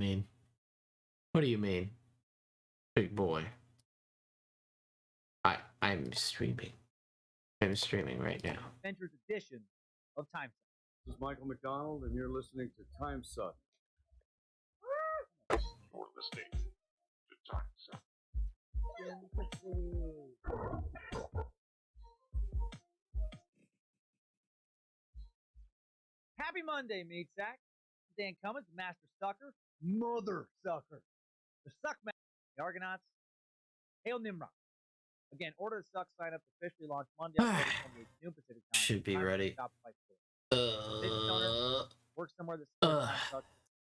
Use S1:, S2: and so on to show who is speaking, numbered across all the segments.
S1: mean? What do you mean? Big boy. I'm streaming. I'm streaming right now.
S2: Adventures edition of Time Suck.
S3: This is Michael McDonald, and you're listening to Time Suck.
S4: You're listening to Time Suck.
S2: Happy Monday, Meat Sack. Dan Cummins, Master Sucker, Mother Sucker, the Suck Man, the Argonauts. Hail Nimrod. Again, order the Suck sign up to officially launch Monday, October 28th, noon Pacific time.
S1: Should be ready.
S2: Work somewhere that Suck.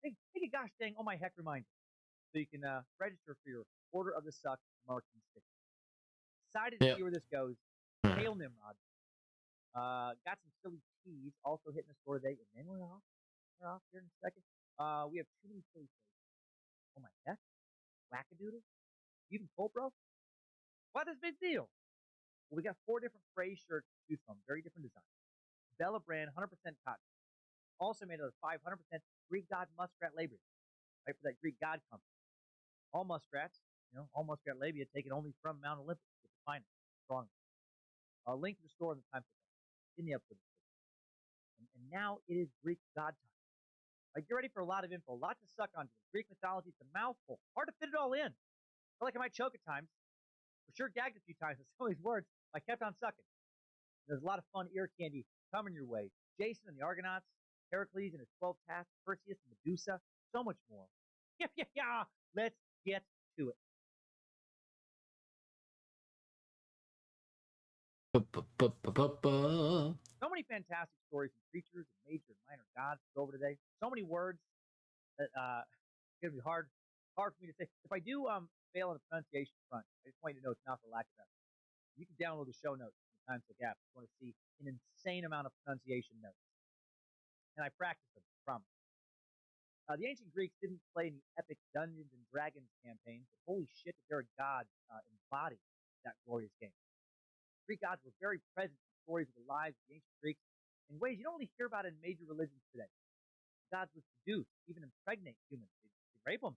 S2: Make a gosh dang, oh my heck reminder. So you can register for your order of the Suck marketing sticker. Excited to see where this goes. Hail Nimrod. Got some silly teas also hitting the store today, and then we're off. We're off here in a second. We have too many silly things. Oh my heck. Wackadoodle? You even full, bro? Why this big deal? Well, we got 4 different phrase shirts to choose from, very different designs. Bella brand, 100% cotton. Also made out of 500% Greek god muskrat labia, right, for that Greek god company. All muskrats, all muskrat labia taken only from Mount Olympus, with the finest, strong. Link to the store in the time in the episode. And now it is Greek god time. Like, get ready for a lot of info, lots to suck onto. Greek mythology, it's a mouthful, hard to fit it all in. I feel like I might choke at times. For sure gagged a few times with some of these words. I kept on sucking. There's a lot of fun ear candy coming your way. Jason and the Argonauts, Heracles and his 12 tasks, Perseus and Medusa, so much more. Yeah. Let's get to it. So many fantastic stories from creatures and major and minor gods to go over today. So many words that it's gonna be hard for me to say. If I do fail on the pronunciation front, I just want you to know it's not for lack of effort. You can download the show notes from the Time Suck app if you want to see an insane amount of pronunciation notes. And I practiced them, I promise. The ancient Greeks didn't play any epic Dungeons and Dragons campaigns, but holy shit, that their gods embodied that glorious game. Greek gods were very present in stories of the lives of the ancient Greeks in ways you don't really hear about in major religions today. The gods would seduce, even impregnate humans. They'd rape them.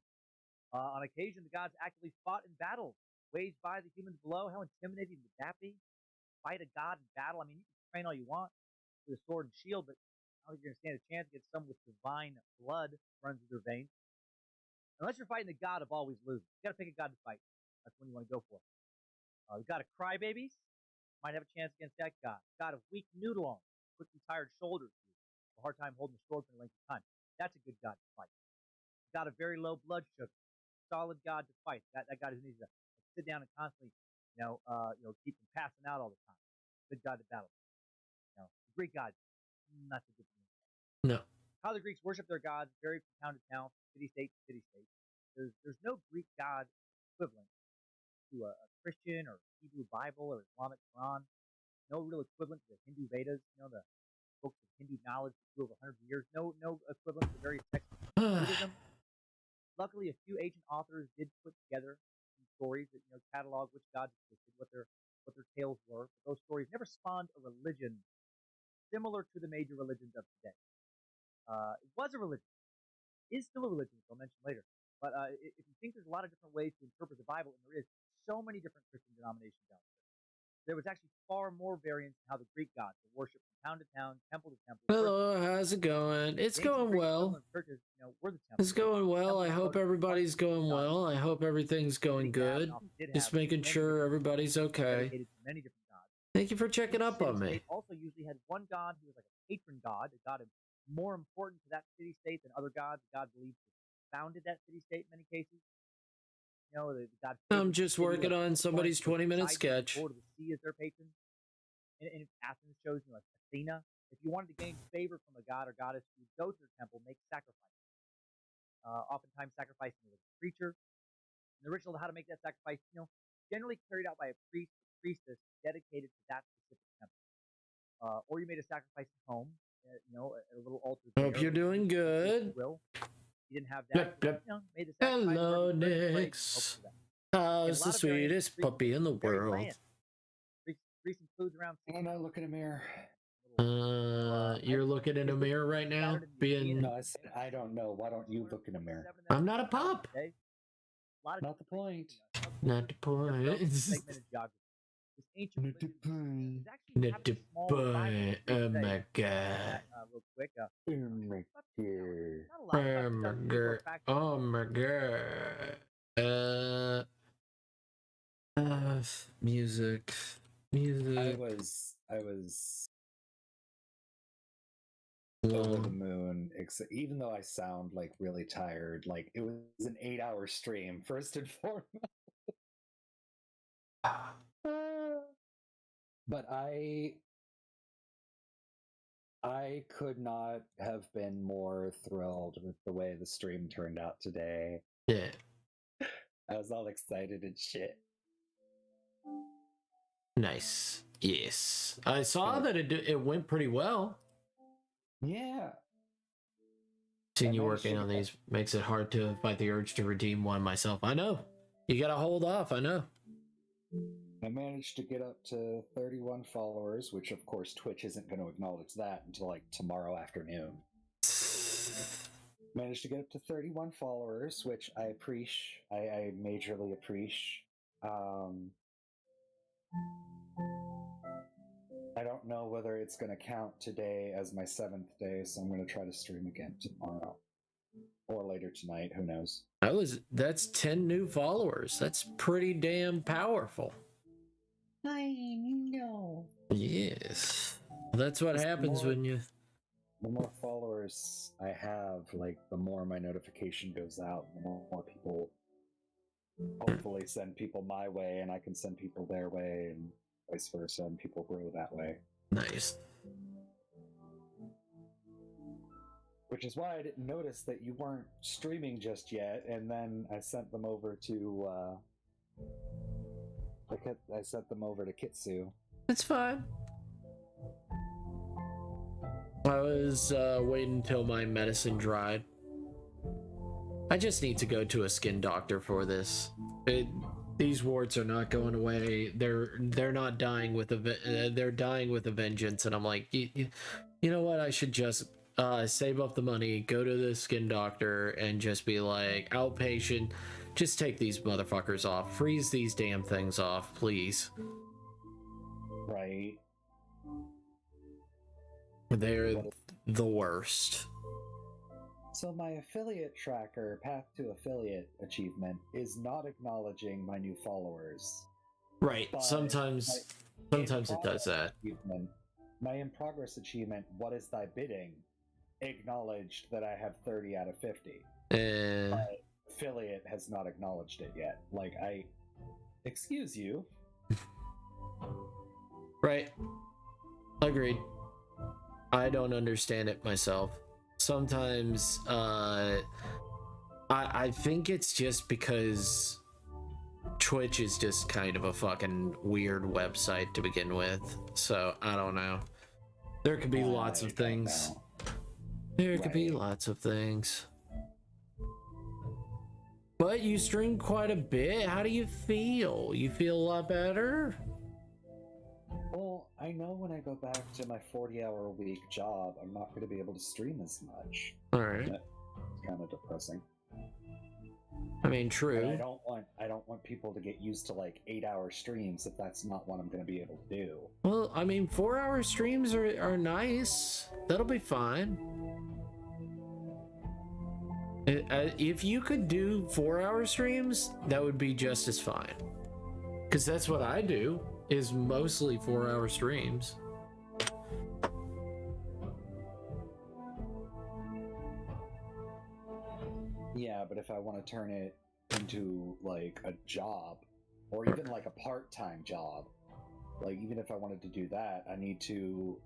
S2: On occasion, the gods actively fought in battles waged by the humans below. How intimidating would that be? Fight a god in battle. I mean, you can train all you want with a sword and shield, but I don't think you're going to stand a chance against someone with divine blood runs through their veins. Unless you're fighting the god of always losing. You got to pick a god to fight. That's when you want to go for. The god of crybabies might have a chance against that god. God of weak noodle arms, quickly tired shoulders, a hard time holding the sword for a length of time. That's a good god to fight. God of very low blood sugar, solid god to fight. That god who needs to sit down and constantly, keep from passing out all the time. Good god to battle. The Greek gods, not so good for me.
S1: No.
S2: How the Greeks worship their gods varied from town to town, city-state to city-state. There's no Greek god equivalent to a Christian or Hebrew Bible or Islamic Quran. No real equivalent to the Hindu Vedas, the books of Hindu knowledge that grew over 100 years. No equivalent to various texts of Buddhism. Luckily, a few ancient authors did put together some stories that catalog which gods existed, what their tales were. But those stories never spawned a religion similar to the major religions of today. It was a religion, is still a religion, which I'll mention later. But if you think there's a lot of different ways to interpret the Bible, and there is so many different Christian denominations out there was actually far more variance in how the Greek gods were worshipped from town to town, temple to temple.
S1: Hello, how's it going? It's going well.
S2: Churches,
S1: it's going well. I hope everybody's going well. I hope everything's going good. Just making sure everybody's okay. Thank you for checking up on me.
S2: Also usually had one god who was like a patron god, a god more important to that city-state than other gods. The god believed founded that city-state in many cases. The god.
S1: I'm just working on somebody's 20-minute sketch.
S2: Lord of the sea is their patron. And Athens shows like Athena. If you wanted to gain favor from a god or goddess, you go to their temple, make sacrifice. Oftentimes sacrificing a creature. And the ritual of how to make that sacrifice, generally carried out by a priest or priestess dedicated to that specific temple. Or you made a sacrifice at home, at a little altar.
S1: Hope you're doing good.
S2: You didn't have that. Made the
S1: hello, Nix. How's the sweetest puppy in the world?
S2: Greece includes around.
S3: Oh no, look in a mirror.
S1: You're looking in a mirror right now, being.
S5: No, I said I don't know. Why don't you look in a mirror?
S1: I'm not a pup.
S5: Not the point.
S1: Not the point.
S2: Segmented geography. This ancient
S5: Not the
S2: religion
S5: point.
S2: is actually
S1: Not the
S2: having a small
S1: point.
S2: revival
S1: Oh
S2: today.
S1: my god.
S2: Real quick.
S5: Oh my god.
S2: Not a lot.
S1: Oh my god. Oh my god. Music.
S5: I was over the moon, except even though I sound like really tired, like it was an 8-hour stream, first and foremost. But I could not have been more thrilled with the way the stream turned out today.
S1: Yeah.
S5: I was all excited and shit.
S1: Nice. Yes. I saw that it went pretty well.
S5: Yeah.
S1: Seeing you working on these makes it hard to fight the urge to redeem one myself. I know. You gotta hold off, I know.
S5: I managed to get up to 31 followers, which of course Twitch isn't going to acknowledge that until like tomorrow afternoon. Managed to get up to 31 followers, which I appreciate. I majorly appreciate. I don't know whether it's going to count today as my 7th day, so I'm going to try to stream again tomorrow or later tonight. Who knows?
S1: That's 10 new followers. That's pretty damn powerful.
S5: I know.
S1: Yes. That's what happens when you.
S5: The more followers I have, like the more my notification goes out, the more people hopefully send people my way, and I can send people their way, and vice versa, and people grow that way.
S1: Nice.
S5: Which is why I didn't notice that you weren't streaming just yet, and then I sent them over to I sent them over to Kitsu.
S1: It's fine. I was waiting until my medicine dried. I just need to go to a skin doctor for this. These warts are not going away. They're not dying with they're dying with a vengeance, and I'm like, you know what? I should just save up the money, go to the skin doctor, and just be like, outpatient. Just take these motherfuckers off. Freeze these damn things off, please.
S5: Right.
S1: They're the worst.
S5: So my affiliate tracker, Path to Affiliate achievement, is not acknowledging my new followers.
S1: Right. Sometimes it does that.
S5: My in progress achievement, What is Thy Bidding, acknowledged that I have 30 out of 50. But affiliate has not acknowledged it yet. Like, excuse you.
S1: Right. Agreed. I don't understand it myself. Sometimes, I think it's just because Twitch is just kind of a fucking weird website to begin with. So, I don't know. There could be lots of things. There could be lots of things. But you stream quite a bit. How do you feel? You feel a lot better?
S5: Well, I know when I go back to my 40-hour-a-week job, I'm not going to be able to stream as much.
S1: All right.
S5: That's kind of depressing.
S1: I mean, true.
S5: But I don't want people to get used to like 8-hour streams if that's not what I'm going to be able to do.
S1: Well, I mean, 4-hour streams are nice. That'll be fine. If you could do 4-hour streams, that would be just as fine. Because that's what I do, is mostly 4-hour streams.
S5: Yeah, but if I want to turn it into like a job, or even like a part-time job, like even if I wanted to do that, I need to...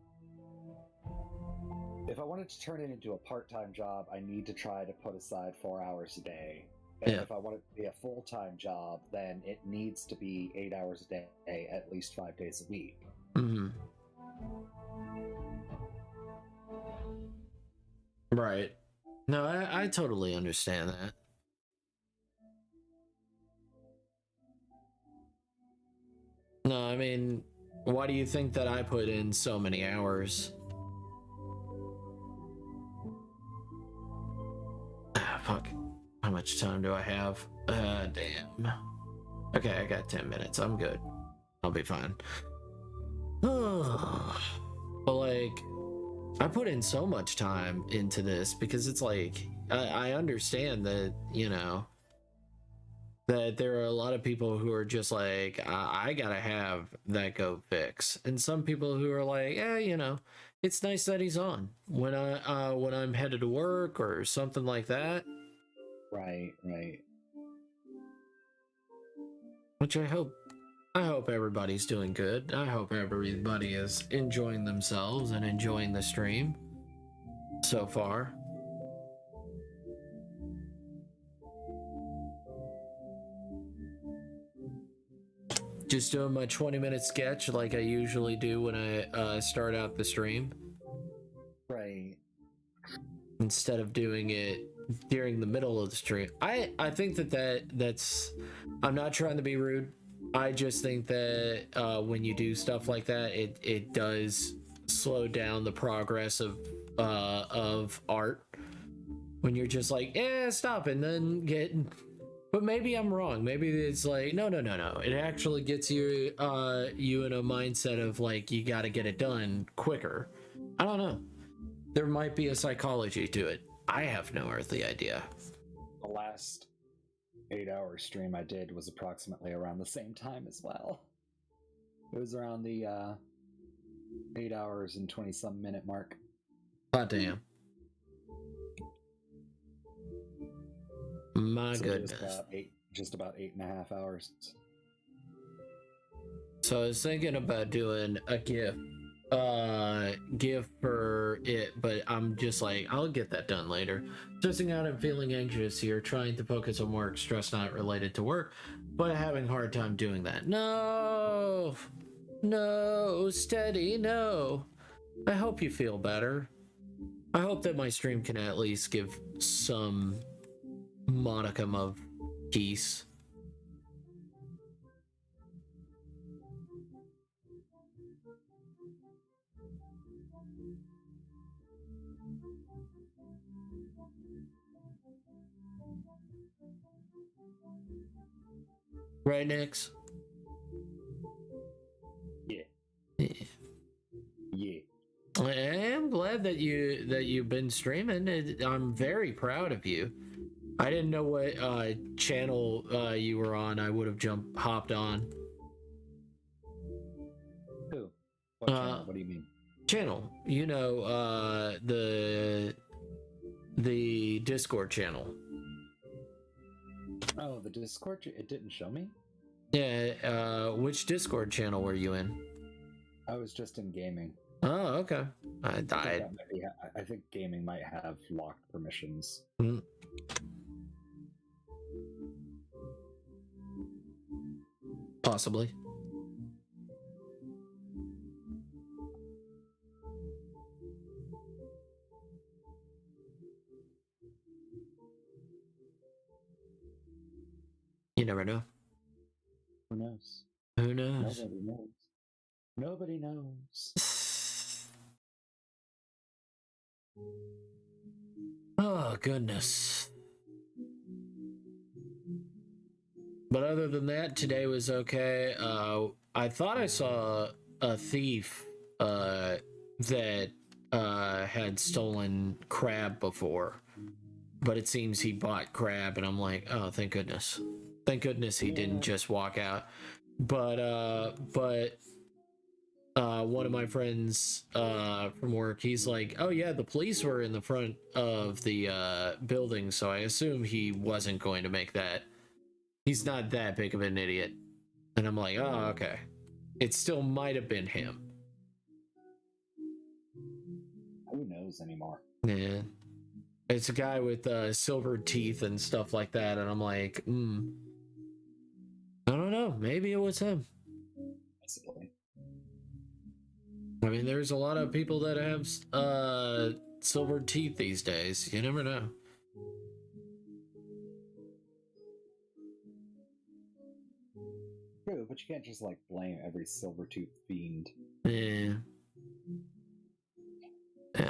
S5: If I wanted to turn it into a part-time job, I need to try to put aside 4 hours a day. And if I want it to be a full-time job, then it needs to be 8 hours a day, at least 5 days a week.
S1: Mm-hmm. Right. No, I totally understand that. No, I mean, why do you think that I put in so many hours? fuck. How much time do I have? Damn. Okay, I got 10 minutes. I'm good. I'll be fine. But like, I put in so much time into this because it's like, I understand that, you know, that there are a lot of people who are just like, I gotta have that go fix. And some people who are like, yeah, you know, it's nice that he's on when I'm headed to work or something like that.
S5: Right.
S1: Which I hope everybody's doing good. I hope everybody is enjoying themselves and enjoying the stream so far. Just doing my 20-minute sketch like I usually do when I start out the stream.
S5: Right.
S1: Instead of doing it during the middle of the stream. I think that's I'm not trying to be rude. I just think that when you do stuff like that, it does slow down the progress of art. When you're just like, stop, and then get. But maybe I'm wrong. Maybe it's like, no. It actually gets you in a mindset of like, you got to get it done quicker. I don't know. There might be a psychology to it. I have no earthly idea.
S5: The last 8-hour stream I did was approximately around the same time as well. It was around the 8 hours and 20-some minute mark.
S1: God damn. My goodness.
S5: Just about 8.5 hours.
S1: So I was thinking about doing a gift for it, but I'm just like, I'll get that done later. Stressing out and feeling anxious here, trying to focus on work, stress not related to work, but having a hard time doing that. No, steady, no. I hope you feel better. I hope that my stream can at least give some modicum of peace. Right, Nix?
S5: Yeah.
S1: I am glad that you've been streaming. I'm very proud of you. I didn't know what channel you were on. I would have hopped on.
S5: Who? What channel? What do you mean?
S1: Channel. You know, the Discord channel.
S5: Oh, the Discord? It didn't show me?
S1: Yeah, which Discord channel were you in?
S5: I was just in gaming.
S1: Oh, okay. I died.
S5: I think gaming might have locked permissions.
S1: Possibly. You never know.
S5: Who knows?
S1: Who knows?
S5: Nobody knows. Nobody knows.
S1: Oh, goodness. But other than that, today was okay. I thought I saw a thief that had stolen crab before, but it seems he bought crab, and I'm like, oh, thank goodness. Thank goodness he didn't just walk out. But one of my friends from work, he's like, oh yeah, the police were in the front of the building, so I assume he wasn't going to make that. He's not that big of an idiot. And I'm like, oh, okay. It still might have been him.
S5: Who knows anymore?
S1: Yeah. It's a guy with silver teeth and stuff like that, and I'm like, I don't know. Maybe it was him.
S5: Possibly.
S1: I mean, there's a lot of people that have silver teeth these days. You never know.
S5: True, but you can't just like blame every silver-toothed fiend.
S1: Yeah.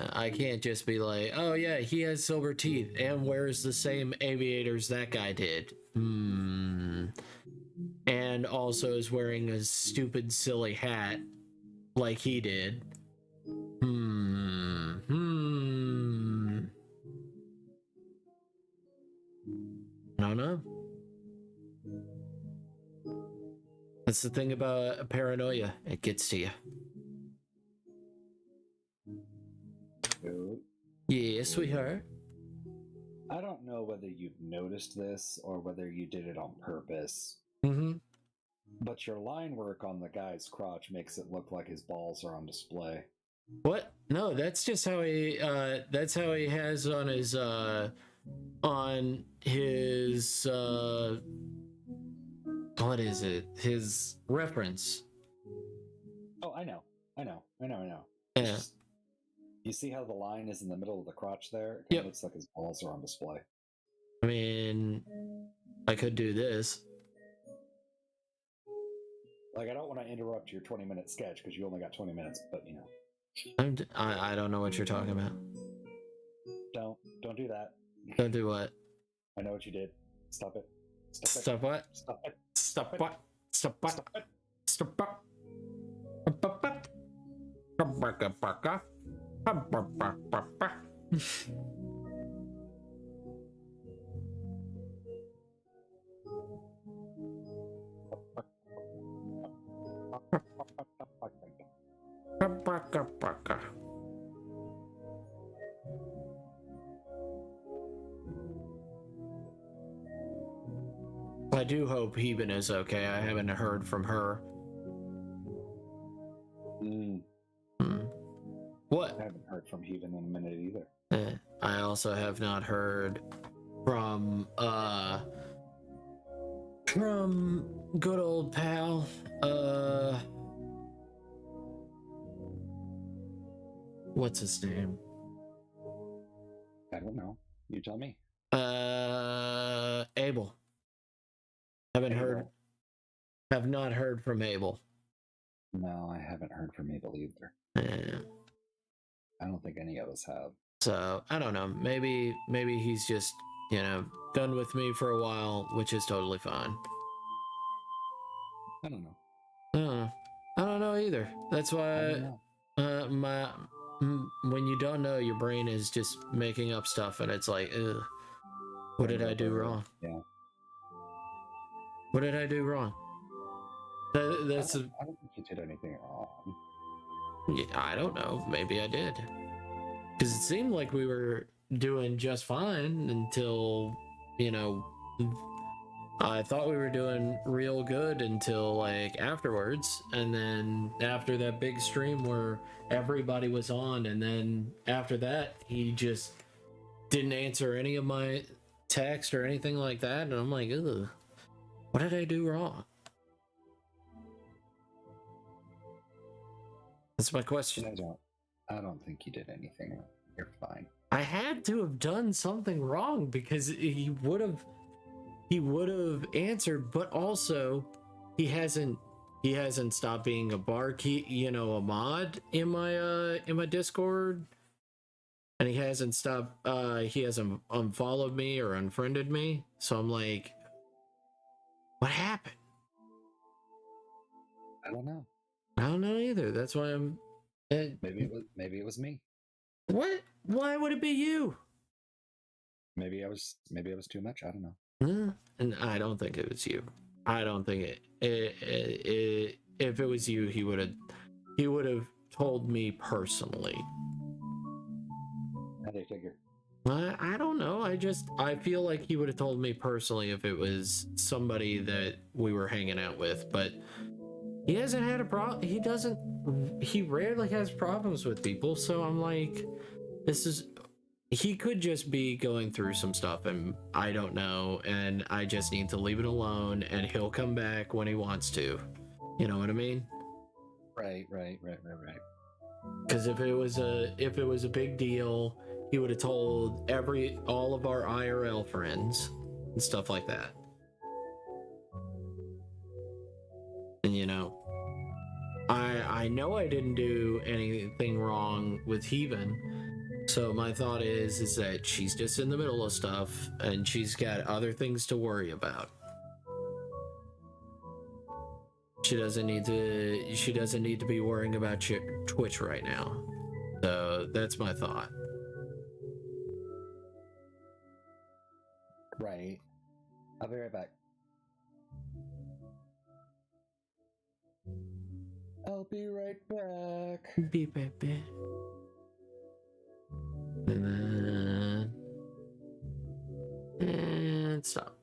S1: Yeah, I can't just be like, oh yeah, he has silver teeth and wears the same aviators that guy did. And also is wearing a stupid, silly hat like he did. I don't know. That's the thing about paranoia. It gets to you.
S5: Dude,
S1: Yes, sweetheart.
S5: I don't know whether you've noticed this or whether you did it on purpose,
S1: Mm-hmm.
S5: but your line work on the guy's crotch makes it look like his balls are on display.
S1: What? No, that's just how he that's how he has on his what is it? His reference.
S5: Oh, I know.
S1: Yeah.
S5: Just, you see how the line is in the middle of the crotch there? It kind
S1: Yep.
S5: of looks like his balls are on display.
S1: I mean, I could do this.
S5: Like, I don't want to interrupt your 20-minute sketch because you only got 20 minutes, but you know.
S1: I don't know what you're talking about.
S5: Don't do that.
S1: Don't do what?
S5: I know what you did. Stop it.
S1: Stop what?
S5: Stop it.
S1: Stop what? Stop what?
S5: Stop it.
S1: Stop what? I do hope Heben is okay. I haven't heard from her. What?
S5: I haven't heard from Heaven in a minute either.
S1: I also have not heard from good old pal what's his name?
S5: I don't know. You tell me.
S1: Abel. Have not heard from Abel.
S5: No, I haven't heard from Abel either.
S1: Yeah.
S5: I don't think any of us have.
S1: So I don't know. Maybe he's just, done with me for a while, which is totally fine.
S5: I don't know.
S1: I don't know either. That's why when you don't know, your brain is just making up stuff, and it's like, ugh, what did I do wrong?
S5: Yeah.
S1: What did I do wrong?
S5: I don't think you did anything wrong.
S1: Yeah, I don't know. Maybe I did. Because it seemed like we were doing just fine until, I thought we were doing real good until like afterwards. And then after that big stream where everybody was on, and then after that, he just didn't answer any of my text or anything like that. And I'm like, ugh, what did I do wrong? That's my question.
S5: I don't think you did anything wrong. You're fine.
S1: I had to have done something wrong because he would have answered, but also he hasn't stopped being a barkeep, a mod in my Discord, and he hasn't stopped he hasn't unfollowed me or unfriended me. So I'm like, what happened?
S5: I don't know.
S1: I don't know either. That's why I'm
S5: maybe it was me.
S1: What? Why would it be you?
S5: Maybe I was too much. I don't know.
S1: And I don't think it was you. I don't think it if it was you, he would have told me personally.
S5: How do you figure?
S1: I don't know. I feel like he would have told me personally if it was somebody that we were hanging out with, but he hasn't had a problem. He rarely has problems with people. So I'm like, he could just be going through some stuff and I don't know. And I just need to leave it alone and he'll come back when he wants to. You know what I mean?
S5: Right.
S1: Because if it was a big deal, he would have told all of our IRL friends and stuff like that. And I know I didn't do anything wrong with Heaven, So my thought is that she's just in the middle of stuff and she's got other things to worry about. She doesn't need to be worrying about Twitch right now. So that's my thought.
S5: Right. I'll be right back. I'll be right back.
S1: Be right back. And stop.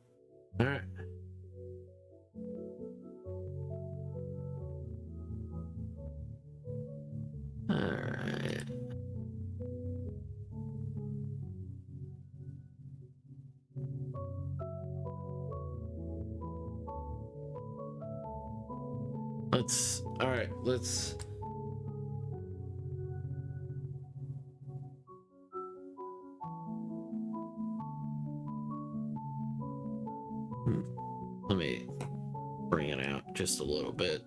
S1: All right. All right. Let's let me bring it out just a little bit.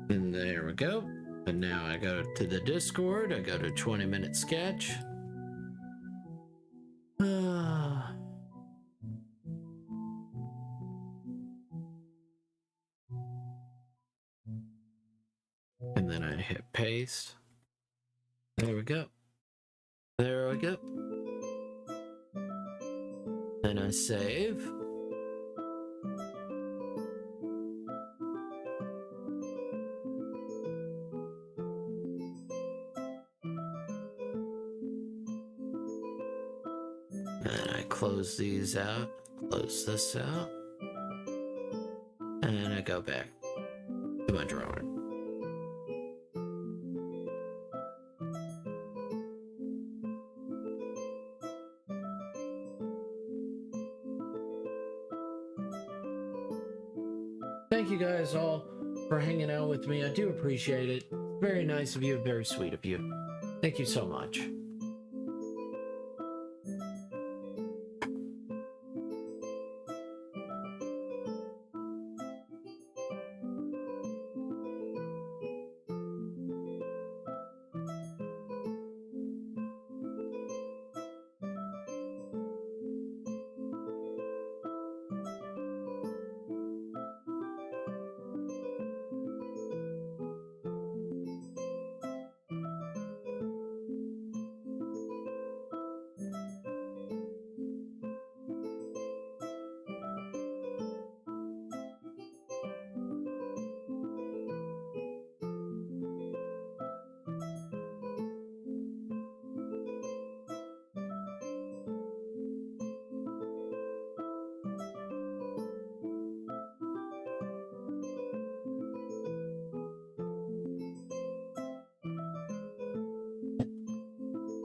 S1: And there we go. And now I go to the Discord. I go to 20-minute sketch. And then I hit paste. There we go. There we go. Then I save. And I close these out, close this out, and I go back to my drawing. Thank you guys all for hanging out with me. I do appreciate it. Very nice of you, very sweet of you. Thank you so much.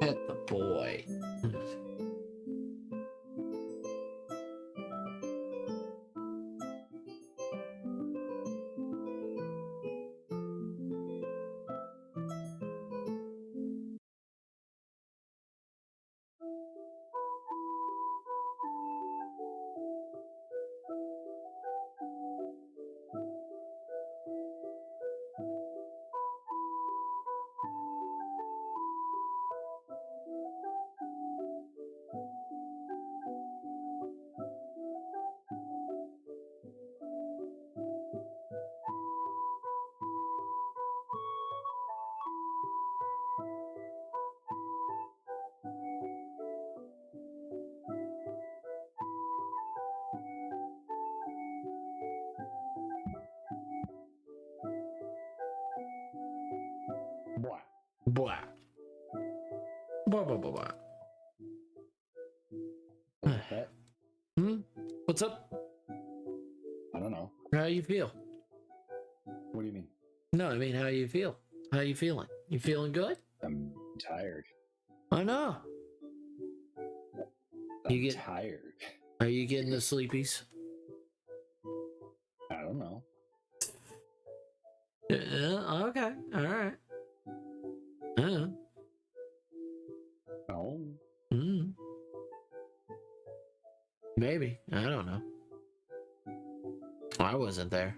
S1: Pet the boy.
S5: Blah.
S1: Blah. Blah, blah, blah, blah.
S5: Like that?
S1: What's up?
S5: I don't know.
S1: How you feel?
S5: What do you mean?
S1: No, I mean, how you feel? How you feeling? You feeling good?
S5: I'm tired.
S1: I know.
S5: I'm tired.
S1: Are you getting the sleepies?
S5: I don't know.
S1: Yeah, okay. All right. Maybe. I don't know. I wasn't there.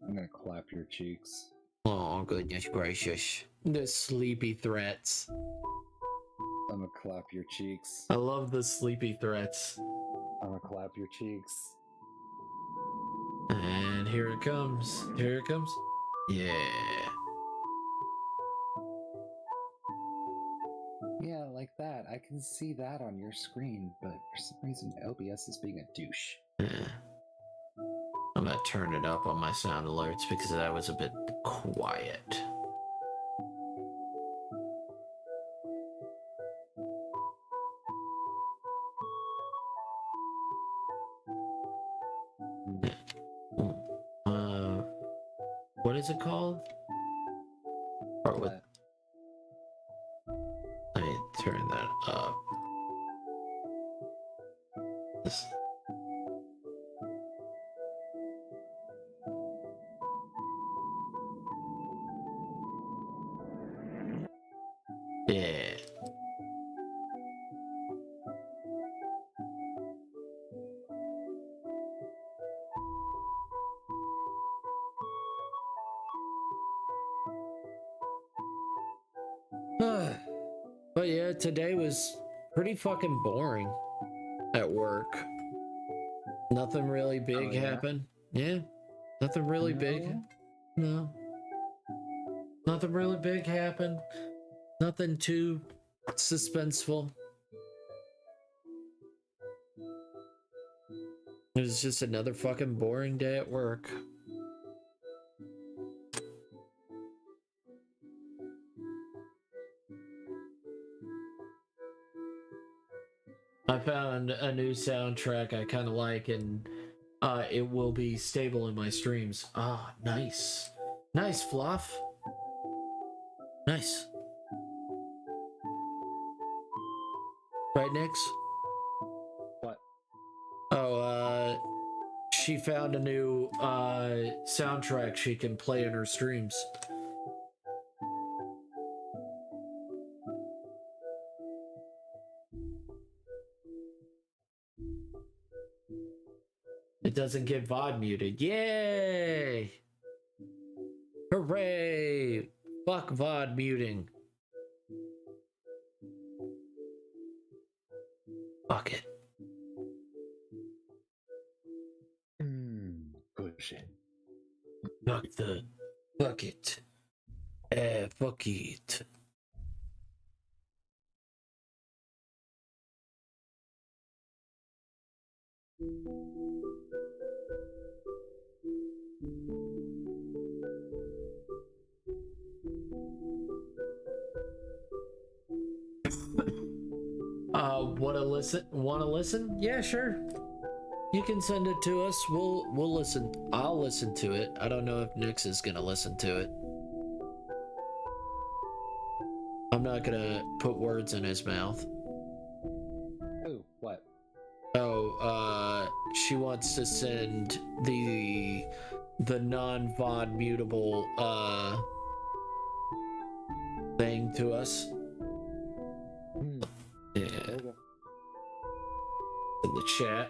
S5: I'm gonna clap your cheeks.
S1: Oh, goodness gracious. The sleepy threats.
S5: I'm gonna clap your cheeks.
S1: I love the sleepy threats.
S5: I'm gonna clap your cheeks.
S1: And here it comes. Here it comes. Yeah.
S5: Yeah, like that. I can see that on your screen, but for some reason OBS is being a douche.
S1: Yeah. I'm gonna turn it up on my sound alerts because that was a bit quiet. What is it called? Start with. Let me turn that up. This. Yeah. But yeah, today was pretty fucking boring at work. Nothing really big happened. Yeah. Nothing really big. No. Nothing really big happened. Nothing too suspenseful. It was just another fucking boring day at work. I found a new soundtrack I kind of like, and it will be stable in my streams. Ah, nice. Nice, Fluff. Nice. Right, Nix?
S5: What?
S1: Oh, she found a new soundtrack she can play in her streams. It doesn't get VOD muted. Yay! Hooray! Fuck VOD muting. Fuck it.
S5: Push it.
S1: Fuck the... Fuck it. Fuck it. Wanna listen? Yeah, sure. You can send it to us. We'll listen. I'll listen to it. I don't know if Nix is gonna listen to it. I'm not gonna put words in his mouth.
S5: Oh, what?
S1: Oh, she wants to send the non-VOD mutable thing to us. Yeah. In the chat.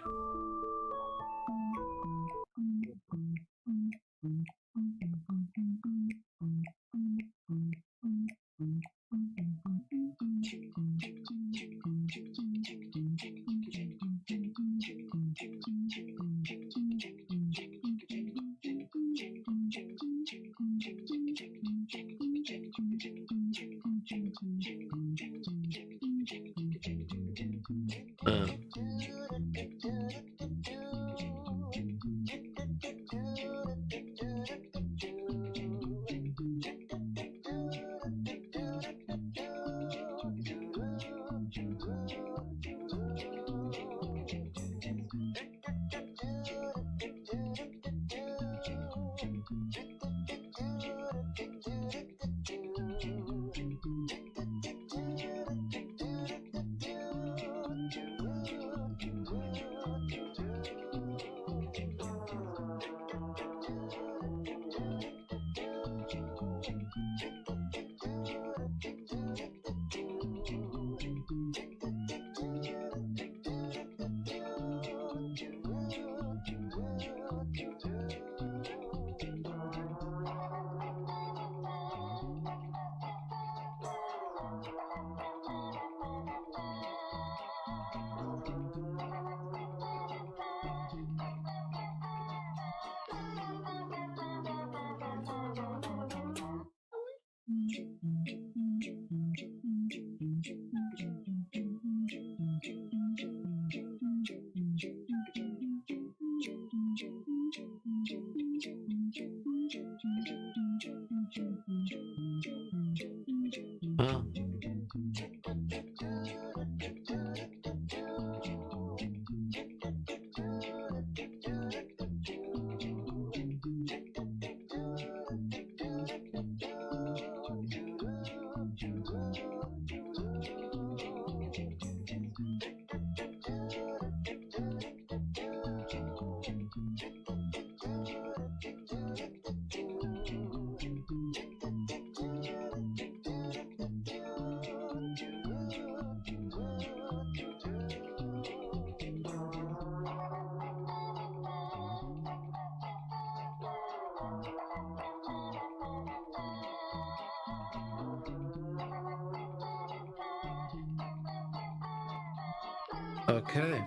S1: Okay.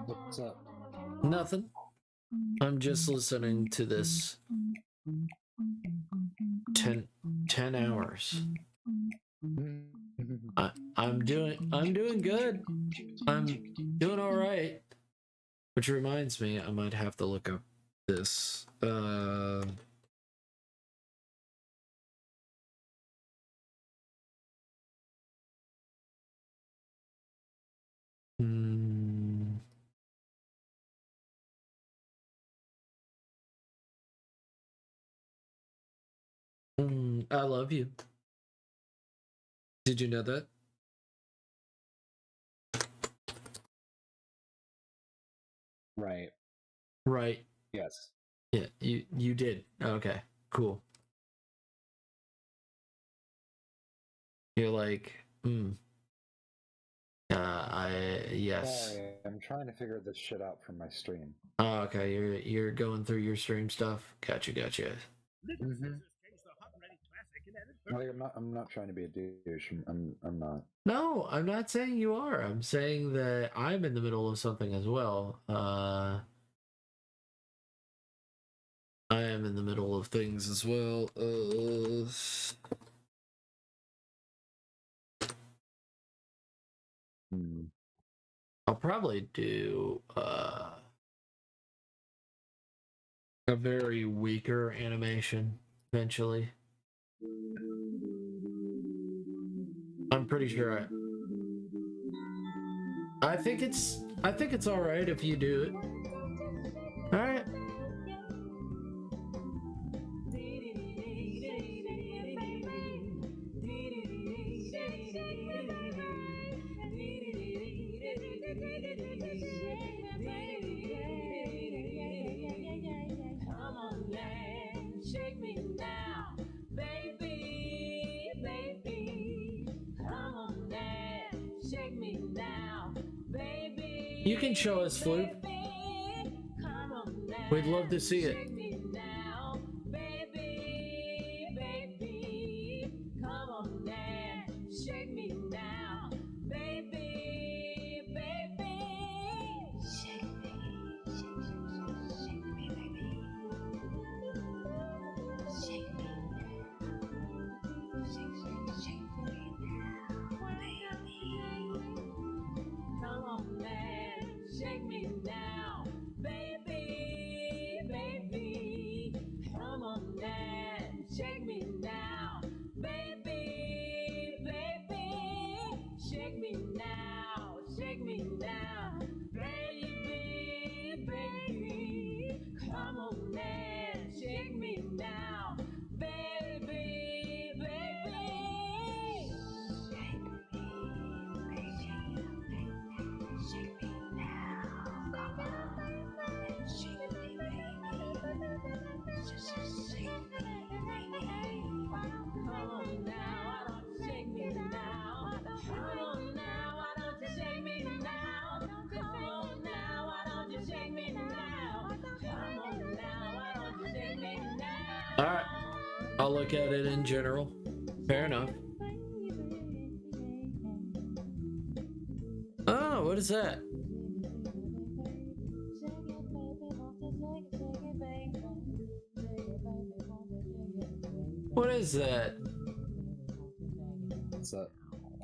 S5: What's up?
S1: Nothing. I'm just listening to this 10 hours. I'm doing good. I'm doing all right. Which reminds me, I might have to look up this. Hmm. I love you. Did you know that?
S5: Right.
S1: Right.
S5: Yes.
S1: Yeah, you did. Okay, cool. You're like, yes.
S5: Sorry, I'm trying to figure this shit out from my stream.
S1: Oh, okay, you're going through your stream stuff. Gotcha.
S5: Like, I'm not trying to be a douche. I'm not.
S1: No, I'm not saying you are. I'm saying that I'm in the middle of something as well. I am in the middle of things as well. I'll probably do a very weaker animation eventually. I'm pretty sure I think it's all right if you do it. All right. You can show us, Floop. We'd love to see it. All right. I'll look at it in general. Fair enough. Oh, what is that? What is that?
S5: What's up?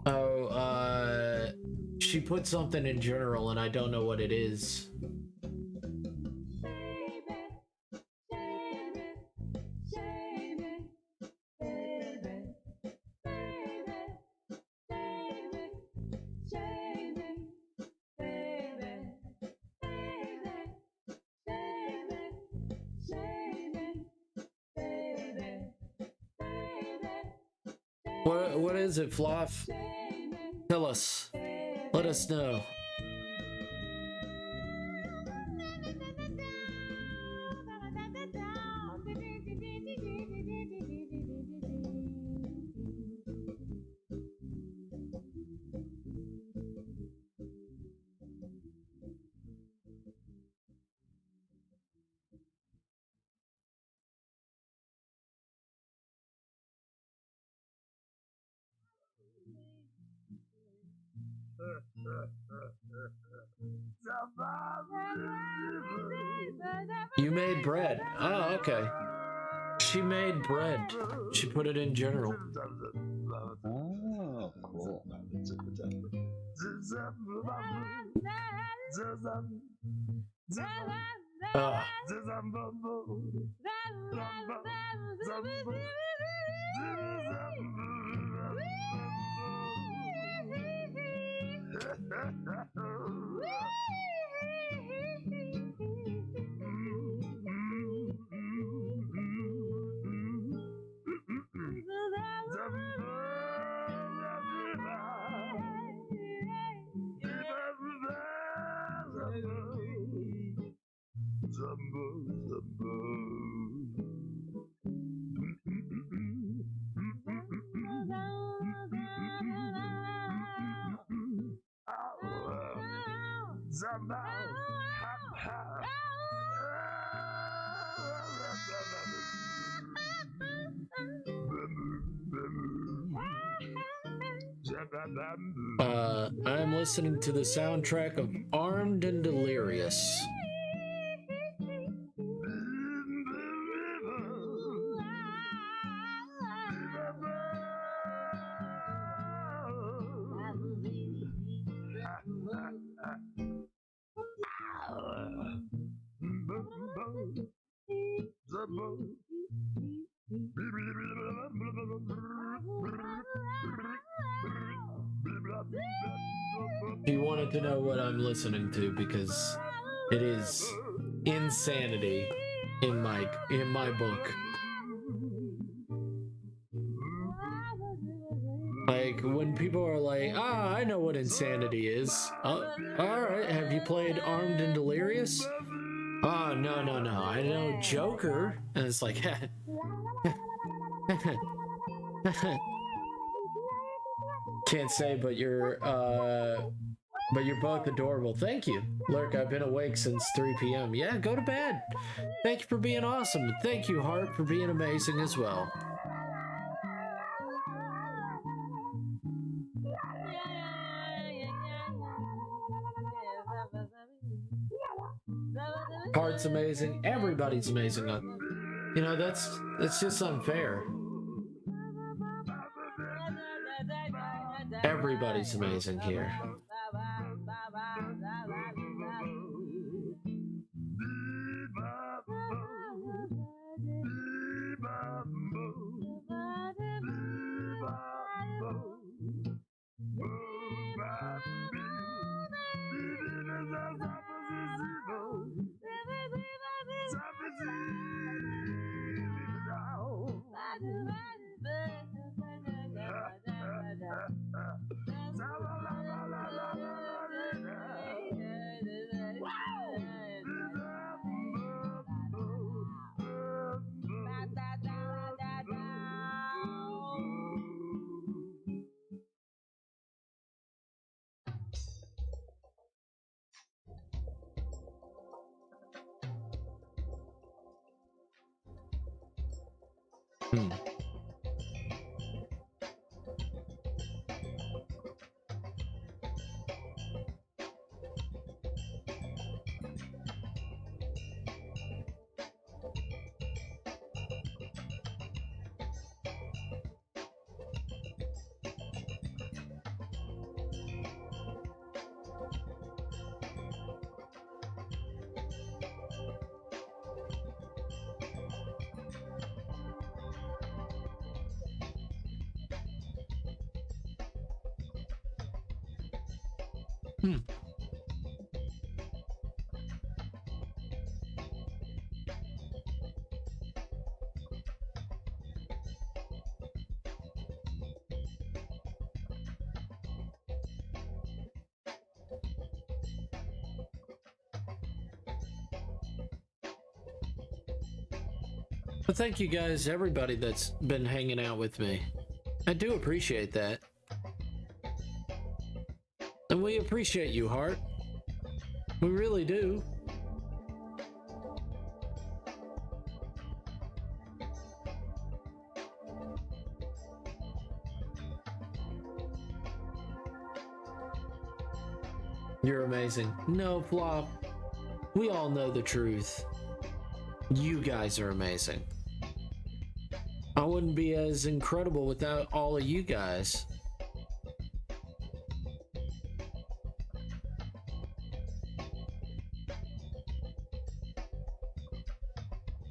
S1: Oh, she put something in general and I don't know what it is. What is it, Fluff? Tell us. Let us know. You made bread. Oh, okay. She made bread. She put it in general.
S5: Oh, cool.
S1: Ah. I'm listening to the soundtrack of Armed and Delirious. You wanted to know what I'm listening to because it is insanity in my book. Like when people are like, I know what insanity is. All right, have you played Armed and Delirious? Oh, no. I know Joker. And it's like, can't say, but you're both adorable. Thank you. Lurk, I've been awake since 3 p.m. Yeah, go to bed. Thank you for being awesome. And thank you, Hart, for being amazing as well. Hart's amazing. Everybody's amazing. You know, that's just unfair. Everybody's amazing here. But thank you guys, everybody that's been hanging out with me. I do appreciate that. And we appreciate you, Hart. We really do. amazing. No, Flop. We all know the truth. You guys are amazing. I wouldn't be as incredible without all of you guys.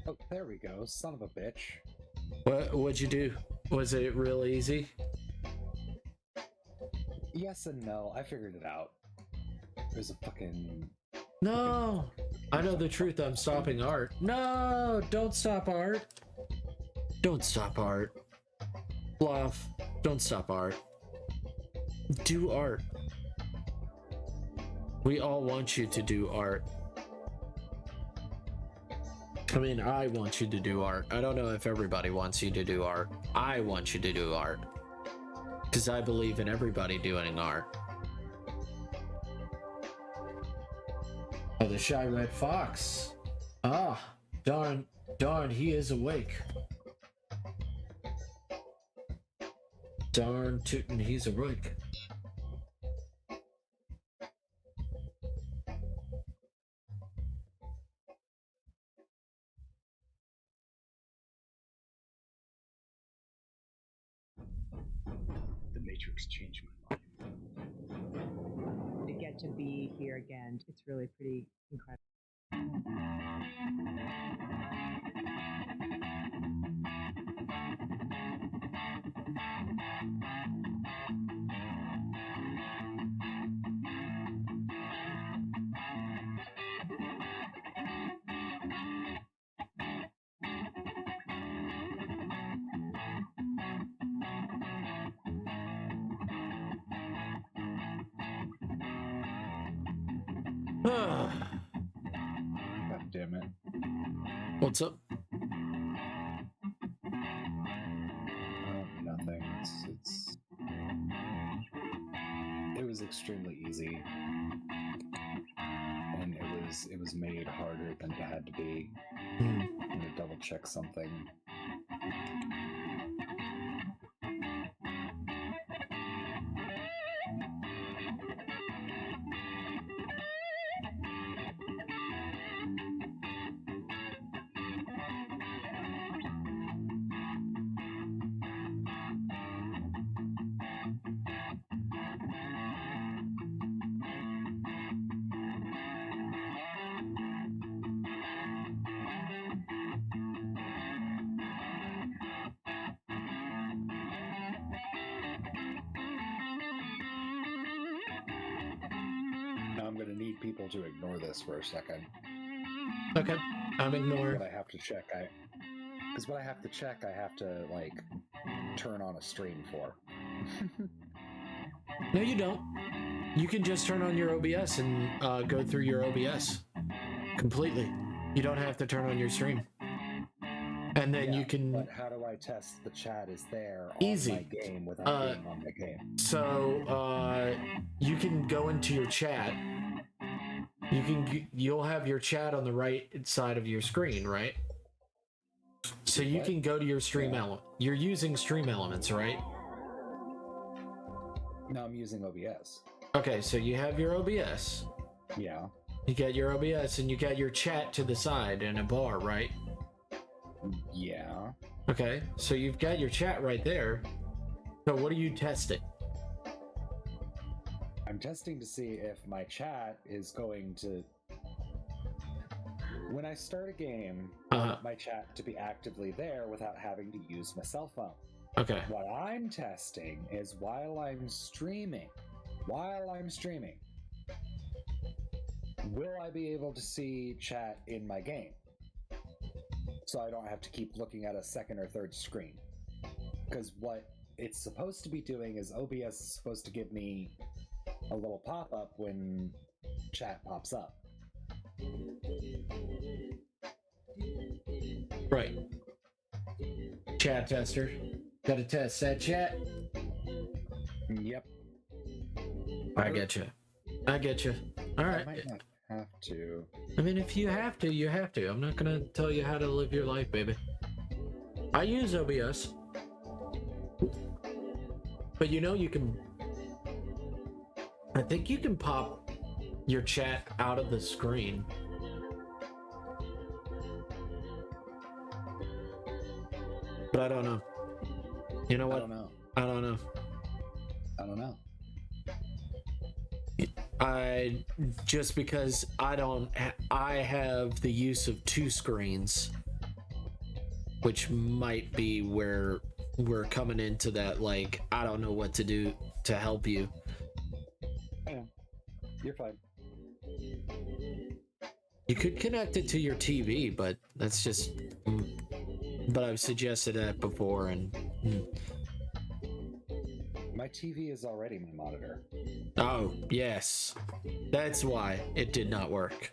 S5: Oh, there we go. Son of a bitch.
S1: What'd you do? Was it real easy?
S5: Yes and no. I figured it out. There's a fucking...
S1: No! I know the truth. I'm stopping art. No! Don't stop art. Don't stop art. Bluff. Don't stop art. Do art. We all want you to do art. I mean, I want you to do art. I don't know if everybody wants you to do art. I want you to do art. Because I believe in everybody doing art. Oh, the shy red fox. Ah, darn, he is awake. Darn tootin', he's awake.
S3: The Matrix changed my life.
S6: To get to be here again, it's really pretty incredible.
S5: God damn it.
S1: What's up?
S5: Nothing. It was extremely easy. And it was made harder than it had to be. I'm gonna double check something. Now I'm gonna need people to ignore this for a second.
S1: Okay, I'm ignoring.
S5: What I have to check, because what I have to check, I have to like turn on a stream for.
S1: No, you don't. You can just turn on your OBS and go through your OBS completely. You don't have to turn on your stream. And then you can...
S5: But how do I test the chat is there on
S1: Easy.
S5: my game without being on the game?
S1: So, you can go into your chat. You'll have your chat on the right side of your screen, right? So you
S5: What?
S1: can go to your stream element. You're using stream elements, right?
S5: No, I'm using OBS.
S1: Okay, so you have your OBS.
S5: Yeah.
S1: You got your OBS and you got your chat to the side in a bar, right?
S5: Yeah.
S1: Okay, so you've got your chat right there. So what are you testing?
S5: I'm testing to see if my chat is going to... When I start a game, I want my chat to be actively there without having to use my cell phone.
S1: Okay.
S5: What I'm testing is while I'm streaming, will I be able to see chat in my game? So I don't have to keep looking at a second or third screen. Because what it's supposed to be doing is OBS is supposed to give me a little pop-up when chat pops up.
S1: Right. Chat tester. Gotta test that chat.
S5: Yep.
S1: I get you. I get you. All right.
S5: I might not have to.
S1: I mean, if you have to, you have to. I'm not gonna tell you how to live your life, baby. I use OBS. But you know, you can... I think you can pop your chat out of the screen. But I don't know. You know
S5: I
S1: what?
S5: don't know.
S1: I don't know.
S5: I don't know.
S1: I just because I have the use of two screens, which might be where we're coming into that, like, I don't know what to do to help you.
S5: Yeah, you're fine.
S1: You could connect it to your TV, but that's just. But I've suggested that before, and.
S5: My TV is already my monitor.
S1: Oh, yes. That's why it did not work.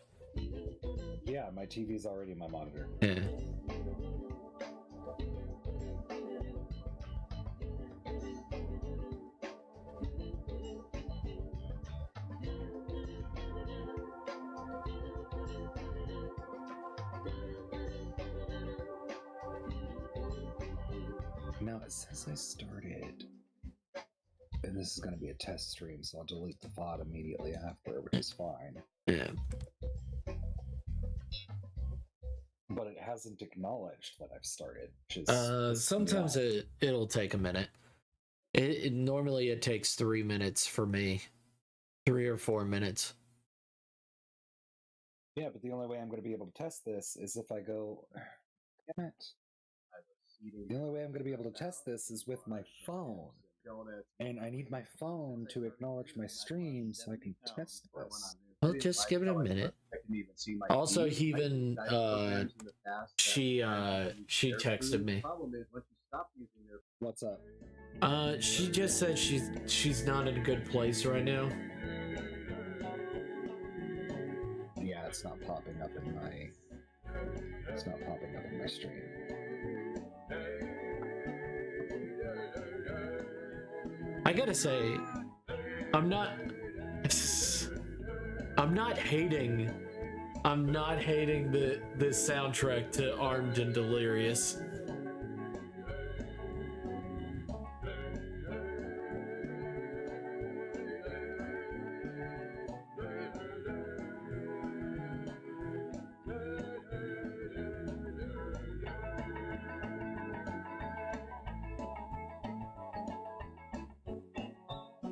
S5: Yeah, my TV is already my monitor.
S1: Yeah.
S5: Now it says I started, and this is going to be a test stream, so I'll delete the VOD immediately after, which is fine.
S1: Yeah.
S5: But it hasn't acknowledged that I've started. Which is
S1: Sometimes it'll take a minute. It normally it takes 3 minutes for me, 3 or 4 minutes.
S5: Yeah, but the only way I'm going to be able to test this is if I go. Damn it. The only way I'm going to be able to test this is with my phone. And I need my phone to acknowledge my stream so I can test this.
S1: Well, just give it a minute. Also, even she texted me.
S5: What's up?
S1: She just said she's not in a good place right now.
S5: Yeah, it's not popping up in my. It's not popping up in my stream.
S1: I gotta say, I'm not hating the soundtrack to Armed and Delirious.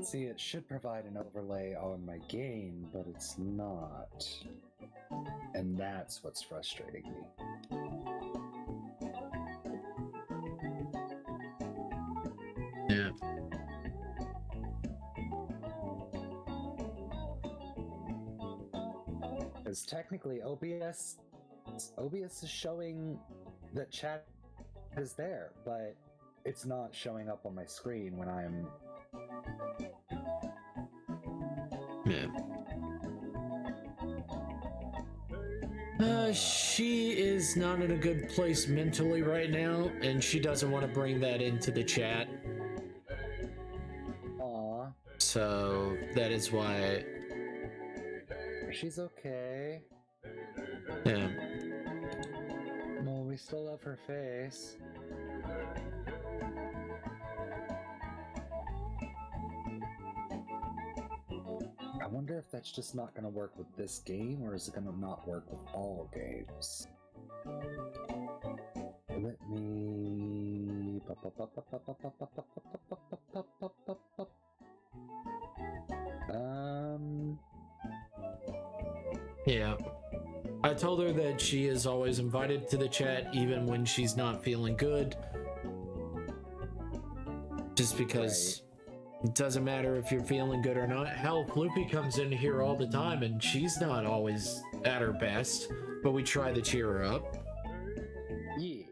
S5: See, it should provide an overlay on my game, but it's not. And that's what's frustrating me.
S1: Yeah.
S5: Because technically OBS is showing that chat is there, but it's not showing up on my screen when I'm.
S1: Yeah. She is not in a good place mentally right now, and she doesn't want to bring that into the chat.
S5: Aw.
S1: So that is why.
S5: She's okay.
S1: Yeah.
S5: Well, we still love her face. I wonder if that's just not going to work with this game, or is it going to not work with all games? Let me...
S1: Yeah. I told her that she is always invited to the chat, even when she's not feeling good. Just because... It doesn't matter if you're feeling good or not. Hell, Floopy comes in here all the time and she's not always at her best, but we try to cheer her up.
S5: Yeah.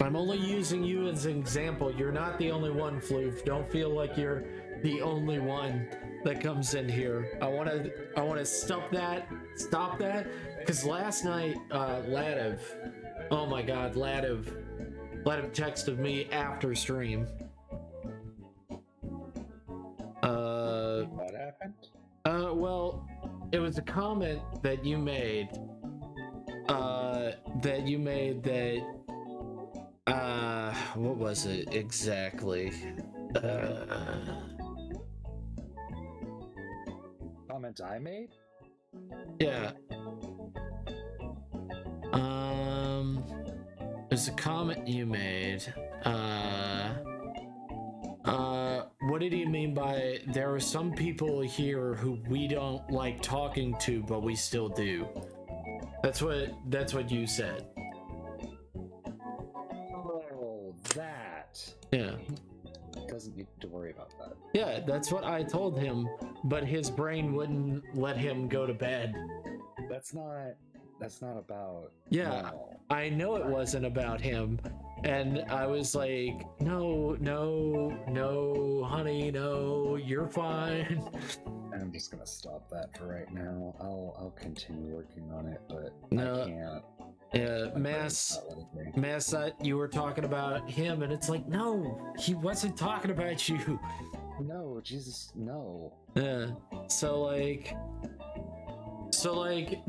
S1: I'm only using you as an example. You're not the only one, Floof. Don't feel like you're the only one that comes in here. I want to stop that, because last night, Ladav, oh my God, Ladav texted me after stream.
S5: What happened?
S1: Well, it was a comment that you made. What was it exactly?
S5: Comment I made?
S1: Yeah. There's a comment you made. What did he mean by there are some people here who we don't like talking to, but we still do? That's what you said.
S5: Oh, that.
S1: Yeah.
S5: Doesn't need to worry about that.
S1: Yeah, that's what I told him, but his brain wouldn't let him go to bed.
S5: That's not about.
S1: Yeah,
S5: no.
S1: I know it wasn't about him. And I was like, no, honey, no, you're fine.
S5: I'm just gonna stop that for right now. I'll continue working on it, but
S1: No.
S5: I can't.
S1: Yeah,
S5: My
S1: Mass,
S5: brain's not letting me.
S1: you were talking about him, and it's like, no, he wasn't talking about you.
S5: No, Jesus, no.
S1: Yeah, so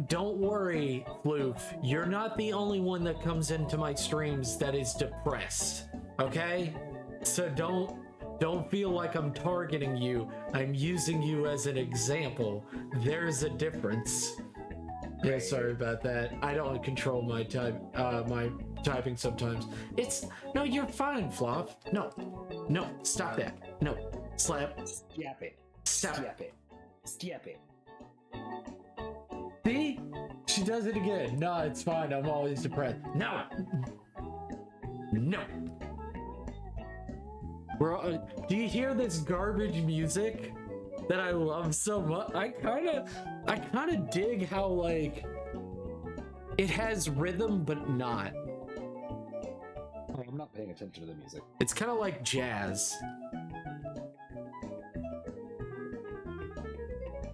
S1: don't worry, Floof. You're not the only one that comes into my streams that is depressed, okay? So don't feel like I'm targeting you. I'm using you as an example. There's a difference. Yeah, sorry about that. I don't control my typing sometimes. No, you're fine, Flop. No, stop that. No, slap.
S5: Stop it.
S1: Stop.
S5: Stop it. Stop it.
S1: See? She does it again. No, it's fine. I'm always depressed. No. Do you hear this garbage music that I love so much? I kind of dig how like it has rhythm but not.
S5: Oh, I'm not paying attention to the music.
S1: It's kind of like jazz.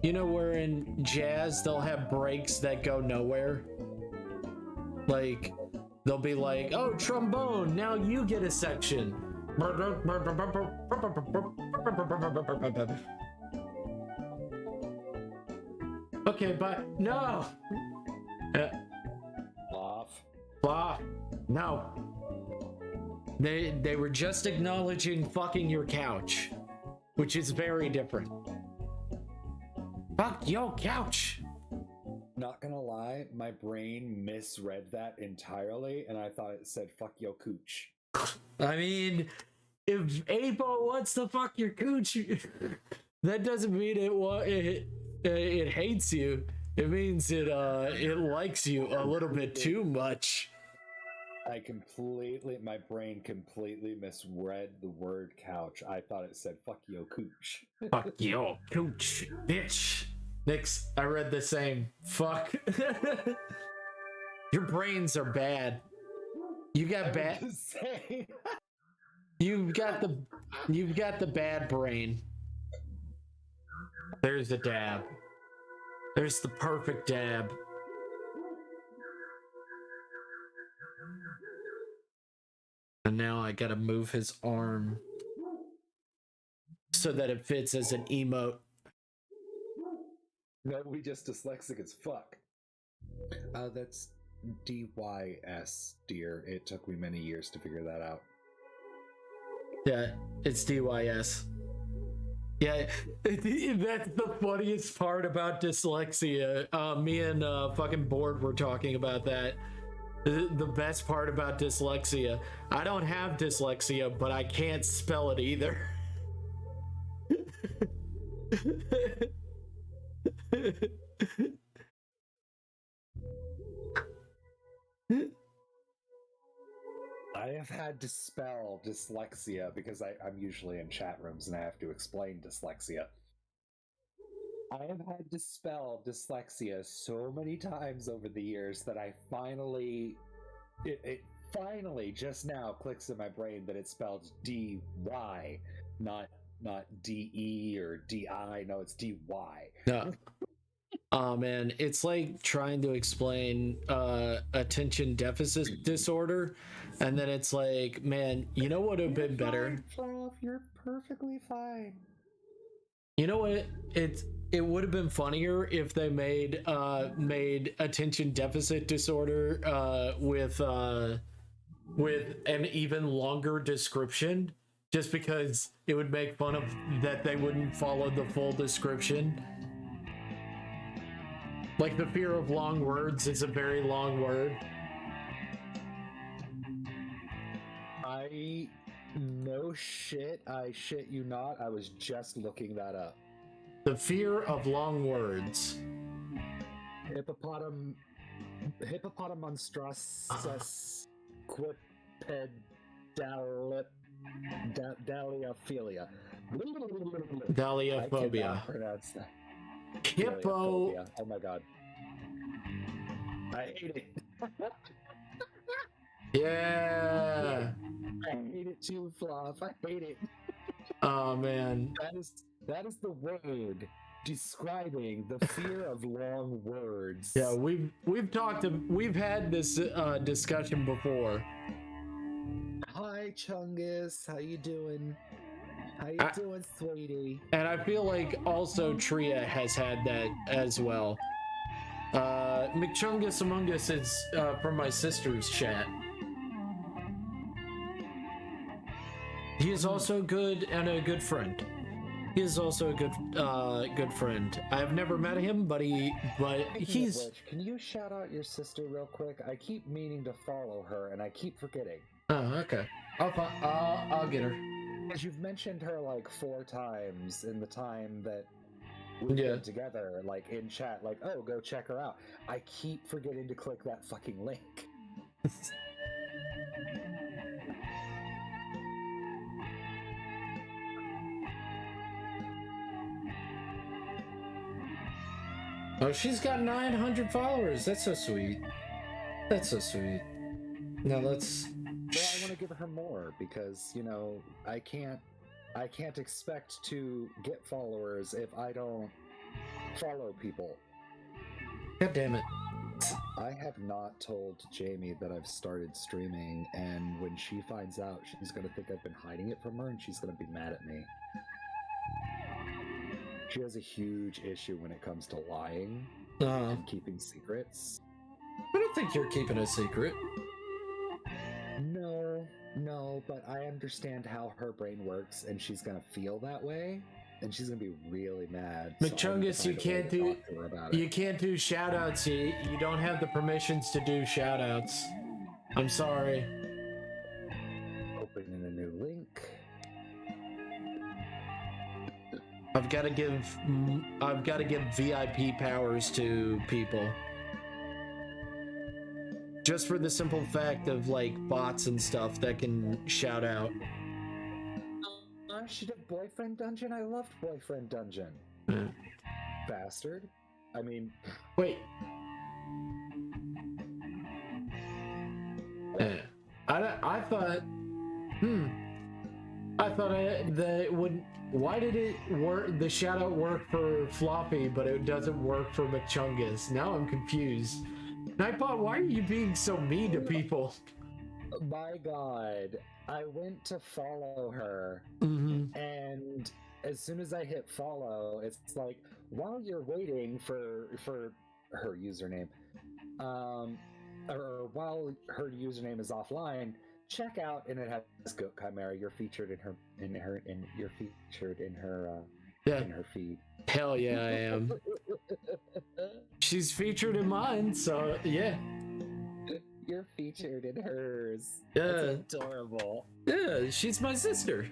S1: You know, where in jazz they'll have breaks that go nowhere? Like, they'll be like, oh, trombone, now you get a section. Okay, but no. Off. No. They were just acknowledging fucking your couch, which is very different. Fuck your couch.
S5: Not gonna lie, my brain misread that entirely, and I thought it said "fuck yo cooch."
S1: I mean, if Apo wants to fuck your cooch, that doesn't mean it hates you. It means it likes you a little bit too much.
S5: My brain completely misread the word couch. I thought it said "fuck yo cooch."
S1: Fuck your cooch, bitch. Nix, I read the same. Fuck. Your brains are bad. You got bad. You've got the bad brain. There's the dab. There's the perfect dab. And now I gotta move his arm so that it fits as an emote.
S5: No, we just dyslexic as fuck. That's DYS, dear. It took me many years to figure that out.
S1: Yeah, it's DYS. Yeah, that's the funniest part about dyslexia. Me and fucking Board were talking about that. The best part about dyslexia. I don't have dyslexia, but I can't spell it either.
S5: I have had to spell dyslexia because I'm usually in chat rooms and I have to explain dyslexia. I have had to spell dyslexia so many times over the years that I finally, it finally just now clicks in my brain that it's spelled D-Y, not D-E or D-I. No, it's D-Y.
S1: No. Oh man, it's like trying to explain attention deficit disorder, and then it's like, man, you know what would have been better?
S5: Fluff, you're perfectly fine.
S1: You know what? It would have been funnier if they made attention deficit disorder with an even longer description, just because it would make fun of that they wouldn't follow the full description. Like, the fear of long words is a very long word.
S5: No shit, I shit you not, I was just looking that up.
S1: The fear of long words.
S5: Hippopotamonstrous Dahliophilia.
S1: Dahliaphobia.
S5: I cannot pronounce that.
S1: Hippo.
S5: Dahliaphobia. Oh my god. I hate it.
S1: Yeah.
S5: I hate it too, Fluff. I hate it.
S1: Oh man.
S5: That is the word describing the fear of long words.
S1: Yeah, we've had this discussion before.
S5: Hi, Chungus. How you doing? How you doing, sweetie?
S1: And I feel like also Tria has had that as well. McChungus Among Us is from my sister's chat. He is also good and a good friend. He is also a good friend. I've never met him, but he's.
S5: Can you shout out your sister real quick? I keep meaning to follow her, and I keep forgetting.
S1: Oh, okay. I'll get her.
S5: Because you've mentioned her like 4 times in the time that we've been together, like in chat, like, oh, go check her out. I keep forgetting to click that fucking link.
S1: Oh, she's got 900 followers. That's so sweet. That's so sweet. Now let's.
S5: Well, I want to give her more because, you know, I can't expect to get followers if I don't follow people.
S1: God damn it.
S5: I have not told Jamie that I've started streaming, and when she finds out, she's going to think I've been hiding it from her, and she's going to be mad at me. She has a huge issue when it comes to lying and keeping secrets.
S1: I don't think you're keeping a secret.
S5: No, but I understand how her brain works, and she's gonna feel that way, and she's gonna be really mad.
S1: McChungus,
S5: so
S1: you can't do shoutouts. You don't have the permissions to do shoutouts. I'm sorry.
S5: Opening a new link.
S1: I've got to give VIP powers to people. Just for the simple fact of like bots and stuff that can shout out.
S5: She did Boyfriend Dungeon? I loved Boyfriend Dungeon. Bastard. I mean...
S1: Wait. I thought... I thought that it would... Why did it work? The shoutout work for Floppy, but it doesn't work for McChungus. Now I'm confused. Nightbot, why are you being so mean to people?
S5: My god, I went to follow her, and as soon as I hit follow, it's like, while you're waiting for her username, or while her username is offline, check out, and it has Goat Chimera. You're featured in her feed.
S1: Hell yeah, I am. She's featured in mine, so yeah.
S5: You're featured in hers.
S1: Yeah.
S5: That's adorable.
S1: Yeah, she's my sister.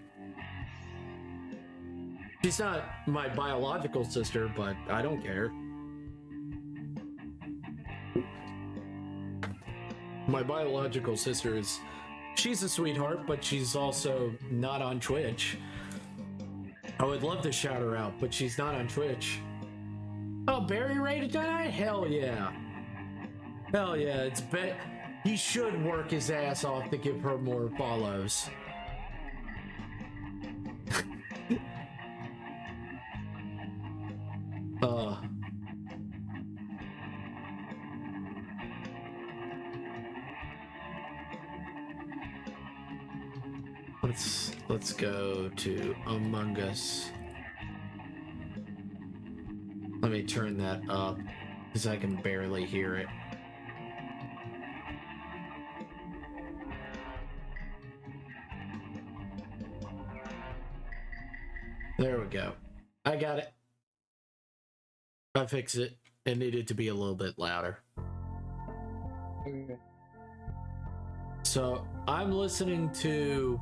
S1: She's not my biological sister, but I don't care. My biological sister she's a sweetheart, but she's also not on Twitch. I would love to shout her out, but she's not on Twitch. Oh, Barry rated tonight? Hell yeah. Hell yeah, he should work his ass off to give her more follows. Let's go to Among Us. Let me turn that up because I can barely hear it. we go. I got it. I fixed it. It needed to be a little bit louder.
S5: Okay.
S1: So I'm listening to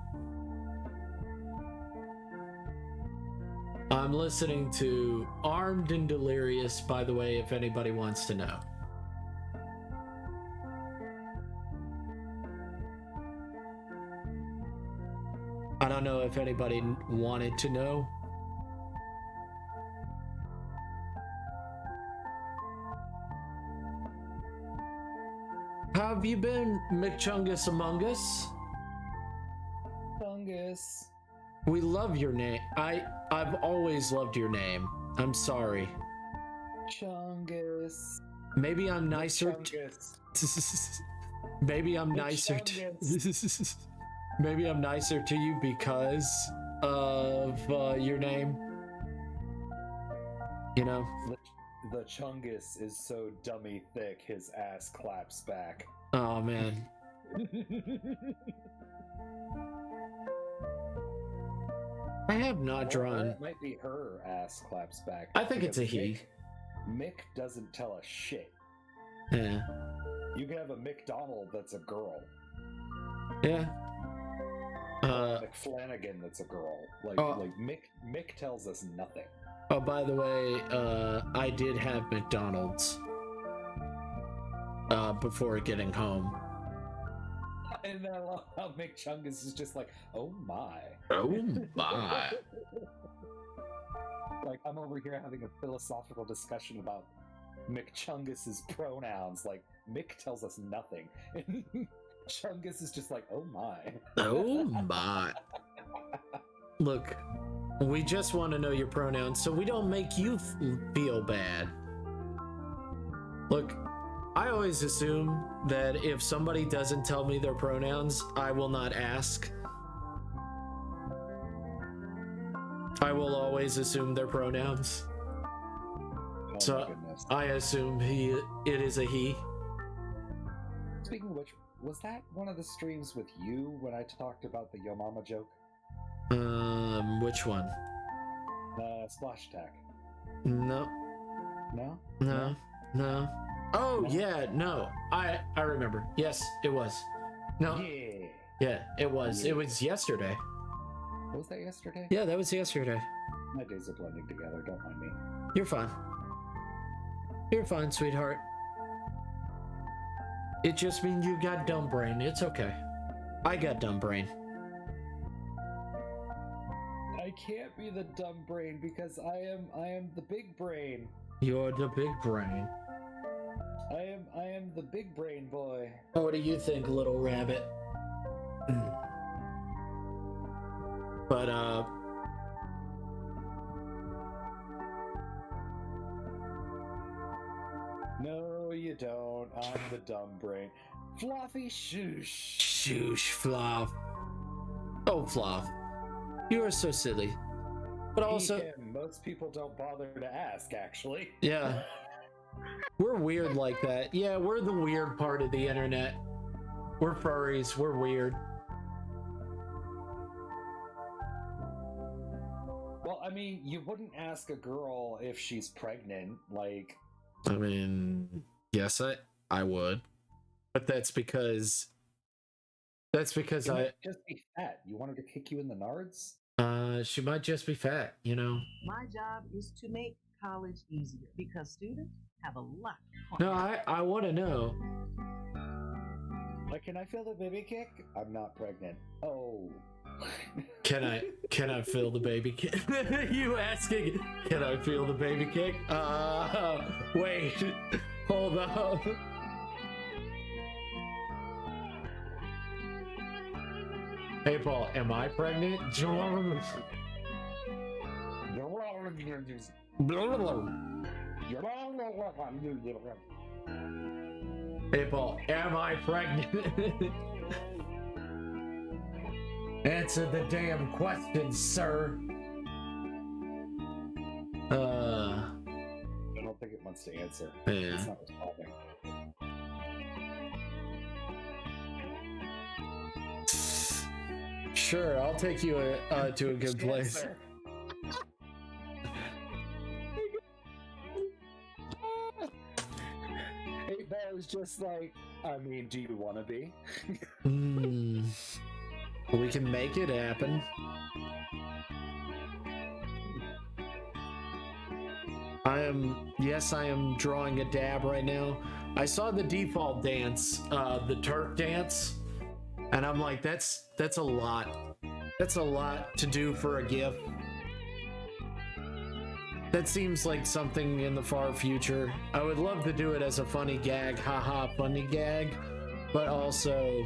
S1: Armed and Delirious, by the way, if anybody wants to know. I don't know if anybody wanted to know. How have you been, McChungus Among Us?
S5: Fungus.
S1: We love your name. I've always loved your name. I'm sorry.
S5: Chungus.
S1: Maybe I'm nicer.
S5: Chungus.
S1: Maybe I'm nicer. Maybe I'm nicer to you because of your name. You know.
S5: The Chungus is so dummy thick, his ass claps back.
S1: Oh man. I have not drawn.
S5: It might be her ass claps back.
S1: I think it's a he.
S5: Mick doesn't tell us shit.
S1: Yeah.
S5: You can have a McDonald that's a girl.
S1: Yeah.
S5: McFlanagan that's a girl. Like Mick tells us nothing.
S1: Oh, by the way, I did have McDonald's before getting home.
S5: And I love how Mick Chungus is just like, oh my.
S1: Oh my.
S5: Like, I'm over here having a philosophical discussion about Mick Chungus's pronouns. Like, Mick tells us nothing. And Chungus is just like, oh my.
S1: Oh my. Look, we just want to know your pronouns so we don't make you feel bad. Look, I always assume that if somebody doesn't tell me their pronouns, I will not ask. I will always assume their pronouns.
S5: Oh
S1: So
S5: my goodness.
S1: I assume it is a he.
S5: Speaking of which, was that one of the streams with you when I talked about the Yo Mama joke?
S1: Which one?
S5: Splash Attack.
S1: No.
S5: No?
S1: No. Oh,
S5: No?
S1: yeah, no. I remember. Yes, it was. No. Yeah, it was.
S5: Yeah.
S1: It was yesterday.
S5: Was that yesterday?
S1: Yeah, that was yesterday.
S5: My days are blending together, don't mind me.
S1: You're fine. You're fine, sweetheart. It just means you got dumb brain. It's okay. I got dumb brain.
S5: I can't be the dumb brain because I am the big brain.
S1: You're the big brain.
S5: I am the big brain boy.
S1: What do you think, little rabbit? But
S5: No, you don't. I'm the dumb brain. Fluffy shoosh.
S1: shoosh, Fluff. Oh, Fluff. You are so silly. But also,
S5: Most people don't bother to ask, actually.
S1: yeah. We're weird like that. Yeah, we're the weird part of the internet. We're furries. We're weird.
S5: Well, I mean, you wouldn't ask a girl if she's pregnant, like...
S1: I mean, yes, I would. But that's because
S5: She
S1: I
S5: might just be fat. You want her to kick you in the nards?
S1: she might just be fat, you know.
S7: My job is to make college easier because students have a lot.
S1: No, I want to know.
S5: Like, can I feel the baby kick? I'm not pregnant. Oh.
S1: Can I feel the baby kick? You asking? Can I feel the baby kick? Wait, hold up. Hey Paul, am I pregnant? Hey Paul, am I pregnant? Answer the damn question, sir.
S5: I don't think it wants to answer.
S1: Yeah.
S5: It's not responding.
S1: Sure, I'll take you to a good place.
S5: Answer. was just like, I mean, do you want to be?
S1: We can make it happen. I am drawing a dab right now. I saw the default dance, the Turk dance, and I'm like, that's a lot. That's a lot to do for a GIF. That seems like something in the far future. I would love to do it as a funny gag, haha, funny gag, but also,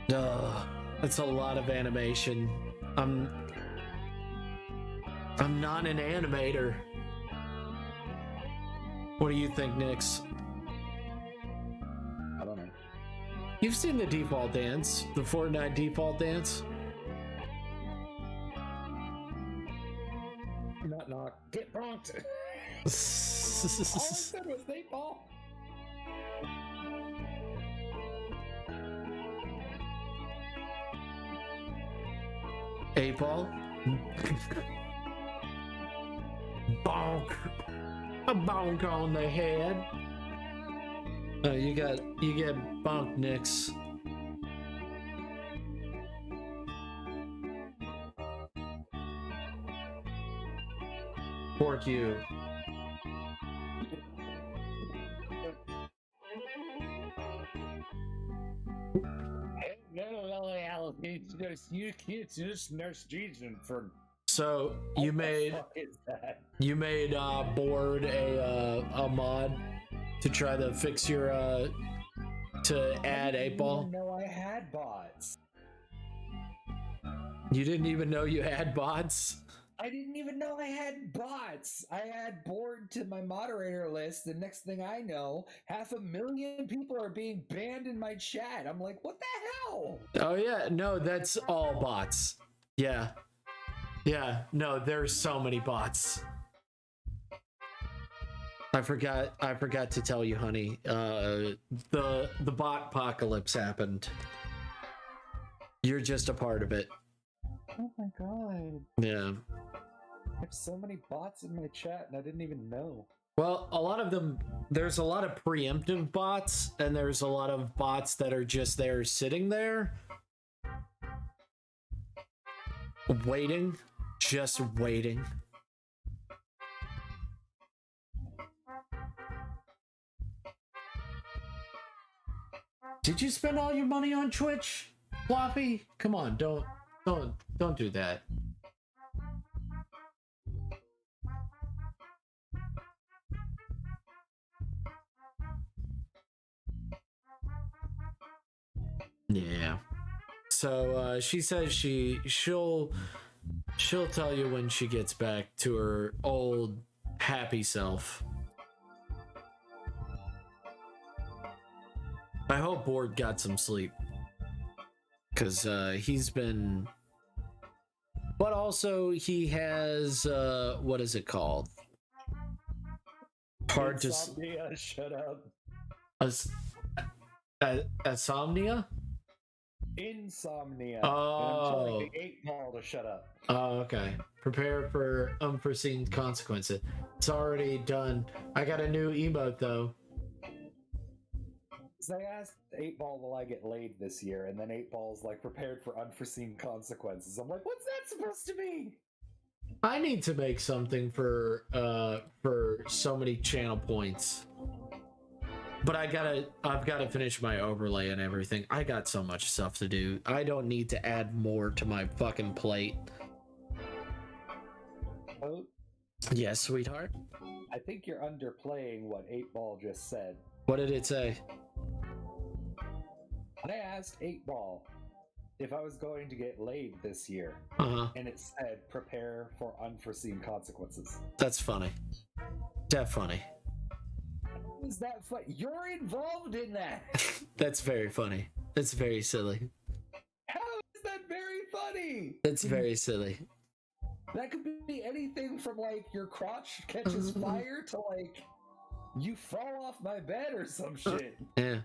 S1: that's a lot of animation. I'm not an animator. What do you think, Nix?
S5: I don't know.
S1: You've seen the default dance, the Fortnite default dance.
S5: Knock. Get bonked. All I said was they ball.
S1: 8-ball. Bonk. A bonk on the head. You get bonk, Nix. Pork you.
S5: You kids just nurse Jesus for.
S1: So you made Board a mod to try to fix your to add 8-ball.
S5: No, I had bots.
S1: You didn't even know you had bots?
S5: I didn't even know I had bots. I had Board to my moderator list. The next thing I know, 500,000 people are being banned in my chat. I'm like, what the hell?
S1: Oh yeah, no, that's all bots. Yeah. Yeah, no, there's so many bots. I forgot to tell you, honey. The bot apocalypse happened. You're just a part of it.
S5: Oh my god.
S1: Yeah.
S5: I have so many bots in my chat and I didn't even know.
S1: Well, a lot of them, there's a lot of preemptive bots, and there's a lot of bots that are just there sitting there. Waiting. Just waiting. Did you spend all your money on Twitch, Floppy? Come on, don't do that. Yeah. So she says she'll tell you when she gets back to her old happy self. I hope Board got some sleep, because he's been, but also he has what is it called? Hard
S5: Insomnia, shut up.
S1: Insomnia?
S5: Insomnia.
S1: Oh.
S5: And I'm telling the 8-ball to shut up.
S1: Oh, okay. Prepare for unforeseen consequences. It's already done. I got a new emote though.
S5: So I asked 8-ball, will I get laid this year? And then 8-ball's like, prepared for unforeseen consequences. I'm like, what's that supposed to mean?
S1: I need to make something for so many channel points. But I've got to finish my overlay and everything. I got so much stuff to do. I don't need to add more to my fucking plate.
S5: Oh,
S1: Yes, sweetheart.
S5: I think you're underplaying what 8-ball just said.
S1: What did it say?
S5: I asked 8-ball if I was going to get laid this year, and it said prepare for unforeseen consequences.
S1: That's funny. That's funny.
S5: How is that funny? You're involved in that.
S1: That's very funny. That's very silly.
S5: How is that very funny?
S1: That's very silly.
S5: That could be anything from like your crotch catches fire to like you fall off my bed or some shit.
S1: Yeah.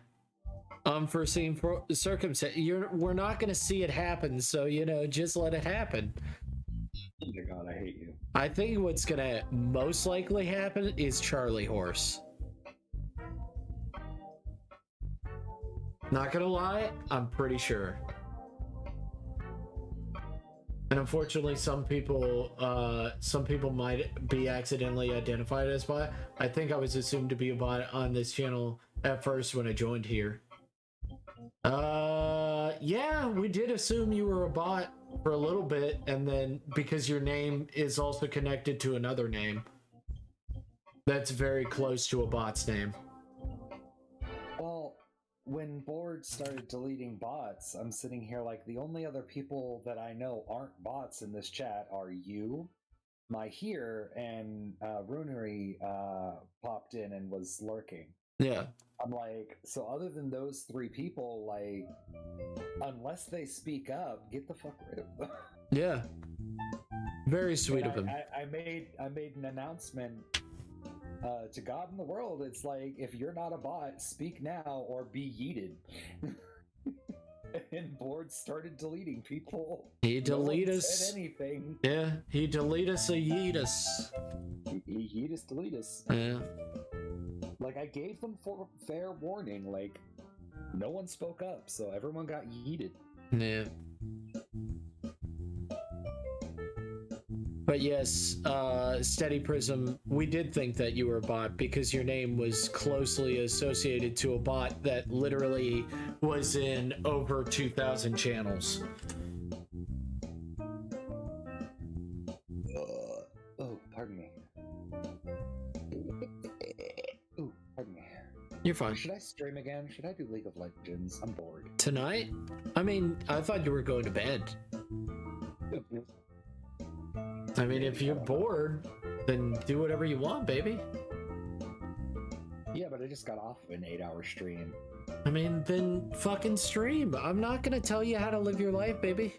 S1: Unforeseen circumstance. We're not going to see it happen, so just let it happen.
S5: Oh my god, I hate you.
S1: I think what's going to most likely happen is Charlie Horse. Not gonna lie, I'm pretty sure. And unfortunately, some people might be accidentally identified as bot. I think I was assumed to be a bot on this channel at first when I joined here. Yeah, we did assume you were a bot for a little bit, and then because your name is also connected to another name that's very close to a bot's name.
S5: Well, when Board started deleting bots, I'm sitting here like the only other people that I know aren't bots in this chat are you, my here, and Runery popped in and was lurking.
S1: Yeah.
S5: I'm like, so other than those three people, like, unless they speak up, get the fuck rid of them.
S1: Yeah. Very sweet of him.
S5: I made an announcement to God in the world. It's like, if you're not a bot, speak now or be yeeted. And Board started deleting people.
S1: He delete
S5: no one
S1: us.
S5: said anything.
S1: Yeah, he delete us or yeet us.
S5: He yeet us, delete us.
S1: Yeah.
S5: Like, I gave them fair warning. Like, no one spoke up, so everyone got yeeted.
S1: Yeah. But yes, Steady Prism, we did think that you were a bot because your name was closely associated to a bot that literally was in over 2,000 channels.
S5: Oh, pardon me. Ooh, pardon me.
S1: You're fine.
S5: Should I stream again? Should I do League of Legends? I'm bored.
S1: Tonight? I mean, I thought you were going to bed. I mean, if you're bored, then do whatever you want, baby.
S5: Yeah, but I just got off of an 8-hour stream.
S1: I mean, then fucking stream. I'm not gonna tell you how to live your life, baby.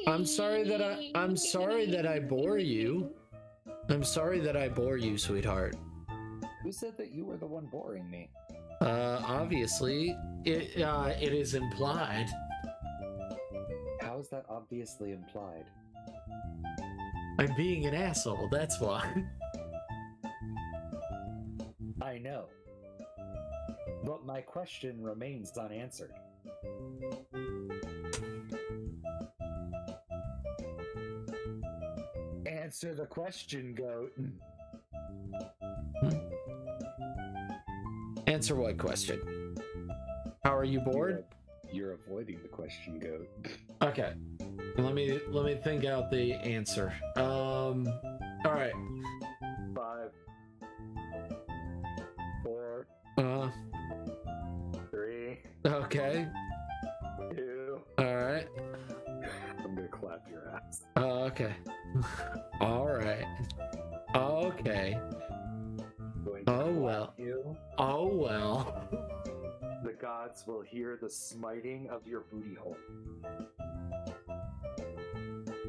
S1: I'm sorry that I bore you. I'm sorry that I bore you, sweetheart.
S5: Who said that you were the one boring me?
S1: Obviously, it is implied.
S5: How is that obviously implied?
S1: I'm being an asshole, that's why.
S5: I know. But my question remains unanswered. Answer the question, goat.
S1: Answer what question? How are you bored?
S5: You're avoiding the question, goat.
S1: Okay. Let me think out the answer. All right.
S5: 5, 4, 3.
S1: Okay.
S5: 2.
S1: All right.
S5: I'm gonna clap your ass.
S1: Okay. All right. Okay.
S5: Going to
S1: Oh
S5: clap
S1: well.
S5: You.
S1: Oh well.
S5: The gods will hear the smiting of your booty hole.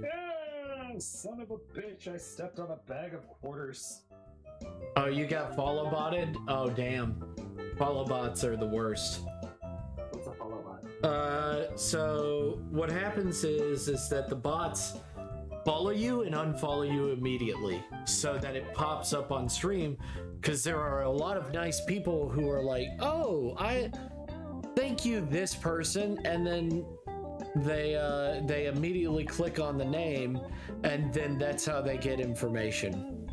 S5: Ah, son of a bitch, I stepped on a bag of quarters.
S1: Oh, you got follow botted? Oh damn. Follow bots are the worst.
S5: What's a follow bot?
S1: So what happens is that the bots follow you and unfollow you immediately so that it pops up on stream, because there are a lot of nice people who are like, oh, I thank you, this person, and then they immediately click on the name, and then that's how they get information.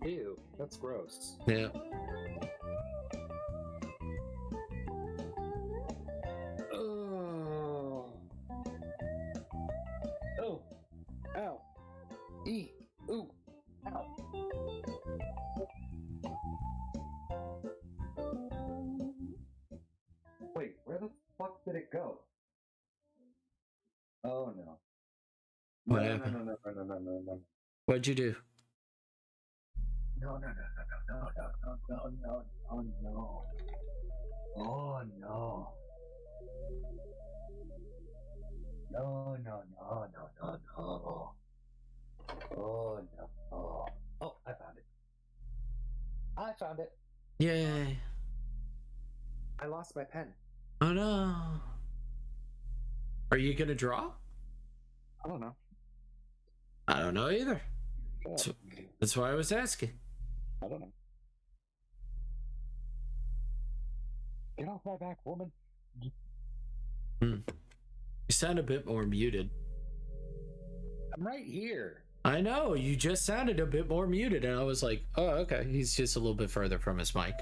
S5: Ew, that's gross.
S1: Yeah.
S5: Oh. Oh. Ow. E. Ooh. Ow. Wait, where the fuck did it go? Oh no.
S1: What
S5: No,
S1: happened?
S5: No.
S1: What'd you do?
S5: No. Oh no. No. Oh no. Oh, I found it.
S1: Yay.
S5: I lost my pen.
S1: Oh no. Are you gonna draw?
S5: I don't know.
S1: I don't know either. That's why I was asking.
S5: I don't know. Get off my back, woman.
S1: You sound a bit more muted.
S5: I'm right here.
S1: I know, you just sounded a bit more muted, and I was like, oh, okay, he's just a little bit further from his mic.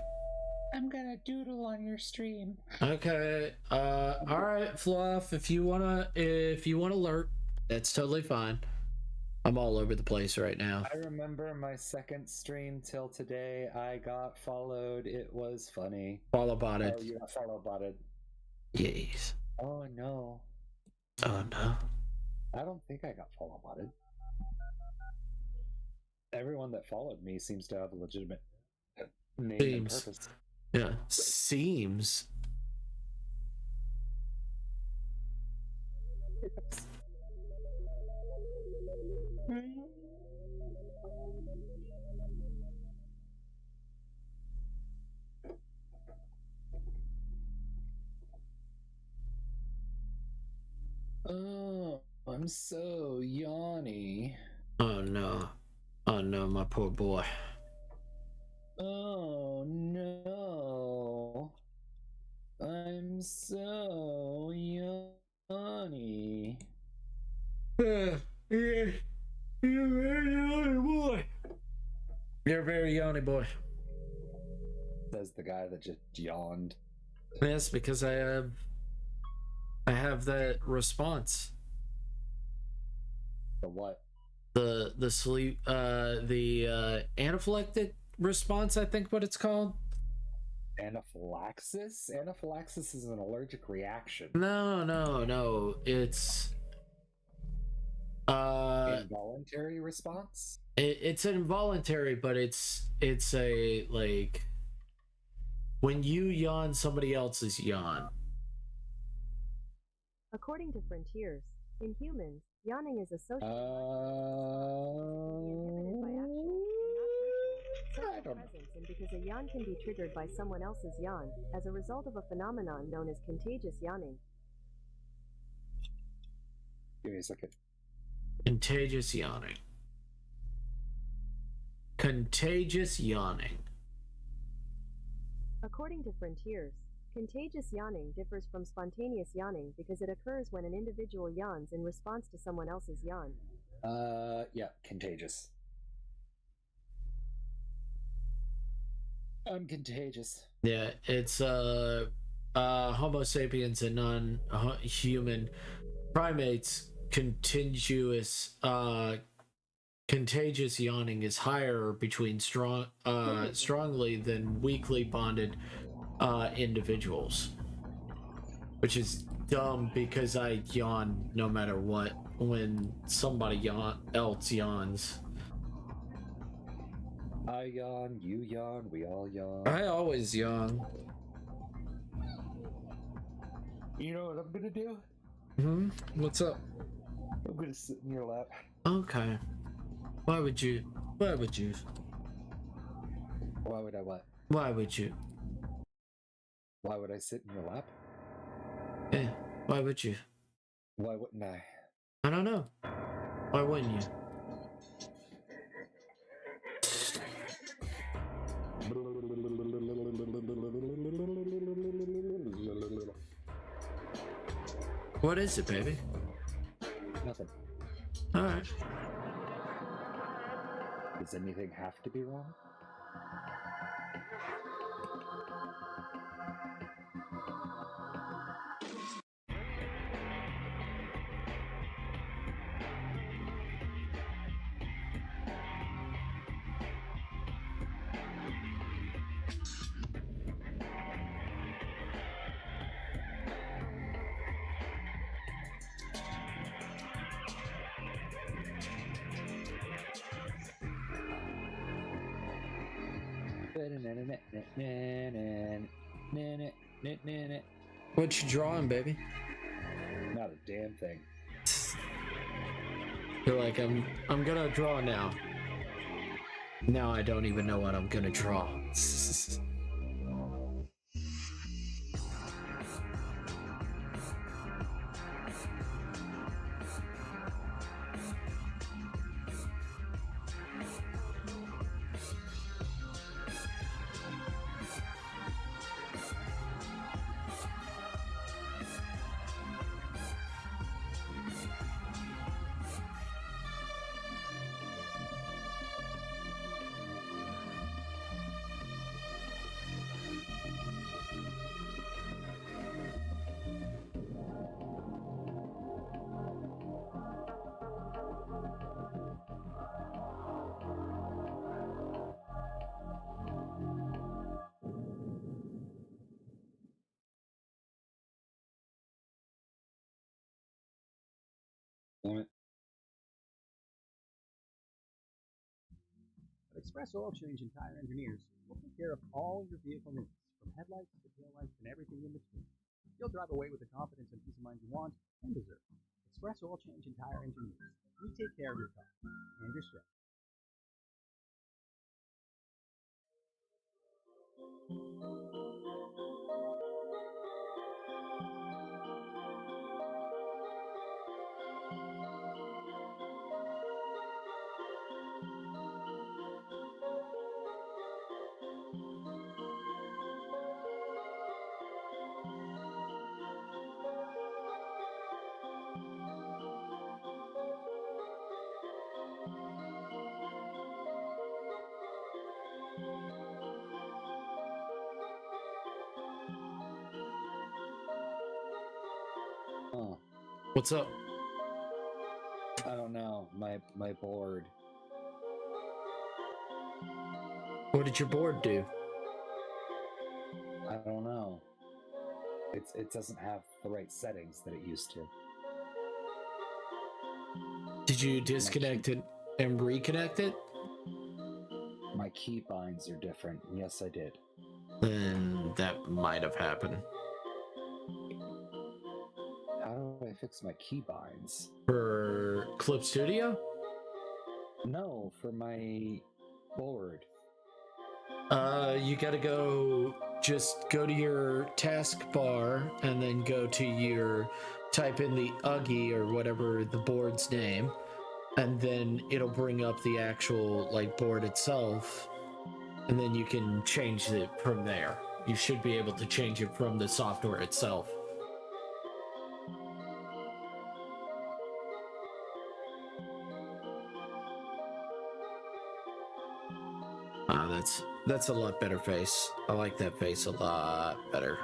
S5: I'm gonna doodle on your stream.
S1: Okay, all right, Fluff, if you wanna lurk, that's totally fine. I'm all over the place right now.
S5: I remember my second stream till today. I got followed. It was funny.
S1: Follow botted.
S5: Oh, you got follow botted.
S1: Yes.
S5: Oh no.
S1: Oh no.
S5: I don't think I got follow botted. Everyone that followed me seems to have a legitimate name and purpose.
S1: Yeah, seems.
S5: Oh, I'm so yawny.
S1: Oh no. Oh no, my poor boy.
S5: Oh no. I'm so yawny.
S1: Yeah, you're very yawny boy. You're a very yawny boy.
S5: Says the guy that just yawned.
S1: Yes, because I have that response.
S5: The what?
S1: The sleep the anaphylactic response, I think what it's called.
S5: Anaphylaxis? Anaphylaxis is an allergic reaction.
S1: No. It's
S5: involuntary response?
S1: it's an involuntary, but it's a, like, when you yawn, somebody else's yawn.
S8: According to Frontiers, in humans, yawning is a social
S5: I don't know.
S8: presence, and because a yawn can be triggered by someone else's yawn, as a result of a phenomenon known as contagious yawning.
S5: Give me a second.
S1: Contagious yawning. Contagious yawning.
S8: According to Frontiers, contagious yawning differs from spontaneous yawning because it occurs when an individual yawns in response to someone else's yawn.
S5: Yeah, contagious. I'm contagious.
S1: Yeah, it's Homo sapiens and non-human primates. Contagious yawning is higher between strongly than weakly bonded individuals, which is dumb because I yawn no matter what when somebody else yawns.
S5: I yawn, you yawn, we all yawn.
S1: I always yawn.
S5: You know what I'm gonna do?
S1: What's up?
S5: I'm gonna sit in your lap.
S1: Okay. Why would you?
S5: Why would I what?
S1: Why would you?
S5: Why would I sit in your lap?
S1: Yeah. Why would you?
S5: Why wouldn't I?
S1: I don't know. Why wouldn't you? What is it, baby?
S5: Nothing.
S1: All right.
S5: Does anything have to be wrong?
S1: What you drawing, baby?
S5: Not a damn thing.
S1: You're like, I'm gonna draw now. Now I don't even know what I'm gonna draw.
S3: Express Oil Change and Tire Engineers will take care of all your vehicle needs, from headlights to taillights and everything in between. You'll drive away with the confidence and peace of mind you want and deserve. Express Oil Change and Tire Engineers. We take care of your car and your stress.
S5: Huh.
S1: What's up?
S5: I don't know. My board.
S1: What did your board do?
S5: I don't know. It doesn't have the right settings that it used to.
S1: Did you disconnect it and reconnect it?
S5: My keybinds are different. Yes, I did.
S1: Then that might have happened.
S5: How do I fix my keybinds?
S1: For Clip Studio?
S5: No, for my board.
S1: You gotta just go to your taskbar and then go to type in the UGI or whatever the board's name, and then it'll bring up the actual board itself, and then you can change it from there. You should be able to change it from the software itself. That's a lot better face. I like that face a lot better.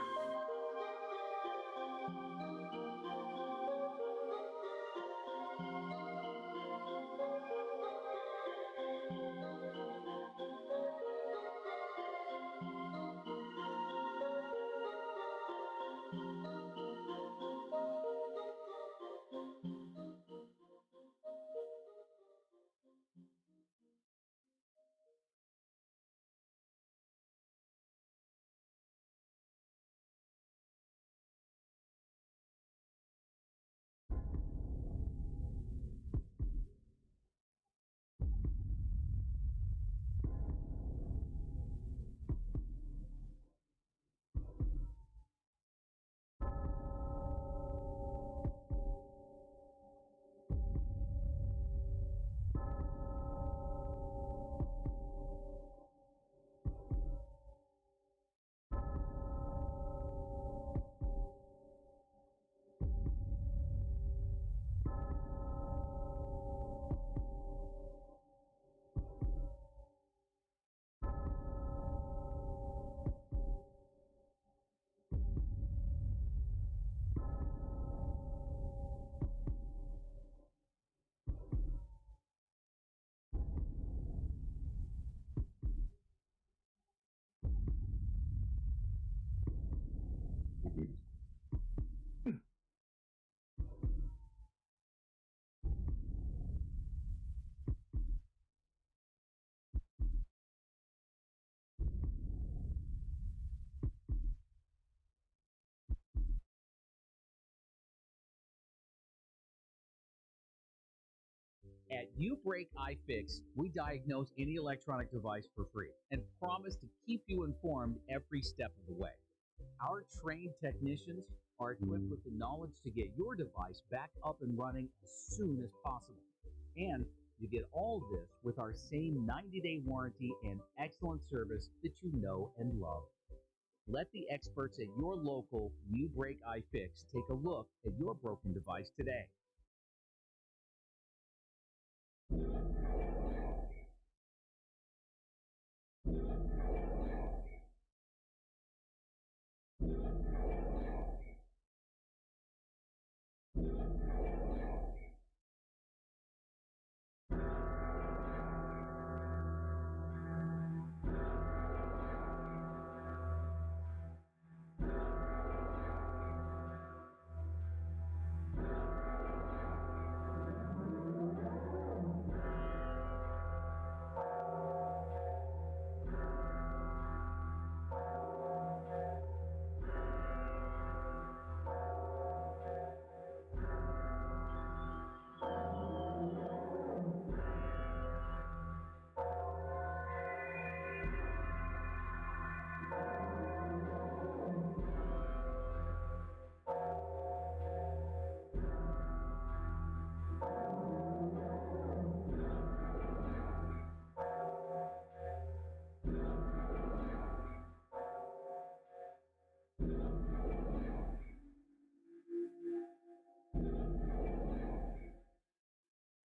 S2: At You Break I Fix, we diagnose any electronic device for free and promise to keep you informed every step of the way. Our trained technicians are equipped with the knowledge to get your device back up and running as soon as possible. And you get all this with our same 90-day warranty and excellent service that you know and love. Let the experts at your local You Break I Fix take a look at your broken device today.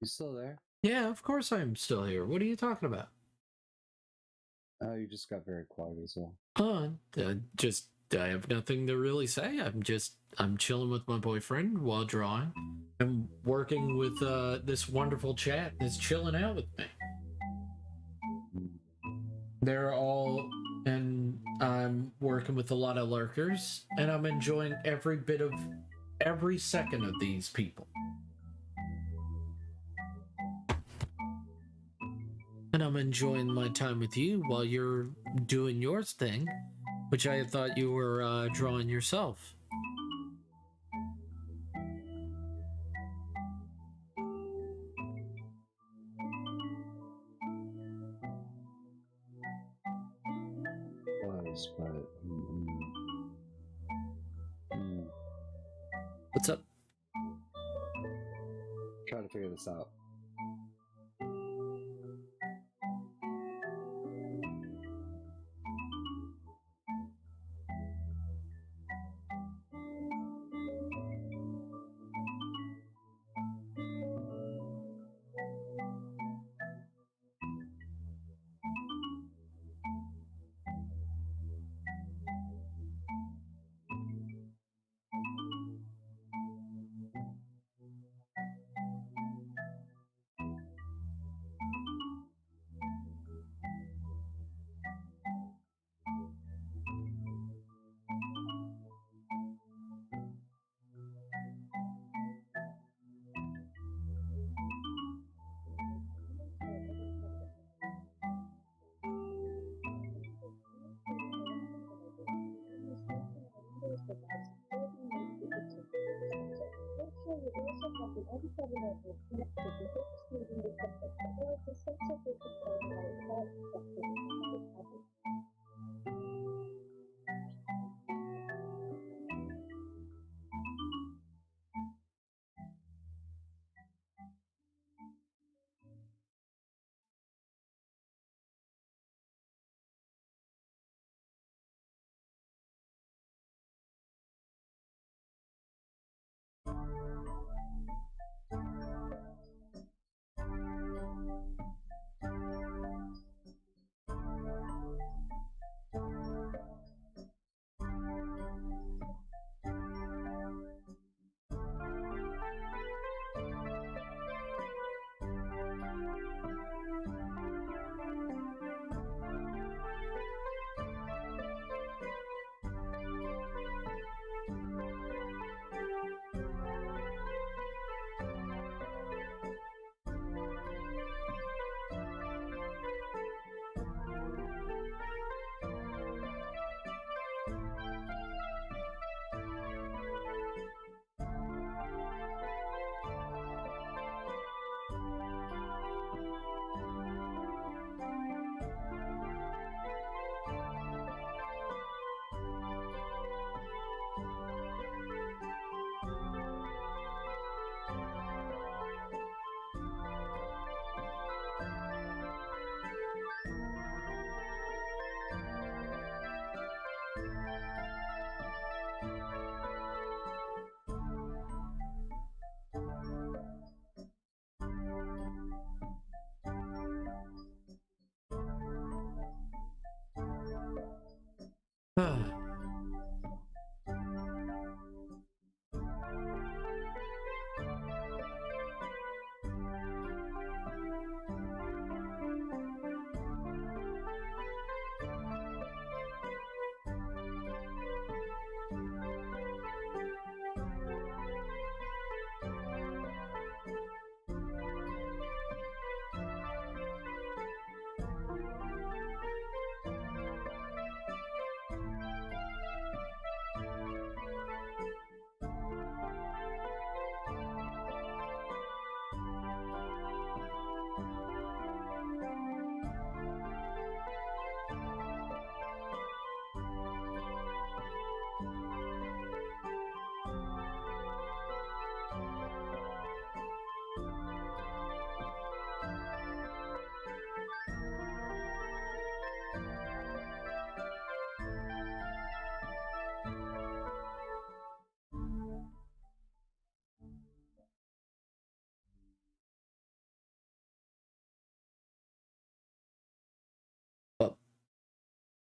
S5: You still there?
S1: Yeah, of course I'm still here. What are you talking about?
S5: Oh, you just got very quiet as well.
S1: I have nothing to really say. I'm chilling with my boyfriend while drawing. I'm working with this wonderful chat that's chilling out with me. They're all, and I'm working with a lot of lurkers, and I'm enjoying every second of these people. And I'm enjoying my time with you while you're doing yours thing, which I thought you were drawing yourself.
S5: Was, but
S1: What's up?
S5: try to figure this out.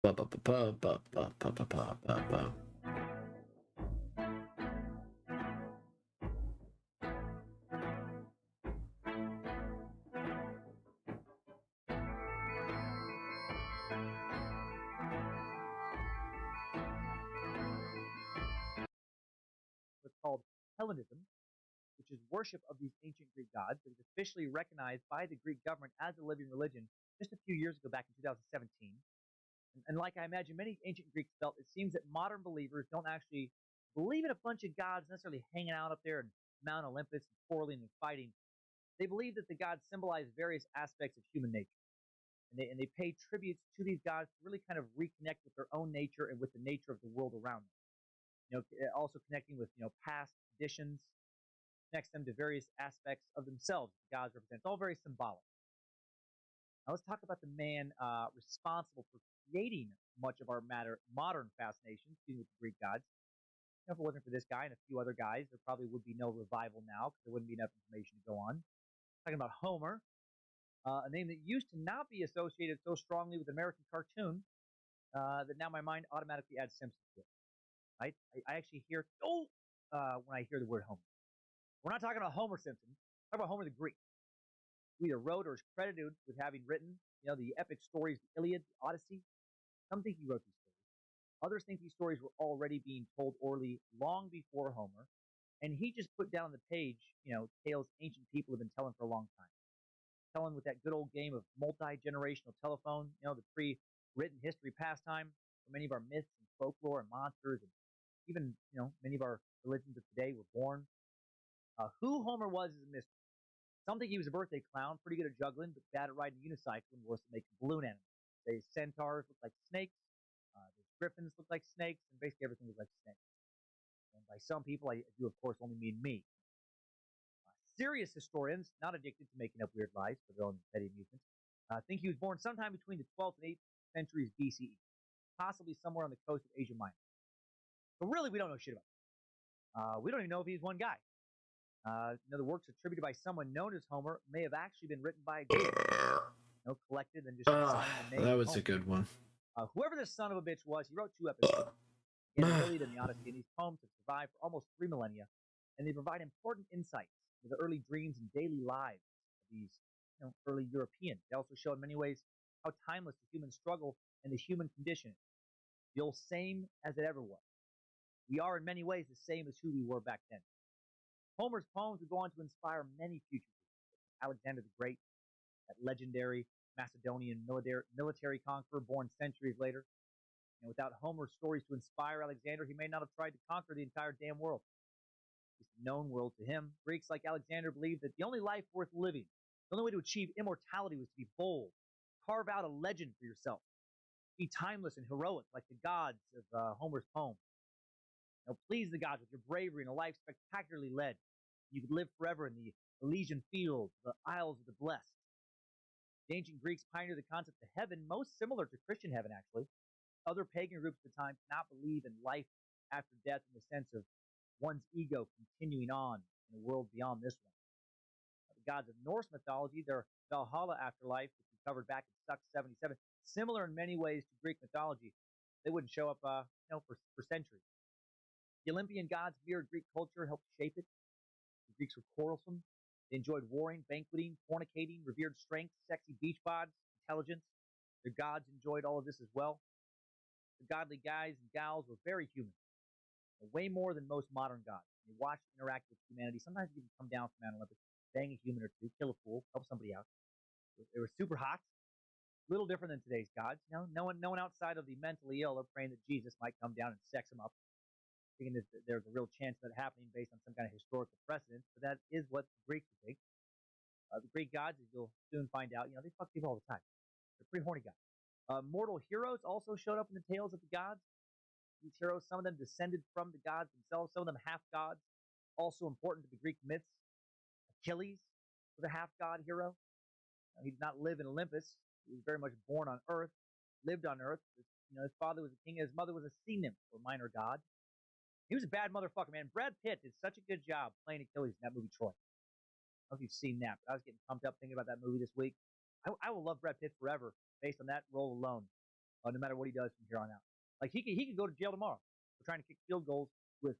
S1: Ba, ba, ba, ba, ba, ba, ba, ba, ba, ba, ba.
S2: What's called Hellenism, which is worship of these ancient Greek gods. It was officially recognized by the Greek government as a living religion just a few years ago, back in 2017. And like I imagine many ancient Greeks felt, it seems that modern believers don't actually believe in a bunch of gods necessarily hanging out up there in Mount Olympus and quarreling and fighting. They believe that the gods symbolize various aspects of human nature. And they pay tributes to these gods to really kind of reconnect with their own nature and with the nature of the world around them. Also connecting with, past traditions, connects them to various aspects of themselves the gods represent. It's all very symbolic. Now let's talk about the man responsible for creating much of our modern fascination, speaking with the Greek gods. If it wasn't for this guy and a few other guys, there probably would be no revival now because there wouldn't be enough information to go on. Talking about Homer, a name that used to not be associated so strongly with American cartoon that now my mind automatically adds Simpsons to it. Right? I actually hear when I hear the word Homer. We're not talking about Homer Simpson. We're talking about Homer the Greek, who either wrote or is credited with having written, the epic stories, the Iliad, the Odyssey. Some think he wrote these stories. Others think these stories were already being told orally long before Homer, and he just put down on the page, tales ancient people have been telling for a long time. Telling with that good old game of multi-generational telephone, the pre-written history pastime where many of our myths and folklore and monsters and even, many of our religions of today were born. Who Homer was is a mystery. Some think he was a birthday clown, pretty good at juggling, but bad at riding a unicycle and worse at making balloon animals. The centaurs look like snakes. The griffins look like snakes, and basically everything looks like snakes. And by some people, I do, of course, only mean me. Serious historians, not addicted to making up weird lies for their own petty amusements, think he was born sometime between the 12th and 8th centuries BCE, possibly somewhere on the coast of Asia Minor. But really, we don't know shit about him. We don't even know if he's one guy. The works attributed by someone known as Homer may have actually been written by a group, collected and just assigned the name.
S1: That was
S2: Homer.
S1: a good one.
S2: Whoever this son of a bitch was, he wrote 2 episodes. The Iliad and the Odyssey, and these poems have survived for almost 3 millennia, and they provide important insights into the early dreams and daily lives of these early Europeans. They also show in many ways how timeless the human struggle and the human condition is. The old same as it ever was. We are in many ways the same as who we were back then. Homer's poems would go on to inspire many future people. Alexander the Great, that legendary Macedonian military conqueror born centuries later. And without Homer's stories to inspire Alexander, he may not have tried to conquer the entire damn world. It's the known world to him. Greeks like Alexander believed that the only life worth living, the only way to achieve immortality was to be bold, carve out a legend for yourself, be timeless and heroic like the gods of Homer's poem. Please the gods with your bravery and a life spectacularly led. You could live forever in the Elysian fields, the Isles of the Blessed. The ancient Greeks pioneered the concept of heaven, most similar to Christian heaven, actually. Other pagan groups at the time did not believe in life after death in the sense of one's ego continuing on in a world beyond this one. The gods of Norse mythology, their Valhalla afterlife, which we covered back in Suck 77, similar in many ways to Greek mythology. They wouldn't show up, for centuries. The Olympian gods mirrored Greek culture, helped shape it. The Greeks were quarrelsome. They enjoyed warring, banqueting, fornicating, revered strength, sexy beach bods, intelligence. Their gods enjoyed all of this as well. The godly guys and gals were very human, way more than most modern gods. They watched, interact with humanity. Sometimes they even come down from Mount Olympus, bang a human or two, kill a fool, help somebody out. They were super hot, little different than today's gods. No one outside of the mentally ill are praying that Jesus might come down and sex them up, thinking that there's a real chance of that happening based on some kind of historical precedent. But that is what the Greeks would think. The Greek gods, as you'll soon find out, they fuck people all the time. They're pretty horny guys. Mortal heroes also showed up in the tales of the gods. These heroes, some of them descended from the gods themselves, some of them half gods. Also important to the Greek myths. Achilles was a half god hero. He did not live in Olympus. He was very much born on Earth, lived on Earth. His father was a king, and his mother was a sea nymph or minor god. He was a bad motherfucker, man. Brad Pitt did such a good job playing Achilles in that movie, Troy. I don't know if you've seen that, but I was getting pumped up thinking about that movie this week. I will love Brad Pitt forever based on that role alone. no matter what he does from here on out. Like he could go to jail tomorrow for trying to kick field goals with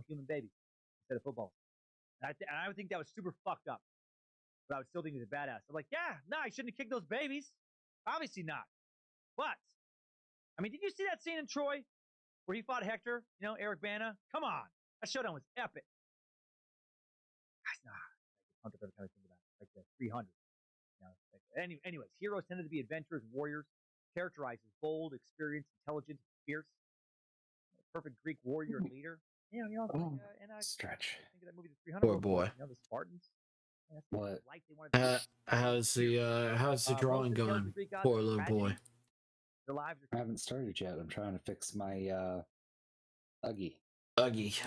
S2: human babies instead of footballs. And I would think that was super fucked up, but I would still think he's a badass. I'm like, yeah, no, he shouldn't have kicked those babies. Obviously not. But I mean, did you see that scene in Troy where he fought Hector? Eric Bana. Come on, that showdown was epic. Hunter every time I think about it, like the 300. Anyways, heroes tended to be adventurers and warriors, characterized as bold, experienced, intelligent, fierce. Perfect Greek warrior and leader.
S5: Stretch.
S2: Think of that movie, The 300.
S1: Poor boy.
S2: The Spartans.
S5: What?
S1: How's the drawing going? Poor little boy.
S2: Their lives
S5: I
S2: are
S5: haven't started yet. I'm trying to fix my Uggy.
S1: Uggy.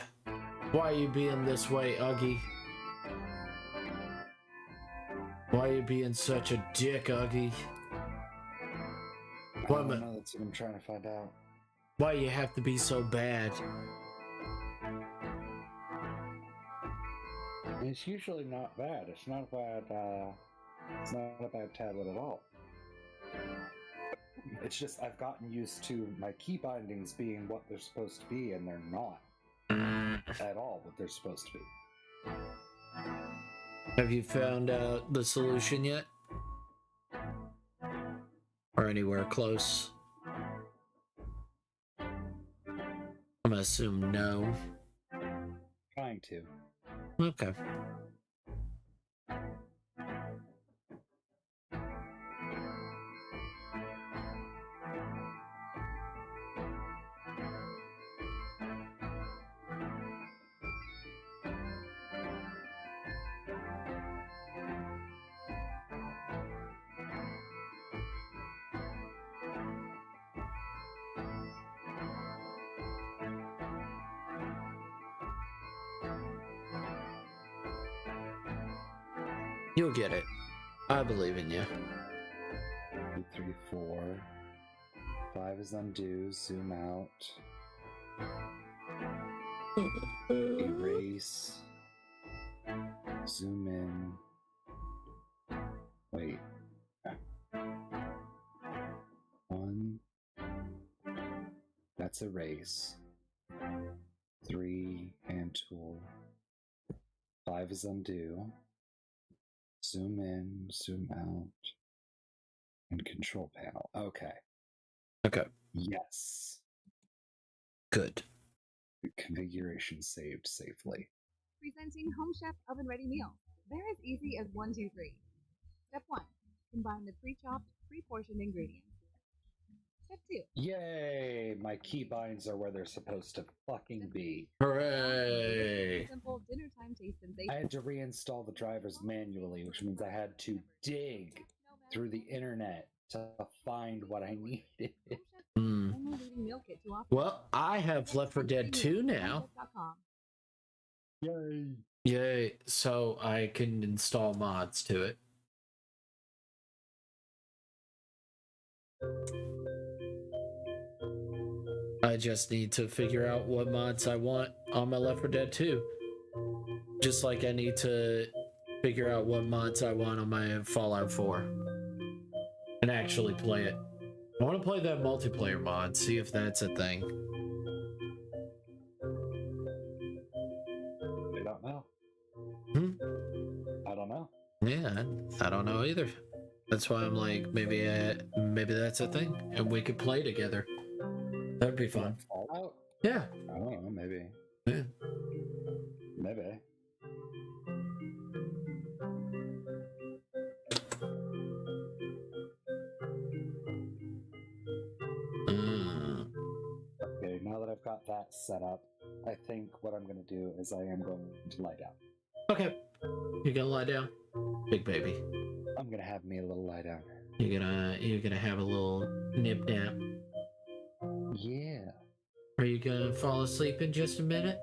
S1: Why are you being this way, Uggy? Why are you being such a dick, Uggy?
S5: I don't know. That's what I'm trying to find out.
S1: Why you have to be so bad?
S5: It's usually not bad. It's not a bad. It's not a bad tablet at all. It's just I've gotten used to my key bindings being what they're supposed to be, and they're not at all what they're supposed to be.
S1: Have you found out the solution yet? Or anywhere close? I'm gonna assume no.
S5: Trying to.
S1: Okay. You'll get it. I believe in you.
S5: 2, 3, 4. 5 is undo. Zoom out. Erase. Zoom in. Wait. 1. That's erase. 3, hand tool. 5 is undo. Zoom in, zoom out, and control panel. Okay.
S1: Okay.
S5: Yes.
S1: Good.
S5: Configuration saved safely.
S9: Presenting Home Chef Oven Ready Meal. They're as easy as 1, 2, 3. Step 1. Combine the pre-chopped, pre-portioned ingredients. Step 2.
S5: Yay! My keybinds are where they're supposed to fucking be.
S1: Hooray!
S9: Simple dinner time taste sensation.
S5: I had to reinstall the drivers manually, which means I had to dig through the internet to find what I needed.
S1: Hmm. Well, I have Left 4 Dead 2 now.
S5: Yay!
S1: Yay! So I can install mods to it. I just need to figure out what mods I want on my Left 4 Dead 2. Just like I need to figure out what mods I want on my Fallout 4. And actually play it. I want to play that multiplayer mod, see if that's a thing.
S5: I don't know. I don't know.
S1: Yeah, I don't know either. That's why I'm like, maybe that's a thing, and we could play together. That'd be fun.
S5: Fallout?
S1: Yeah.
S5: I don't know, maybe.
S1: Yeah.
S5: Maybe. Okay, now that I've got that set up, I think what I'm going to do is I am going to lie down.
S1: Okay. You're gonna lie down? Big baby.
S5: I'm going to have me a little lie down.
S1: You're gonna have a little nip nap.
S5: Yeah.
S1: Are you gonna fall asleep in just a minute?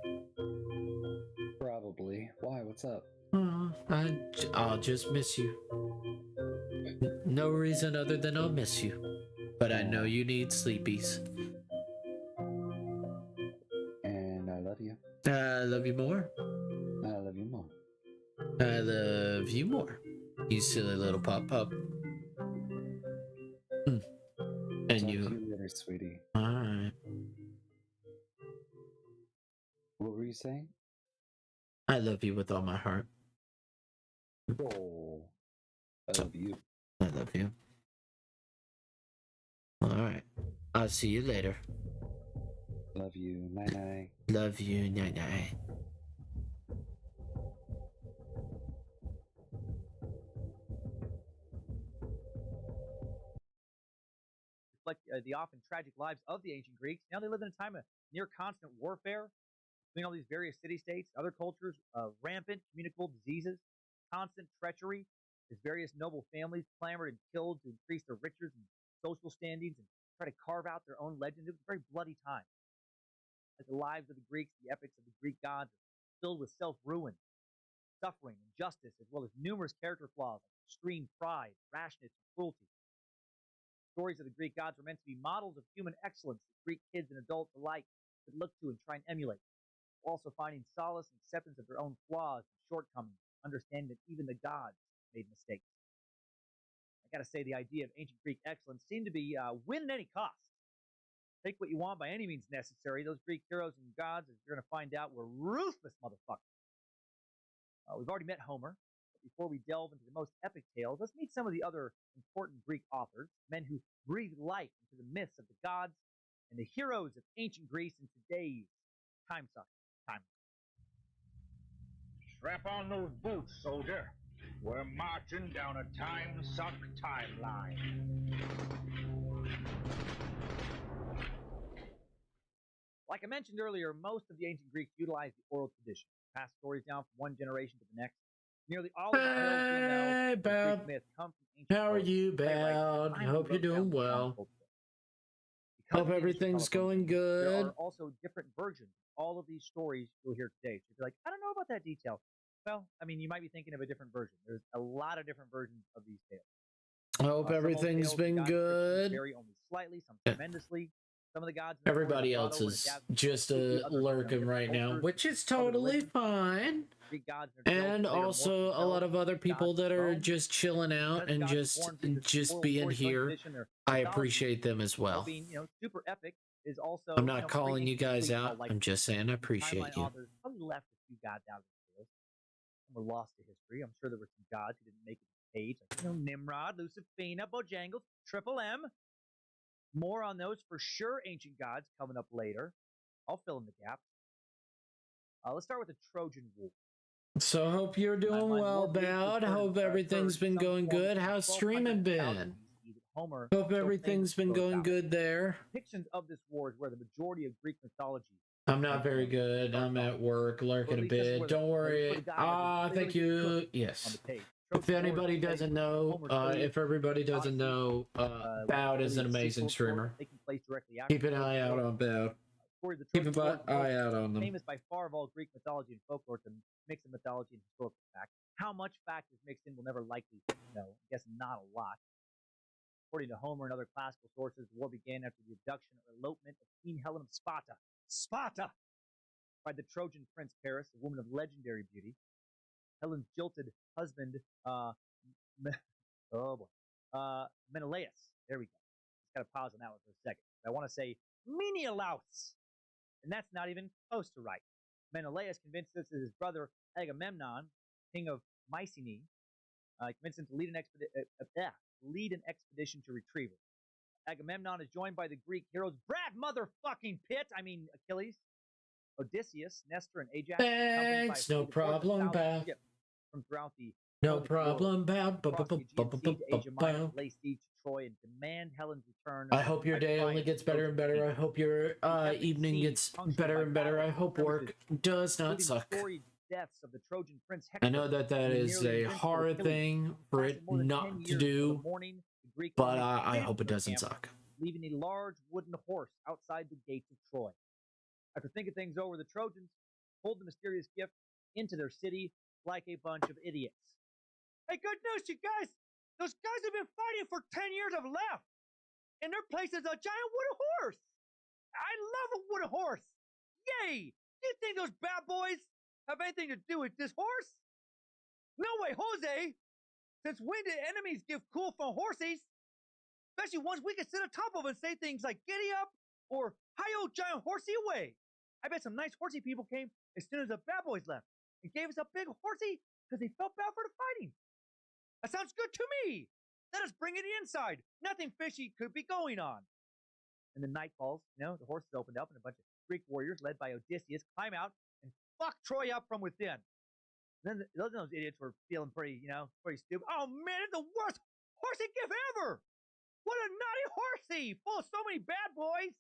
S5: Probably. Why? What's up?
S1: Oh, I'll just miss you. No reason other than I'll miss you. But I know you need sleepies.
S5: And I love you.
S1: I love you more.
S5: I love you more.
S1: I love you more. You silly little pop-pop. And
S5: Talk to
S1: you.
S5: you later, sweetie.
S1: All right.
S5: What were you saying?
S1: I love you with all my heart.
S5: Oh, I love you.
S1: I love you. All right. I'll see you later.
S5: Love you. Night night.
S1: Love you. Night night.
S2: Reflect the often tragic lives of the ancient Greeks. Now they live in a time of near constant warfare between all these various city-states, other cultures, rampant communicable diseases, constant treachery, as various noble families clamored and killed to increase their riches and social standings and try to carve out their own legends. It was a very bloody time. Like the lives of the Greeks, the epics of the Greek gods are filled with self-ruin, suffering, injustice, as well as numerous character flaws like extreme pride, rashness, and cruelty. Stories of the Greek gods were meant to be models of human excellence that Greek kids and adults alike could look to and try and emulate, while also finding solace and acceptance of their own flaws and shortcomings, understanding that even the gods made mistakes. I gotta say, the idea of ancient Greek excellence seemed to be win at any cost. Take what you want by any means necessary. Those Greek heroes and gods, as you're gonna find out, were ruthless motherfuckers. We've already met Homer. Before we delve into the most epic tales, let's meet some of the other important Greek authors, men who breathed life into the myths of the gods and the heroes of ancient Greece in today's time suck.
S4: Strap on those boots, soldier. We're marching down a time suck timeline.
S2: Like I mentioned earlier, most of the ancient Greeks utilized the oral tradition, passed stories down from one generation to the next. Nearly all of the tales we know of Greek myth come from ancient
S1: How are
S2: poets.
S1: you,
S2: Playwrights
S1: Bowd?
S2: finally
S1: Hope you're
S2: wrote down
S1: doing
S2: the
S1: well.
S2: chronicles. Because
S1: Hope
S2: the industry
S1: everything's
S2: developed,
S1: going
S2: there
S1: good.
S2: are also different versions of all of these stories you'll hear today. So if you're like, I don't know about that detail. Well, I mean, you might be thinking of a different version. There's a lot of different versions of these tales.
S1: I hope everything's been good.
S2: Vary only slightly, some tremendously. Some of the gods.
S1: Everybody else is just lurking right now, which is totally fine. And also a lot of other people that are just chilling out and just being here. I appreciate them as well.
S2: Being, super epic is also.
S1: I'm not calling you guys out. I'm just saying I appreciate you.
S2: Authors probably left a few gods out of the list. Some were lost to history. I'm sure there were some gods who didn't make it to the page. Like, Nimrod, Lucifina, Bojangles, Triple M. More on those for sure ancient gods coming up later. I'll fill in the gaps. Let's start with the Trojan War.
S1: So hope you're doing well, Bowd. Hope everything's been going good. How's streaming been? Hope everything's been going good there.
S2: Depictions of this war is where the majority of Greek mythology.
S1: I'm not very good. I'm at work, lurking a bit. Don't worry. Thank you. Yes. If anybody doesn't know, if everybody doesn't know, Bowd is an amazing streamer. Keep an eye out on Bowd. Keep an eye out on them.
S2: Famous by far of all Greek mythology and folklore to mix of mythology and historical fact. How much fact is mixed in, we'll never likely know. I guess not a lot. According to Homer and other classical sources, the war began after the abduction or elopement of Queen Helen of Sparta. Sparta! By the Trojan prince Paris, a woman of legendary beauty. Helen's jilted husband, Menelaus. There we go. Just gotta pause on that one for a second. I want to say Menelaus, and that's not even close to right. Menelaus convinced this his brother Agamemnon, king of Mycenae, convinced him to lead an expedition to retrieve her. Agamemnon is joined by the Greek heroes Brad motherfucking Pitt, Achilles, Odysseus, Nestor, and Ajax.
S1: Thanks, no problem, Bowd.
S2: From throughout the
S1: no problem, Bowd.
S2: Lay siege to Troy and demand Helen's return.
S1: I hope your day only gets better and better. I hope your evening gets better and better. I hope work does not suck. I know that is a hard thing for it not to do, but I hope it doesn't suck.
S2: Leaving a large wooden horse outside the gates of Troy. After thinking things over, the Trojans pulled the mysterious gift into their city like a bunch of idiots. Hey, good news, you guys! Those guys have been fighting for 10 years have left! And their place is a giant wooden horse! I love a wooden horse! Yay! Do you think those bad boys have anything to do with this horse? No way, Jose! Since when did enemies give cool from horses? especially ones we could sit on top of and say things like "giddy up" or "hi-yo, giant horsey away." I bet some nice horsey people came as soon as the bad boys left and gave us a big horsey because they felt bad for the fighting. That sounds good to me. Let us bring it inside. Nothing fishy could be going on. And the night falls, the horses opened up and a bunch of Greek warriors led by Odysseus climb out and fuck Troy up from within. And then those idiots were feeling pretty stupid. Oh man, it's the worst horsey gift ever. What a naughty horsey, full of so many bad boys,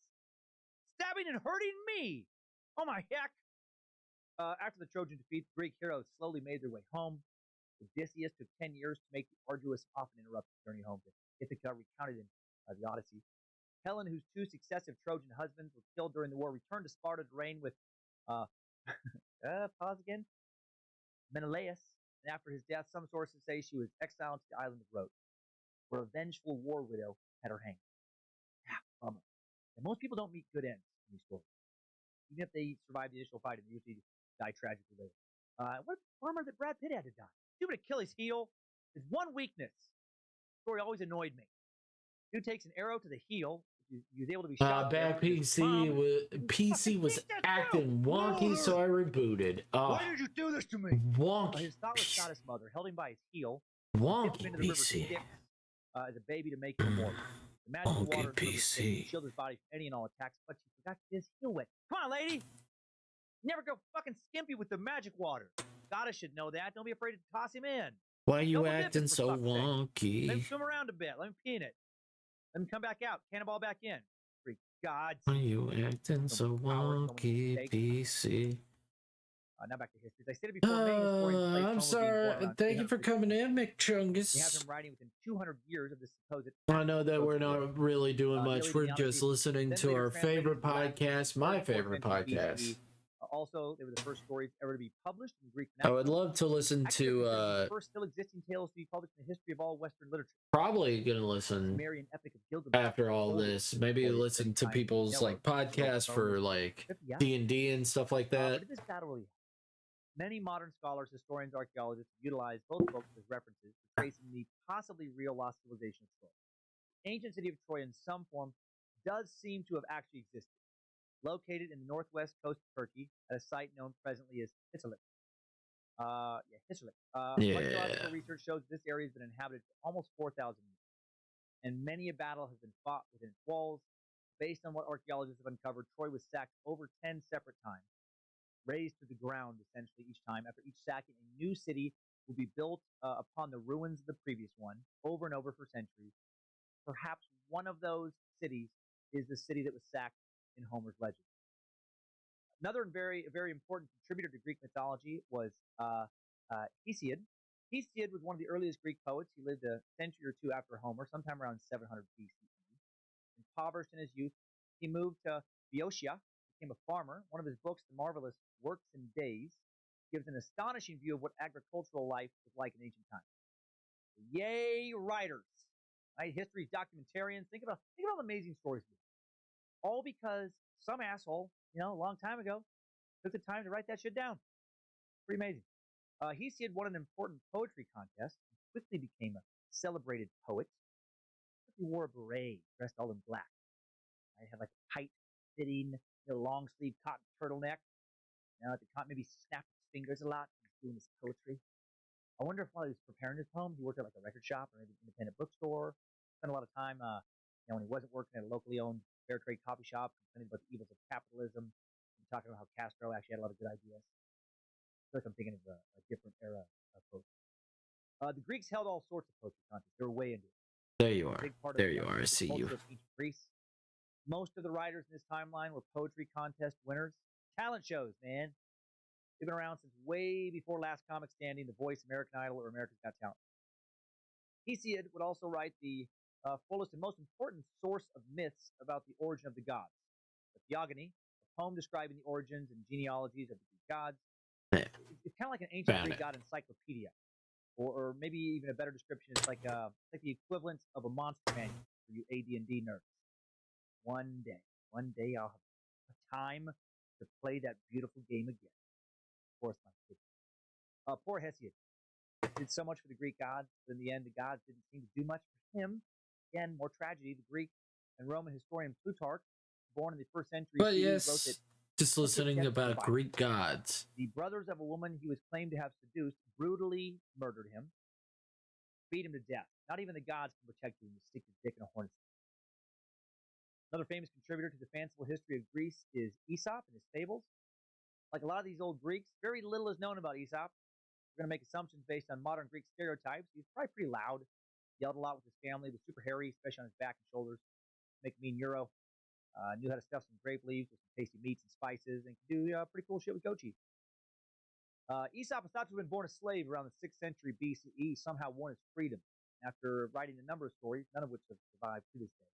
S2: stabbing and hurting me. Oh my heck. After the Trojan defeat, the Greek heroes slowly made their way home. Odysseus took 10 years to make the arduous, often interrupted journey home to Ithaca, recounted in the Odyssey. Helen, whose 2 successive Trojan husbands were killed during the war, returned to Sparta to reign with, pause again, Menelaus. And after his death, some sources say she was exiled to the island of Rhodes, where a vengeful war widow had her hanged. Yeah, bummer. And most people don't meet good ends in these stories. Even if they survive the initial fight, they usually die tragically later. What a bummer that Brad Pitt had to die. Stupid Achilles' heel is one weakness. The story always annoyed me. Dude takes an arrow to the heel. He was able to be shot.
S1: Bad PC was acting wonky, so I rebooted.
S2: Why did you do this to me?
S1: Wonky.
S2: His thoughtless goddess mother held him by his heel.
S1: Wonky
S2: Him into the river
S1: PC.
S2: Styx, as a baby to make him immortal. The magical
S1: Wonky
S2: water
S1: PC.
S2: shielded his body from any and all attacks, but she forgot to get his heel wet. Come on, lady. Never go fucking skimpy with the magic water. Goddess should know that. Don't be afraid to toss him in.
S1: Why you
S2: Double dip
S1: acting
S2: it, for
S1: so
S2: fuck's sake. Let him
S1: wonky?
S2: swim around a bit. Let him pee in it. Let him come back out. Cannonball back in. Freak gods.
S1: Why you acting so wonky, PC?
S2: Now back to history. As I stated before, many historians place
S1: I'm
S2: Homer being born
S1: sorry.
S2: around
S1: Thank you for
S2: 300
S1: coming in,
S2: He has
S1: McChungus.
S2: him writing within 200 years of this supposed.
S1: I know that we're not really doing much.
S2: nearly
S1: We're
S2: the
S1: just
S2: honesty-
S1: listening
S2: then
S1: to
S2: later
S1: our
S2: translated
S1: favorite
S2: into Latin,
S1: podcast, my
S2: 34th
S1: favorite
S2: century
S1: podcast.
S2: BCE. Also, they were the first stories ever to be published in Greek
S1: I would
S2: vernacular.
S1: love to listen
S2: Actually, they're
S1: to
S2: considered the first still existing tales to be published in the history of all Western literature.
S1: probably gonna listen
S2: Sumerian epic of Gilgamesh.
S1: after all
S2: Old
S1: this. Maybe
S2: stories
S1: listen to
S2: time
S1: people's
S2: Noah,
S1: like podcasts
S2: Noah,
S1: for like
S2: yeah.
S1: D&D and stuff like
S2: But
S1: that.
S2: it is battle really. Many modern scholars, historians, archaeologists utilize both books as references for tracing the possibly real lost civilization of Troy. The ancient city of Troy, in some form, does seem to have actually existed. Located in the northwest coast of Turkey at a site known presently as Hisarlik. Hisarlik. Archaeological research shows this area has been inhabited for almost 4,000 years, and many a battle has been fought within its walls. Based on what archaeologists have uncovered, Troy was sacked over 10 separate times, razed to the ground essentially each time. After each sacking, a new city will be built upon the ruins of the previous one, over and over for centuries. Perhaps one of those cities is the city that was sacked in Homer's legend. Another very, very important contributor to Greek mythology was Hesiod. Hesiod was one of the earliest Greek poets. He lived a century or two after Homer, sometime around 700 BCE. Impoverished in his youth, he moved to Boeotia, became a farmer. One of his books, The Marvelous Works and Days, gives an astonishing view of what agricultural life was like in ancient times. Yay, writers! Right? History's documentarians. Think about all the amazing stories we have. All because some asshole, a long time ago, took the time to write that shit down. Pretty amazing. Hesiod won an important poetry contest and quickly became a celebrated poet. He wore a beret, dressed all in black. I had like a tight-fitting, long sleeve cotton turtleneck. At the cotton, maybe snapped his fingers a lot. He was doing his poetry. I wonder if while he was preparing his poem, he worked at like a record shop or maybe an independent bookstore. Spent a lot of time, when he wasn't working at a locally owned fair trade coffee shop, complaining about the evils of capitalism, and talking about how Castro actually had a lot of good ideas. I feel like I'm thinking of a different era of poetry. The Greeks held all sorts of poetry contests. They were way into it.
S1: There you are.
S2: Big part
S1: There
S2: of
S1: you are. I see you.
S2: Greece. Most of the writers in this timeline were poetry contest winners. Talent shows, man. They've been around since way before Last Comic Standing, The Voice, American Idol, or America's Got Talent. Hesiod would also write the fullest and most important source of myths about the origin of the gods. The Theogony, a poem describing the origins and genealogies of the Greek gods. It's kind of like an ancient Greek god encyclopedia. Or maybe even a better description, it's like the equivalent of a monster manual for you AD&D nerds. One day I'll have a time to play that beautiful game again. Of course, my kids. Poor Hesiod did so much for the Greek gods, but in the end, the gods didn't seem to do much for him. Again, more tragedy. The Greek and Roman historian Plutarch, born in the 1st century
S1: But
S2: CE, wrote
S1: yes,
S2: that
S1: just listening about Greek gods.
S2: the brothers of a woman he was claimed to have seduced brutally murdered him, beat him to death. Not even the gods can protect you when you stick your dick in a hornet's nest. Another famous contributor to the fanciful history of Greece is Aesop and his fables. Like a lot of these old Greeks, very little is known about Aesop. We're going to make assumptions based on modern Greek stereotypes. He's probably pretty loud, yelled a lot with his family, was super hairy, especially on his back and shoulders, make a mean euro, knew how to stuff some grape leaves with some tasty meats and spices, and could do pretty cool shit with goat cheese. Aesop is thought to have been born a slave around the 6th century BCE, somehow won his freedom. After writing a number of stories, none of which have survived to this day,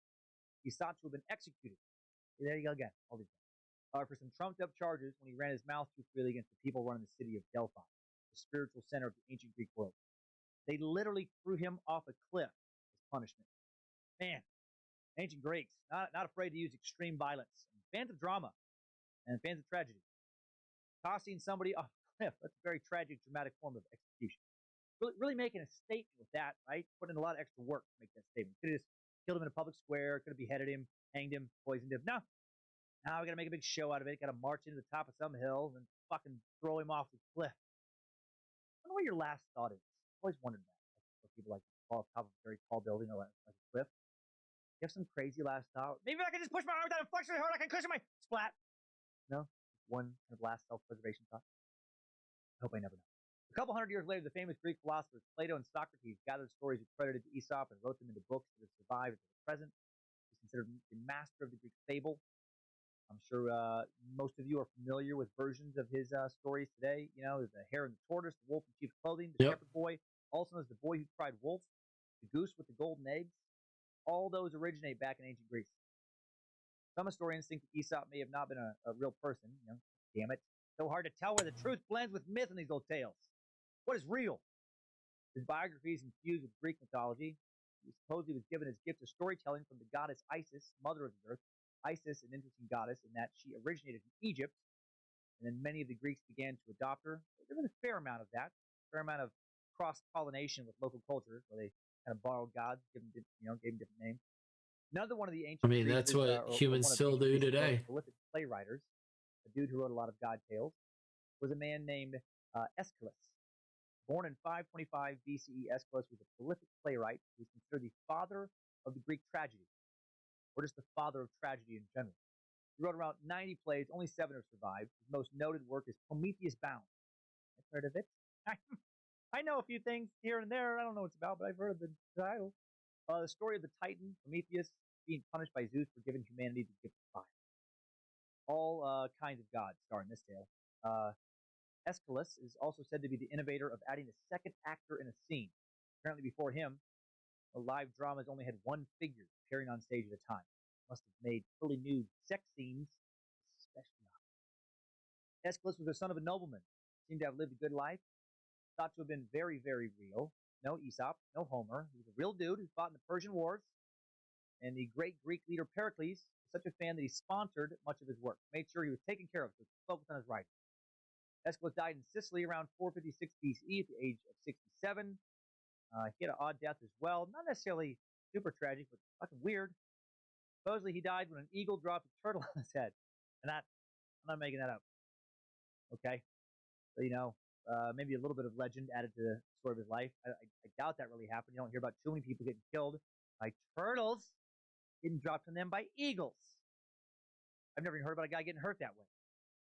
S2: he's thought to have been executed. There you go again, all these things. For some trumped-up charges when he ran his mouth too freely against the people running the city of Delphi, the spiritual center of the ancient Greek world. They literally threw him off a cliff as punishment. Man, ancient Greeks, not afraid to use extreme violence. Fans of drama and fans of tragedy. Tossing somebody off a cliff, that's a very tragic, dramatic form of execution. Really making a statement with that, right? Putting in a lot of extra work to make that statement. Could have just killed him in a public square, could have beheaded him, hanged him, poisoned him. No. Now we got to make a big show out of it. Got to march into the top of some hill and fucking throw him off the cliff. I don't know what your last thought is. I've always wondered that. Like, people like fall off top of a very tall building or like a cliff. You have some crazy last thought. Maybe if I can just push my arm down and flex really hard, I can cushion my splat. No, one kind of last self-preservation thought. I hope I never know. A couple hundred years later, the famous Greek philosophers Plato and Socrates gathered stories accredited to Aesop and wrote them into books that have survived to the present. He's considered the master of the Greek fable. I'm sure most of you are familiar with versions of his stories today. You know, the hare and the tortoise, the wolf in sheep's clothing, the shepherd boy, also known as the boy who cried wolf, the goose with the golden eggs. All those originate back in ancient Greece. Some historians think that Aesop may have not been a real person. You know, damn it. So hard to tell where the truth blends with myth in these old tales. What is real? His biography is infused with Greek mythology. He supposedly was given his gift of storytelling from the goddess Isis, mother of the earth. Isis, an interesting goddess in that she originated in Egypt, and then many of the Greeks began to adopt her. There was a fair amount of that, a fair amount of cross-pollination with local cultures, where they kind of borrowed gods, gave them different names. Another one of the ancient Greeks
S1: that's what humans still do today.
S2: Prolific playwriters, a dude who wrote a lot of god tales, was a man named Aeschylus. Born in 525 BCE, Aeschylus was a prolific playwright who is considered the father of the Greek tragedy, or just the father of tragedy in general. He wrote around 90 plays, only 7 have survived. His most noted work is Prometheus Bound. I've heard of it. I know a few things here and there. I don't know what it's about, but I've heard of the title. The story of the Titan, Prometheus, being punished by Zeus for giving humanity the gift of fire. All kinds of gods star in this tale. Aeschylus is also said to be the innovator of adding a second actor in a scene. Apparently before him, live dramas only had one figure appearing on stage at a time. Must have made fully nude sex scenes especially hot. Aeschylus was the son of a nobleman. Seemed to have lived a good life. Thought to have been very, very real. No Aesop, no Homer. He was a real dude who fought in the Persian Wars. And the great Greek leader Pericles was such a fan that he sponsored much of his work. Made sure he was taken care of, so he focused on his writing. Aeschylus died in Sicily around 456 BCE at the age of 67. He had an odd death as well. Not necessarily super tragic, but fucking weird. Supposedly he died when an eagle dropped a turtle on his head. And I'm not making that up. Okay? So, maybe a little bit of legend added to the story of his life. I doubt that really happened. You don't hear about too many people getting killed by turtles getting dropped on them by eagles. I've never even heard about a guy getting hurt that way.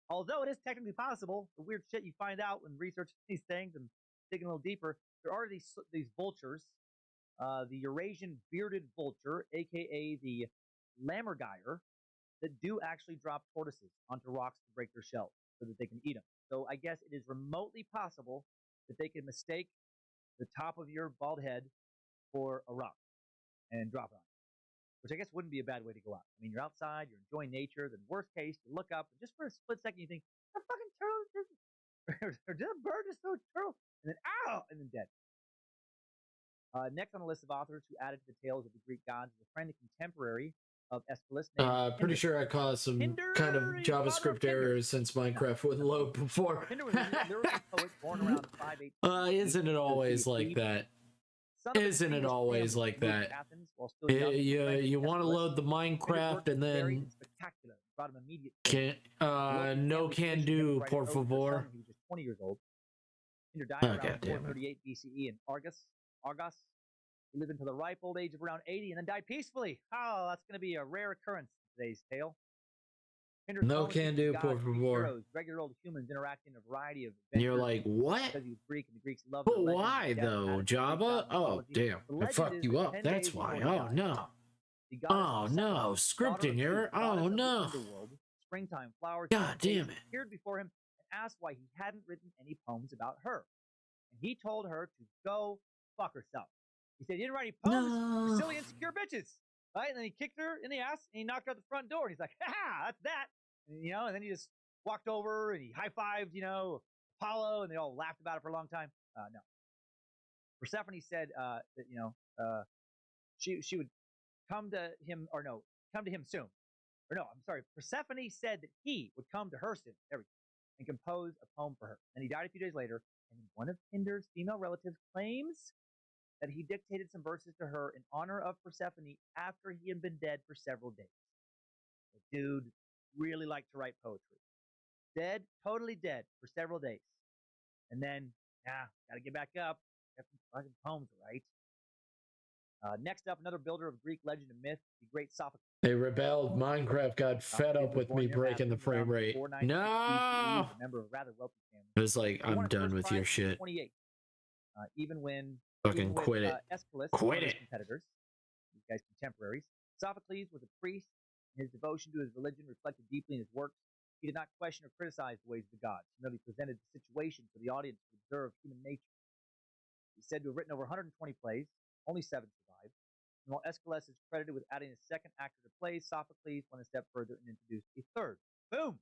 S2: Although it is technically possible, the weird shit you find out when researching these things and digging a little deeper, there are these vultures, the Eurasian bearded vulture, aka the lammergeier, that do actually drop tortoises onto rocks to break their shells so that they can eat them. So I guess it is remotely possible that they can mistake the top of your bald head for a rock and drop it on you, which I guess wouldn't be a bad way to go out. I mean, you're outside, you're enjoying nature, then worst case, you look up, and just for a split second you think, a fucking turtle is or did a bird just throw a turtle? And then, ow! And then dead. Next on the list of authors who added to the tales of the Greek gods is a friend and contemporary of Aeschylus named
S1: Pretty sure I caused some kind of JavaScript errors since Minecraft wouldn't load before.
S2: Pinder was a lyrical poet born around 580.
S1: Isn't it always like that? Isn't it always like that?
S2: Athens, while while still young.
S1: You want to load the
S2: Finder's work
S1: Minecraft
S2: was
S1: and
S2: varied
S1: then
S2: and spectacular. It brought him immediate
S1: can
S2: fame.
S1: no can do, por favor.
S2: He was just 20 years old. Pinder died
S1: Oh,
S2: around
S1: goddamn it.
S2: 438 BCE in Argos. He lived until the ripe old age of around 80 and then died peacefully. Oh, that's going to be a rare occurrence in today's tale. Pinder's
S1: No
S2: poems
S1: can
S2: featured
S1: do,
S2: gods,
S1: por
S2: Greek
S1: favor.
S2: heroes, regular old humans interacting in a variety of
S1: And you're
S2: adventures.
S1: like, what?
S2: Because he was Greek and the Greeks loved
S1: But
S2: their legends
S1: why
S2: of death,
S1: though,
S2: Oedipus, Greek god
S1: Jabba? Oh,
S2: mythology.
S1: damn.
S2: The
S1: I
S2: legend
S1: fucked
S2: is
S1: you
S2: that
S1: up.
S2: 10
S1: That's
S2: days
S1: why.
S2: before he
S1: Oh,
S2: died,
S1: no.
S2: the goddess
S1: Oh,
S2: Persephone,
S1: no.
S2: daughter of
S1: Scripting
S2: Zeus,
S1: error.
S2: goddess
S1: Oh,
S2: of the
S1: no.
S2: underworld, springtime, flowers,
S1: God
S2: and days,
S1: damn it.
S2: appeared before him and asked why he hadn't written any poems about her. And he told her to go fuck herself. He said, "You didn't write any poems, you
S1: No.
S2: silly, insecure bitches." Right? And then he kicked her in the ass and he knocked her out the front door. And he's like, "Ha, that's that." And, and then he just walked over and he high-fived, Apollo, and they all laughed about it for a long time. No. Persephone said that, she would come to him, come to him soon. Or no, I'm sorry. Persephone said that he would come to her soon, and compose a poem for her. And he died a few days later, and one of Pinder's female relatives claims that he dictated some verses to her in honor of Persephone after he had been dead for several days. The dude really liked to write poetry. Dead, totally dead for several days. And then, gotta get back up. Got some fucking poems, right? Next up, another builder of Greek legend and myth, the great Sophocles.
S1: They rebelled. Minecraft got fed up with me breaking the frame rate. No!
S2: A member of a rather wealthy family.
S1: It was like, I'm done with your shit.
S2: 28. Even
S1: Fucking quit it.
S2: Aeschylus,
S1: Quit it.
S2: competitors, these guys contemporaries. Sophocles was a priest, and his devotion to his religion reflected deeply in his works. He did not question or criticize the ways of the gods. He merely presented the situation for the audience to observe human nature. He's said to have written over 120 plays. Only 7 survived. And while Aeschylus is credited with adding a second actor to plays, Sophocles went a step further and introduced a third. Boom!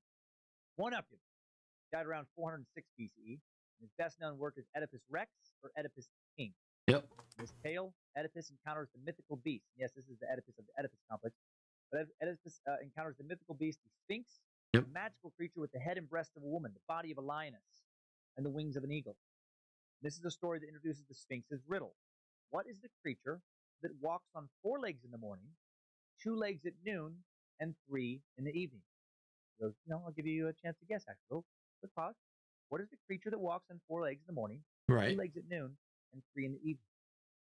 S2: One up him. Died around 406 BCE. His best-known work is Oedipus Rex, or Oedipus King.
S1: Yep.
S2: In this tale, Oedipus encounters the mythical beast. Yes, this is the Oedipus of the Oedipus complex. But Oedipus encounters the mythical beast, the Sphinx, a magical creature with the head and breast of a woman, the body of a lioness, and the wings of an eagle. This is a story that introduces the Sphinx's riddle. What is the creature that walks on 4 legs in the morning, 2 legs at noon, and 3 in the evening? He goes, I'll give you a chance to guess, actually. Quick pause. What is the creature that walks on 4 legs in the morning, 2 legs at noon, and 3 in the evening?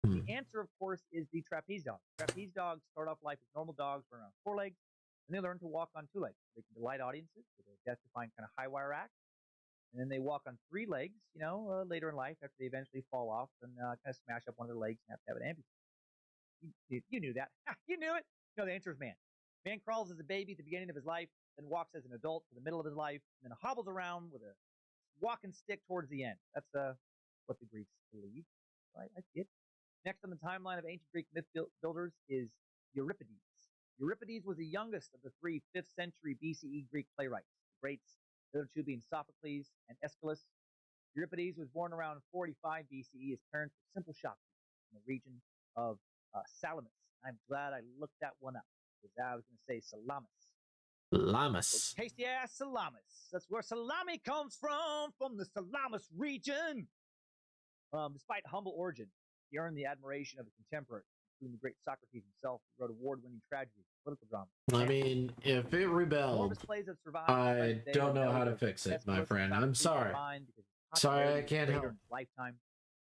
S2: The answer, of course, is the trapeze dog. Trapeze dogs start off life as normal dogs, run around 4 legs, and they learn to walk on 2 legs. They can delight audiences with a death-defying kind of high-wire act. And then they walk on 3 legs, later in life after they eventually fall off and kind of smash up one of their legs and have to have it amputated. You knew that. You knew it. No, the answer is man. Man crawls as a baby at the beginning of his life, then walks as an adult to the middle of his life, and then hobbles around with a walking stick towards the end. That's what the Greeks believe. Right? I see it. Next on the timeline of ancient Greek myth builders is Euripides. Euripides was the youngest of the 3 5th century BCE Greek playwrights. The greats, the other 2 being Sophocles and Aeschylus. Euripides was born around 45 BCE. His parents were simple shopkeepers in the region of Salamis. I'm glad I looked that one up because I was going to say Salamis.
S1: Salamis.
S2: Tasty ass Salamis. That's where salami comes from the Salamis region. Despite humble origin, he earned the admiration of his contemporaries, including the great Socrates himself, who wrote award-winning tragedies, political drama.
S1: I mean, if it rebelled, I don't know how to fix it, my friend. I'm sorry. Sorry, I can't help.
S2: Lifetime.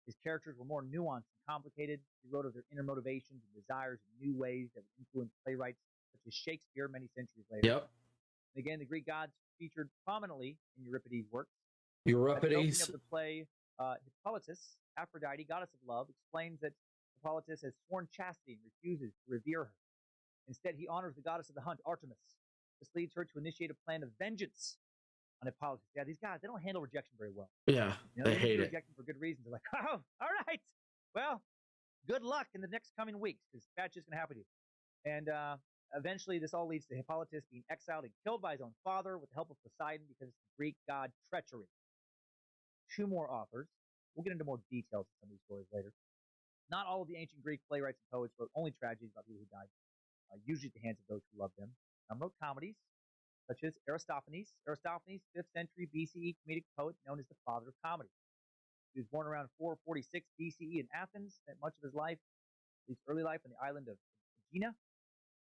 S2: His characters were more nuanced and complicated. He wrote of their inner motivations and desires in new ways that would influence playwrights such as Shakespeare many centuries later.
S1: Yep.
S2: And again, the Greek gods featured prominently in Euripides' works.
S1: Euripides.
S2: At the opening of the play, Hippolytus, Aphrodite, goddess of love, explains that Hippolytus has sworn chastity and refuses to revere her. Instead, he honors the goddess of the hunt, Artemis. This leads her to initiate a plan of vengeance on Hippolytus. Yeah, these guys, they don't handle rejection very well.
S1: Yeah, they hate it.
S2: Reject them for good reasons. They're like, oh, all right. Well, good luck in the next coming weeks because bad shit's going to happen to you. And eventually, this all leads to Hippolytus being exiled and killed by his own father with the help of Poseidon because it's the Greek god treachery. 2 more authors. We'll get into more details of some of these stories later. Not all of the ancient Greek playwrights and poets wrote only tragedies about people who died, usually at the hands of those who loved them. Some wrote comedies, such as Aristophanes. Aristophanes, 5th century BCE comedic poet known as the father of comedy. He was born around 446 BCE in Athens, spent much of his life his early life on the island of Aegina.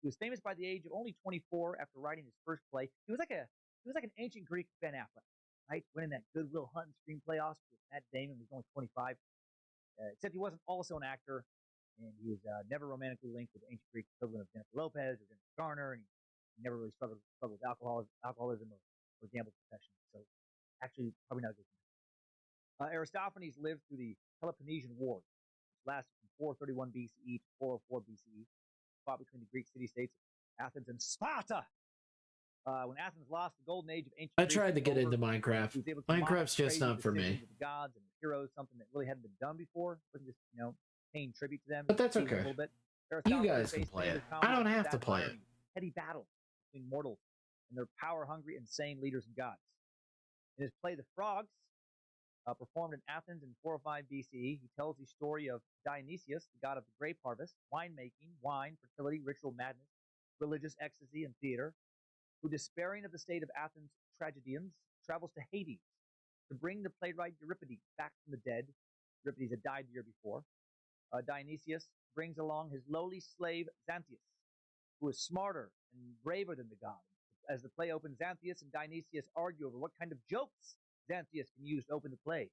S2: He was famous by the age of only 24 after writing his first play. He was like an ancient Greek Ben Affleck, right? Winning that Good Will Hunting screenplay Oscar with Matt Damon when he was only 25. Except he wasn't also an actor, and he was never romantically linked with the ancient Greek equivalent of Jennifer Lopez or Jennifer Garner, and he never really struggled with alcoholism or gambling profession. So actually, probably not a good thing. Aristophanes lived through the Peloponnesian War, which lasted from 431 BCE to 404 BCE, fought between the Greek city-states of Athens and Sparta. When Athens lost the golden age of ancient
S1: I
S2: Greece,
S1: tried to get
S2: over,
S1: into Minecraft.
S2: he was able to mock
S1: Minecraft's
S2: and
S1: just
S2: praise
S1: not
S2: the
S1: for me.
S2: decisions of the gods and the heroes, something that really hadn't been done before. It wasn't just, paying tribute to them.
S1: But that's
S2: teasing
S1: okay.
S2: A little bit.
S1: You
S2: Aristophanes
S1: guys can
S2: faced
S1: play
S2: many
S1: it.
S2: of the
S1: I don't
S2: challenges of
S1: have to
S2: vast
S1: play it.
S2: irony, heady battles between mortals and their power-hungry, insane leaders and gods. In his play, The Frogs, performed in Athens in 405 BCE, he tells the story of Dionysius, the god of the grape harvest, winemaking, wine, fertility, ritual madness, religious ecstasy, and theater, who, despairing of the state of Athens' tragedians, travels to Hades to bring the playwright Euripides back from the dead. Euripides had died the year before. Dionysius brings along his lowly slave Xanthias, who is smarter and braver than the god. As the play opens, Xanthias and Dionysius argue over what kind of jokes Xanthias can use to open the play.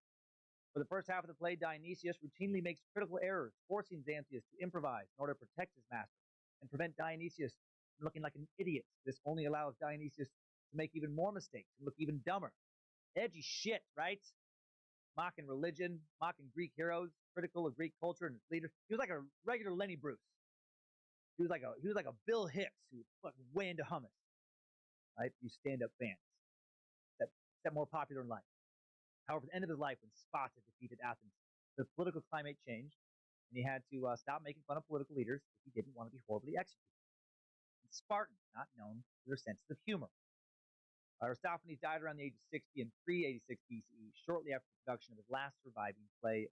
S2: For the first half of the play, Dionysius routinely makes critical errors, forcing Xanthias to improvise in order to protect his master and prevent Dionysius from looking like an idiot. This only allows Dionysius to make even more mistakes and look even dumber. Edgy shit, right? Mocking religion, mocking Greek heroes, critical of Greek culture and its leaders. He was like a regular Lenny Bruce. He was like a Bill Hicks who was way into hummus. Right? You stand-up fans. That more popular in life. However, at the end of his life, when Sparta defeated Athens, the political climate changed, and he had to stop making fun of political leaders if he didn't want to be horribly executed. And Spartans, not known for their sense of humor. Aristophanes died around the age of 60 in 386 BCE, shortly after the production of his last surviving play,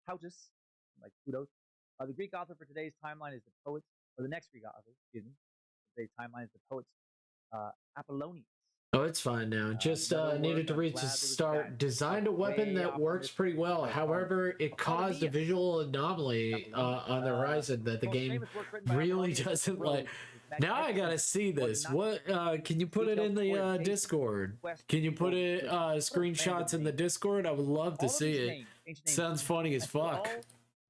S2: Plautus, like Kudos. The Greek author for today's timeline is the poet, or the next Greek author, excuse me, for today's timeline is the poet Apollonius.
S1: Oh, it's fine now. Just needed to reach the start. Designed a weapon that works pretty well. However, it caused a visual anomaly on the horizon that the game really doesn't like. Now I gotta see this. What can you put it in the Discord? Can you put it screenshots in the Discord? I would love to see it. Sounds funny as fuck.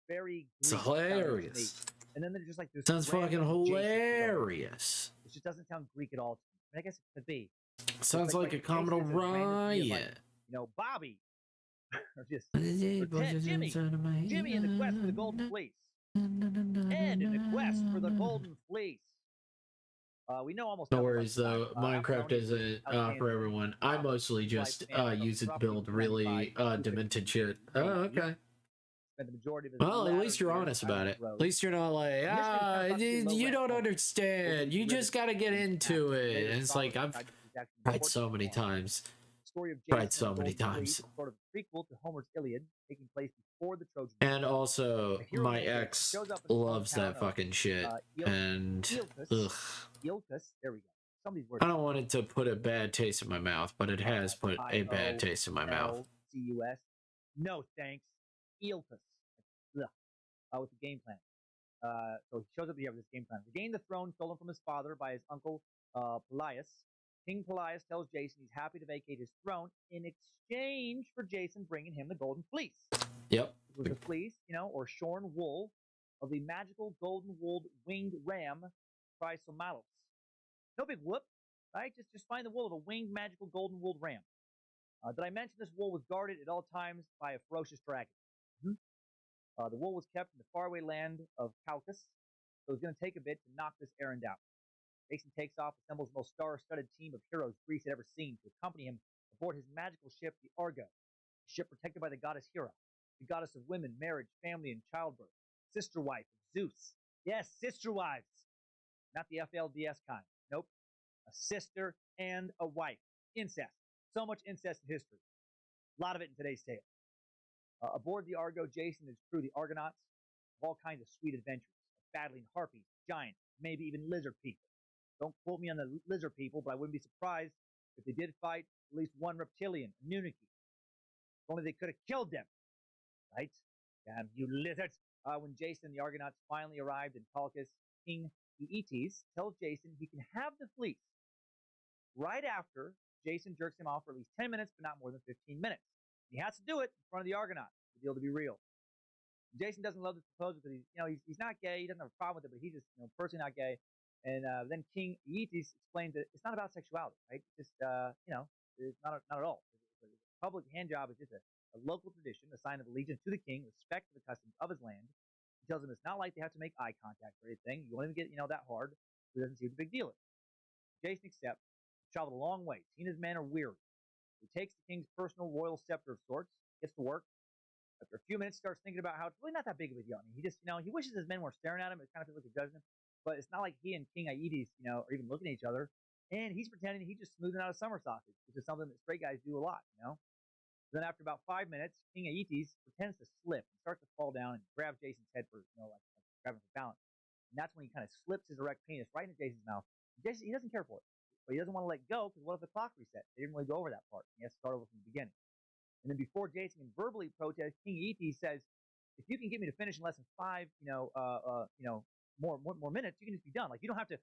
S1: It's hilarious.
S2: And then they're just like this.
S1: Sounds fucking hilarious.
S2: It just doesn't sound Greek at all. I guess it could be.
S1: Sounds like a Commodore Riot.
S2: Bobby. or Jimmy. Jimmy in the quest for the Golden Fleece. Ed in the quest for the Golden Fleece. We know almost.
S1: No worries though. Minecraft isn't for everyone. I mostly just use it to build really demented shit. Oh, okay. Well, at least you're honest about it. At least you're not like, you don't understand. You just got to get into it. And it's like, I've tried so many times. Tried so many times.
S2: Sort of prequel to Homer's Iliad, taking place before the Trojan
S1: War. And also, my ex loves that fucking shit. And, ugh.
S2: There we go. Somebody's words.
S1: I don't want it to put a bad taste in my mouth, but it has put a bad taste in my mouth.
S2: C-U-S. No, thanks. Eolpus. With the game plan. So he shows up here with this game plan. To gain the throne stolen from his father by his uncle Pelias, King Pelias tells Jason he's happy to vacate his throne in exchange for Jason bringing him the Golden Fleece.
S1: Yep.
S2: It was the fleece, or shorn wool of the magical golden-wooled winged ram, Chrysomalos. No big whoop, right? Just find the wool of a winged magical golden-wooled ram. Did I mention this wool was guarded at all times by a ferocious dragon? The wool was kept in the faraway land of Caucasus, so it was going to take a bit to knock this errand out. Jason takes off, assembles the most star-studded team of heroes Greece had ever seen to accompany him aboard his magical ship, the Argo, a ship protected by the goddess Hera, the goddess of women, marriage, family, and childbirth, sister wife of Zeus. Yes, sister wives. Not the FLDS kind. Nope. A sister and a wife. Incest. So much incest in history. A lot of it in today's tale. Aboard the Argo, Jason and his crew, the Argonauts, have all kinds of sweet adventures, battling harpies, giants, maybe even lizard people. Don't quote me on the lizard people, but I wouldn't be surprised if they did fight at least one reptilian, a Nuniki. If only they could have killed them. Right? Damn you lizards. When Jason and the Argonauts finally arrived in Colchis, King Aeetes tells Jason he can have the fleece. Right after, Jason jerks him off for at least 10 minutes, but not more than 15 minutes. He has to do it in front of the Argonauts for the deal to be real. Jason doesn't love this proposal because he's not gay. He doesn't have a problem with it, but he's just personally not gay. And then King Aeetes explains that it's not about sexuality, right? It's just it's not at all. A public hand job is just a local tradition, a sign of allegiance to the king, respect for the customs of his land. He tells him it's not like they have to make eye contact or anything. You won't even get that hard. He doesn't see what the big deal is. Jason accepts. He's traveled a long way. He and his men are weary. He takes the king's personal royal scepter of sorts, gets to work. After a few minutes, starts thinking about how it's really not that big of a deal. I mean, he just, he wishes his men were staring at him. It kind of feels like they're judging him. But it's not like he and King Aeetes, are even looking at each other. And he's pretending he's just smoothing out a summer sausage, which is something that straight guys do a lot, Then after about 5 minutes, King Aeetes pretends to slip and starts to fall down and grab Jason's head for, like grabbing for balance. And that's when he kind of slips his erect penis right into Jason's mouth. Jason, he doesn't care for it, but he doesn't want to let go because what if the clock resets? They didn't really go over that part. He has to start over from the beginning. And then before Jason can verbally protest, King Aeetes says, "If you can get me to finish in less than 5, more minutes, you can just be done. Like you don't have to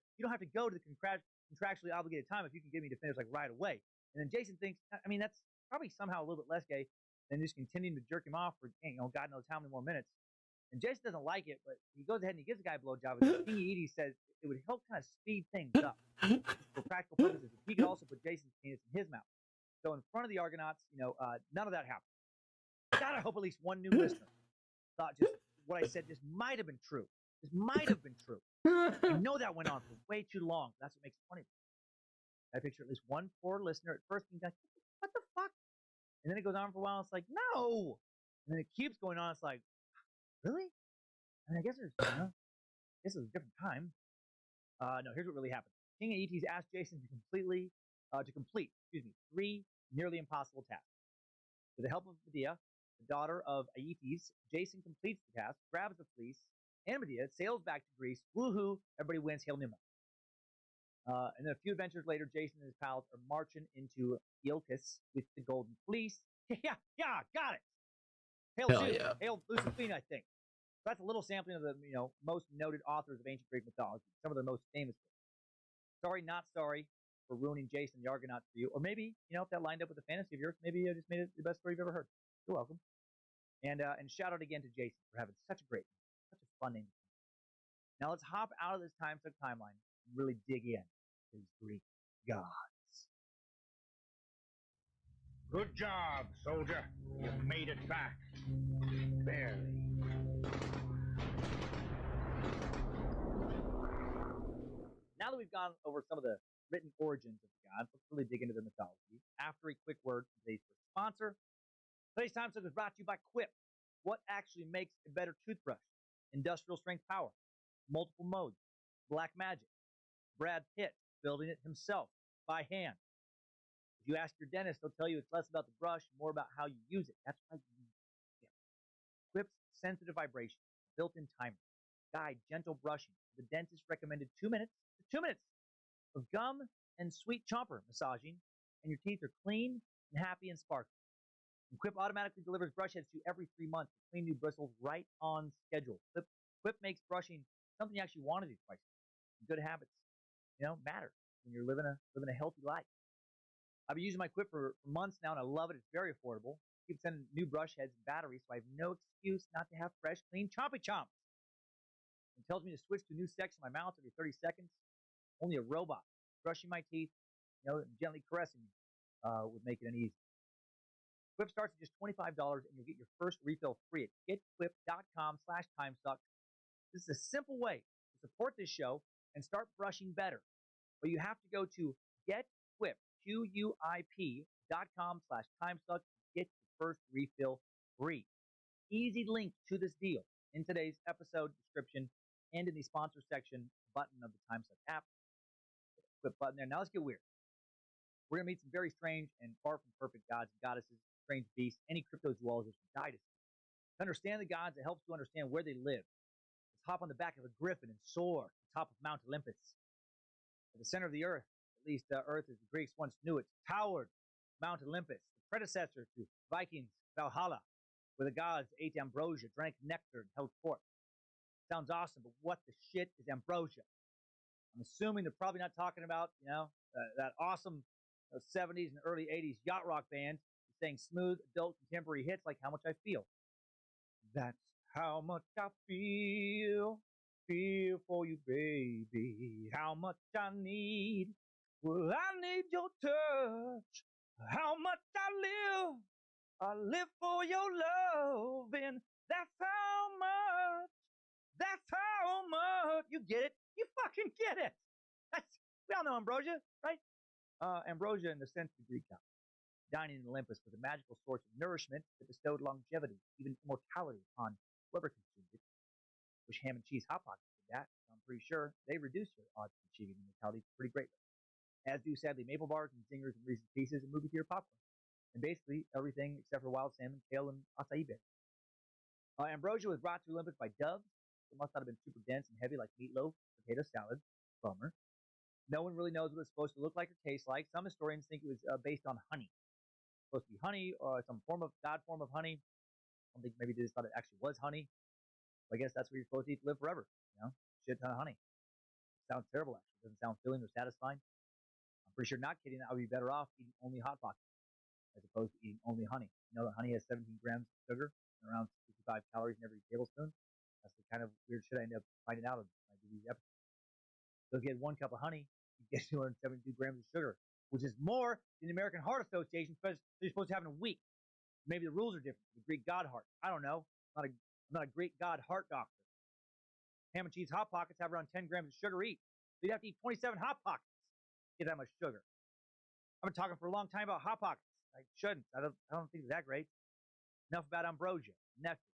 S2: go to the contractually obligated time if you can get me to finish like right away." And then Jason thinks, I mean, that's probably somehow a little bit less gay than just continuing to jerk him off for God knows how many more minutes. And Jason doesn't like it, but he goes ahead and he gives the guy a blowjob. And King Aeetes says it would help kind of speed things up for practical purposes. He could also put Jason's penis in his mouth. So in front of the Argonauts, none of that happened. God, I hope at least one new listener thought just what I said just might have been true. This might have been true. I know that went on for way too long. That's what makes it funny. I picture at least one poor listener at first being like, "What the fuck?" And then it goes on for a while. It's like, "No." And then it keeps going on. It's like, "Really?" I mean, I guess this is a different time. No, here's what really happened. King Aeetes asked Jason to complete 3 nearly impossible tasks. With the help of Medea, the daughter of Aeetes, Jason completes the task, grabs the fleece, and Medea sails back to Greece. Woohoo! Everybody wins. Hail Numa. And then a few adventures later, Jason and his pals are marching into Iolcus with the golden fleece. Yeah, got it. Hail
S1: Hell
S2: Zeus.
S1: yeah.
S2: Hail Lucifer, I think. So that's a little sampling of the most noted authors of ancient Greek mythology, some of their most famous books. Sorry, not sorry for ruining Jason the Argonauts for you. Or maybe, if that lined up with a fantasy of yours, maybe I just made it the best story you've ever heard. You're welcome. And shout out again to Jason for having such a fun name. Now let's hop out of this time suck timeline and really dig in to these Greek gods.
S4: Good job, soldier. You made it back. Barely.
S2: Now that we've gone over some of the written origins of the gods, let's really dig into their mythology. After a quick word from today's first sponsor, today's time suck is brought to you by Quip. What actually makes a better toothbrush? Industrial strength power, multiple modes, black magic. Brad Pitt building it himself by hand. If you ask your dentist, they'll tell you it's less about the brush, more about how you use it. That's why you use it. Quip's sensitive vibration, built-in timer, guide gentle brushing. The dentist recommended 2 minutes of gum and sweet chomper massaging, and your teeth are clean and happy and sparkling. And Quip automatically delivers brush heads to you every 3 months with clean new bristles right on schedule. Quip makes brushing something you actually want to do twice. Good habits, matter when you're living a healthy life. I've been using my Quip for months now, and I love it. It's very affordable. Keep sending new brush heads and batteries, so I have no excuse not to have fresh, clean chompy chomps. It tells me to switch to a new section of my mouth every 30 seconds. Only a robot brushing my teeth, and gently caressing me would make it an easy. Quip starts at just $25, and you'll get your first refill free at getquip.com/timesuck. This is a simple way to support this show and start brushing better. But you have to go to getquip, QUIP.com/timesuck to get your first refill free. Easy link to this deal in today's episode description and in the sponsor section button of the TimeSuck app. Quip button there. Now let's get weird. We're going to meet some very strange and far from perfect gods and goddesses, strange beasts, any cryptozoologists will guide us. To understand the gods, it helps to understand where they live. Let's hop on the back of a griffin and soar to the top of Mount Olympus. At the center of the earth, at least Earth as the Greeks once knew it, towered Mount Olympus, the predecessor to Vikings' Valhalla. where the gods ate ambrosia, drank nectar, and held court. Sounds awesome, but what the shit is ambrosia? I'm assuming they're probably not talking about, that awesome 70s and early 80s yacht rock band saying smooth adult contemporary hits like How Much I Feel. That's how much I feel for you, baby. How much I need. Well, I need your touch. How much I live for your love, and that's how much. That's how much. You get it? You fucking get it. We all know ambrosia, right? Ambrosia in the sense of Greek god. Dining in Olympus was a magical source of nourishment that bestowed longevity, even immortality upon whoever consumed it. Wish ham and cheese hot pockets did that. I'm pretty sure they reduce your odds of achieving immortality pretty greatly. As do, sadly, maple bars and zingers and Reese's Pieces and movie theater popcorn. And basically everything except for wild salmon, kale, and acai berries. Ambrosia was brought to Olympus by doves. It must not have been super dense and heavy like meatloaf, potato salad. Bummer. No one really knows what it's supposed to look like or taste like. Some historians think it was based on honey. Supposed to be honey or some form of god form of honey. I don't think maybe they just thought it actually was honey. But I guess that's what you're supposed to eat to live forever. Shit ton of honey. Sounds terrible actually. Doesn't sound filling or satisfying. I'm pretty sure, not kidding, I would be better off eating only hot pockets as opposed to eating only honey. You know that honey has 17 grams of sugar and around 65 calories in every tablespoon. That's the kind of weird shit I end up finding out when I do these episodes. So if you had 1 cup of honey, you get 272 grams of sugar, which is more than the American Heart Association says you're supposed to have in a week. Maybe the rules are different. The Greek god heart. I don't know. I'm not a Greek god heart doctor. Ham and cheese hot pockets have around 10 grams of sugar each. So you'd have to eat 27 hot pockets to get that much sugar. I've been talking for a long time about hot pockets. I shouldn't. I don't think they're that great. Enough about ambrosia. Next,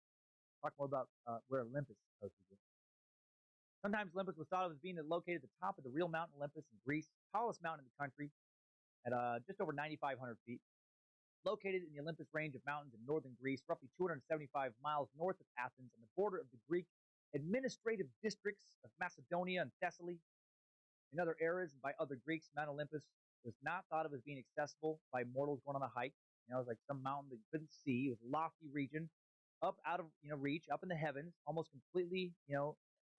S2: talk more about where Olympus is supposed to be. Sometimes Olympus was thought of as being located at the top of the real Mountain Olympus in Greece, tallest mountain in the country, at just over 9,500 feet. Located in the Olympus range of mountains in northern Greece, roughly 275 miles north of Athens, on the border of the Greek administrative districts of Macedonia and Thessaly. In other eras and by other Greeks, Mount Olympus was not thought of as being accessible by mortals going on a hike. It was like some mountain that you couldn't see. It was a lofty region, up out of reach, up in the heavens, almost completely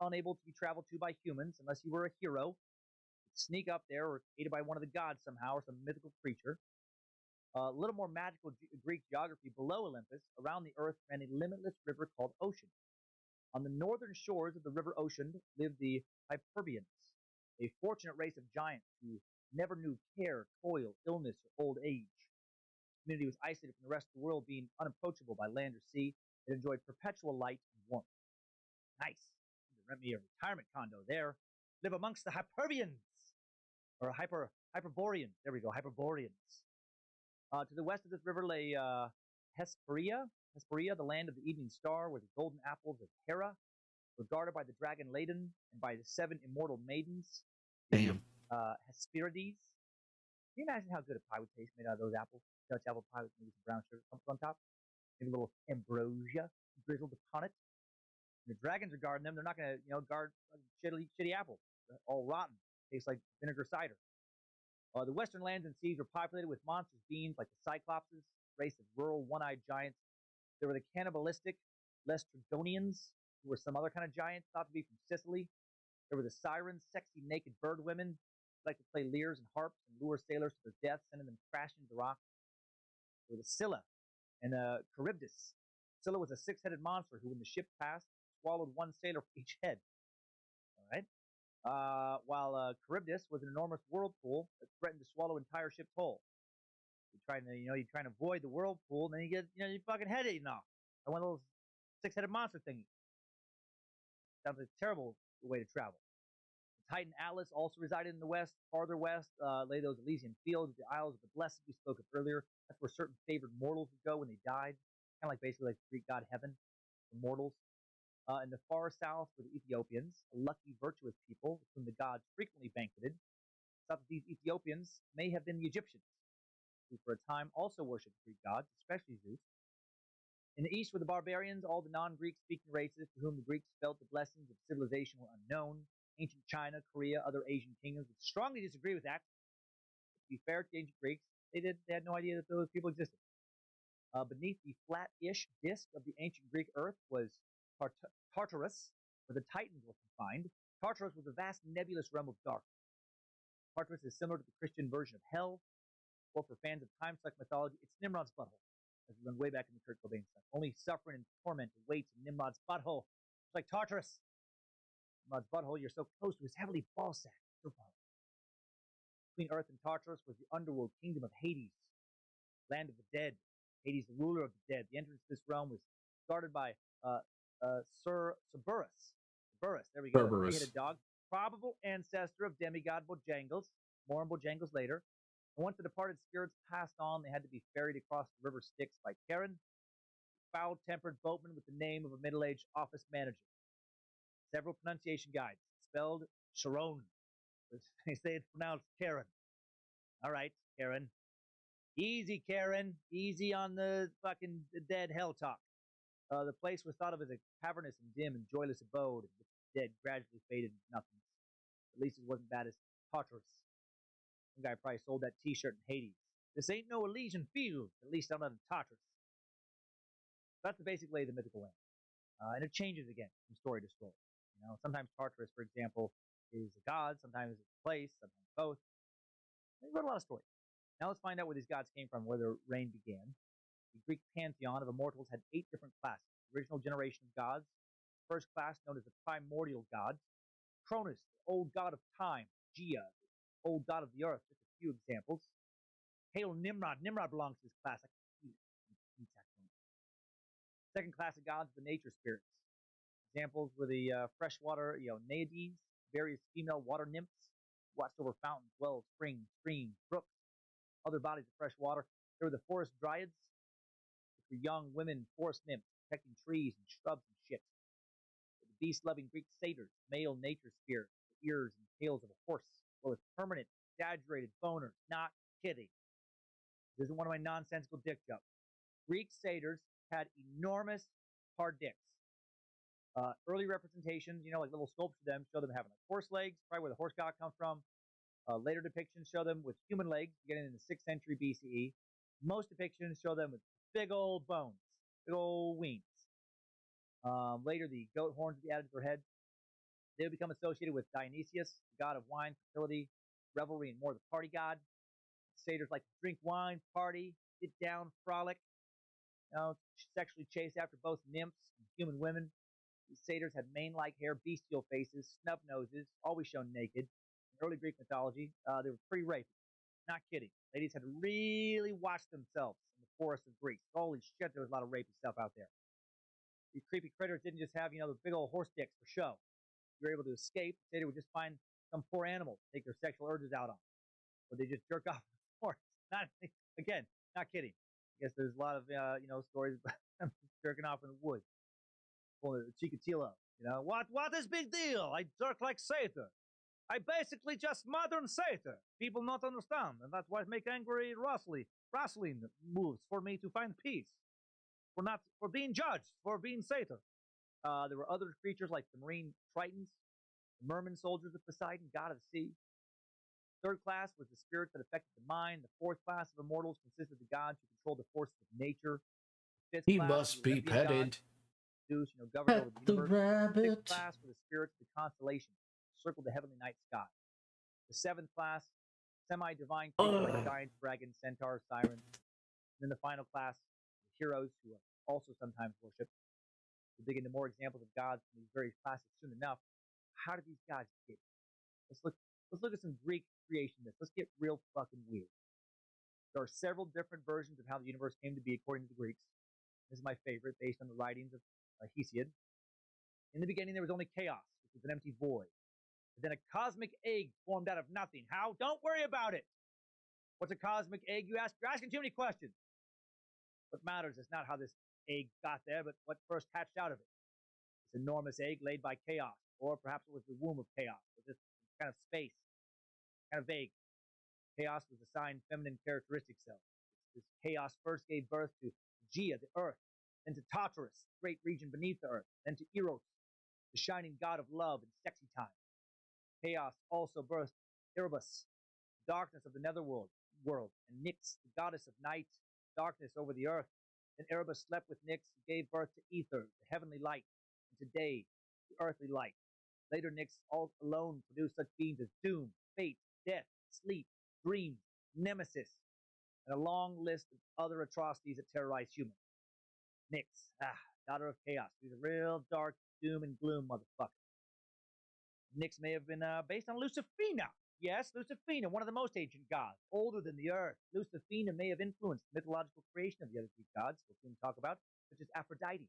S2: unable to be traveled to by humans unless you were a hero. You'd sneak up there or aided by one of the gods somehow or some mythical creature. A little more magical Greek geography below Olympus, around the earth, ran a limitless river called Ocean. On the northern shores of the river Ocean lived the Hyperbians, a fortunate race of giants who never knew care, toil, illness, or old age. The community was isolated from the rest of the world, being unapproachable by land or sea. It enjoyed perpetual light and warmth. Nice. Rent me a retirement condo there. Live amongst the Hyperbians, or Hyperboreans. There we go, Hyperboreans. To the west of this river lay Hesperia, the land of the evening star, where the golden apples of Hera were guarded by the dragon Ladon and by the 7 immortal maidens.
S1: Damn.
S2: Hesperides. Can you imagine how good a pie would taste made out of those apples? Dutch apple pie with maybe some brown sugar on top. Maybe a little ambrosia drizzled upon it. And the dragons are guarding them. They're not going to, guard shitty apples. They're all rotten. Tastes like vinegar cider. The western lands and seas were populated with monstrous beings like the Cyclopses, race of rural one-eyed giants. There were the cannibalistic Lestridonians, who were some other kind of giants thought to be from Sicily. There were the Sirens, sexy naked bird women who like to play lyres and harps and lure sailors to their death, sending them crashing into the rocks. There were the Scylla and Charybdis. Scylla was a 6-headed monster who, when the ship passed, swallowed 1 sailor for each head. All right. While Charybdis was an enormous whirlpool that threatened to swallow entire ship's hull. You're trying to avoid the whirlpool, and then you get, your fucking head eaten off by one of those 6-headed monster thingies. Sounds like a terrible way to travel. The Titan Atlas also resided in the west. Farther west lay those Elysian fields, the Isles of the Blessed we spoke of earlier. That's where certain favored mortals would go when they died. Kind of like basically like Greek god heaven for mortals. In the far south were the Ethiopians, a lucky, virtuous people with whom the gods frequently banqueted. Thought that these Ethiopians may have been the Egyptians, who for a time also worshipped Greek gods, especially Zeus. In the east were the barbarians, all the non-Greek speaking races to whom the Greeks felt the blessings of civilization were unknown. Ancient China, Korea, other Asian kingdoms would strongly disagree with that. But to be fair to the ancient Greeks, they had no idea that those people existed. Beneath the flat-ish disk of the ancient Greek earth was Tartarus, where the Titans were confined. Tartarus was a vast nebulous realm of darkness. Tartarus is similar to the Christian version of hell, or for fans of time-suck mythology, it's Nimrod's butthole, as we learned way back in the Kurt Cobain stuff. Only suffering and torment awaits in Nimrod's butthole. It's like Tartarus. Nimrod's butthole, you're so close to his heavenly ball sack. Between Earth and Tartarus was the underworld kingdom of Hades, land of the dead. Hades, the ruler of the dead. The entrance to this realm was guarded by Cerberus. Cerberus, there we go.
S1: Cerberus.
S2: Three-headed dog, probable ancestor of demigod Bojangles. More on Bojangles later. And once the departed spirits passed on, they had to be ferried across the river Styx by Charon, foul-tempered boatman with the name of a middle-aged office manager. Several pronunciation guides, spelled Sharon. They say it's pronounced Charon. All right, Charon. Easy, Karen. Easy on the fucking dead hell talk. The place was thought of as a cavernous and dim and joyless abode, in which the dead gradually faded into nothingness. At least it wasn't bad as Tartarus. Some guy probably sold that T-shirt in Hades. This ain't no Elysian field, at least I'm not in Tartarus. That's the basic lay of the mythical land. And it changes again from story to story. You know, sometimes Tartarus, for example, is a god, sometimes it's a place, sometimes both. They wrote a lot of stories. Now let's find out where these gods came from, where their reign began. The Greek pantheon of immortals had 8 different classes. The original generation of gods. First class known as the primordial gods. Cronus, the old god of time. Gia, the old god of the earth. Just a few examples. Hail Nimrod. Nimrod belongs to this class. Second class of gods, the nature spirits. Examples were the freshwater, Naiades, various female water nymphs, watched over fountains, wells, springs, streams, brooks, other bodies of fresh water. There were the forest dryads, which were young women forest nymphs protecting trees and shrubs and shit. The beast-loving Greek satyrs, male nature spirits, the ears and tails of a horse, as well as permanent, exaggerated boners. Not kidding. This isn't one of my nonsensical dick jokes. Greek satyrs had enormous hard dicks. Early representations, like little sculptures of them, show them having like horse legs, probably where the horse god comes from. Later depictions show them with human legs, beginning in the 6th century BCE. Most depictions show them with big old bones, big old wings. Later, the goat horns would be added to their heads. They would become associated with Dionysius, the god of wine, fertility, revelry, and more the party god. Satyrs like to drink wine, party, get down, frolic, sexually chase after both nymphs and human women. These satyrs had mane-like hair, bestial faces, snub noses, always shown naked. In early Greek mythology, they were pretty rapey. Not kidding. Ladies had to really watch themselves in the forests of Greece. Holy shit, there was a lot of rapey stuff out there. These creepy critters didn't just have, the big old horse dicks for show. If you were able to escape, the satyr would just find some poor animal to take their sexual urges out on. Or they just jerk off the horse. Not kidding. I guess there's a lot of, stories about jerking off in the woods. Pulling a Chikatilo. What is big deal? I jerk like satyr. I basically just modern satyr. People not understand, and that's why I make angry wrestling moves for me to find peace. For being judged, for being satyr. There were other creatures like the marine tritons, the merman soldiers of Poseidon, god of the sea. Third class was the spirits that affected the mind. The fourth class of immortals consisted of the gods who controlled the forces of nature. The fifth
S1: He
S2: class
S1: must
S2: was the
S1: be
S2: Olympian
S1: petted.
S2: gods, Zeus, governed over
S1: Pet
S2: the
S1: the
S2: universe. The
S1: rabbit.
S2: sixth class were the spirits of the constellations, circled the heavenly night sky. The seventh class, semi-divine creatures like giants, dragons, centaurs, sirens. And then the final class, the heroes, who are also sometimes worshipped. We'll dig into more examples of gods from these various classes soon enough. How did these gods get? Let's look at some Greek creation myths. Let's get real fucking weird. There are several different versions of how the universe came to be according to the Greeks. This is my favorite, based on the writings of Hesiod. In the beginning, there was only chaos, which was an empty void. But then a cosmic egg formed out of nothing. How? Don't worry about it. What's a cosmic egg, you ask? You're asking too many questions. What matters is not how this egg got there, but what first hatched out of it. This enormous egg laid by chaos, or perhaps it was the womb of chaos, or this kind of space, kind of vague. Chaos was assigned feminine characteristic cells. This chaos first gave birth to Gia, the earth, then to Tartarus, the great region beneath the earth, then to Eros, the shining god of love and sexy time. Chaos also birthed Euripides, the darkness of the netherworld, and Nyx, the goddess of night, darkness over the earth. Then Erebus slept with Nyx and gave birth to Ether, the heavenly light, and to Day, the earthly light. Later Nyx all alone produced such beings as Doom, Fate, Death, Sleep, Dreams, Nemesis, and a long list of other atrocities that terrorize humans. Nyx, daughter of chaos. She's a real dark doom and gloom motherfucker. Nyx may have been based on Lucifina. Yes, Lucifina, one of the most ancient gods, older than the earth. Lucifina may have influenced the mythological creation of the other Greek gods, we'll soon talk about, such as Aphrodite,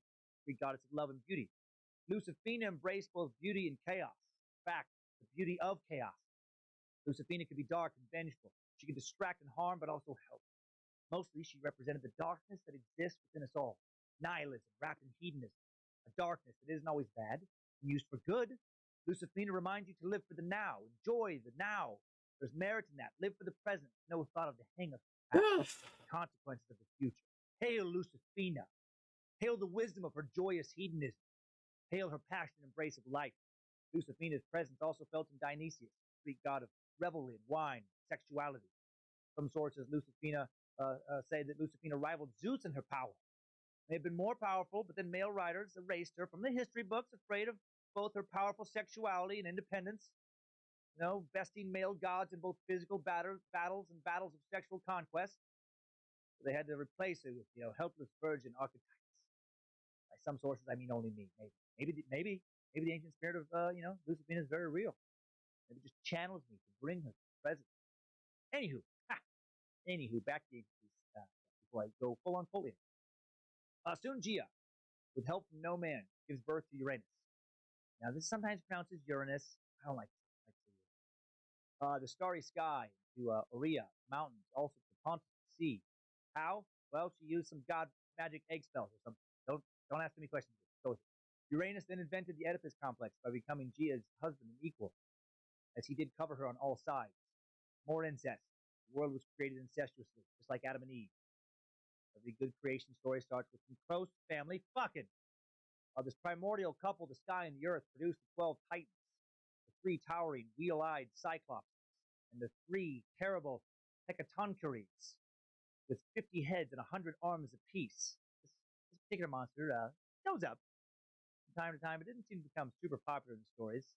S2: Greek goddess of love and beauty. Lucifina embraced both beauty and chaos. In fact, the beauty of chaos. Lucifina could be dark and vengeful. She could distract and harm, but also help. Mostly, she represented the darkness that exists within us all. Nihilism, wrapped in hedonism. A darkness that isn't always bad and used for good. Lucifina reminds you to live for the now. Enjoy the now. There's merit in that. Live for the present. No thought of the hang of the past, the consequences of the future. Hail Lucifina. Hail the wisdom of her joyous hedonism. Hail her passionate embrace of life. Lucifina's presence also felt in Dionysius, Greek god of revelry and wine, sexuality. Some sources Lucifina say that Lucifina rivaled Zeus in her power. May have been more powerful, but then male writers erased her from the history books, afraid of both her powerful sexuality and independence. You know, besting male gods in both physical battles and battles of sexual conquest. So they had to replace it with, helpless virgin archetypes. By some sources, I mean only me. Maybe the ancient spirit of, Lucifina is very real. Maybe just channels me to bring her to the present. Anywho, back to the ancient before I go full on fully. Soon Gia, with help from no man, gives birth to Uranus. Now, this is sometimes pronounced as Uranus. I don't like it. The starry sky to Aurea, mountains, also to Pontus, sea. How? Well, she used some god magic egg spells or something. Don't ask me questions. Go. Uranus then invented the Oedipus complex by becoming Gia's husband and equal, as he did cover her on all sides. More incest. The world was created incestuously, just like Adam and Eve. Every good creation story starts with some close family fucking. This primordial couple, the sky and the earth, produced the 12 titans, the 3 towering, wheel-eyed cyclops, and the 3 terrible hecatoncheires, with 50 heads and 100 arms apiece. This particular monster shows up from time to time. It didn't seem to become super popular in the stories.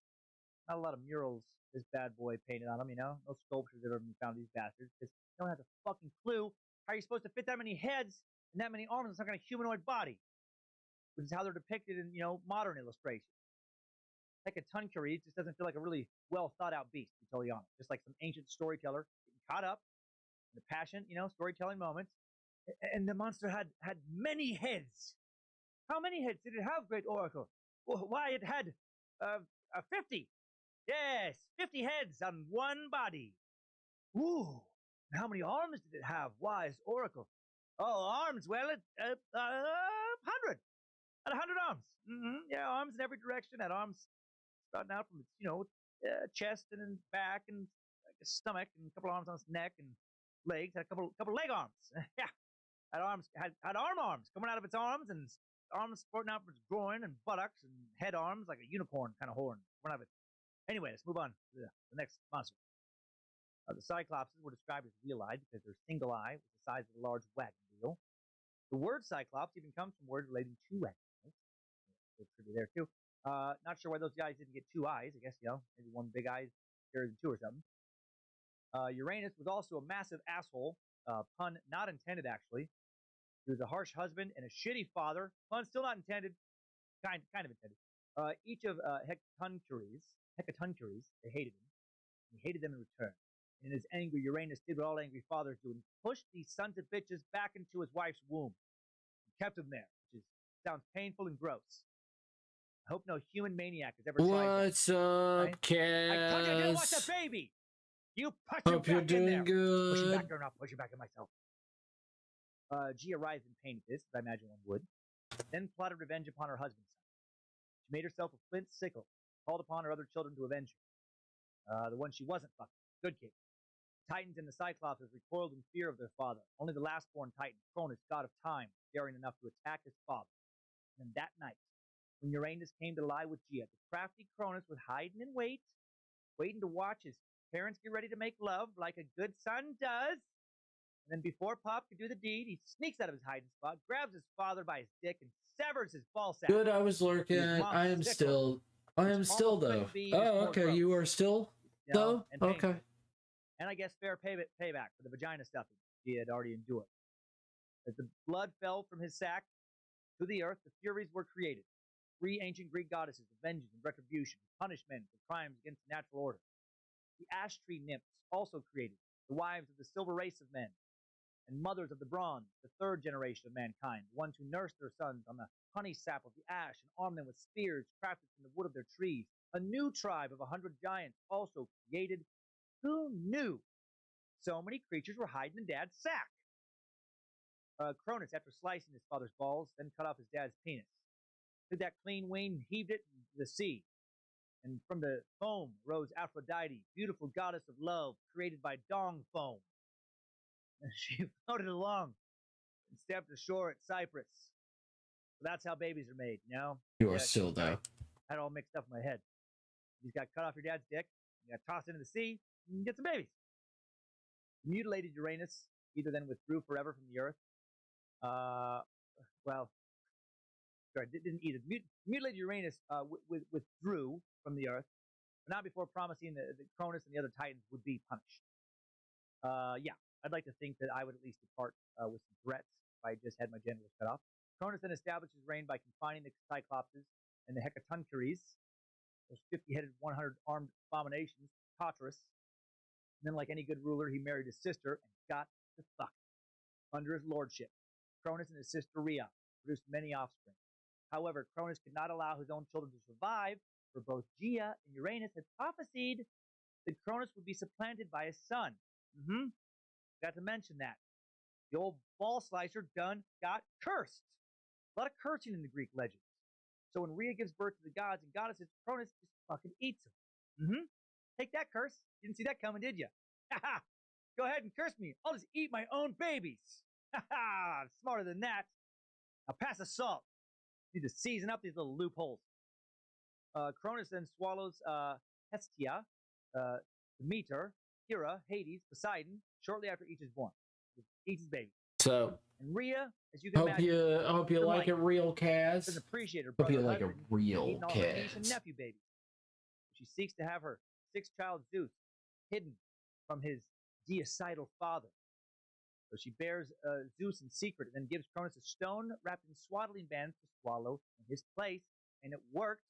S2: Not a lot of murals this bad boy painted on them, No sculptures ever been found of these bastards, because they don't have a fucking clue how you're supposed to fit that many heads and that many arms in some kind of humanoid body, which is how they're depicted in, modern illustrations. Hecatoncheires just doesn't feel like a really well thought out beast, to be totally honest. Just like some ancient storyteller getting caught up in a passion, storytelling moments. And the monster had many heads. How many heads did it have, great oracle? Well, why, it had 50. Yes, 50 heads on one body. Ooh, how many arms did it have, wise oracle? Oh, arms, well, 100. Had 100 arms. Yeah, arms in every direction. Had arms sprouting out from its, chest and then back and stomach, and a couple arms on its neck and legs. Had a couple leg arms. Yeah, had arms. Had arms coming out of its arms, and arms sprouting out from its groin and buttocks, and head arms like a unicorn kind of horn coming out of it. Anyway, let's move on to the next monster. The Cyclopses were described as wheel-eyed because their single eye was the size of a large wagon wheel. The word Cyclops even comes from words relating to wagon wheels. There's trivia there too. Not sure why those guys didn't get 2 eyes. I guess, maybe one big eye is bigger than 2 or something. Uranus was also a massive asshole. Pun not intended, actually. He was a harsh husband and a shitty father. Pun still not intended. Kind of intended. Each of Hecatoncheires, they hated him. He hated them in return. And in his anger, Uranus did what all angry fathers do and pushed these sons of bitches back into his wife's womb. He kept them there, which sounds painful and gross. I hope no human maniac has ever tried that.
S1: What's up,
S2: right?
S1: Cass?
S2: I told you I didn't want the baby! You push
S1: Hope
S2: him
S1: you're
S2: back in there!
S1: doing good.
S2: Push him back there and I'll push him back in myself. Gia writhed in pain at this, as I imagine one would. Then plotted revenge upon her husband's son. She made herself a flint sickle, called upon her other children to avenge her. The one she wasn't fucking. Good kid. The Titans and the Cyclopses recoiled in fear of their father. Only the last-born Titan, Cronus, god of time, daring enough to attack his father. And that night, when Uranus came to lie with Gia, the crafty Cronus was hiding in waiting to watch his parents get ready to make love like a good son does. And then before Pop could do the deed, he sneaks out of his hiding spot, grabs his father by his dick, and severs his ball sack.
S1: Good, I was lurking. I am still though. Oh, okay, you are still though? Okay.
S2: And I guess fair payback for the vagina stuffing he had already endured. As the blood fell from his sack to the earth, the Furies were created. 3 ancient Greek goddesses of vengeance and retribution, punishment for crimes against the natural order. The ash tree nymphs also created, the wives of the silver race of men, and mothers of the bronze, the 3rd generation of mankind, the ones who nursed their sons on the honey sap of the ash and armed them with spears crafted from the wood of their trees. A new tribe of 100 giants also created. Who knew so many creatures were hiding in Dad's sack? Cronus, after slicing his father's balls, then cut off his dad's penis. Took that clean wing and heaved it into the sea. And from the foam rose Aphrodite, beautiful goddess of love, created by dong foam. And she floated along and stepped ashore at Cyprus. So that's how babies are made, you know?
S1: You are still though.
S2: I had it all mixed up in my head. You got cut off your dad's dick, you got tossed into the sea, and get some babies. Mutilated Uranus either then withdrew forever from the earth. Didn't either. Mutilated Uranus withdrew from the earth, but not before promising that Cronus and the other Titans would be punished. I'd like to think that I would at least depart with some threats if I just had my genitals cut off. Cronus then established his reign by confining the Cyclopses and the Hecatoncheires, those 50-headed, 100-armed abominations, Tartarus. And then, like any good ruler, he married his sister and got to fuck. Under his lordship, Cronus and his sister Rhea produced many offspring. However, Cronus could not allow his own children to survive, for both Gaia and Uranus had prophesied that Cronus would be supplanted by his son. Got to mention that. The old ball slicer done got cursed. A lot of cursing in the Greek legends. So when Rhea gives birth to the gods and goddesses, Cronus just fucking eats them. Take that, curse. You didn't see that coming, did you? Ha! Go ahead and curse me. I'll just eat my own babies. Ha! Smarter than that. Now pass the salt. Need to season up these little loopholes. Cronus then swallows Hestia, Demeter, Hera, Hades, Poseidon, shortly after each is born. He eats his baby.
S1: So,
S2: and Rhea, as you can
S1: hope you like it real, Kaz.
S2: Doesn't appreciate her
S1: hope you
S2: brother
S1: like a real
S2: Kaz. Niece and nephew baby. She seeks to have her 6th child Zeus hidden from his deicital father. So she bears Zeus in secret and then gives Cronus a stone wrapped in swaddling bands to swallow in his place. And it worked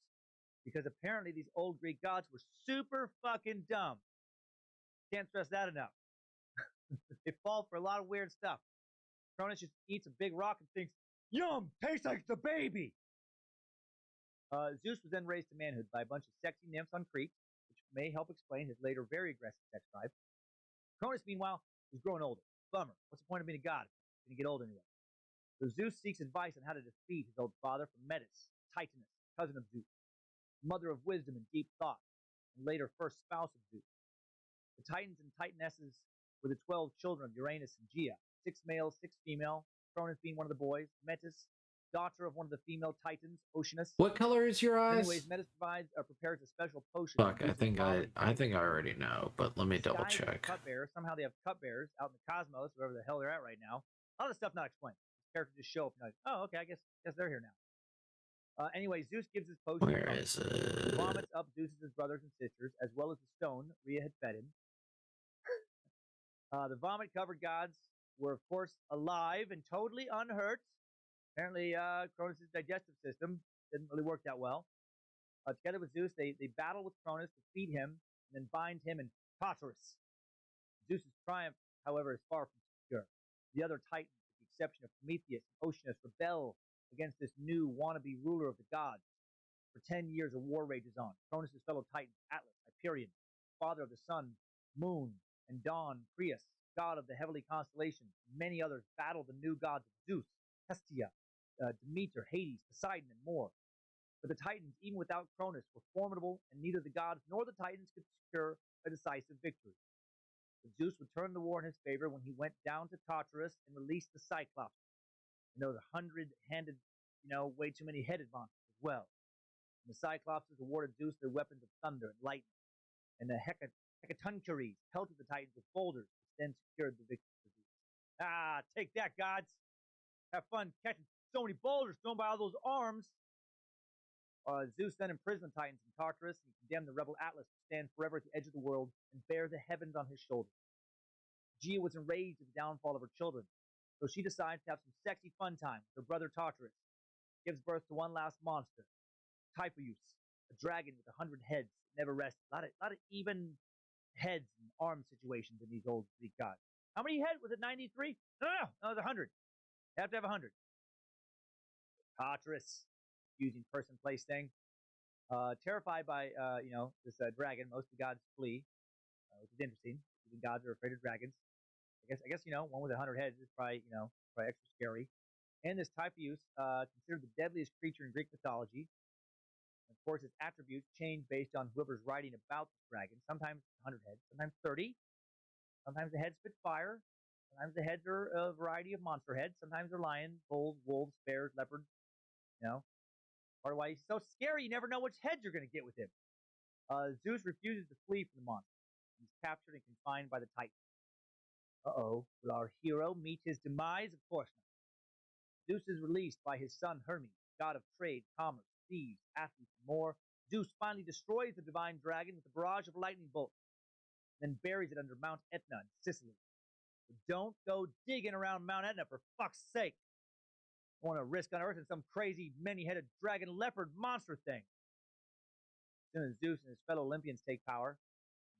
S2: because apparently these old Greek gods were super fucking dumb. Can't stress that enough. They fall for a lot of weird stuff. Cronus just eats a big rock and thinks, yum, tastes like the baby. Zeus was then raised to manhood by a bunch of sexy nymphs on Crete, which may help explain his later very aggressive sex drive. Cronus, meanwhile, was growing older. Bummer. What's the point of being a god? He's going to get old anyway. So Zeus seeks advice on how to defeat his old father from Metis, Titanus, cousin of Zeus, mother of wisdom and deep thought, and later first spouse of Zeus. The Titans and Titanesses were the 12 children of Uranus and Gaia, 6 male, 6 female, Cronus being one of the boys, Metis, daughter of one of the female Titans, Oceanus.
S1: What color is your eyes?
S2: Anyways, Metis prepares a special potion.
S1: Fuck, I think I already know, but let me double check.
S2: Cupbearers. Somehow they have cupbearers out in the cosmos, wherever the hell they're at right now. A lot of stuff not explained. Characters just show up and like, oh, okay, I guess they're here now. Anyway, Zeus gives his potion.
S1: Where is it?
S2: He vomits up Zeus's brothers and sisters, as well as the stone Rhea had fed him. The vomit-covered gods were, of course, alive and totally unhurt. Apparently, Cronus' digestive system didn't really work that well. Together with Zeus, they battle with Cronus to feed him and then bind him in Tartarus. Zeus' triumph, however, is far from secure. The other Titans, with the exception of Prometheus and Oceanus, rebel against this new wannabe ruler of the gods. For 10 years, a war rages on. Cronus' fellow Titans, Atlas, Hyperion, father of the sun, moon, and dawn, Creus, god of the heavenly constellations, and many others battle the new gods of Zeus, Hestia, Demeter, Hades, Poseidon, and more. But the Titans, even without Cronus, were formidable, and neither the gods nor the Titans could secure a decisive victory. But Zeus would turn the war in his favor when he went down to Tartarus and released the Cyclops. And those 100-handed, way too many headed monsters as well. And the Cyclopses awarded Zeus their weapons of thunder and lightning. And the Hecatoncheires pelted the Titans with boulders, which then secured the victory for Zeus. Ah, take that, gods. Have fun catching so many boulders thrown by all those arms. Zeus then imprisoned the Titans in Tartarus, and he condemned the rebel Atlas to stand forever at the edge of the world and bear the heavens on his shoulders. Gia was enraged at the downfall of her children, so she decides to have some sexy fun time with her brother Tartarus. Gives birth to one last monster, Typhoeus, a dragon with 100 heads that never rests. A lot of even heads and arm situations in these old Greek gods. How many heads? Was it 93? No, it was 100. You have to have 100. Tartarus, using person, place, thing. Terrified by this dragon, most of the gods flee, which is interesting. Even gods are afraid of dragons. I guess one with 100 heads is probably extra scary. And this Typhoeus, considered the deadliest creature in Greek mythology. Of course, its attributes change based on whoever's writing about the dragon. Sometimes 100 heads, sometimes 30. Sometimes the heads spit fire. Sometimes the heads are a variety of monster heads. Sometimes they're lions, bulls, wolves, bears, leopards. Part of why he's so scary, you never know which head you're going to get with him. Zeus refuses to flee from the monster. He's captured and confined by the Titans. Will our hero meet his demise? Of course not. Zeus is released by his son Hermes, god of trade, commerce, thieves, athletes, and more. Zeus finally destroys the divine dragon with a barrage of lightning bolts, then buries it under Mount Etna in Sicily. So don't go digging around Mount Etna, for fuck's sake. I want to risk unearthing some crazy many-headed dragon leopard monster thing. As soon as Zeus and his fellow Olympians take power,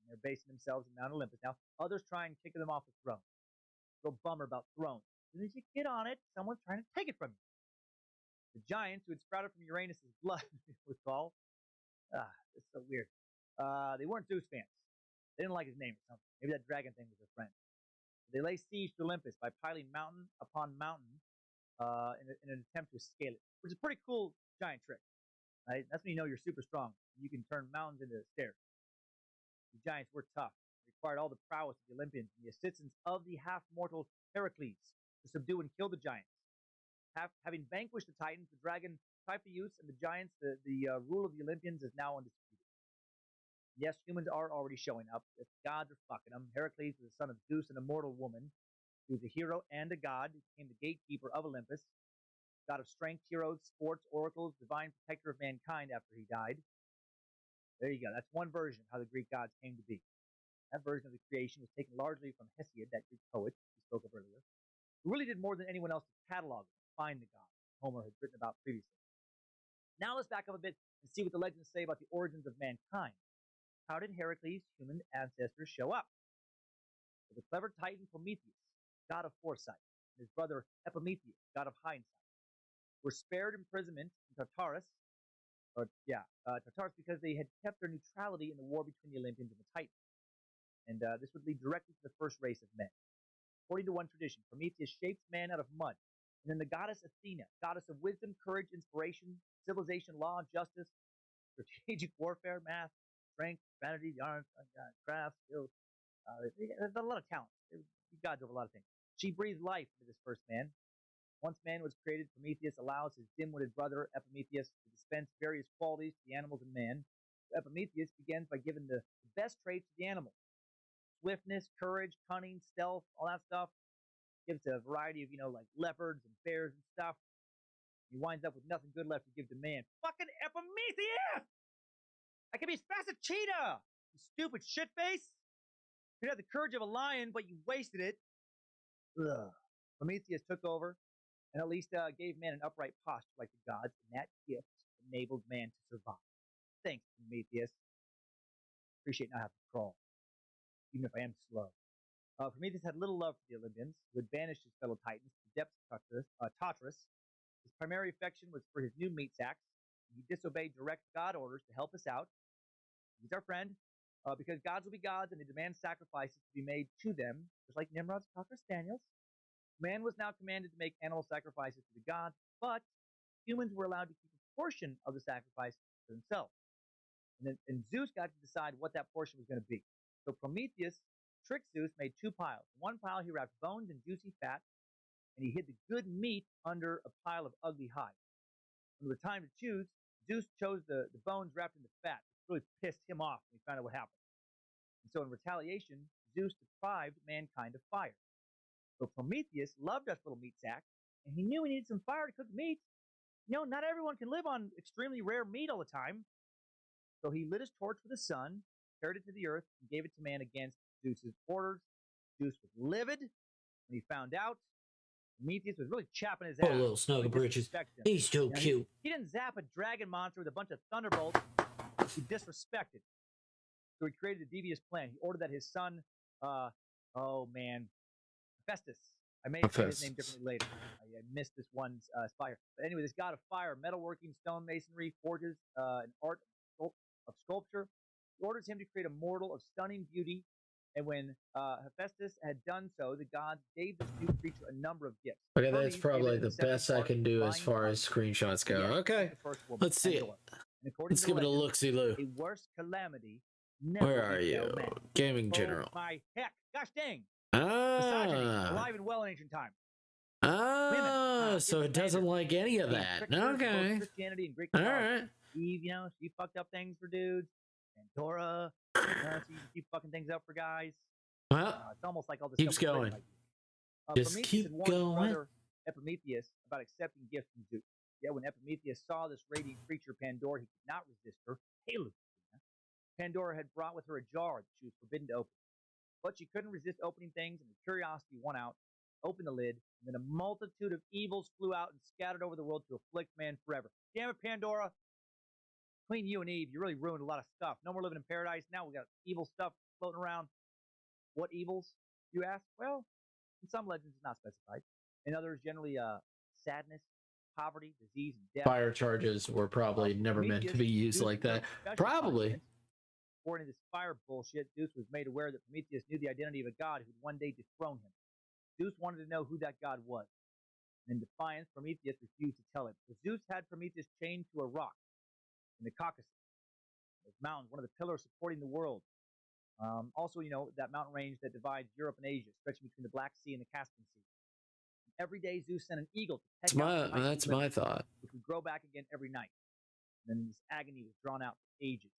S2: and they're basing themselves in Mount Olympus now, others try and kick them off the throne. Real bummer about thrones. As soon as you get on it, someone's trying to take it from you. The giants who had sprouted from Uranus' blood, recall. It's so weird. They weren't Zeus fans. They didn't like his name or something. Maybe that dragon thing was their friend. They lay siege to Olympus by piling mountain upon mountain in an attempt to scale it, which is a pretty cool giant trick. Right? That's when you know you're super strong. You can turn mountains into stairs. The giants were tough. They required all the prowess of the Olympians and the assistance of the half-mortal Heracles to subdue and kill the giants. Having vanquished the Titans, the dragon Typhoeus, and the giants, the rule of the Olympians is now undisputed. Yes, humans are already showing up. The gods are fucking them. Heracles was the son of Zeus, an immortal woman. He was a hero and a god. He became the gatekeeper of Olympus, god of strength, heroes, sports, oracles, divine protector of mankind after he died. There you go. That's one version of how the Greek gods came to be. That version of the creation was taken largely from Hesiod, that Greek poet we spoke of earlier, who really did more than anyone else to catalog and find the gods Homer had written about previously. Now let's back up a bit and see what the legends say about the origins of mankind. How did Heracles' human ancestors show up? Well, the clever Titan Prometheus, god of foresight, and his brother Epimetheus, god of hindsight, were spared imprisonment in Tartarus, Tartarus because they had kept their neutrality in the war between the Olympians and the Titans. And this would lead directly to the first race of men. According to one tradition, Prometheus shaped man out of mud, and then the goddess Athena, goddess of wisdom, courage, inspiration, civilization, law, justice, strategic warfare, math, strength, strategy, the arts, craft, skills. There's a lot of talent. These gods have a lot of things. She breathed life into this first man. Once man was created, Prometheus allows his dim-witted brother Epimetheus to dispense various qualities to the animals and man. Epimetheus begins by giving the best traits to the animals. Swiftness, courage, cunning, stealth, all that stuff. Gives a variety of, like leopards and bears and stuff. He winds up with nothing good left to give to man. Fucking Epimetheus! I can be as fast as a cheetah! You stupid shitface! You had the courage of a lion, but you wasted it. Ugh. Prometheus took over and at least gave man an upright posture like the gods, and that gift enabled man to survive. Thanks, Prometheus. Appreciate not having to crawl, even if I am slow. Prometheus had little love for the Olympians, who had banished his fellow Titans to the depths of Tartarus. His primary affection was for his new meat sacks. He disobeyed direct God orders to help us out. He's our friend, because gods will be gods, and they demand sacrifices to be made to them, just like Nimrod's Cocker Spaniels. Man was now commanded to make animal sacrifices to the gods, but humans were allowed to keep a portion of the sacrifice for themselves. And Zeus got to decide what that portion was going to be. So Prometheus tricked Zeus, made two piles. In one pile, he wrapped bones and juicy fat, and he hid the good meat under a pile of ugly hide. When it was time to choose, Zeus chose the bones wrapped in the fat, which really pissed him off when he found out what happened. And so in retaliation, Zeus deprived mankind of fire. So Prometheus loved us little meat sacks, and he knew he needed some fire to cook meat. Not everyone can live on extremely rare meat all the time. So he lit his torch with the sun, carried it to the earth, and gave it to man against Zeus's orders. Zeus was livid when he found out. Prometheus was really chapping his ass.
S1: Poor little Snuggle Britches. He's so cute.
S2: He didn't zap a dragon monster with a bunch of thunderbolts. He disrespected. So he created a devious plan. He ordered that his son, Hephaestus. I may say his name differently later. I missed this one's spire. But anyway, this god of fire, metalworking, stonemasonry, forges, an art of sculpture. He orders him to create a mortal of stunning beauty. And when Hephaestus had done so, the gods gave this new creature a number of gifts.
S1: Okay, that's probably the best I can do as far as screenshots go. Okay, let's see it. Let's give it a look-see-loo.
S2: A worse calamity.
S1: Where are you? Gaming General.
S2: My heck. Gosh dang.
S1: Misogyny,
S2: alive and well in ancient times.
S1: So it doesn't like any of that. Okay.
S2: Christianity and Greek
S1: all right.
S2: Eve, she fucked up things for dudes. Pandora, she keep fucking things up for guys.
S1: Well,
S2: it's almost like all this
S1: keeps going. Just keep going.
S2: Epimetheus about accepting gifts from Zeus. Yeah, when Epimetheus saw this radiant creature, Pandora, he could not resist her. Pandora had brought with her a jar that she was forbidden to open. But she couldn't resist opening things, and her curiosity won out, opened the lid, and then a multitude of evils flew out and scattered over the world to afflict man forever. Damn it, Pandora. Between you and Eve, you really ruined a lot of stuff. No more living in paradise. Now we got evil stuff floating around. What evils, you ask? Well, in some legends, it's not specified. In others, generally sadness, poverty, disease, and death.
S1: Fire charges were probably never meant to be used like that. Probably.
S2: According to this fire bullshit, Zeus was made aware that Prometheus knew the identity of a god who'd one day dethrone him. Zeus wanted to know who that god was. In defiance, Prometheus refused to tell him. So Zeus had Prometheus chained to a rock in the Caucasus. Those mountains, one of the pillars supporting the world. Also, that mountain range that divides Europe and Asia, stretching between the Black Sea and the Caspian Sea. Every day, Zeus sent an eagle to peck out
S1: that's my thought.
S2: Which would grow back again every night. And then this agony was drawn out for ages.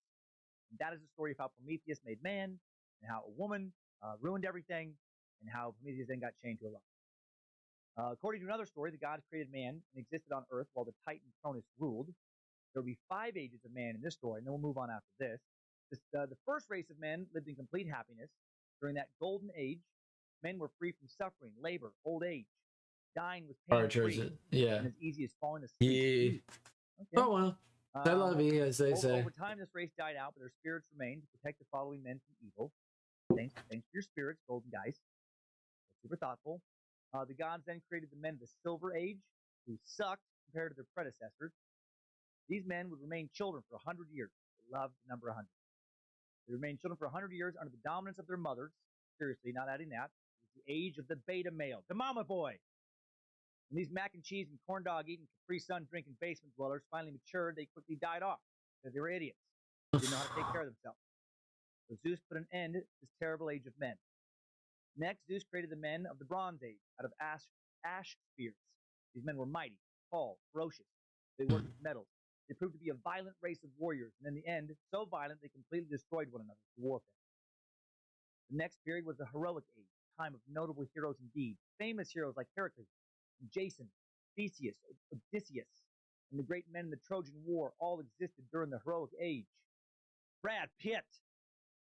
S2: And that is the story of how Prometheus made man, and how a woman ruined everything, and how Prometheus then got chained to a rock. According to another story, the gods created man and existed on Earth while the Titan Cronus ruled. There will be 5 ages of man in this story, and then we'll move on after this. The first race of men lived in complete happiness. During that golden age, men were free from suffering, labor, old age. Dying was pain-free, and as easy as falling asleep.
S1: Yeah. Okay. Oh, well. I love you, as they say.
S2: Over time, this race died out, but their spirits remained to protect the following men from evil. Thanks for your spirits, golden guys. Super thoughtful. The gods then created the men of the Silver Age, who sucked compared to their predecessors. These men would remain children for 100 years. They loved the number 100. They remained children for 100 years under the dominance of their mothers. Seriously, not adding that. It was the age of the beta male, the mama boy. When these mac and cheese and corn dog eating, Capri Sun drinking basement dwellers finally matured, they quickly died off because they were idiots. They didn't know how to take care of themselves. So Zeus put an end to this terrible age of men. Next, Zeus created the men of the Bronze Age out of ash spheres. These men were mighty, tall, ferocious. They worked with metals. They proved to be a violent race of warriors, and in the end, so violent they completely destroyed one another through warfare. The next period was the Heroic Age, a time of notable heroes indeed. Famous heroes like Heracles, Jason, Theseus, Odysseus, and the great men in the Trojan War all existed during the Heroic Age. Brad Pitt.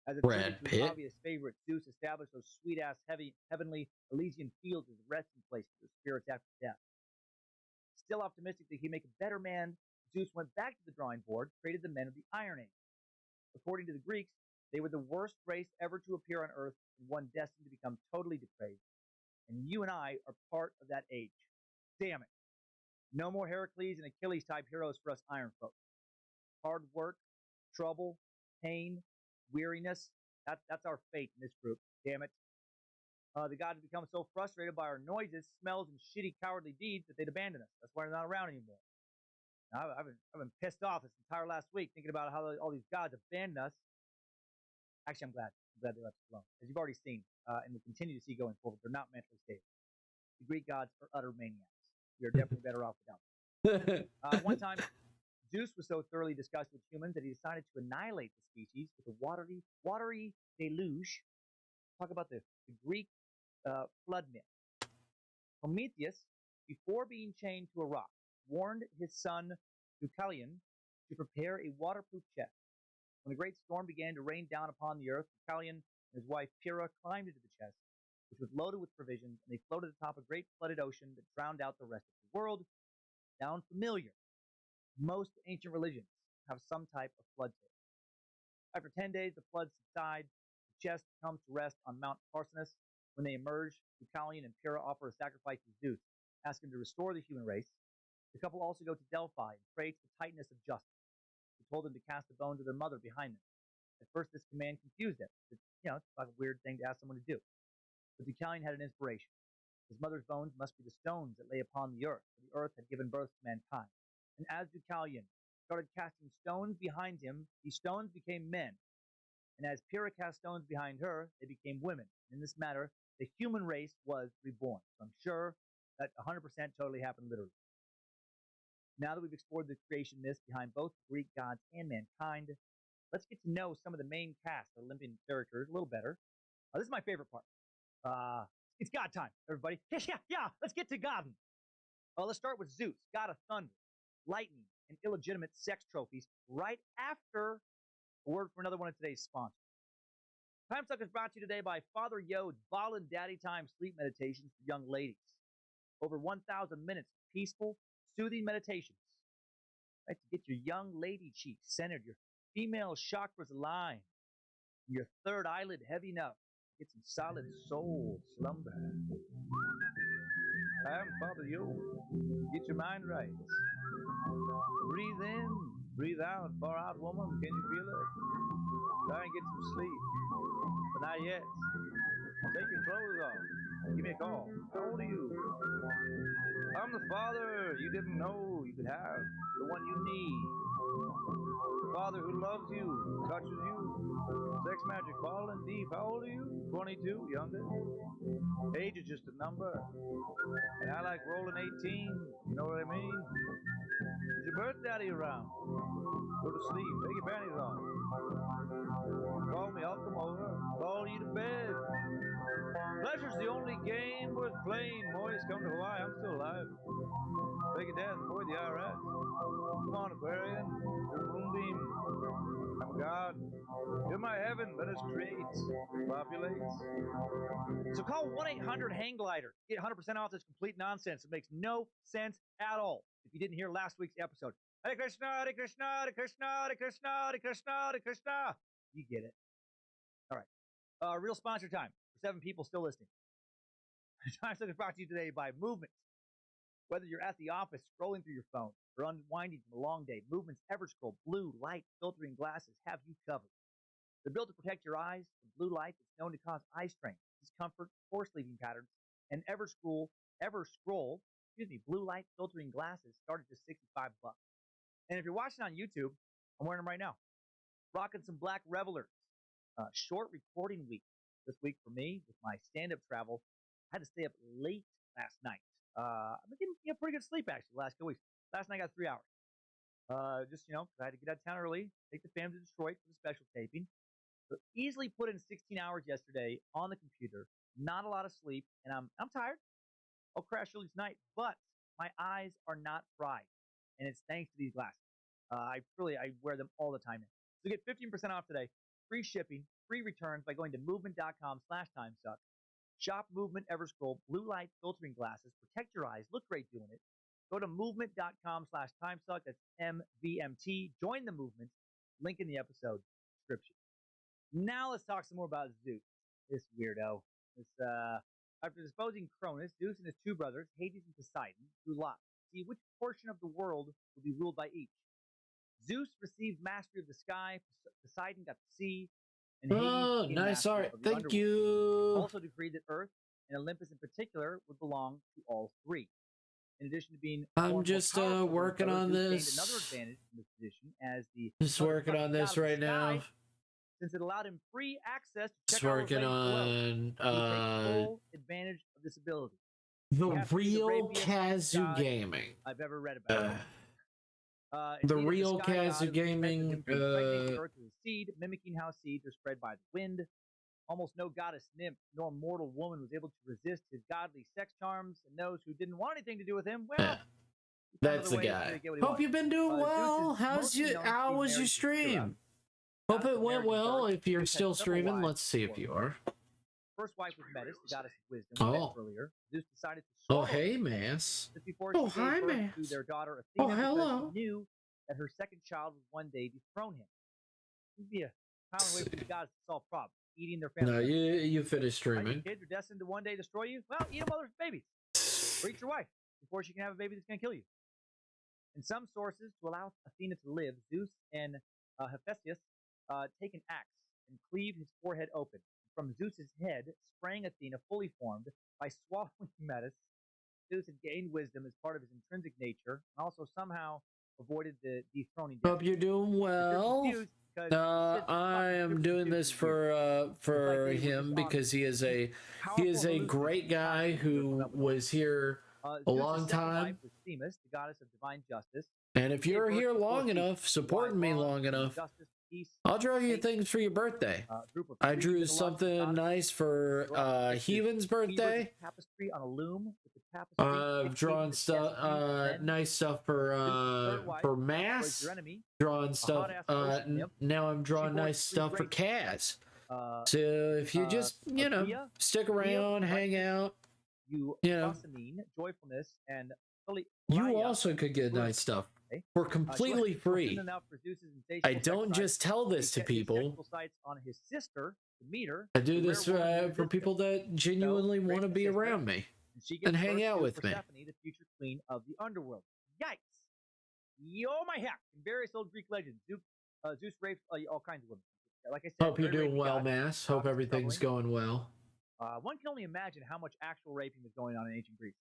S2: As a tribute to his obvious favorite, Zeus established those sweet-ass, heavenly Elysian fields as a resting place for the spirits after death. Still optimistic that he'd make a better man, Zeus went back to the drawing board, created the men of the Iron Age. According to the Greeks, they were the worst race ever to appear on Earth and one destined to become totally depraved. And you and I are part of that age. Damn it. No more Heracles and Achilles type heroes for us iron folk. Hard work, trouble, pain, weariness, that's our fate in this group. Damn it. The gods become so frustrated by our noises, smells, and shitty cowardly deeds that they'd abandon us. That's why they're not around anymore. Now, I've been pissed off this entire last week thinking about how all these gods abandoned us. Actually, I'm glad they left us alone. As you've already seen, and will continue to see going forward, they're not mentally stable. The Greek gods are utter maniacs. We are definitely better off without them. One time, Zeus was so thoroughly disgusted with humans that he decided to annihilate the species with a watery deluge. Talk about the Greek flood myth. Prometheus, before being chained to a rock, warned his son Deucalion to prepare a waterproof chest. When a great storm began to rain down upon the earth, Deucalion and his wife Pyrrha climbed into the chest, which was loaded with provisions, and they floated atop a great flooded ocean that drowned out the rest of the world. Sound familiar? Most ancient religions have some type of flood tale. After 10 days, the floods subside. The chest comes to rest on Mount Parsinus. When they emerge, Deucalion and Pyrrha offer a sacrifice to Zeus, ask him to restore the human race. The couple also go to Delphi and pray to the Titaness of justice, who told them to cast the bones of their mother behind them. At first, this command confused them. It's like a weird thing to ask someone to do. But Deucalion had an inspiration. His mother's bones must be the stones that lay upon the earth, for the earth had given birth to mankind. And as Deucalion started casting stones behind him, these stones became men. And as Pyrrha cast stones behind her, they became women. In this matter, the human race was reborn. So I'm sure that 100% totally happened literally. Now that we've explored the creation myths behind both Greek gods and mankind, let's get to know some of the main cast of Olympian characters a little better. This is my favorite part. It's God time, everybody. Yeah, let's get to God. Let's start with Zeus, god of thunder, lightning, and illegitimate sex trophies, right after a word for another one of today's sponsors. Time Suck is brought to you today by Father Yode's Ballin' Daddy Time sleep meditations for young ladies. Over 1,000 minutes of peaceful, soothing meditations. Right, to get your young lady cheeks centered, your female chakras aligned, your third eyelid heavy enough. Get some solid soul slumber. I'm Father Yode. Get your mind right. Breathe in, breathe out. Far out, woman. Can you feel it? Try and get some sleep. But not yet. Take your clothes off. Give me a call. How old are you? I'm the father you didn't know you could have. The one you need. The father who loves you, touches you. Sex magic falling deep. How old are you? 22, younger. Age is just a number. And I like rolling 18. You know what I mean? Is your birth daddy around? Go to sleep. Take your panties off. Call me. I'll come over. Call you to bed. Pleasure's the only game worth playing. Boys, come to Hawaii. I'm still alive. Take a dance. Avoid the IRS. Come on, Aquarian. You're a moonbeam. I'm God. You're my heaven. Let us create. Populate. So call 1-800-HANG-GLIDER. Get 100% off this complete nonsense. It makes no sense at all if you didn't hear last week's episode. Hare Krishna, Hare Krishna, Hare Krishna, Hare Krishna, Hare Krishna, Hare Krishna. You get it. All right. Real sponsor time for 7 people still listening. Time Suck is brought to you today by Movement. Whether you're at the office scrolling through your phone or unwinding from a long day, Movement's Everscroll blue light filtering glasses have you covered. They're built to protect your eyes from blue light that's known to cause eye strain, discomfort, poor sleeping patterns, and Everscroll, blue light filtering glasses start at just $65. And if you're watching on YouTube, I'm wearing them right now. Rocking some Black Revelers. Short recording week this week for me with my stand-up travel. I had to stay up late last night. I've been getting pretty good sleep actually the last couple weeks. Last night I got 3 hours. I had to get out of town early, take the family to Detroit for the special taping. So easily put in 16 hours yesterday on the computer. Not a lot of sleep, and I'm tired. I'll crash early tonight, but my eyes are not fried, and it's thanks to these glasses. I wear them all the time now. So get 15% off today, free shipping, free returns by going to movement.com/timesuck. Shop Movement Everscroll blue light filtering glasses. Protect your eyes. Look great doing it. Go to movement.com/timesuck. That's MVMT. Join the movement. Link in the episode description. Now let's talk some more about Zeus. This weirdo. After disposing Cronus, Zeus and his 2 brothers, Hades and Poseidon, drew lots to see which portion of the world would be ruled by each. Zeus received mastery of the sky, Poseidon got the sea, and Hades
S1: nice art.
S2: of the
S1: Thank
S2: underworld.
S1: you.
S2: Also decreed that Earth and Olympus in particular would belong to all 3. In addition to being
S1: I'm just working on this.
S2: Another advantage in this position as the
S1: Just working on this right now.
S2: Since it allowed him free access to
S1: Just
S2: check out
S1: working on
S2: full advantage of this ability.
S1: the real Kazu Gaming.
S2: I've ever read about.
S1: The real Kazu Gaming.
S2: Earth as a seed, mimicking how seeds are spread by the wind. Almost no goddess, nymph, nor mortal woman was able to resist his godly sex charms, and those who didn't want anything to do with him, well, he found
S1: That's
S2: other
S1: the
S2: ways
S1: guy.
S2: to get what he
S1: Hope
S2: wanted.
S1: you've been doing
S2: Zeus is
S1: well.
S2: mostly known to
S1: How
S2: be
S1: was your
S2: married to Hera,
S1: stream? Hope
S2: goddess
S1: it
S2: of
S1: went
S2: marriage and
S1: well.
S2: birth.
S1: If you're
S2: Zeus had
S1: still
S2: several
S1: streaming,
S2: wives
S1: let's see if
S2: before
S1: you
S2: her.
S1: are.
S2: First wife was Metis, the goddess of wisdom, we met
S1: Oh.
S2: earlier. Zeus decided to
S1: Oh,
S2: swallow
S1: hey,
S2: her
S1: Mass.
S2: just before
S1: Oh,
S2: she gave
S1: hi,
S2: birth
S1: Mass.
S2: to their daughter
S1: Oh,
S2: Athena, because
S1: hello.
S2: she knew that her second child would one day dethrone him. It would be a common way for the gods to solve problems, eating their family.
S1: No, you finished
S2: Your
S1: streaming.
S2: kids are destined to one day destroy you. Well, eat a mother's babies, or eat your wife before she can have a baby that's going to kill you. In some sources, to allow Athena to live, Zeus and Hephaestus take an axe and cleave his forehead open. From Zeus's head sprang Athena, fully formed. By swallowing Metis, Zeus had gained wisdom as part of his intrinsic nature, and also somehow avoided the dethroning death.
S1: Hope you're doing
S2: If you're
S1: well.
S2: confused, because Sid's
S1: I
S2: fucking
S1: am
S2: Zeus
S1: doing
S2: is
S1: this
S2: Zeus is
S1: for
S2: It's like they were
S1: him
S2: just on
S1: because he is a
S2: powerful
S1: great
S2: hallucination
S1: guy
S2: constantly
S1: who
S2: coming up with
S1: was here a
S2: Zeus's
S1: long
S2: second wife
S1: time.
S2: was Themis, the goddess of divine justice.
S1: And if
S2: She gave
S1: you're
S2: birth
S1: here
S2: to four
S1: long
S2: people,
S1: enough, supporting me
S2: wise laws,
S1: long enough,
S2: justice, peace,
S1: I'll draw you
S2: faith,
S1: things for your birthday.
S2: group of
S1: I
S2: three
S1: drew
S2: mythological
S1: something
S2: goddesses.
S1: nice for
S2: Throughout the history of
S1: Heathen's
S2: weavers of
S1: birthday.
S2: tapestry on a loom with the tapestry
S1: I've
S2: dictating
S1: drawn
S2: the
S1: stuff,
S2: destinies of men.
S1: nice stuff
S2: Zeus's third wife
S1: for
S2: was
S1: Mass.
S2: your enemy,
S1: Drawing
S2: a
S1: stuff.
S2: hot-ass ocean nymph.
S1: Now I'm
S2: She
S1: drawing
S2: bore
S1: nice
S2: three
S1: stuff for
S2: graces.
S1: Kaz.
S2: Uh,
S1: So if you just
S2: Athea,
S1: stick
S2: Athea,
S1: around, hang
S2: righteous,
S1: out,
S2: Euphrosyne, joyfulness, and
S1: you
S2: Philea,
S1: also could get
S2: fluidity.
S1: nice stuff
S2: Okay?
S1: for
S2: She
S1: completely
S2: wasn't
S1: free.
S2: enough for Zeus's
S1: I
S2: insatiable sex
S1: don't
S2: drive.
S1: just tell this to
S2: He set his
S1: people.
S2: sexual sights on his sister, Demeter,
S1: I do
S2: the
S1: this
S2: rare woman who
S1: for
S2: resisted
S1: people
S2: him.
S1: that genuinely want to
S2: created a
S1: be
S2: sister,
S1: around me
S2: and she gives
S1: and hang
S2: birth
S1: out
S2: to
S1: with me.
S2: Persephone, the future queen of the underworld. Yikes! Yo, my heck! In various old Greek legends, Zeus rapes all kinds of women. Like I said,
S1: Hope you're
S2: very
S1: doing
S2: rapey
S1: well,
S2: god.
S1: Mass. Hope
S2: Obviously
S1: everything's
S2: troubling.
S1: going well.
S2: One can only imagine how much actual raping was going on in ancient Greece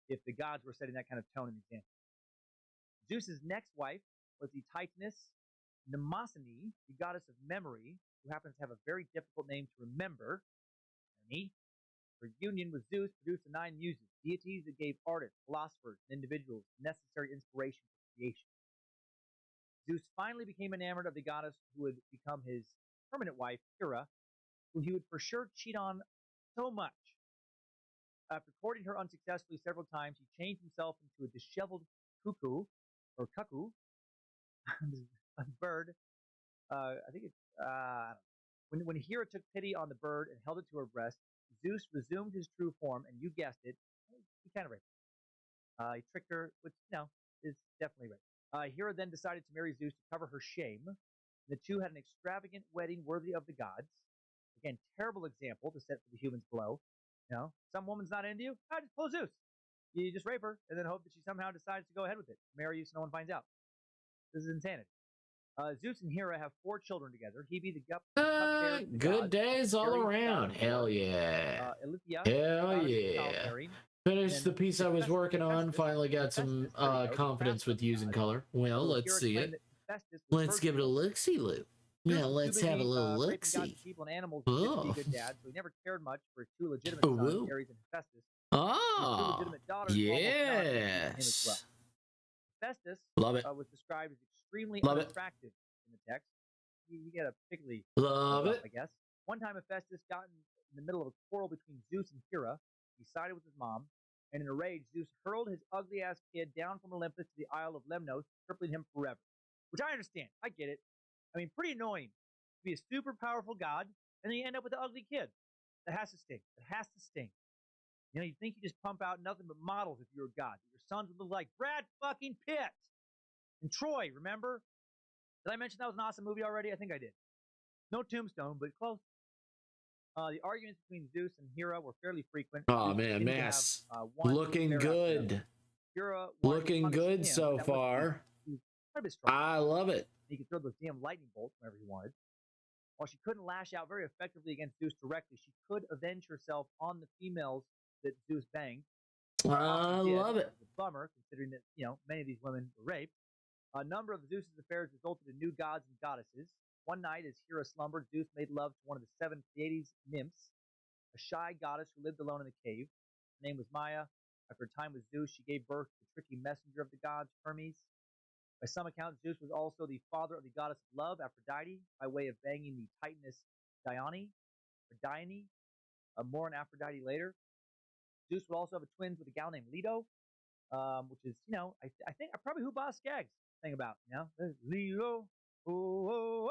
S2: if the gods were setting that kind of tone and example. Zeus's next wife was the Titaness Mnemosyne, the goddess of memory, who happens to have a very difficult name to remember. Her union with Zeus produced the 9 muses, deities that gave artists, philosophers, and individuals necessary inspiration for creation. Zeus finally became enamored of the goddess who would become his permanent wife, Hera, who he would for sure cheat on so much. After courting her unsuccessfully several times, he changed himself into a disheveled cuckoo, or cuckoo, a bird. I think it's when Hera took pity on the bird and held it to her breast, Zeus resumed his true form, and you guessed it, he kind of raped her. He tricked her, which is definitely rape. Hera then decided to marry Zeus to cover her shame. The two had an extravagant wedding worthy of the gods. Again, terrible example to set for the humans below. Some woman's not into you, just pull Zeus. You just rape her and then hope that she somehow decides to go ahead with it, marry you so no one finds out. This is insanity. Zeus and Hera have 4 children together. He be the cupbearer to the
S1: Good
S2: gods.
S1: days all
S2: Ares,
S1: around.
S2: god of
S1: Hell
S2: war.
S1: yeah.
S2: Ilithia,
S1: Hell
S2: goddess of
S1: yeah.
S2: childbearing.
S1: Finished
S2: And
S1: the piece I was
S2: Hephaestus-
S1: working on.
S2: Hephaestus-
S1: Finally got some
S2: Hephaestus, there we go, the
S1: confidence with
S2: craftsman
S1: using
S2: god.
S1: color. Well,
S2: So
S1: let's
S2: Hera
S1: see
S2: claimed
S1: it.
S2: that Hephaestus was
S1: Let's give it a
S2: virtuous.
S1: look-see-loo.
S2: Zeus
S1: Yeah,
S2: was
S1: let's
S2: too
S1: have a
S2: busy,
S1: little
S2: raping gods
S1: look-see.
S2: and people and animals to be a
S1: Oh.
S2: good dad, so he never cared much for his 2 legitimate
S1: Oh,
S2: sons,
S1: woo.
S2: Ares and Hephaestus. His 2
S1: Ah,
S2: legitimate daughters were almost non-interested in him as well.
S1: yes.
S2: Hephaestus
S1: Love it.
S2: was described as extremely
S1: Love it.
S2: unattractive in the text. You get a particularly
S1: Love
S2: rough,
S1: it.
S2: I guess. One time, Hephaestus got in the middle of a quarrel between Zeus and Hera. He sided with his mom, and in a rage, Zeus hurled his ugly-ass kid down from Olympus to the Isle of Lemnos, crippling him forever. Which I understand. I get it. I mean, pretty annoying to be a super powerful god, and then you end up with an ugly kid. That has to sting. It has to sting. You think you just pump out nothing but models if you're a god. Your sons would look like Brad fucking Pitt and Troy, remember? Did I mention that was an awesome movie already? I think I did. No Tombstone, but close. The arguments between Zeus and Hera were fairly frequent.
S1: Oh
S2: Zeus
S1: man,
S2: continued to
S1: Mass.
S2: have, one
S1: Looking
S2: affair after
S1: good.
S2: another. Hera wanted to
S1: Looking
S2: punish
S1: good
S2: him,
S1: so
S2: but that wasn't
S1: far.
S2: enough. He was quite a bit strong.
S1: I love it.
S2: He could throw those damn lightning bolts whenever he wanted. While she couldn't lash out very effectively against Zeus directly, she could avenge herself on the females that Zeus banged.
S1: I
S2: Often did,
S1: love
S2: which
S1: it.
S2: is a bummer, considering that many of these women were raped. A number of Zeus's affairs resulted in new gods and goddesses. One night, as Hera slumbered, Zeus made love to one of the 7 Pleiades nymphs, a shy goddess who lived alone in a cave. Her name was Maya. After a time with Zeus, she gave birth to the tricky messenger of the gods, Hermes. By some accounts, Zeus was also the father of the goddess of love, Aphrodite, by way of banging the Titaness Dione. or Dione, more on Aphrodite later. Zeus would also have twins with a gal named Leto, which is, I think probably who Boss Skaggs sang about, Leto, oh,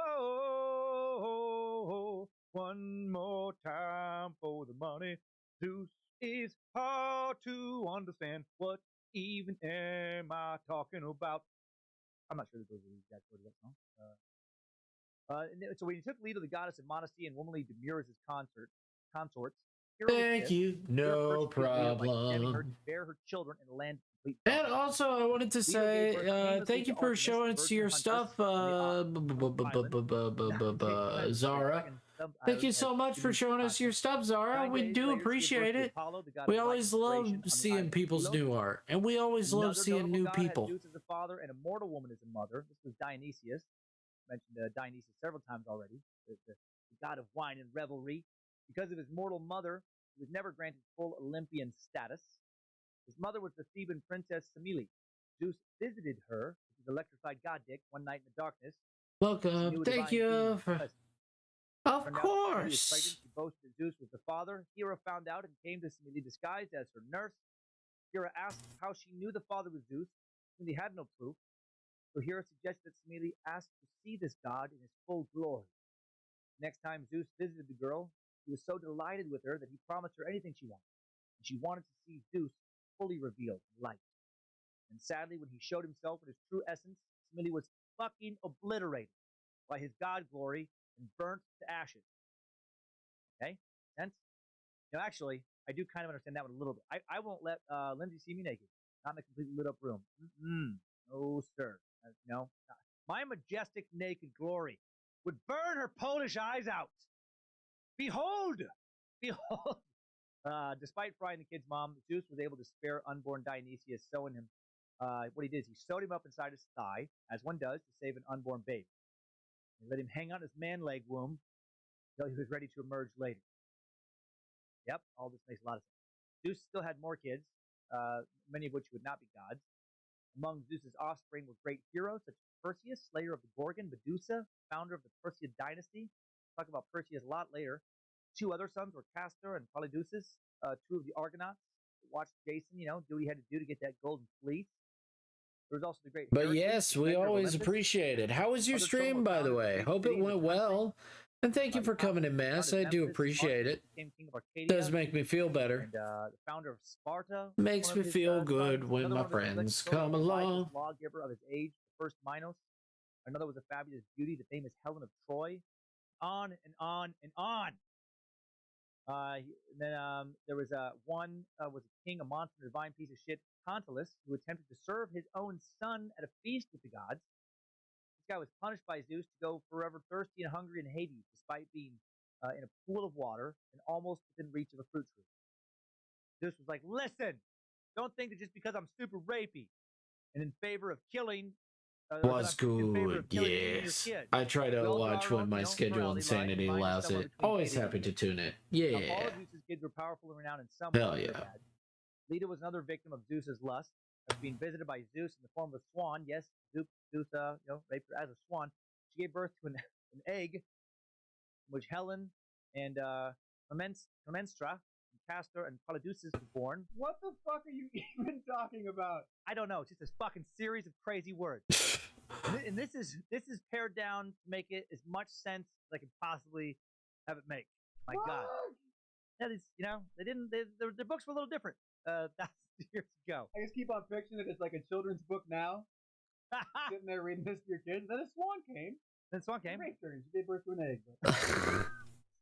S2: one more time for the money. Zeus is hard to understand. What even am I talking about? I'm not sure that those are the exact words of that song. So when he took Leto, the goddess of modesty, and womanly demure as his consorts, Hero was
S1: Thank
S2: pissed.
S1: you.
S2: Hero
S1: No
S2: cursed Leto by condemning her to
S1: problem.
S2: bear her children in a land of complete
S1: And
S2: darkness.
S1: also, I wanted to
S2: Leto gave
S1: say,
S2: birth painlessly
S1: thank
S2: to
S1: you for
S2: Artemis,
S1: showing
S2: the
S1: us
S2: virgin
S1: your
S2: huntress
S1: stuff,
S2: on the island.
S1: Zara.
S2: Second sub
S1: Thank you
S2: island has
S1: so much for
S2: unique
S1: showing us your
S2: content.
S1: stuff, Zara.
S2: 9
S1: We
S2: days
S1: do
S2: later, she gave birth
S1: appreciate
S2: to
S1: it.
S2: Apollo, the god
S1: We
S2: of light
S1: always
S2: and
S1: love
S2: inspiration, on the
S1: seeing
S2: island of
S1: people's
S2: Delos.
S1: new art, and we always love
S2: Another
S1: seeing
S2: notable
S1: new
S2: god had
S1: people.
S2: Zeus as a father and a mortal woman as a mother. This was Dionysius. Mentioned Dionysius several times already. The god of wine and revelry. Because of his mortal mother, he was never granted full Olympian status. His mother was the Theban princess Semele. Zeus visited her with his electrified god dick one night in the darkness. She
S1: Welcome.
S2: knew a
S1: Thank
S2: divine being
S1: you.
S2: was present.
S1: Of
S2: Turned out Semele was pregnant.
S1: course.
S2: She boasted that Zeus was the father. Hera found out and came to Semele disguised as her nurse. Hera asked how she knew the father was Zeus, when they had no proof. So Hera suggested that Semele ask to see this god in his full glory. Next time Zeus visited the girl, he was so delighted with her that he promised her anything she wanted. And she wanted to see Zeus fully revealed in light. And sadly, when he showed himself in his true essence, Semele was fucking obliterated by his god glory and burnt to ashes. Okay? Sense? Actually, I do kind of understand that one a little bit. I won't let Lindsay see me naked. Not in a completely lit up room. No, sir. No. My majestic naked glory would burn her Polish eyes out. Behold! Behold! Despite frying the kid's mom, Zeus was able to spare unborn Dionysius, sewing him. What he did is he sewed him up inside his thigh, as one does, to save an unborn baby. He let him hang on his man leg womb until he was ready to emerge later. Yep, all this makes a lot of sense. Zeus still had more kids, many of which would not be gods. Among Zeus's offspring were great heroes such as Perseus, slayer of the Gorgon, Medusa, founder of the Perseid dynasty. We'll talk about Perseus a lot later. 2 other sons were Castor and Polydeuces, 2 of the Argonauts. Watched Jason, do what he had to do to get that golden fleece. There was also the great
S1: But
S2: Heracles,
S1: yes,
S2: the
S1: we
S2: defender of
S1: always
S2: Olympus.
S1: appreciate it. How was your
S2: Other
S1: stream,
S2: children were
S1: by the
S2: founded of
S1: way?
S2: great
S1: Hope it
S2: cities
S1: went
S2: of wrestling.
S1: well. And thank you for coming to Mass. I do appreciate it.
S2: Became king of Arcadia,
S1: Does make me feel better.
S2: and the founder of Sparta.
S1: Makes
S2: one
S1: me
S2: of his,
S1: feel good
S2: sons.
S1: when
S2: Another
S1: my
S2: one of his
S1: friends
S2: children
S1: come
S2: was the wisest
S1: along.
S2: lawgiver of his age, the first Minos. Another was a fabulous beauty, the famous Helen of Troy. On and on and on. Then there was one was a king, a monster, a divine piece of shit, Tantalus, who attempted to serve his own son at a feast with the gods. This guy was punished by Zeus to go forever thirsty and hungry in Hades, despite being in a pool of water and almost within reach of a fruit tree. Zeus was like, listen, don't think that just because I'm super rapey and in favor of killing,
S1: Was good, yes. I try to watch when my schedule and sanity allows it. Always happy to tune it. Yeah.
S2: All of Zeus's kids were powerful and renowned in some
S1: Hell
S2: way.
S1: yeah.
S2: Leto was another victim of Zeus's lust, of being visited by Zeus in the form of a swan. Yes, Zeus, raped her as a swan. She gave birth to an egg, in which Helen and Clemenstra, and Castor, and Polydeuces were born.
S3: What the fuck are you even talking about?
S2: I don't know. It's just this fucking series of crazy words. And this is pared down to make it as much sense as I can possibly have it make. My God. Yeah, they didn't. Their books were a little different. That's years ago.
S3: I just keep on picturing it as like a children's book now. Sitting there reading this to your kids. Then a swan came.
S2: Then swan came.
S3: Raped her and she gave birth to an egg. But...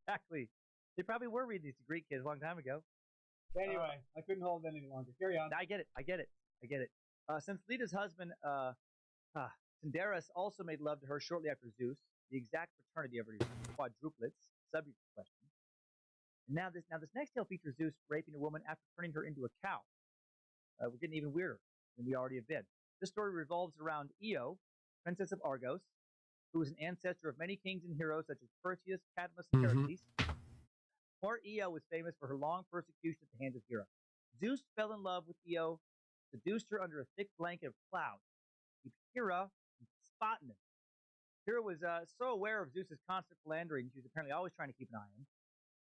S2: Exactly. They probably were reading these to Greek kids a long time ago.
S3: Anyway, I couldn't hold it any longer. Carry on.
S2: I get it. Since Leta's husband, Tartarus, also made love to her shortly after Zeus, the exact fraternity of her quadruplets, subject to question. And now this next tale features Zeus raping a woman after turning her into a cow. We're getting even weirder than we already have been. This story revolves around Io, princess of Argos, who was an ancestor of many kings and heroes such as Perseus, Cadmus, and Heracles. Poor Io was famous for her long persecution at the hands of Hera. Zeus fell in love with Io, seduced her under a thick blanket of clouds. Keep Hera from spotting him. Hera was so aware of Zeus's constant philandering, she was apparently always trying to keep an eye on him.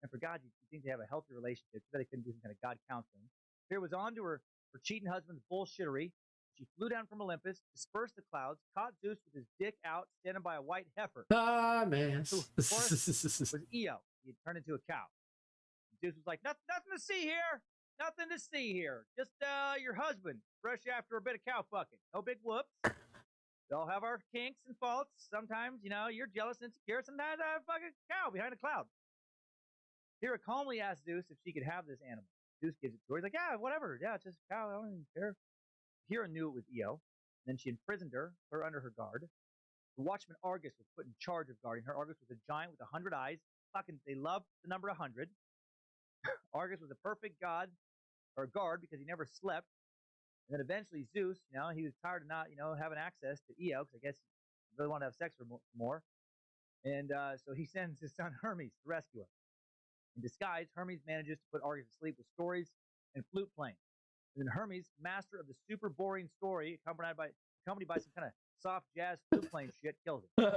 S2: And for God, you think they have a healthy relationship. Too bad they couldn't do some kind of God counseling. Hera was on to her cheating husband's bullshittery. She flew down from Olympus, dispersed the clouds, caught Zeus with his dick out, standing by a white heifer.
S1: Ah, man.
S2: Who, of course, was Io. He had turned into a cow. Zeus was like, nothing to see here. Nothing to see here. Just your husband, fresh after a bit of cow fucking. No big whoops. We all have our kinks and faults. Sometimes, you're jealous and insecure. Sometimes I have a fucking cow behind a cloud. Hera calmly asked Zeus if she could have this animal. Zeus gives it to her. He's like, yeah, whatever. Yeah, it's just a cow. I don't even care. Hera knew it was Io. Then she imprisoned her, put her under her guard. The watchman Argus was put in charge of guarding her. Argus was a giant with 100 eyes. Fucking, they loved the number 100. Argus was a perfect god, or guard, because he never slept. And then eventually Zeus, he was tired of not, having access to Io, because I guess he really wanted to have sex with more. And so he sends his son Hermes to rescue her. In disguise, Hermes manages to put Argus to sleep with stories and flute playing. And then Hermes, master of the super boring story, accompanied by some kind of soft jazz flute playing shit, kills him.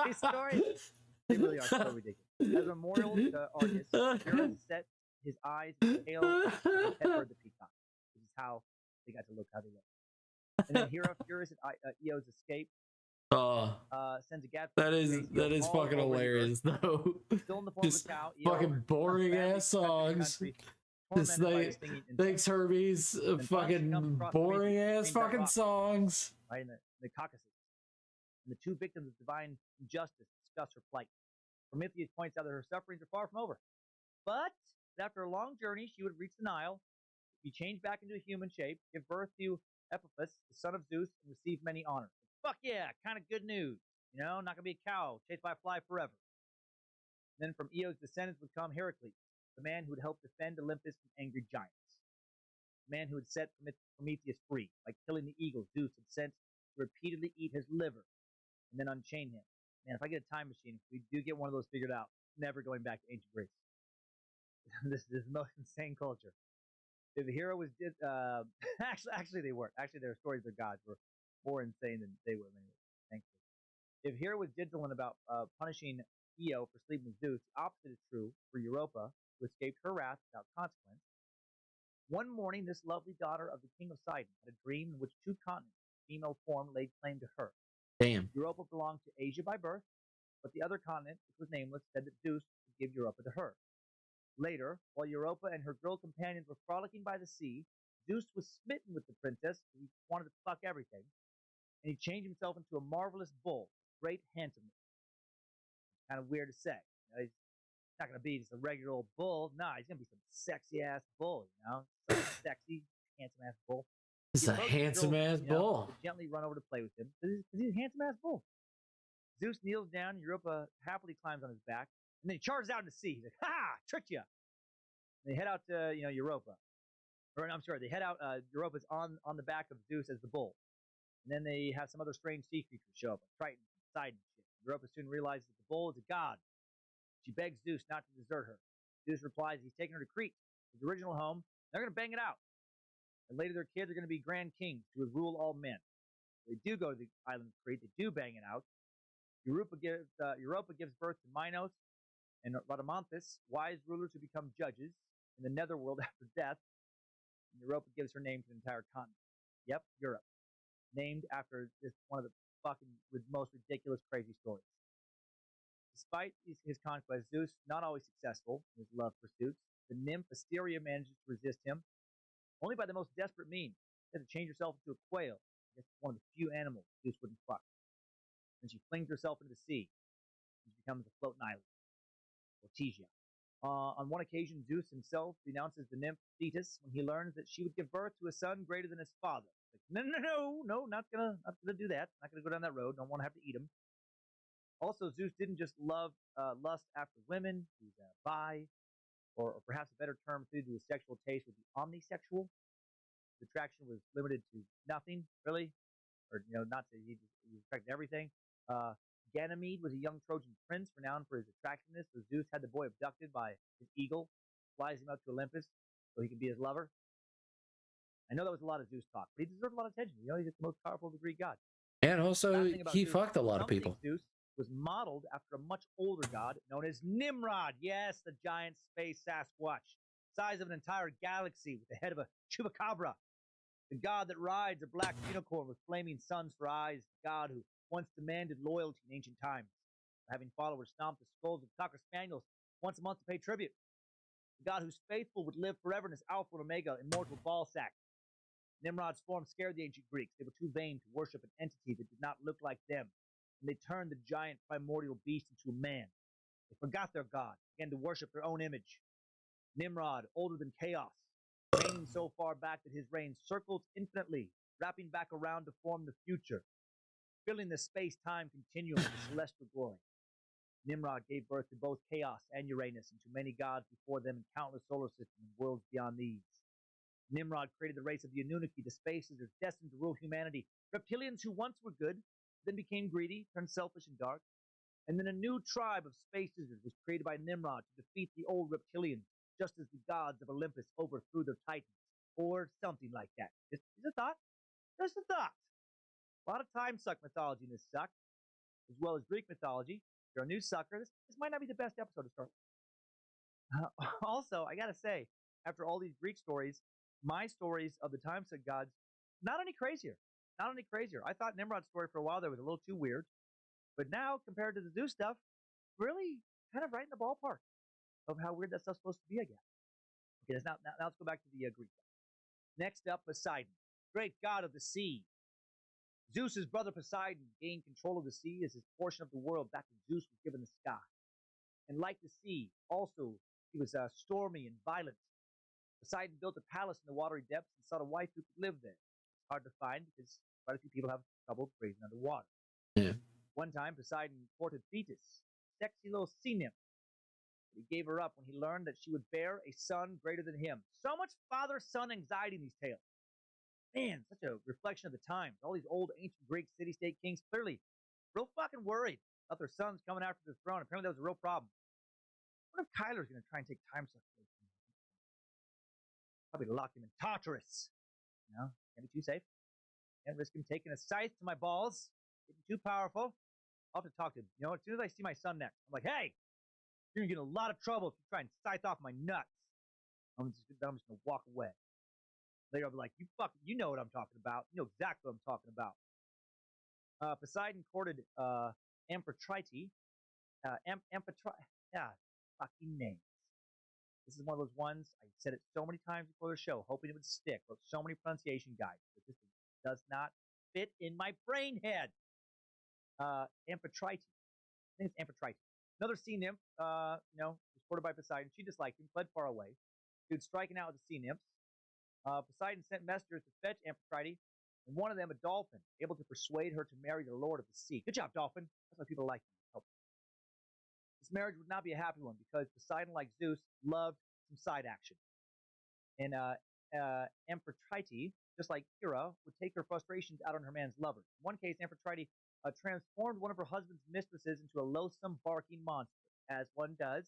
S2: These stories, they really are so ridiculous. As a memorial to Argus, Hera set his eyes and tail and peppered the peacock. This is how they got to look how they look. And then Hera, furious at Io's escape, sends a gap.
S1: That is fucking hilarious, though.
S2: Still in the form of a cow.
S1: Fucking boring ass songs. Thanks, Hermes. Fucking boring ass fucking songs.
S2: Right in the Caucasus. And the two victims of divine injustice discuss her plight. Prometheus points out that her sufferings are far from over. But after a long journey, she would reach the Nile, be changed back into a human shape, give birth to Oedipus, the son of Zeus, and receive many honors. Fuck yeah, kind of good news. Not gonna be a cow chased by a fly forever. And then from Io's descendants would come Heracles, the man who would help defend Olympus from angry giants. The man who would set Prometheus free, by killing the eagle Zeus had sent to repeatedly eat his liver, and then unchain him. Man, if I get a time machine, if we do get one of those figured out, never going back to ancient Greece. This is the most insane culture. If the hero was actually they weren't. Actually, their stories of their gods were more insane than they were. Thankfully, if Hera was vigilant about punishing Io for sleeping with Zeus, the opposite is true for Europa, who escaped her wrath without consequence. One morning, this lovely daughter of the king of Sidon had a dream in which two continents, female form, laid claim to her.
S1: Damn.
S2: Europa belonged to Asia by birth, but the other continent, which was nameless, said that Zeus would give Europa to her. Later, while Europa and her girl companions were frolicking by the sea, Zeus was smitten with the princess, who wanted to fuck everything, and he changed himself into a marvelous bull, great handsomeness. It's kind of weird to say. He's not going to be just a regular old bull. Nah, he's going to be some sexy-ass bull, Some sexy, handsome-ass bull.
S1: It's a handsome-ass bull.
S2: Gently run over to play with him, because he's a handsome-ass bull. Zeus kneels down, Europa happily climbs on his back, and then he charges out into the sea. He's like, ha! Tricked you! And they head out to, Europa. Or, I'm sorry, they head out, Europa's on the back of Zeus as the bull. And then they have some other strange sea creatures show up, like Triton, Poseidon, and shit. Europa soon realizes that the bull is a god. She begs Zeus not to desert her. Zeus replies he's taking her to Crete, his original home. They're going to bang it out. And later their kids are going to be grand kings who would rule all men. They do go to the island of Crete. They do bang it out. Europa gives birth to Minos and Rhadamanthus, wise rulers who become judges in the netherworld after death. And Europa gives her name to an entire continent. Yep, Europe. Named after this one of the fucking most ridiculous, crazy stories. Despite his conquest, Zeus, not always successful in his love pursuits, the nymph Asteria manages to resist him, only by the most desperate means. She has to change herself into a quail. I guess one of the few animals Zeus wouldn't fuck. Then she flings herself into the sea. She becomes a floating island. Ortesia. On one occasion, Zeus himself denounces the nymph Thetis when he learns that she would give birth to a son greater than his father. Like, no, not gonna do that. Not gonna go down that road. Don't want to have to eat him. Also, Zeus didn't just lust after women. He's bi, or perhaps a better term suited to his sexual taste would be omnisexual. The attraction was limited to nothing, really, or not to he attracted to everything. Ganymede was a young Trojan prince renowned for his attractiveness, so Zeus had the boy abducted by his eagle, flies him up to Olympus so he can be his lover. I know that was a lot of Zeus talk, but he deserved a lot of attention. He's the most powerful of the Greek gods.
S1: And also, he fucked a lot of people.
S2: Zeus was modeled after a much older god known as Nimrod. Yes, the giant space Sasquatch, size of an entire galaxy with the head of a chupacabra. The god that rides a black unicorn with flaming suns for eyes. The god who once demanded loyalty in ancient times, having followers stomp the skulls of cocker spaniels once a month to pay tribute. The god whose faithful would live forever in his Alpha and Omega immortal ball sack. Nimrod's form scared the ancient Greeks. They were too vain to worship an entity that did not look like them, and they turned the giant primordial beast into a man. They forgot their god, began to worship their own image. Nimrod, older than chaos, reigning so far back that his reign circled infinitely, wrapping back around to form the future, filling the space-time continuum with celestial glory. Nimrod gave birth to both Chaos and Uranus, and to many gods before them in countless solar systems and worlds beyond these. Nimrod created the race of the Anunnaki, the space lizards destined to rule humanity. Reptilians who once were good, then became greedy, turned selfish and dark. And then a new tribe of space lizards was created by Nimrod to defeat the old reptilians, just as the gods of Olympus overthrew their titans, or something like that. Just a thought. Just a thought. A lot of time suck mythology in this suck, as well as Greek mythology. If you're a new sucker, this might not be the best episode to start. Also, I gotta say, after all these Greek stories, my stories of the time suck gods, not any crazier. Not any crazier. I thought Nimrod's story for a while there was a little too weird, but now, compared to the Zeus stuff, really kind of right in the ballpark of how weird that stuff's supposed to be, I guess. Okay, now let's go back to the Greek stuff. Next up, Poseidon, great god of the sea. Zeus's brother Poseidon gained control of the sea as his portion of the world back when Zeus was given the sky. And like the sea, also, he was stormy and violent. Poseidon built a palace in the watery depths and sought a wife who could live there. It's hard to find because quite a few people have trouble breathing underwater.
S1: Yeah.
S2: One time, Poseidon courted Thetis, sexy little sea nymph. But he gave her up when he learned that she would bear a son greater than him. So much father-son anxiety in these tales. Man, such a reflection of the times. All these old ancient Greek city-state kings clearly real fucking worried about their sons coming after the throne. Apparently that was a real problem. I wonder if Kyler's going to try and take time suck away from him. Probably lock him in Tartarus. You know, can't be too safe. Can't risk him taking a scythe to my balls. Getting too powerful. I'll have to talk to him. You know, as soon as I see my son next, I'm like, hey, you're going to get in a lot of trouble if you try and scythe off my nuts. I'm just going to walk away. Later, I'll be like, you know what I'm talking about. You know exactly what I'm talking about. Poseidon courted Amphitrite. Fucking names. This is one of those ones, I said it so many times before the show, hoping it would stick. Wrote so many pronunciation guides, but this does not fit in my brain head. Amphitrite. I think it's Amphitrite. Another sea nymph, was courted by Poseidon. She disliked him, fled far away. He was striking out with the sea nymphs. Poseidon sent messengers to fetch Amphitrite, and one of them, a dolphin, able to persuade her to marry the lord of the sea. Good job, dolphin. That's why people like him. This marriage would not be a happy one because Poseidon, like Zeus, loved some side action. And Amphitrite, just like Hera, would take her frustrations out on her man's lovers. In one case, Amphitrite transformed one of her husband's mistresses into a loathsome, barking monster, as one does.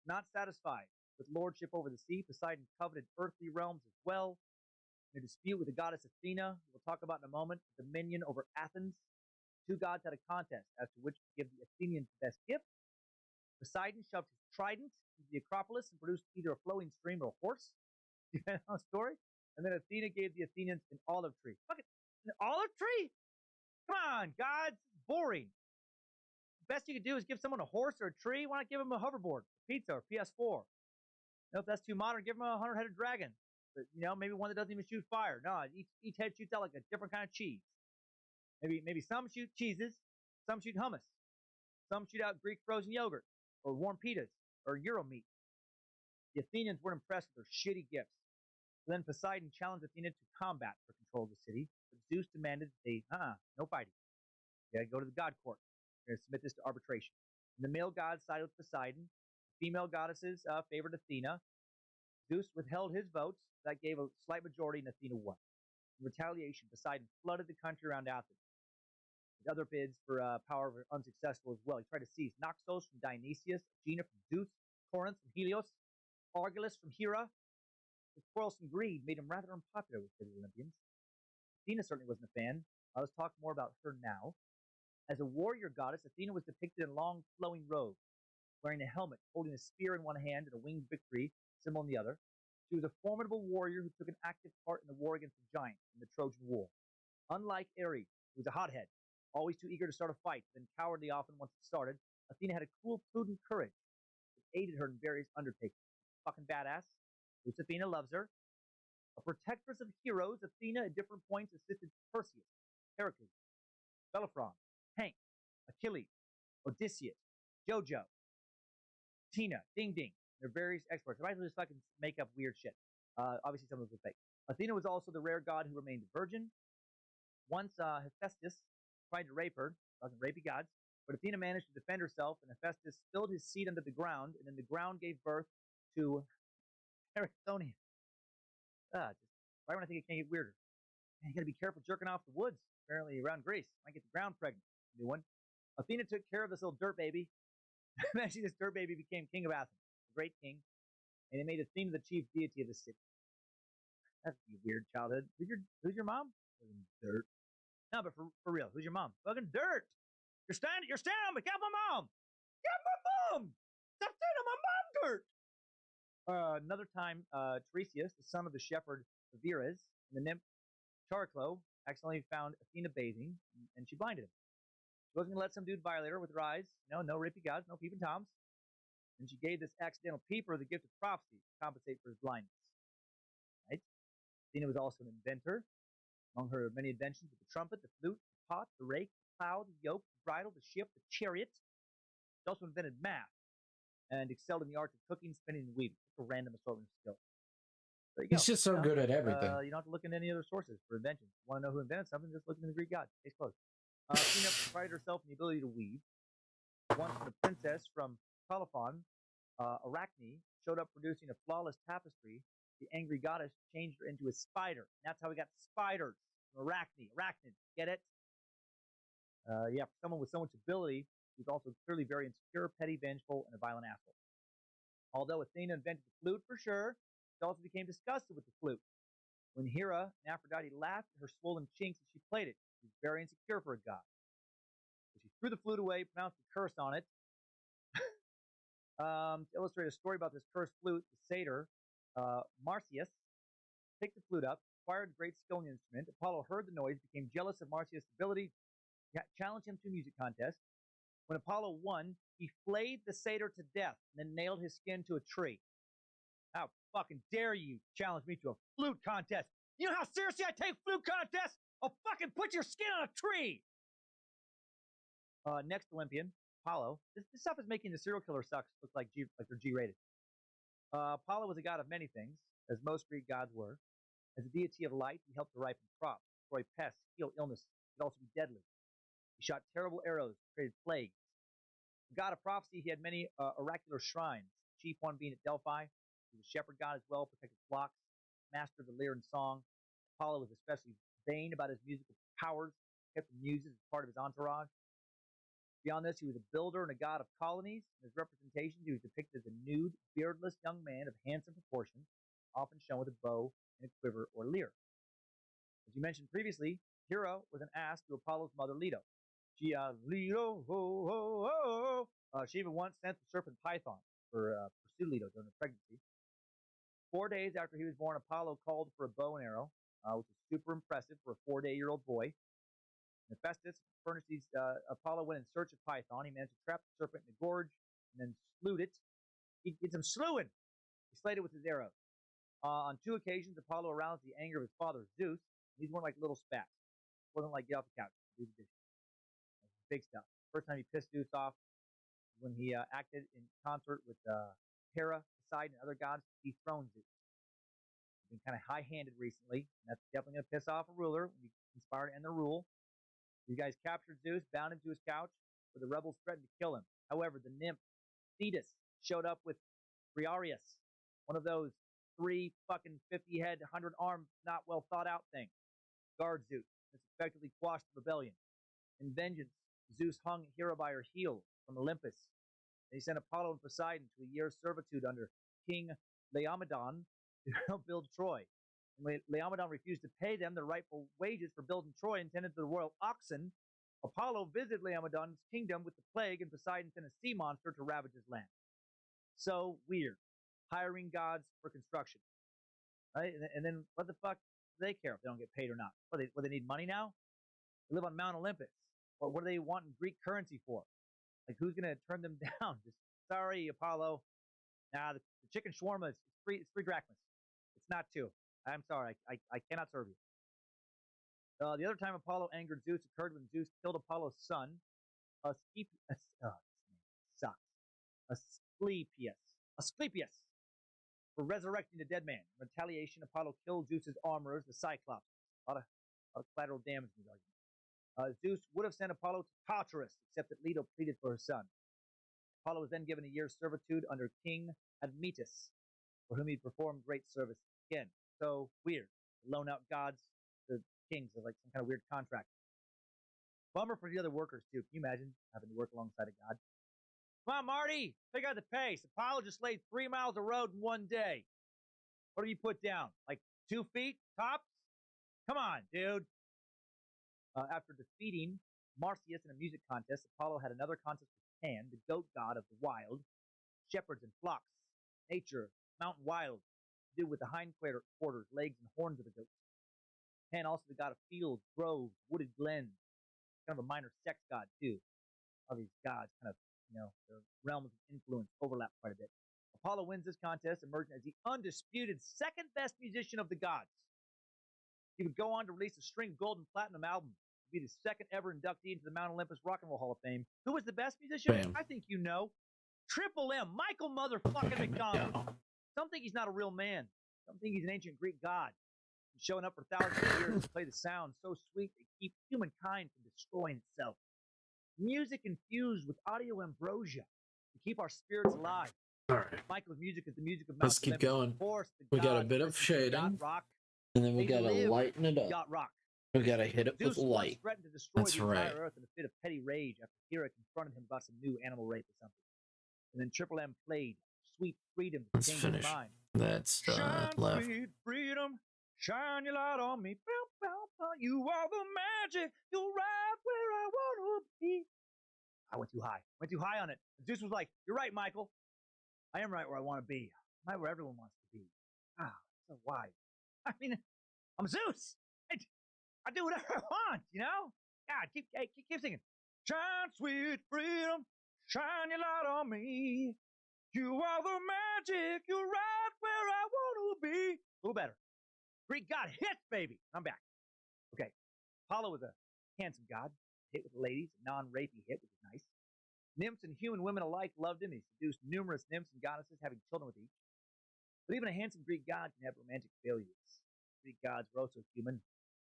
S2: Not satisfied with lordship over the sea, Poseidon coveted earthly realms as well. In a dispute with the goddess Athena, who we'll talk about in a moment, dominion over Athens, two gods had a contest as to which to give the Athenians the best gift. Poseidon shoved his trident into the Acropolis and produced either a flowing stream or a horse, depending on the story. And then Athena gave the Athenians an olive tree. Fuck it, an olive tree? Come on, gods, boring. The best you could do is give someone a horse or a tree. Why not give them a hoverboard, a pizza, or PS4? If that's too modern, give them a 100-headed dragon. But, maybe one that doesn't even shoot fire. No, each head shoots out like a different kind of cheese. Maybe some shoot cheeses, some shoot hummus, some shoot out Greek frozen yogurt, or warm pitas, or Euro meat. The Athenians weren't impressed with their shitty gifts. So then Poseidon challenged Athena to combat for control of the city, but Zeus demanded that they, no fighting. You gotta go to the god court. You're gonna submit this to arbitration. And the male gods sided with Poseidon. Female goddesses favored Athena. Zeus withheld his votes. That gave a slight majority, and Athena won. In retaliation, Poseidon flooded the country around Athens. His other bids for power were unsuccessful as well. He tried to seize Naxos from Dionysius, Aegina from Zeus, Corinth from Helios, Argilus from Hera. His quarrelsome greed made him rather unpopular with the Olympians. Athena certainly wasn't a fan. Let's talk more about her now. As a warrior goddess, Athena was depicted in long, flowing robes, wearing a helmet, holding a spear in one hand and a winged victory symbol in the other. She was a formidable warrior who took an active part in the war against the giants in the Trojan War. Unlike Ares, who was a hothead, always too eager to start a fight, then cowardly often once it started, Athena had a cool, prudent courage that aided her in various undertakings. Fucking badass. Athena loves her. A protectress of heroes, Athena at different points assisted Perseus, Heracles, Bellerophon, Hank, Achilles, Odysseus, Jojo, Tina, Ding Ding. They're various experts. I might just fucking make up weird shit. Obviously, some of it was fake. Athena was also the rare god who remained a virgin. Once Hephaestus tried to rape her, fucking rapey gods, but Athena managed to defend herself, and Hephaestus spilled his seed under the ground, and then the ground gave birth to Peristonius. Just right when I think it can't get weirder. Man, you gotta be careful jerking off the woods, apparently around Greece. Might get the ground pregnant. New one. Athena took care of this little dirt baby. Eventually, this dirt baby became king of Athens, a great king, and it made Athena the chief deity of the city. That's a weird childhood. Who's your mom? Dirt. No, but for real, who's your mom? Fucking dirt. You're standing on me. Get my mom. Get my mom. Stop standing on my mom, dirt. Another time, Tiresias, the son of the shepherd Viras, and the nymph Chariclo accidentally found Athena bathing, and she blinded him. She wasn't going to let some dude violate her with her eyes. No rapey gods, no peeping toms. And she gave this accidental peeper the gift of prophecy to compensate for his blindness. Right? Athena was also an inventor. Among her many inventions were the trumpet, the flute, the pot, the rake, the plow, the yoke, the bridle, the ship, the chariot. She also invented math and excelled in the arts of cooking, spinning, and weaving. Just a random assortment of skills. There you go.
S1: He's just so good at everything.
S2: You don't have to look into any other sources for inventions. Want to know who invented something? Just look into the Greek gods. Case closed. Athena prided herself in the ability to weave. Once the princess from Colophon, Arachne, showed up producing a flawless tapestry, the angry goddess changed her into a spider. And that's how we got spiders from Arachne. Arachnid. Get it? Yeah, for someone with so much ability, he was also clearly very insecure, petty, vengeful, and a violent asshole. Although Athena invented the flute for sure, she also became disgusted with the flute. When Hera and Aphrodite laughed at her swollen chinks as she played it, she was very insecure for a god. So she threw the flute away, pronounced a curse on it. To illustrate a story about this cursed flute, the satyr Marsyas picked the flute up, acquired great skill in the instrument. Apollo heard the noise, became jealous of Marsyas' ability, challenged him to a music contest. When Apollo won, he flayed the satyr to death and then nailed his skin to a tree. How fucking dare you challenge me to a flute contest? You know how seriously I take flute contests? I'll fucking put your skin on a tree! Next Olympian, Apollo. This stuff is making the serial killer sucks look like they're G-rated. Apollo was a god of many things, as most Greek gods were. As a deity of light, he helped to ripen crops, destroy pests, heal illness. He could also be deadly. He shot terrible arrows, created plagues. The god of prophecy, he had many oracular shrines, chief one being at Delphi. He was a shepherd god as well, protected flocks, master of the lyre and song. Apollo was especially vain about his musical powers, kept the muses as part of his entourage. Beyond this, he was a builder and a god of colonies. In his representations, he was depicted as a nude, beardless young man of handsome proportions, often shown with a bow and a quiver or lyre. As you mentioned previously, Hera was an ass to Apollo's mother Leto. She even once sent the serpent Python for pursue Leto during her pregnancy. 4 days after he was born, Apollo called for a bow and arrow, which was super impressive for a 4-day-old boy. Hephaestus furnished these. Apollo went in search of Python. He managed to trap the serpent in a gorge and then slewed it. He did some slewing. He slayed it with his arrows. On 2 occasions, Apollo aroused the anger of his father Zeus. These weren't like little spats. It wasn't like get off the couch, do the dishes. Big stuff. First time he pissed Zeus off when he acted in concert with Hera, Poseidon, and other gods to dethrone Zeus. He's been kind of high-handed recently, and that's definitely going to piss off a ruler when he conspired to end the rule. These guys captured Zeus, bound him to his couch, where the rebels threatened to kill him. However, the nymph Thetis showed up with Briareus, one of those 3 fucking 50-head, 100-arm, not well thought out things. Guard Zeus. This effectively quashed the rebellion. In vengeance, Zeus hung Hera by her heels from Olympus. And he sent Apollo and Poseidon to a year's servitude under King Laomedon to help build Troy. And Laomedon refused to pay them their rightful wages for building Troy intended for the royal oxen. Apollo visited Laomedon's kingdom with the plague, and Poseidon sent a sea monster to ravage his land. So weird. Hiring gods for construction. Right? And then what the fuck do they care if they don't get paid or not? What, they need money now? They live on Mount Olympus. What do they want in Greek currency for? Like, who's going to turn them down? Just, sorry, Apollo. Nah, the chicken shawarma is free. It's 3 drachmas. It's not 2. I'm sorry. I cannot serve you. The other time Apollo angered Zeus occurred when Zeus killed Apollo's son, Asclepius, for resurrecting the dead man. In retaliation, Apollo killed Zeus's armorers, the Cyclops. A lot of collateral damage in these arguments. Zeus would have sent Apollo to Tartarus, except that Leto pleaded for her son. Apollo was then given a year's servitude under King Admetus, for whom he performed great service. Again, so weird. Loan out gods to kings of like some kind of weird contract. Bummer for the other workers too. Can you imagine having to work alongside a god? Come on, Marty, figure out the pace. Apollo just laid 3 miles of road in 1 day. What do you put down? Like 2 feet tops? Come on, dude. After defeating Marsyas in a music contest, Apollo had another contest with Pan, the goat god of the wild, shepherds and flocks, nature, mountain wild, to do with the hind quarters, legs, and horns of the goats. Pan also the god of fields, groves, wooded glens, kind of a minor sex god too. All these gods kind of, their realms of influence overlap quite a bit. Apollo wins this contest, emerging as the undisputed second best musician of the gods. He would go on to release a string of gold and platinum albums, be the second ever inductee into the Mount Olympus Rock and Roll Hall of Fame. Who was the best musician?
S1: Bam.
S2: I think you know. Triple M, Michael motherfucking McDonald. Some think he's not a real man. Some think he's an ancient Greek god. He's showing up for thousands of years to play the sound so sweet they keep humankind from destroying itself. Music infused with audio ambrosia to keep our spirits alive.
S1: All right.
S2: Michael's music is the music of Mount
S1: Let's keep
S2: Olympus.
S1: going.
S2: Of course,
S1: We got a bit of shading,
S2: rock.
S1: and then we
S2: They
S1: gotta
S2: live
S1: lighten it up.
S2: Yacht rock.
S1: We gotta hit it with
S2: Zeus once
S1: light.
S2: threatened to destroy
S1: That's
S2: the entire
S1: right.
S2: Earth in a fit of petty rage after Hera confronted him about some new animal rape or something. And then Triple M played Sweet Freedom to
S1: Let's
S2: change his
S1: finish
S2: mind.
S1: that
S2: Shine,
S1: left.
S2: sweet freedom, shine your light on me. Bow, bow, bow. You are the magic. You're right where I want to be. I went too high. Went too high on it. And Zeus was like, "You're right, Michael. I am right where I want to be. I'm right where everyone wants to be." Ah, so wise. I mean, I'm Zeus. I do whatever I want, God, keep singing. Shine, sweet freedom, shine your light on me. You are the magic. You're right where I want to be. A little better. Greek god hits, baby. I'm back. Okay. Apollo was a handsome god. Hit with the ladies, a non-rapey hit, which is nice. Nymphs and human women alike loved him. He seduced numerous nymphs and goddesses, having children with each. But even a handsome Greek god can have romantic failures. Greek gods were also human,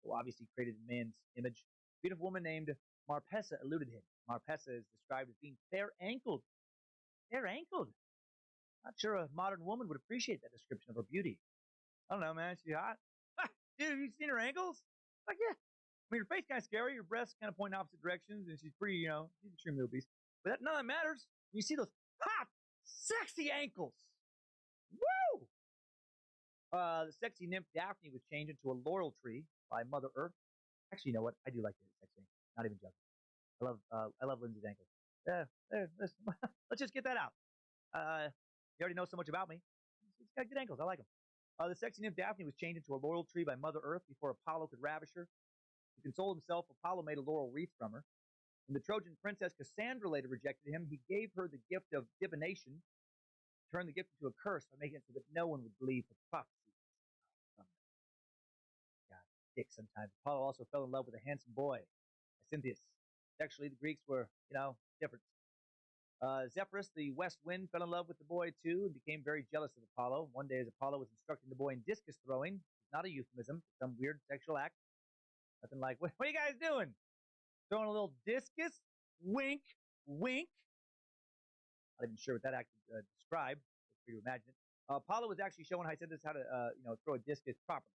S2: though obviously created in man's image. A beautiful woman named Marpessa eluded him. Marpessa is described as being fair-ankled. Fair-ankled. Not sure a modern woman would appreciate that description of her beauty. I don't know, man. She's hot. Dude, have you seen her ankles? Like, yeah. I mean, her face kind of scary. Her breasts kind of point in opposite directions, and she's pretty, she's extremely obese. But none of that matters. You see those hot, sexy ankles. Woo! The sexy nymph Daphne was changed into a laurel tree by Mother Earth. Actually, you know what? I do like the sexy ankles. Not even joking. I love Lindsay's ankles. Let's just get that out. You already know so much about me. She's got good ankles. I like them. The sexy nymph Daphne was changed into a laurel tree by Mother Earth before Apollo could ravish her. To console himself, Apollo made a laurel wreath from her. When the Trojan princess Cassandra later rejected him, he gave her the gift of divination, turned the gift into a curse by making it so that no one would believe her prophecies. God, dick sometimes. Apollo also fell in love with a handsome boy, Cynthius. Sexually, the Greeks were, different. Zephyrus, the west wind, fell in love with the boy too and became very jealous of Apollo. One day, as Apollo was instructing the boy in discus throwing, not a euphemism, some weird sexual act. Nothing like, what are you guys doing? Throwing a little discus? Wink, wink. Not even sure what that act would describe. It's for you to imagine it. Apollo was actually showing Hyacinthus how to, throw a discus properly.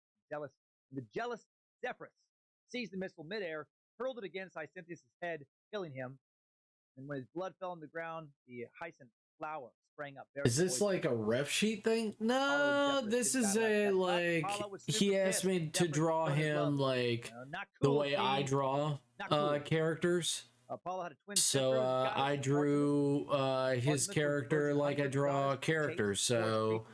S2: The jealous Zephyrus seized the missile midair, hurled it against Hyacinthus' head, killing him. And when his blood fell on the ground, the hyacinth flower sprang up. Very
S1: Is this
S2: poisonous.
S1: like a ref sheet thing? No,
S2: Apollo
S1: this
S2: Zephyrus
S1: is
S2: didn't
S1: a
S2: kinda
S1: like
S2: Apollo was
S1: he
S2: super
S1: asked
S2: pissed.
S1: me to
S2: Zephyrus
S1: draw
S2: showed his
S1: him
S2: love.
S1: like
S2: Not
S1: the
S2: cool,
S1: way I
S2: Steve.
S1: draw
S2: Not cool.
S1: characters.
S2: Apollo had a twin
S1: So
S2: sister, goddess
S1: I
S2: named
S1: drew
S2: Artemis.
S1: his
S2: Artemis was the
S1: character
S2: virgin
S1: like I
S2: hunter, the
S1: draw
S2: goddess of chase,
S1: characters.
S2: wars,
S1: So
S2: creatures.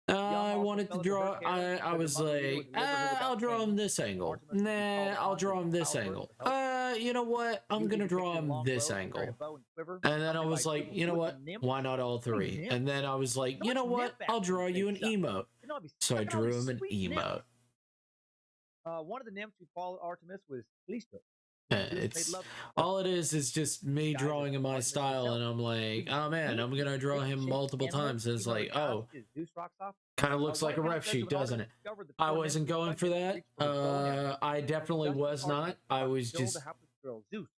S2: Young
S1: I
S2: also
S1: wanted
S2: fell
S1: to
S2: into her
S1: draw.
S2: care
S1: I
S2: because
S1: was
S2: the mother Leo
S1: like,
S2: would deliver her
S1: I'll
S2: without
S1: draw him
S2: pain.
S1: this angle.
S2: Artemis would be called
S1: Nah, I'll
S2: upon
S1: draw
S2: to
S1: him this
S2: childbirth
S1: angle.
S2: for help.
S1: You know what? I'm
S2: Usually
S1: gonna draw
S2: depicted in
S1: him
S2: long
S1: this
S2: robes, carried a
S1: angle.
S2: bow and quiver,
S1: And then I
S2: accompanied
S1: was
S2: by
S1: like,
S2: swivel
S1: you know
S2: with
S1: what?
S2: a nymph.
S1: Why not all three?
S2: nymph.
S1: And then I was like,
S2: So
S1: you
S2: much
S1: know what?
S2: nymph
S1: I'll
S2: action
S1: draw
S2: in
S1: you an
S2: this stuff.
S1: emote.
S2: You know, I'd be
S1: So I
S2: look at all
S1: drew
S2: these
S1: him an
S2: sweet nymphs.
S1: emote.
S2: One of the nymphs who followed Artemis was Callisto.
S1: Yeah,
S2: Zeus made
S1: it's
S2: love
S1: all it is just me
S2: guys
S1: drawing
S2: as
S1: in my
S2: Artemis
S1: style,
S2: herself.
S1: and I'm like, oh man, I'm gonna draw him multiple times. And it's like, oh,
S2: Zeus rocks off.
S1: kind of looks
S2: One
S1: like a
S2: account
S1: ref
S2: says
S1: sheet,
S2: that when
S1: doesn't it?
S2: Artemis discovered the
S1: I
S2: poor
S1: wasn't
S2: nymph was
S1: going for
S2: pregnant,
S1: that.
S2: reached for his bow and arrow.
S1: I definitely
S2: Just
S1: was
S2: Artemis
S1: not. I was
S2: killed
S1: just
S2: the hapless girl, Zeus,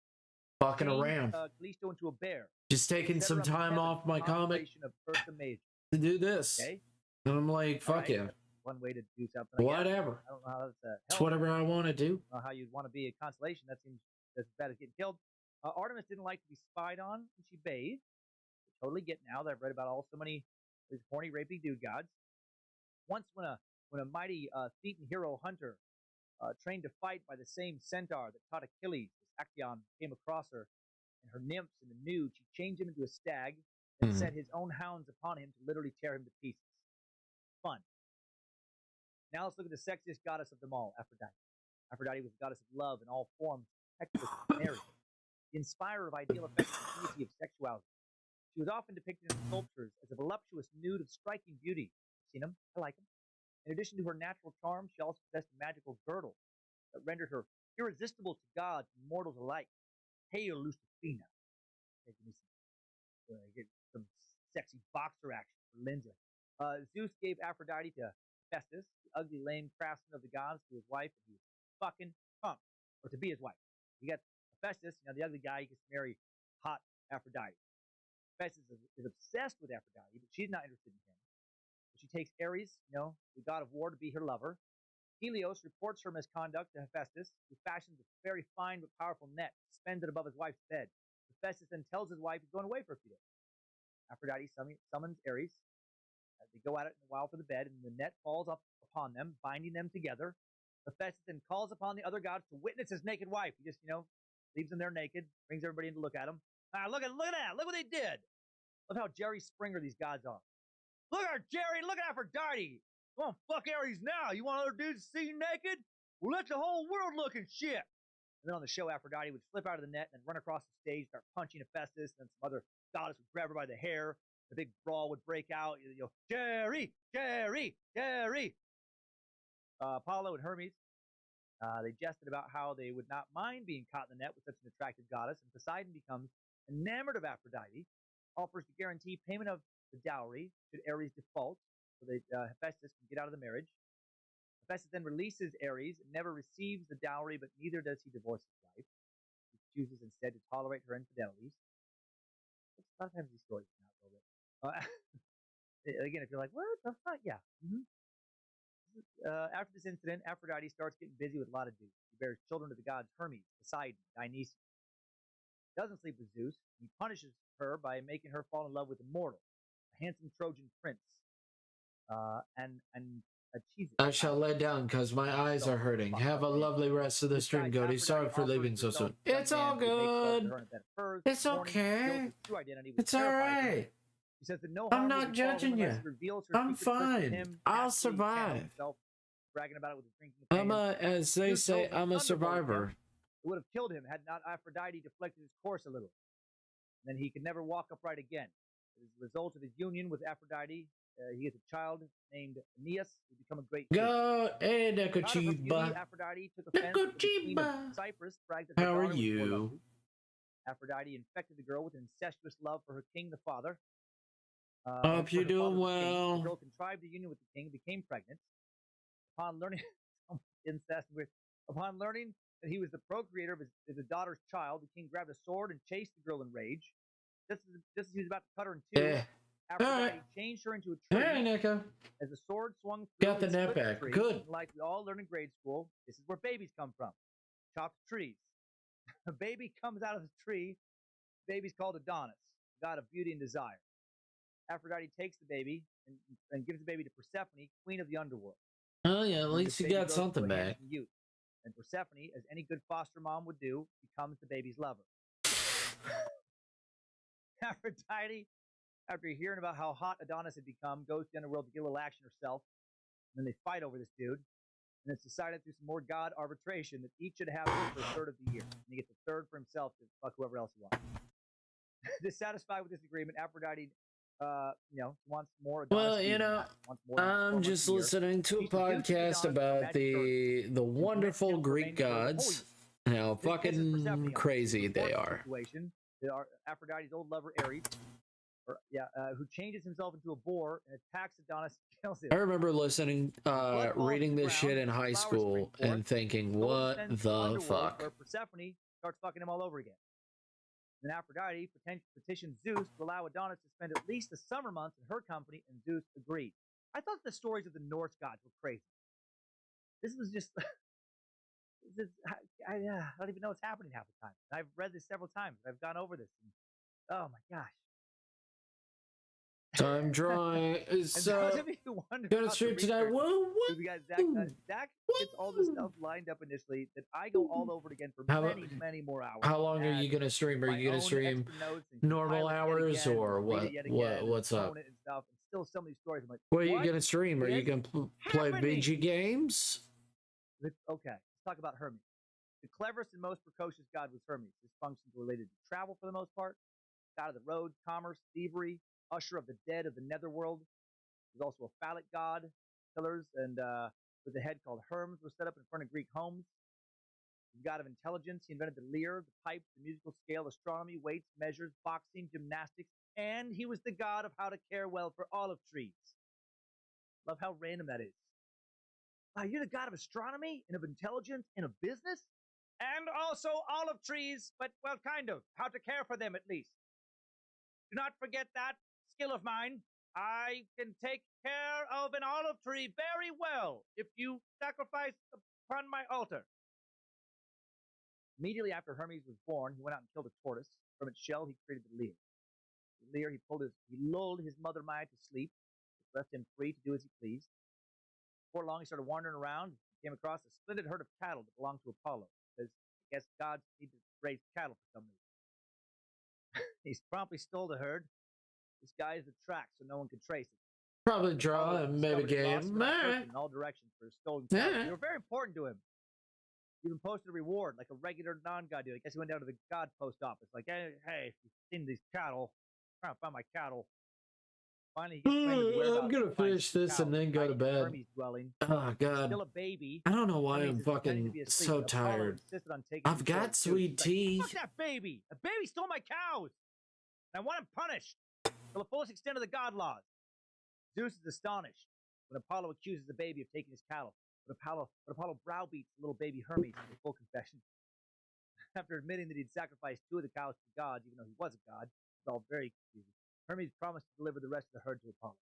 S1: fucking
S2: changed,
S1: around,
S2: Callisto into a bear.
S1: just
S2: They
S1: taking
S2: set
S1: some
S2: her up in
S1: time
S2: heaven
S1: off
S2: for
S1: my comic
S2: consolation of Ursa Major.
S1: to do this.
S2: Okay,
S1: And I'm like,
S2: all
S1: fuck
S2: right.
S1: yeah,
S2: That's one way to do something. I guess.
S1: whatever.
S2: I don't know how that's
S1: It's
S2: help.
S1: whatever I want to do.
S2: I don't know how you'd want to be a consolation. That seems as bad as getting killed. Artemis didn't like to be spied on, and she bathed. I totally get now that I've read about all so many these horny, rapey dude gods. Once, when a mighty Thetan hero hunter, trained to fight by the same centaur that taught Achilles, as Actaeon came across her and her nymphs in the nude, she changed him into a stag and set his own hounds upon him to literally tear him to pieces. Fun. Now let's look at the sexiest goddess of them all, Aphrodite. Aphrodite was the goddess of love in all forms, impetuous and merry, the inspirer of ideal affection and unity of sexuality. She was often depicted in sculptures as a voluptuous nude of striking beauty. Seen them? I like them. In addition to her natural charm, she also possessed a magical girdle that rendered her irresistible to gods and mortals alike. Hail, Lucifina. Okay, get some sexy boxer action for Lindsay. Zeus gave Aphrodite to Hephaestus, the ugly, lame craftsman of the gods, to his wife, and he was fucking pumped, or to be his wife. You got Hephaestus, the ugly guy, he gets to marry hot Aphrodite. Hephaestus is obsessed with Aphrodite, but she's not interested in him. So she takes Ares, the god of war, to be her lover. Helios reports her misconduct to Hephaestus, who fashions a very fine but powerful net, spends it above his wife's bed. Hephaestus then tells his wife he's going away for a few days. Aphrodite summons Ares. They go at it in a while for the bed, and the net falls up upon them, binding them together. Hephaestus then calls upon the other gods to witness his naked wife. He just, leaves them there naked, brings everybody in to look at him. Look at that! Look what they did! Look how Jerry Springer these gods are. Look at Jerry! Look at Aphrodite! Come on, fuck Ares now! You want other dudes to see you naked? Well, let the whole world look and shit! And then on the show, Aphrodite would slip out of the net and run across the stage, start punching Hephaestus, and then some other goddess would grab her by the hair. The big brawl would break out. Jerry! Jerry! Jerry! Apollo and Hermes, they jested about how they would not mind being caught in the net with such an attractive goddess, and Poseidon becomes enamored of Aphrodite, offers to guarantee payment of the dowry should Ares default, so that Hephaestus can get out of the marriage. Hephaestus then releases Ares and never receives the dowry, but neither does he divorce his wife. He chooses instead to tolerate her infidelities. A lot of times these stories are not a little bit. Again, if you're like, what the fuck? Yeah. After this incident, Aphrodite starts getting busy with a lot of dudes. He bears children to the gods Hermes, Poseidon, Dionysus. He doesn't sleep with Zeus. He punishes her by making her fall in love with a mortal, a handsome Trojan prince, and Achilles.
S1: I shall lay down because my eyes are hurting. Have a lovely rest of the stream, Goody. Sorry for leaving so soon. It's all good. It's okay. It's alright.
S2: He says that no
S1: I'm not judging you. I'm fine. I'll survive.
S2: Bragging about it with a drinking
S1: I'm as they say, I'm a survivor.
S2: It would have killed him had not Aphrodite deflected his course a little. Then he could never walk upright again. As a result of his union with Aphrodite, he has a child named Aeneas, who become a great
S1: go, hey, Nekochiba.
S2: Aphrodite took offense with the queen of Cyprus, bragged that her
S1: How are
S2: daughter was more
S1: you?
S2: lovely. Aphrodite infected the girl with an incestuous love for her king, the father.
S1: Hope you're doing well.
S2: The girl contrived a union with the king, became pregnant. Upon learning incest, upon learning that he was the procreator of his daughter's child, the king grabbed a sword and chased the girl in rage. Just as he was about to cut her in two, Aphrodite changed her into a tree.
S1: Hey, Nico.
S2: As the sword swung through,
S1: Got the net back.
S2: Tree,
S1: Good.
S2: like we all learned in grade school, this is where babies come from. Chopped trees. A baby comes out of the tree. The baby's called Adonis, god of beauty and desire. Aphrodite takes the baby and gives the baby to Persephone, queen of the underworld.
S1: Oh yeah, at
S2: And
S1: least
S2: this
S1: you
S2: baby
S1: got
S2: grows into
S1: something
S2: a
S1: back.
S2: handsome youth. And Persephone, as any good foster mom would do, becomes the baby's lover. Aphrodite, after hearing about how hot Adonis had become, goes to the underworld to get a little action herself. And then they fight over this dude. And it's decided through some more god arbitration that each should have him for a third of the year. And he gets a third for himself to fuck whoever else he wants. Dissatisfied with this agreement, Aphrodite, wants more Adonis.
S1: Well, you know, I'm just listening to a podcast about the wonderful Greek gods. How fucking crazy they are.
S2: Aphrodite's old lover Ares, who changes himself into a boar and attacks Adonis and kills him.
S1: I remember listening, reading this shit in high school and thinking, what the fuck?
S2: Where Persephone starts fucking him all over again. And Aphrodite petitioned Zeus to allow Adonis to spend at least the summer months in her company, and Zeus agreed. I thought the stories of the Norse gods were crazy. This was just... I don't even know what's happening half the time. I've read this several times. I've gone over this. And, oh my gosh.
S1: So I'm drawing. Gonna stream tonight. Whoa,
S2: we got Zach gets all this stuff lined up initially that I go all over it again for many more hours.
S1: How long are you gonna stream? Are you gonna stream normal hours or what? What's up?
S2: And stuff. And still, some of these stories, I'm like,
S1: what are you gonna stream? Are you gonna play VG games?
S2: Okay, let's talk about Hermes. The cleverest and most precocious god was Hermes. His functions were related to travel for the most part, god of the roads, commerce, thievery, usher of the dead of the netherworld. He was also a phallic god. Pillars and with a head called Hermes were set up in front of Greek homes. He's god of intelligence. He invented the lyre, the pipe, the musical scale, astronomy, weights, measures, boxing, gymnastics, and he was the god of how to care well for olive trees. Love how random that is. You're the god of astronomy and of intelligence and of business? And also olive trees, but, well, kind of. How to care for them, at least. Do not forget that skill of mine. I can take care of an olive tree very well if you sacrifice upon my altar. Immediately after Hermes was born, he went out and killed a tortoise. From its shell, he created the lyre. The lyre, he lulled his mother Maya to sleep, which left him free to do as he pleased. Before long, he started wandering around and came across a splendid herd of cattle that belonged to Apollo, because I guess gods need to raise cattle for some reason. He promptly stole the herd, disguised the tracks so no one could trace it.
S1: Probably draw and maybe game.
S2: In all directions for his stolen cattle. They were very important to him. He even posted a reward like a regular non-god did. I guess he went down to the god post office, like, hey, if you've seen these cattle, I'm trying to find my cattle. Finally,
S1: I'm gonna finish this and then go to bed. Oh god,
S2: still a baby.
S1: I don't know why I'm fucking so tired. I've got sweet tea.
S2: Fuck that baby! The baby stole my cows! And I want him punished to the fullest extent of the god laws. Zeus is astonished when Apollo accuses the baby of taking his cattle. But Apollo browbeats the little baby Hermes in full confession. After admitting that he'd sacrificed 2 of the cows to the gods, even though he was a god, it's all very confusing. Hermes promised to deliver the rest of the herd to Apollo.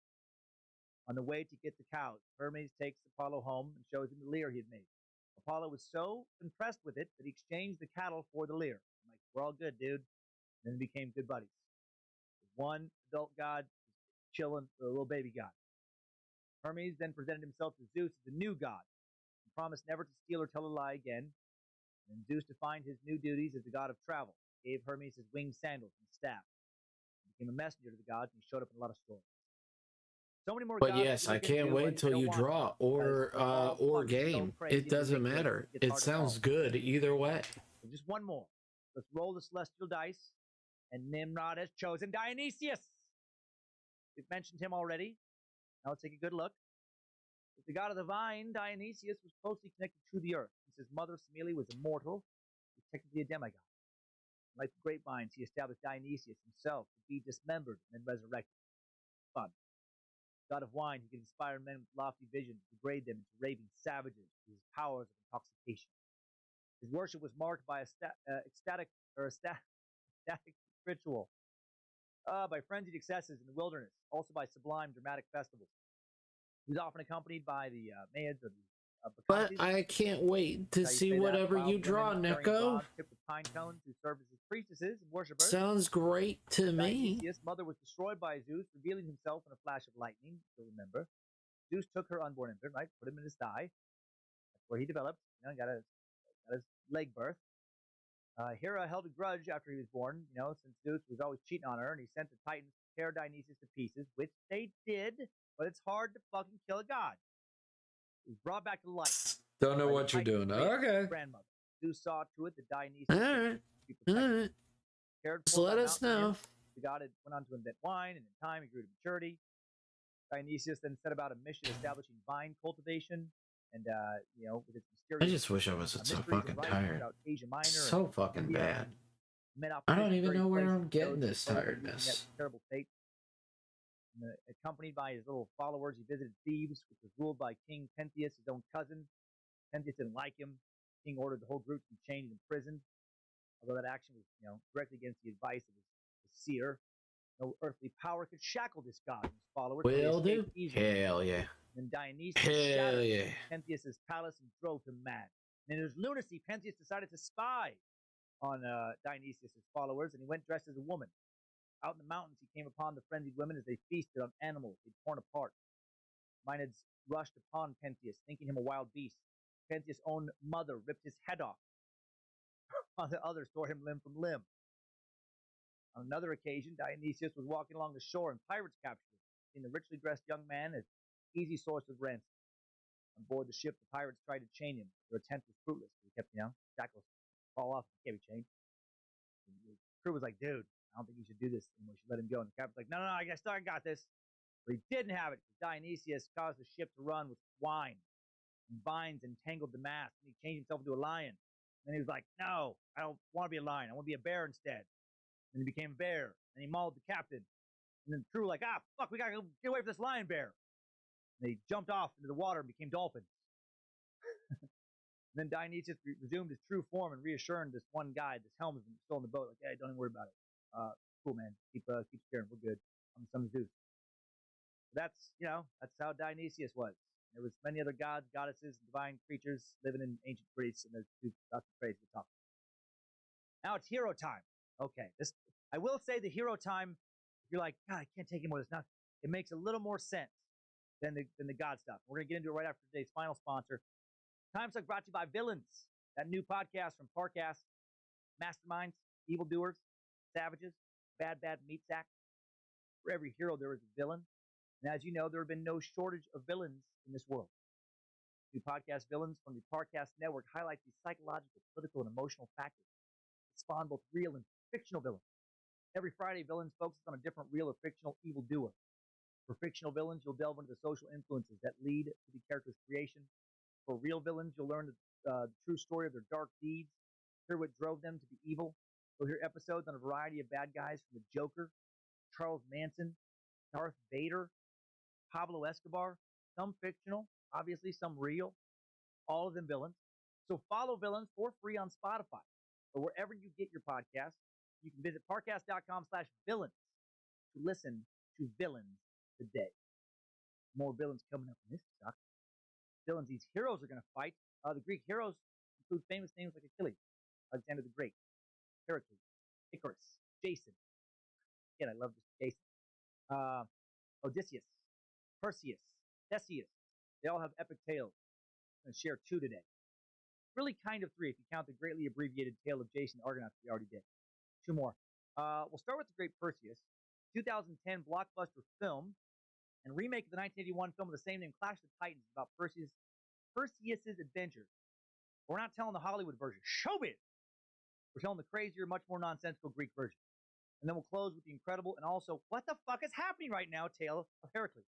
S2: On the way to get the cows, Hermes takes Apollo home and shows him the lyre he had made. Apollo was so impressed with it that he exchanged the cattle for the lyre. I'm like, we're all good, dude. And then became good buddies. One adult god chilling with a little baby god. Hermes then presented himself to Zeus as a new god and promised never to steal or tell a lie again. And Zeus defined his new duties as the god of travel. He gave Hermes his winged sandals and staff. Became a messenger to the gods, and he showed up in a lot of stories. So many more.
S1: But yes, I can't wait till you draw or game. It doesn't matter. It sounds good either way.
S2: So just one more. Let's roll the celestial dice, and Nimrod has chosen Dionysius. We've mentioned him already. Now let's take a good look. With the god of the vine, Dionysius was closely connected to the earth. Since his mother Semele was immortal, he was technically a demigod. Like the grapevines, he established Dionysius himself to be dismembered and then resurrected. Fun. God of wine, he could inspire men with lofty visions, degrade them into raving savages with his powers of intoxication. His worship was marked by ecstatic ritual, by frenzied excesses in the wilderness, also by sublime dramatic festivals. He was often accompanied by the Maids or the
S1: but I can't wait to see whatever you draw, Nico.
S2: Tipped with pine cones who served as his priestesses and worshippers.
S1: Sounds great to me.
S2: Dionysius' mother was destroyed by Zeus, revealing himself in a flash of lightning. You'll remember. Zeus took her unborn infant, right? Put him in his thigh. That's where he developed. Got his leg birth. Hera held a grudge after he was born, since Zeus was always cheating on her, and he sent the Titans to tear Dionysius to pieces, which they did, but it's hard to fucking kill a god. He was brought back to life.
S1: Don't know what you're doing. Okay.
S2: Grandmother. Zeus saw to it that Dionysius
S1: All right. All right. Just let us know.
S2: The god went on to invent wine, and in time he grew to maturity. Dionysius then set about a mission establishing vine cultivation, and with its mysterious.
S1: I just wish I wasn't so fucking tired. So fucking bad. I don't even know where I'm getting this tiredness.
S2: Terrible state. And, accompanied by his little followers, he visited Thebes, which was ruled by King Pentheus, his own cousin. Pentheus didn't like him. The king ordered the whole group to be chained and imprisoned. Although that action was, directly against the advice of his seer. No earthly power could shackle this god and his followers.
S1: Will do. Hell yeah.
S2: And Dionysius shattered Pentheus' palace and drove him mad. And in his lunacy, Pentheus decided to spy on Dionysius' followers, and he went dressed as a woman. Out in the mountains, he came upon the frenzied women as they feasted on animals they'd torn apart. Maenads rushed upon Pentheus, thinking him a wild beast. Pentheus' own mother ripped his head off, while the others tore him limb from limb. On another occasion, Dionysius was walking along the shore, and pirates captured him, seeing the richly dressed young man as easy source of ransom. On board the ship, the pirates tried to chain him. Their attempt was fruitless. He kept, shackles fall off. He can't be chained. And the crew was like, dude, I don't think you should do this. And we should let him go. And the captain's like, no, I got this. But he didn't have it because Dionysius caused the ship to run with wine, and vines entangled the mast. And he changed himself into a lion. And he was like, no, I don't want to be a lion. I want to be a bear instead. And he became a bear. And he mauled the captain. And then the crew were like, fuck, we got to get away from this lion bear. And they jumped off into the water and became dolphins. And then Dionysius resumed his true form and reassured this one guy, this helmsman, still in the boat, like, hey, don't even worry about it. Cool, man. Keep steering. We're good. I'm the son of Zeus. That's how Dionysius was. There was many other gods, goddesses, and divine creatures living in ancient Greece, and there's lots of praise to talk. Now it's hero time. Okay, I will say the hero time. If you're like, God, I can't take anymore. It makes a little more sense than the god stuff. We're gonna get into it right after today's final sponsor. Time Suck brought to you by Villains, that new podcast from Parcast. Masterminds, evildoers, savages, bad meat sacks. For every hero, there is a villain. And as you know, there have been no shortage of villains in this world. New podcast Villains from the Parcast Network highlight the psychological, political, and emotional factors that spawn both real and fictional villains. Every Friday, Villains focuses on a different real or fictional evildoer. For fictional villains, you'll delve into the social influences that lead to the character's creation. For real villains, you'll learn the true story of their dark deeds, hear what drove them to be evil. You'll hear episodes on a variety of bad guys from the Joker, Charles Manson, Darth Vader, Pablo Escobar, some fictional, obviously some real, all of them villains. So follow Villains for free on Spotify or wherever you get your podcasts. You can visit parcast.com/villains to listen to Villains today. More villains coming up in this suck. Villains these heroes are going to fight. The Greek heroes include famous names like Achilles, Alexander the Great, Heracles, Icarus, Jason. Again, I love this Jason. Odysseus, Perseus, Theseus. They all have epic tales. I'm going to share two today. Really kind of three if you count the greatly abbreviated tale of Jason the Argonauts we already did. Two more. We'll start with the great Perseus. 2010 blockbuster film and remake of the 1981 film of the same name, Clash of the Titans, about Perseus's adventures. But we're not telling the Hollywood version. Showbiz! We're telling the crazier, much more nonsensical Greek version. And then we'll close with the incredible and also, what the fuck is happening right now, tale of Heracles.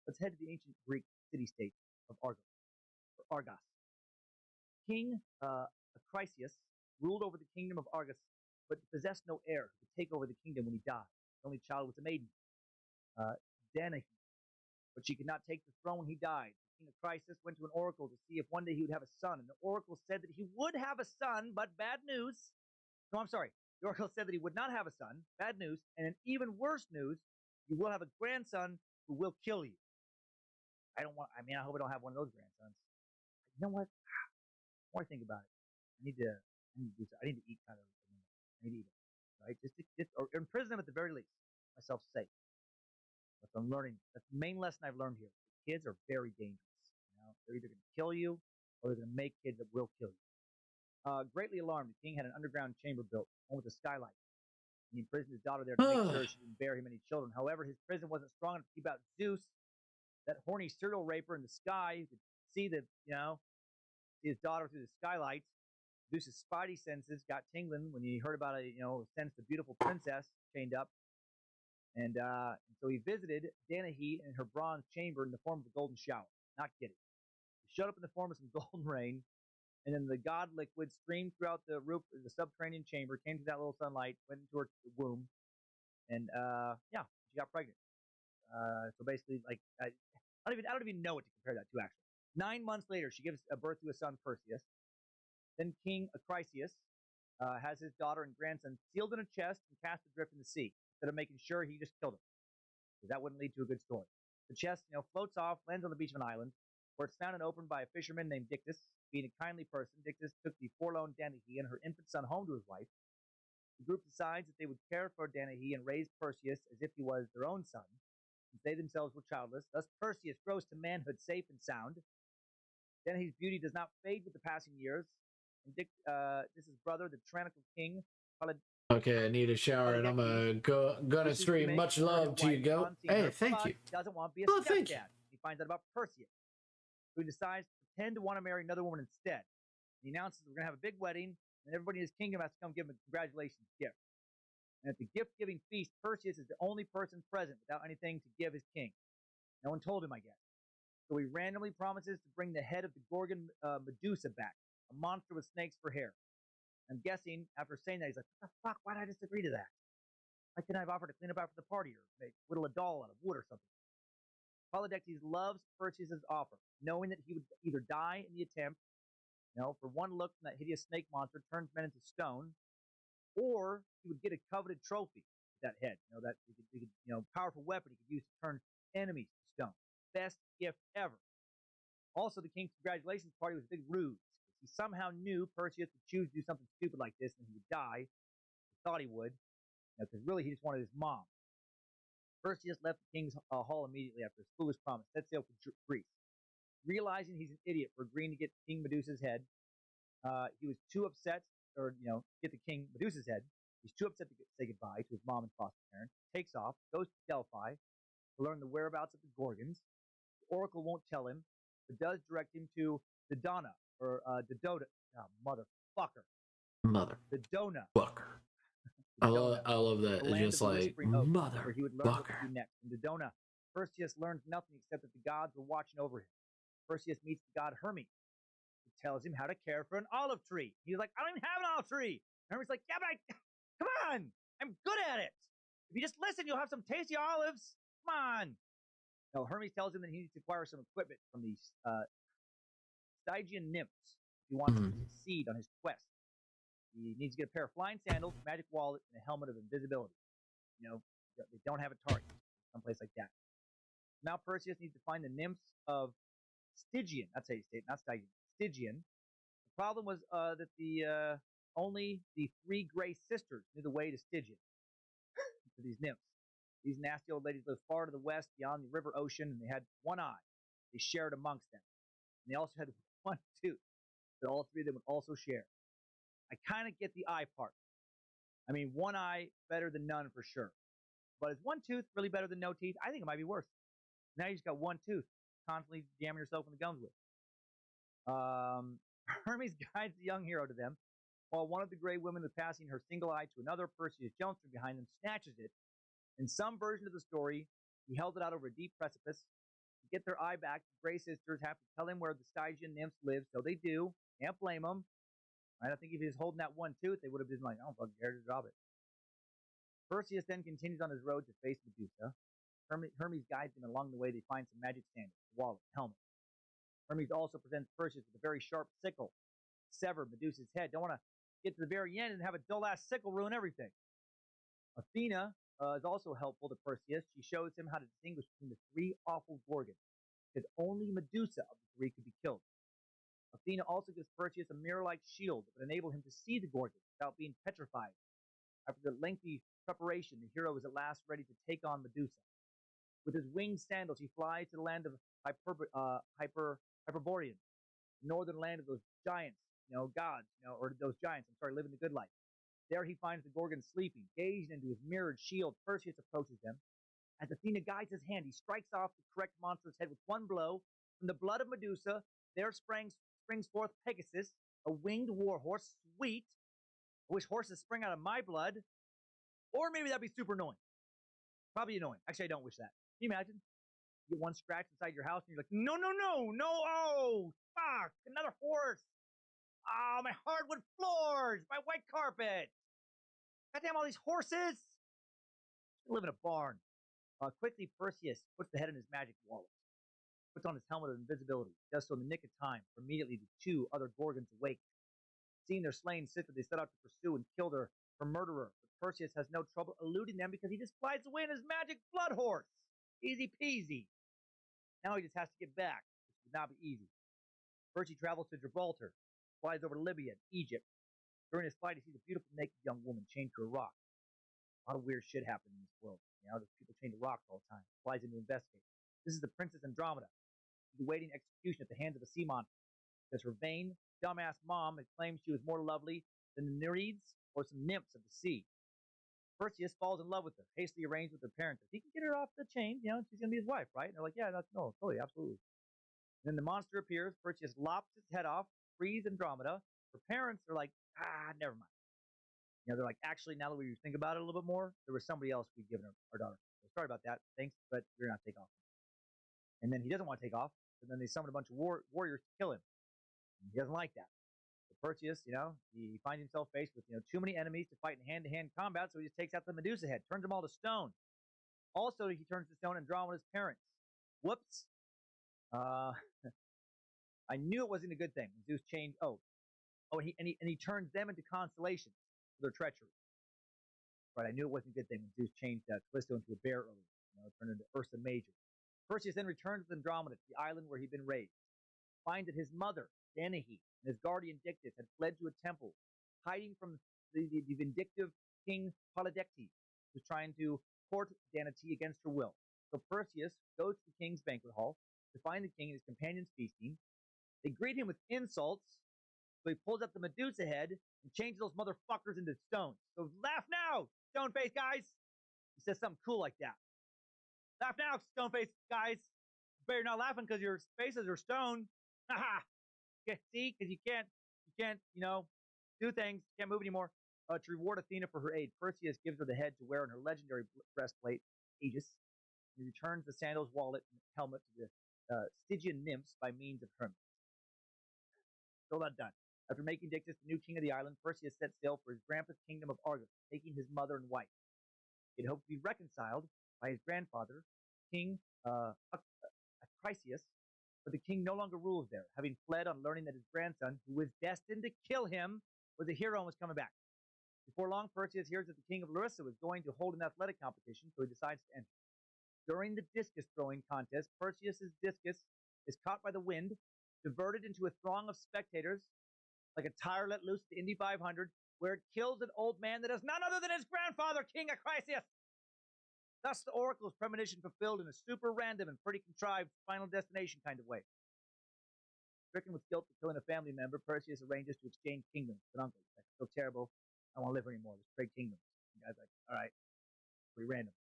S2: Let's head to the ancient Greek city-state of Argos. King Achilles ruled over the kingdom of Argos, but possessed no heir who could take over the kingdom when he died. His only child was a maiden, Danae, but she could not take the throne when he died. King Achilles went to an oracle to see if one day he would have a son, and the oracle said that he would have a son, but bad news. No, I'm sorry. The oracle said that he would not have a son, bad news, and in even worse news, you will have a grandson who will kill you. I hope I don't have one of those grandsons. You know what? The more I think about it, I need to do something. I need to eat kind of maybe even, right? Or imprison them at the very least. Myself safe. That's what I'm learning. That's the main lesson I've learned here. Kids are very dangerous. They're either going to kill you or they're going to make kids that will kill you. Greatly alarmed, the king had an underground chamber built, one with a skylight. He imprisoned his daughter there to make sure she didn't bear him any children. However, his prison wasn't strong enough to keep out Zeus, that horny serial raper in the sky, who could see see his daughter through the skylight. Zeus's spidey senses got tingling when he heard about sensed a beautiful princess chained up. And so he visited Danae in her bronze chamber in the form of a golden shower. Not kidding. He showed up in the form of some golden rain, and then the god liquid streamed throughout the roof of the subterranean chamber, came to that little sunlight, went into her womb, and she got pregnant. So basically, like I don't even know what to compare that to. Actually, 9 months later, she gives birth to a son, Perseus. Then King Achilles has his daughter and grandson sealed in a chest and cast adrift in the sea, instead of making sure he just killed them, because that wouldn't lead to a good story. The chest, floats off, lands on the beach of an island, where it's found and opened by a fisherman named Dictys. Being a kindly person, Dictys took the forlorn Danae and her infant son home to his wife. The group decides that they would care for Danae and raise Perseus as if he was their own son, since they themselves were childless. Thus, Perseus grows to manhood safe and sound. Danae's beauty does not fade with the passing years. And this is brother, the tyrannical king.
S1: Okay, I need a shower, and I'm gonna stream. Much love to you, go. Hey, thank you.
S2: Doesn't want to be a stepdad. He finds out about Perseus, who decides to pretend to want to marry another woman instead. He announces we're gonna have a big wedding, and everybody in his kingdom has to come give him a congratulations gift. And at the gift-giving feast, Perseus is the only person present without anything to give his king. No one told him, I guess. So he randomly promises to bring the head of the Gorgon Medusa back, a monster with snakes for hair. I'm guessing after saying that, he's like, what the fuck? Why did I just agree to that? Why couldn't I have offered to clean up after the party or whittle a doll out of wood or something? Polydectes loves Perseus' offer, knowing that he would either die in the attempt, for one look from that hideous snake monster turns men into stone, or he would get a coveted trophy with that head, that he could powerful weapon he could use to turn enemies to stone. Best gift ever. Also, the king's congratulations party was a big ruse. He somehow knew Perseus would choose to do something stupid like this and he would die. He thought he would, because really he just wanted his mom. Perseus left the king's hall immediately after his foolish promise, set sail for Greece. Realizing he's an idiot for agreeing to get King Medusa's head, he was too upset, get the King Medusa's head. He's too upset to say goodbye to his mom and foster parents. Takes off, goes to Delphi to learn the whereabouts of the Gorgons. The oracle won't tell him, but does direct him to Dodona, or Dodota. Oh, motherfucker. Dodona.
S1: Fucker. I love that. It's just like, mother
S2: where he would learn what to do next. In Dodona, Perseus learns nothing except that the gods were watching over him. Perseus meets the god Hermes, who tells him how to care for an olive tree. He's like, I don't even have an olive tree. And Hermes is like, yeah, but come on, I'm good at it. If you just listen, you'll have some tasty olives. Come on. No, Hermes tells him that he needs to acquire some equipment from these Stygian nymphs if he wants to succeed on his quest. He needs to get a pair of flying sandals, a magic wallet, and a helmet of invisibility. They don't have a target, someplace like that. Now Perseus needs to find the nymphs of Stygian. That's how you say it, not Stygian. Stygian. The problem was that only the 3 Gray Sisters knew the way to Stygian. To these nymphs. These nasty old ladies lived far to the west, beyond the river ocean, and they had one eye. They shared amongst them. And they also had one tooth that all 3 of them would also share. I kind of get the eye part. I mean, one eye better than none for sure. But is one tooth really better than no teeth? I think it might be worse. Now you just got one tooth, constantly jamming yourself in the gums with. Hermes guides the young hero to them, while one of the gray women is passing her single eye to another. Perseus jumps from behind them, snatches it. In some version of the story, he held it out over a deep precipice. To get their eye back, the Gray Sisters have to tell him where the Stygian nymphs live, so they do. Can't blame them. Right? I think if he was holding that one tooth, they would have been like, oh, fuck, dare to drop it. Perseus then continues on his road to face Medusa. Hermes guides him along the way. They find some magic sandals, a wallet, helmet. Hermes also presents Perseus with a very sharp sickle. Sever Medusa's head. Don't want to get to the very end and have a dull-ass sickle ruin everything. Athena is also helpful to Perseus. She shows him how to distinguish between the 3 awful Gorgons, because only Medusa of the 3 could be killed. Athena also gives Perseus a mirror-like shield that would enable him to see the Gorgons without being petrified After the lengthy preparation, the hero is at last ready to take on Medusa. With his winged sandals, he flies to the land of Hyperborean, the northern land of those giants, gods, or those giants, I'm sorry, living the good life. There he finds the Gorgon sleeping. Gazing into his mirrored shield, Perseus approaches them. As Athena guides his hand, he strikes off the correct monster's head with one blow. From the blood of Medusa, there springs forth Pegasus, a winged warhorse. Sweet. I wish horses spring out of my blood. Or maybe that'd be super annoying. Probably annoying. Actually, I don't wish that. Can you imagine? You get one scratch inside your house and you're like, no, oh, fuck, another horse. Ah, my hardwood floors, my white carpet. Goddamn, all these horses. I live in a barn. Quickly, Perseus puts the head in his magic wallet, puts on his helmet of invisibility, does so in the nick of time, for immediately the two other Gorgons awake. Seeing their slain sister, they set out to pursue and kill her murderer, but Perseus has no trouble eluding them because he just flies away in his magic blood horse. Easy peasy. Now he just has to get back, which would not be easy. First he travels to Gibraltar, flies over to Libya and Egypt. During his flight, he sees a beautiful naked young woman chained to a rock. A lot of weird shit happening in this world. There's people chained to rocks all the time. Flies in to investigate. This is the Princess Andromeda. She's awaiting execution at the hands of a sea monster. Because her vain, dumbass mom had claimed she was more lovely than the Nereids or some nymphs of the sea. Perseus falls in love with her, hastily arranged with her parents. If he can get her off the chain, she's going to be his wife, right? And they're like, yeah, no, totally, absolutely. And then the monster appears. Perseus lops its head off, frees Andromeda. Her parents are like, never mind. They're like, actually, now that we think about it a little bit more, there was somebody else we'd given our daughter. So sorry about that. Thanks, but you're not take off. And then he doesn't want to take off. And then they summon a bunch of warriors to kill him. And he doesn't like that. So Perseus, he finds himself faced with, too many enemies to fight in hand-to-hand combat, so he just takes out the Medusa head, turns them all to stone. Also, he turns to stone Andromeda's parents. Whoops. I knew it wasn't a good thing. Zeus changed. And he turns them into constellations for their treachery. Right, I knew it wasn't a good thing when Zeus changed Callisto into a bear earlier, turned into Ursa Major. Perseus then returns with Andromeda to the island where he'd been raised. Finds that his mother, Danae, and his guardian Dictys had fled to a temple, hiding from the vindictive king Polydectes, who was trying to court Danae against her will. So Perseus goes to the king's banquet hall to find the king and his companions feasting. They greet him with insults, so he pulls up the Medusa head and changes those motherfuckers into stones. So laugh now, stone face guys. He says something cool like that. Laugh now, stone face guys. But you're not laughing because your faces are stone. Haha. See, because you can't, do things. Can't move anymore. To reward Athena for her aid, Perseus gives her the head to wear on her legendary breastplate, Aegis. He returns the sandals, wallet, and helmet to the Stygian nymphs by means of Hermes. Still not done. After making Dictys the new king of the island, Perseus set sail for his grandpa's kingdom of Argos, taking his mother and wife. He had hoped to be reconciled by his grandfather, King Achilles, but the king no longer rules there, having fled on learning that his grandson, who was destined to kill him, was a hero and was coming back. Before long, Perseus hears that the king of Larissa was going to hold an athletic competition, so he decides to enter. During the discus throwing contest, Perseus's discus is caught by the wind, diverted into a throng of spectators, like a tire let loose at the Indy 500, where it kills an old man that is none other than his grandfather, King Achilles. Thus, the oracle's premonition fulfilled in a super random and pretty contrived Final Destination kind of way. Stricken with guilt for killing a family member, Perseus arranges to exchange kingdoms with an uncle. He's like, so terrible, I don't want to live anymore. Let's trade kingdoms. The guy's like, all right, pretty random.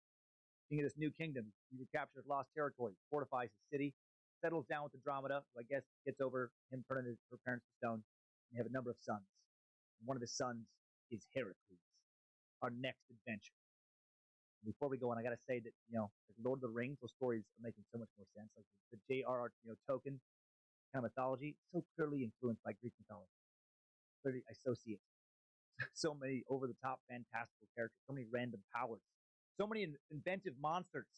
S2: King of this new kingdom, he recaptures lost territory, fortifies his city, settles down with Andromeda, who I guess gets over him turning her parents to stone. And they have a number of sons. And one of his sons is Heracles, our next adventure. Before we go on, I got to say that, like Lord of the Rings, those stories are making so much more sense. Like the J.R.R. Tolkien kind of mythology, so clearly influenced by Greek mythology. Clearly associates. So many over-the-top fantastical characters, so many random powers, so many inventive monsters.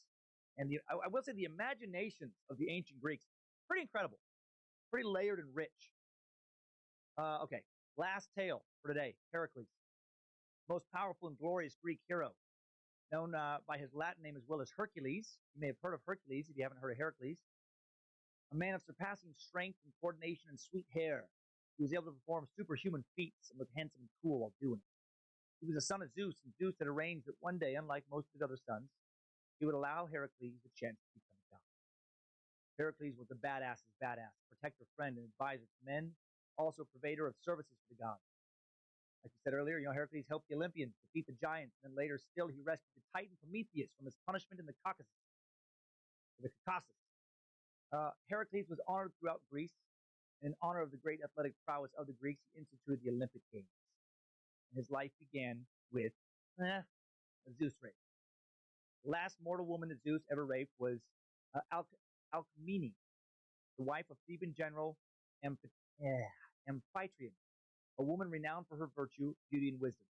S2: And I will say the imaginations of the ancient Greeks, pretty incredible, pretty layered and rich. Okay, last tale for today, Heracles. Most powerful and glorious Greek hero, known by his Latin name as well as Hercules. You may have heard of Hercules if you haven't heard of Heracles. A man of surpassing strength and coordination and sweet hair. He was able to perform superhuman feats and look handsome and cool while doing it. He was a son of Zeus, and Zeus had arranged that one day, unlike most of his other sons, he would allow Heracles the chance to become a god. Heracles was the badass's badass, protector, friend, and advisor to men, also provider of services for the gods. Like you said earlier, Heracles helped the Olympians defeat the giants, and then later still he rescued the Titan Prometheus from his punishment in the Caucasus. Heracles was honored throughout Greece, and in honor of the great athletic prowess of the Greeks, he instituted the Olympic Games. And his life began with a Zeus rape. The last mortal woman that Zeus ever raped was Alcmene, the wife of Theban general Amphitryon, a woman renowned for her virtue, beauty, and wisdom.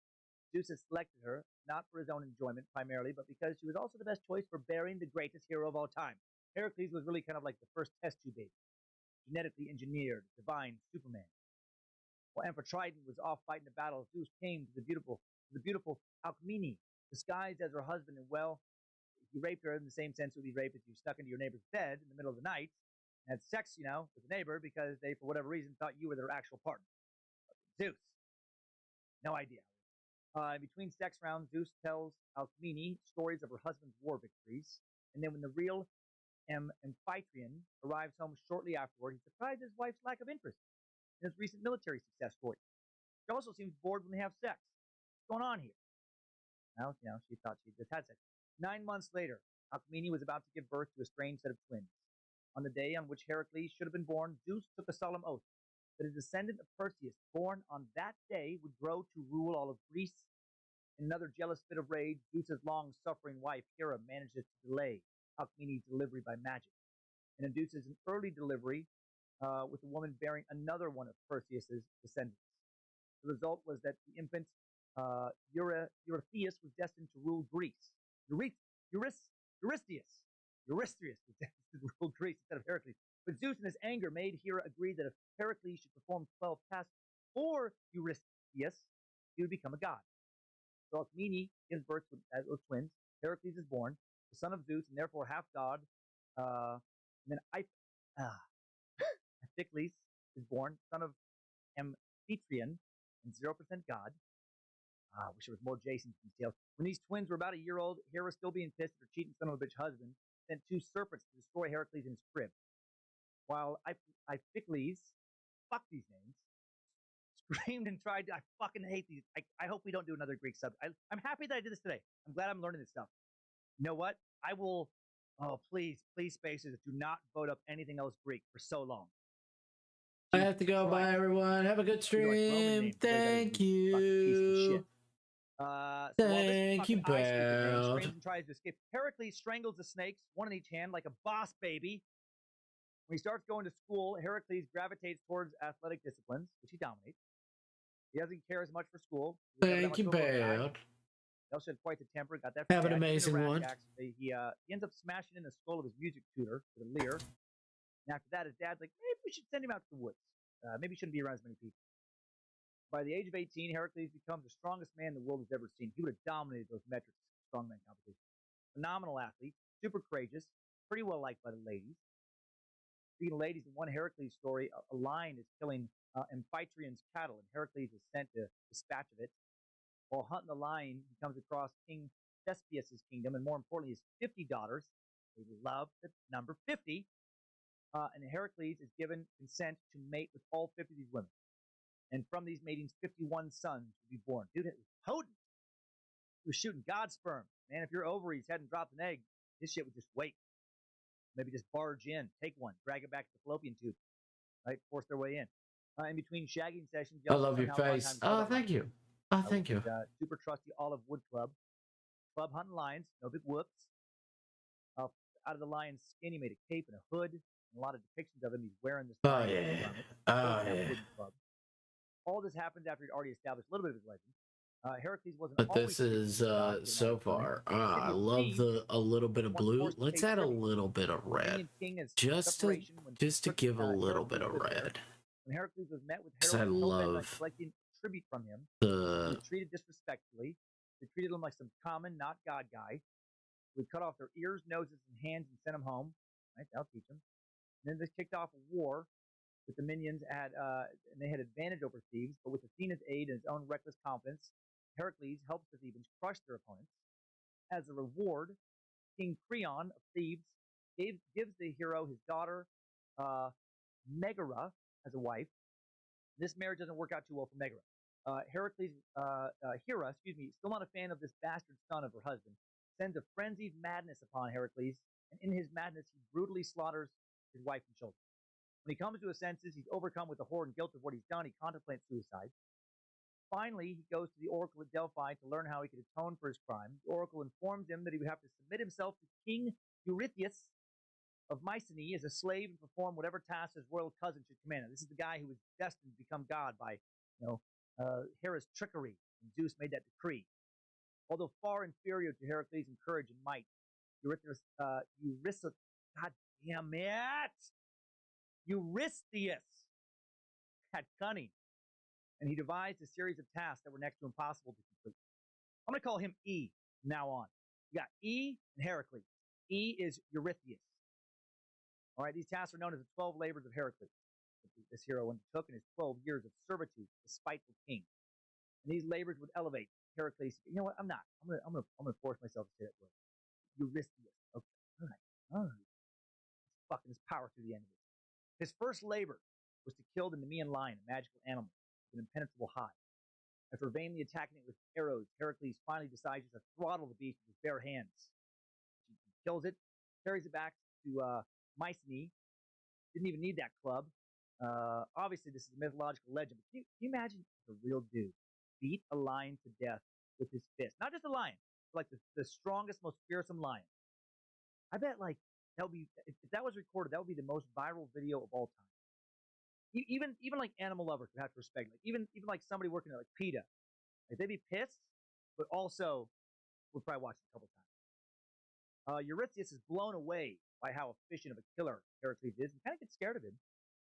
S2: Zeus had selected her, not for his own enjoyment primarily, but because she was also the best choice for bearing the greatest hero of all time. Heracles was really kind of like the first test tube baby, genetically engineered, divine Superman. While Amphitryon was off fighting the battle, Zeus came to the beautiful Alcmene, disguised as her husband, and he raped her in the same sense it would be raped if you snuck into your neighbor's bed in the middle of the night and had sex, with the neighbor because they, for whatever reason, thought you were their actual partner. Zeus, no idea. In between sex rounds, Zeus tells Alcmene stories of her husband's war victories, and then when the real Amphitryon arrives home shortly afterward, he surprises his wife's lack of interest in his recent military success story. She also seems bored when they have sex. What's going on here? Well, she thought she just had sex. 9 months later, Alcmene was about to give birth to a strange set of twins. On the day on which Heracles should have been born, Zeus took a solemn oath that a descendant of Perseus, born on that day, would grow to rule all of Greece. In another jealous fit of rage, Zeus's long-suffering wife, Hera, manages to delay Alcmene's delivery by magic, and induces an early delivery with the woman bearing another one of Perseus's descendants. The result was that the infant Eurystheus was destined to rule Greece. Eurystheus was destined to rule Greece instead of Heracles. But Zeus, in his anger, made Hera agree that if Heracles should perform 12 tasks for Eurystheus, he would become a god. So Alcmene gives birth to those twins. Heracles is born, the son of Zeus, and therefore half god. And then Achilles is born, son of Amphitryon, and 0% god. I wish there was more Jason's details. When these twins were about a year old, Hera, still being pissed at her cheating son of a bitch husband, sent 2 serpents to destroy Heracles in his crib. While Iphicles, fuck these names, screamed and tried to, I fucking hate these. I hope we don't do another Greek subject. I'm happy that I did this today. I'm glad I'm learning this stuff. You know what? I will, please, spacers, do not vote up anything else Greek for so long.
S1: I have to go. Bye, everyone. Have a good stream. Thank you. Thank you, Belle.
S2: And tries to escape. Heracles strangles the snakes, one in each hand, like a boss baby. When he starts going to school, Heracles gravitates towards athletic disciplines, which he dominates. He doesn't care as much for school.
S1: Thank you, Belle.
S2: He also had quite the temper. Got that.
S1: Have an amazing one.
S2: He ends up smashing in the skull of his music tutor with a lyre. And after that, his dad's like, maybe we should send him out to the woods. Maybe he shouldn't be around as many people. By the age of 18, Heracles becomes the strongest man the world has ever seen. He would have dominated those metrics strongman competition. Phenomenal athlete, super courageous, pretty well liked by the ladies. Speaking of ladies, in one Heracles story, a lion is killing Amphitrion's cattle, and Heracles is sent to dispatch of it. While hunting the lion, he comes across King Thespius' kingdom, and more importantly, his 50 daughters. They love the number 50. And Heracles is given consent to mate with all 50 of these women. And from these matings, 51 sons will be born. Dude, it was potent. He was shooting God sperm. Man, if your ovaries hadn't dropped an egg, this shit would just wait. Maybe just barge in, take one, drag it back to the fallopian tube, right? Force their way in. In between shagging sessions,
S1: I love your face. Oh, thank you. Oh, thank you.
S2: Super trusty Olive Wood Club hunting lions, no big whoops. Out of the lion's skin, he made a cape and a hood, and a lot of depictions of him. He's wearing this.
S1: Oh yeah. Oh yeah.
S2: All this happens after he'd already established a little bit of his legend. Heracles wasn't.
S1: But this is so far. I love a little bit of blue. Let's add a little bit of red, just to give a little bit of red.
S2: When Heracles was met with
S1: Because I love
S2: collecting tribute from him,
S1: the.
S2: He was treated disrespectfully. They treated him like some common, not God guy. We cut off their ears, noses, and hands and sent them home. Right, that'll teach them. And then this kicked off a war with the minions and they had advantage over thieves, but with Athena's aid and his own reckless confidence, Heracles helps the Thebans crush their opponents. As a reward, King Creon of Thebes gives the hero his daughter Megara as a wife. This marriage doesn't work out too well for Megara. Hera, still not a fan of this bastard son of her husband, sends a frenzied madness upon Heracles, and in his madness, he brutally slaughters his wife and children. When he comes to his senses, he's overcome with the horror and guilt of what he's done. He contemplates suicide. Finally, he goes to the oracle at Delphi to learn how he could atone for his crime. The oracle informs him that he would have to submit himself to King Euripides of Mycenae as a slave and perform whatever task his royal cousin should command him. This is the guy who was destined to become god by, Hera's trickery, and Zeus made that decree. Although far inferior to Heracles in courage and might, Eurystheus, God damn it! Eurystheus had cunning, and he devised a series of tasks that were next to impossible to complete. I'm going to call him E from now on. You got E and Heracles. E is Eurystheus. All right, these tasks are known as the 12 labors of Heracles. This hero undertook in his 12 years of servitude to the spiteful king. And these labors would elevate Heracles. You know what? I'm gonna force myself to say that word. Eurystheus. Okay. All right. Let's fucking his power through the end of it. His first labor was to kill the Nemean lion, a magical animal with an impenetrable hide. After vainly attacking it with arrows, Heracles finally decides to throttle the beast with his bare hands. He kills it, carries it back to Mycenae. Didn't even need that club. Obviously, this is a mythological legend, but can you imagine the real dude beat a lion to death with his fist? Not just a lion, but like the strongest, most fearsome lion. I bet that would be, if that was recorded, that would be the most viral video of all time. Even like animal lovers would have to respect. Like even like somebody working at like PETA, like they'd be pissed, but also would probably watch it a couple times. Eurystheus is blown away by how efficient of a killer Heracles is, and kind of gets scared of him.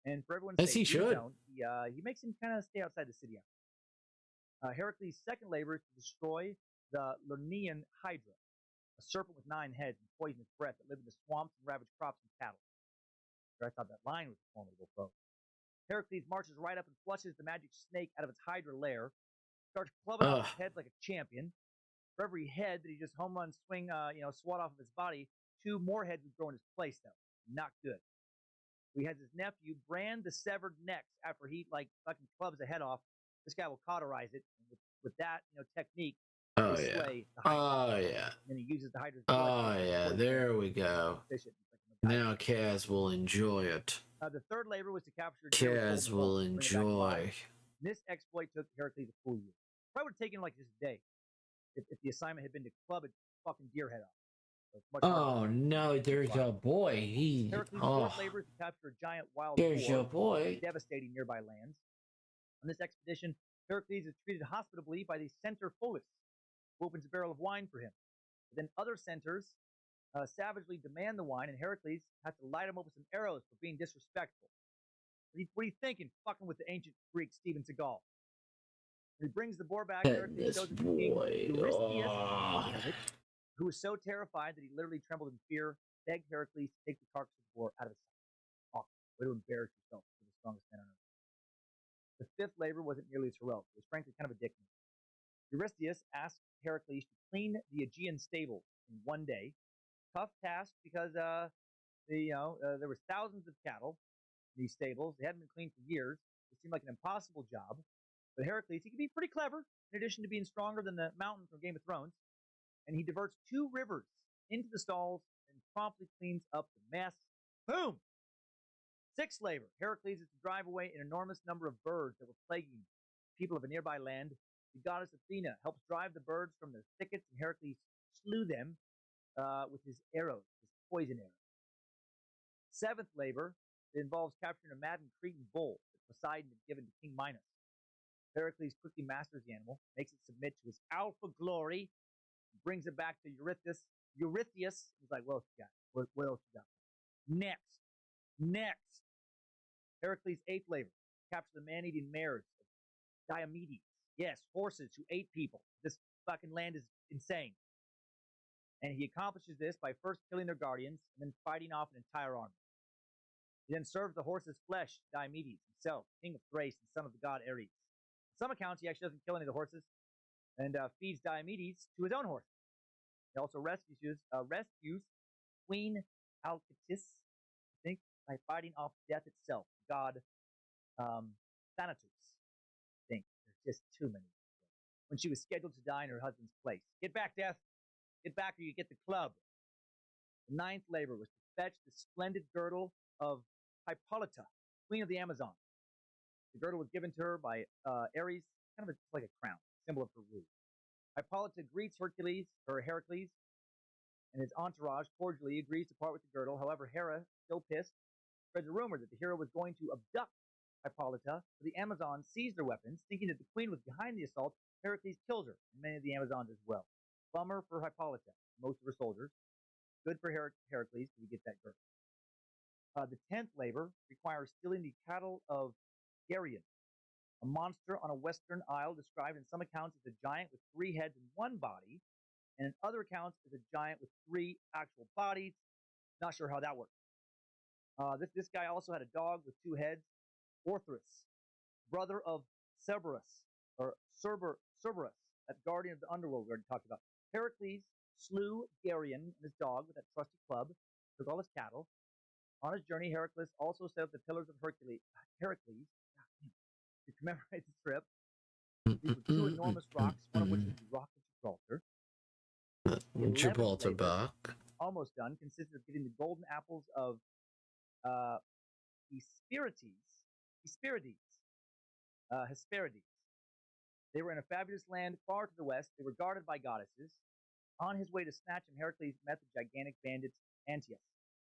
S2: And for everyone's
S1: As he
S2: sake,
S1: should.
S2: He makes him kind of stay outside the city. Heracles' second labor is to destroy the Lernaean Hydra, a serpent with 9 heads and poisonous breath that lived in the swamps and ravaged crops and cattle. I thought that lion was a formidable foe. Heracles marches right up and flushes the magic snake out of its Hydra lair, starts clubbing off its head like a champion. For every head that he just home run swing, swat off of his body, 2 more heads would grow in his place, though. Not good. He has his nephew brand the severed necks after he fucking clubs the head off. This guy will cauterize it, and with that technique.
S1: Oh yeah. Oh yeah.
S2: And then he uses the Hydra's
S1: blood. Oh yeah. There we go. Now Kaz will enjoy it.
S2: The third labor was to capture.
S1: Kaz will enjoy.
S2: This exploit took Heracles a full year. Probably would have taken like just a day if the assignment had been to club a fucking deer head off.
S1: Oh no, there's your boy.
S2: Heracles' fourth labor is to capture a giant wild
S1: boar, your boy,
S2: devastating nearby lands. On this expedition, Heracles is treated hospitably by the centaur Pholus, who opens a barrel of wine for him. But then other centaurs savagely demand the wine, and Heracles has to light him up with some arrows for being disrespectful. What are you thinking? Fucking with the ancient Greek Steven Seagal. When he brings the boar back, Heracles shows it to King Eurystheus, who was so terrified that he literally trembled in fear, begged Heracles to take the carcass of the boar out of his sight. Way to embarrass yourself to the strongest man on earth. The fifth labor wasn't nearly as heroic. It was frankly kind of a dick move. Eurystheus asked Heracles to clean the Aegean stables in one day. Tough task because there was thousands of cattle in these stables. They hadn't been cleaned for years. It seemed like an impossible job. But Heracles, he could be pretty clever, in addition to being stronger than the mountain from Game of Thrones. And he diverts 2 rivers into the stalls and promptly cleans up the mess. Boom! Sixth labor. Heracles is to drive away an enormous number of birds that were plaguing people of a nearby land. The goddess Athena helps drive the birds from their thickets, and Heracles slew them with his arrows, his poison arrows. Seventh labor. It involves capturing a maddened Cretan bull that Poseidon had given to King Minos. Heracles quickly masters the animal, makes it submit to his alpha glory, brings it back to Eurystheus. He's like, what else you got? What else you got? Next. Heracles' eighth labor. Capture the man-eating mares of Diomedes. Yes, horses who ate people. This fucking land is insane. And he accomplishes this by first killing their guardians and then fighting off an entire army. He then serves the horse's flesh to Diomedes himself, king of Thrace and son of the god Ares. In some accounts, he actually doesn't kill any of the horses. and feeds Diomedes to his own horse. He also rescues Queen Alcestis, I think, by fighting off death itself. God Thanatos. I think there's just too many. When she was scheduled to die in her husband's place. Get back, Death. Get back or you get the club. The ninth labor was to fetch the splendid girdle of Hippolyta, queen of the Amazon. The girdle was given to her by Ares, kind of like a crown, symbol of her rule. Hippolyta greets Hercules, and his entourage cordially agrees to part with the girdle. However, Hera, still pissed, spreads a rumor that the hero was going to abduct Hippolyta, but the Amazons seized their weapons, thinking that the queen was behind the assault. Heracles kills her, and many of the Amazons as well. Bummer for Hippolyta, most of her soldiers. Good for Heracles, because he gets that girdle. The 10th labor requires stealing the cattle of Geryon, a monster on a western isle described in some accounts as a giant with 3 heads and 1 body, and in other accounts as a giant with 3 actual bodies. Not sure how that works. This guy also had a dog with 2 heads, Orthrus, brother of Cerberus, that guardian of the underworld we already talked about. Heracles slew Geryon and his dog with that trusty club, took all his cattle. On his journey, Heracles also set up the pillars of Hercules to commemorate the trip. These were 2 enormous rocks, one of which is the Rock of Gibraltar. The 11th
S1: Gibraltar
S2: labor,
S1: Buck.
S2: almost done, consisted of getting the golden apples of Hesperides. They were in a fabulous land far to the west. They were guarded by goddesses. On his way to snatch him, Heracles met the gigantic bandit Antaeus,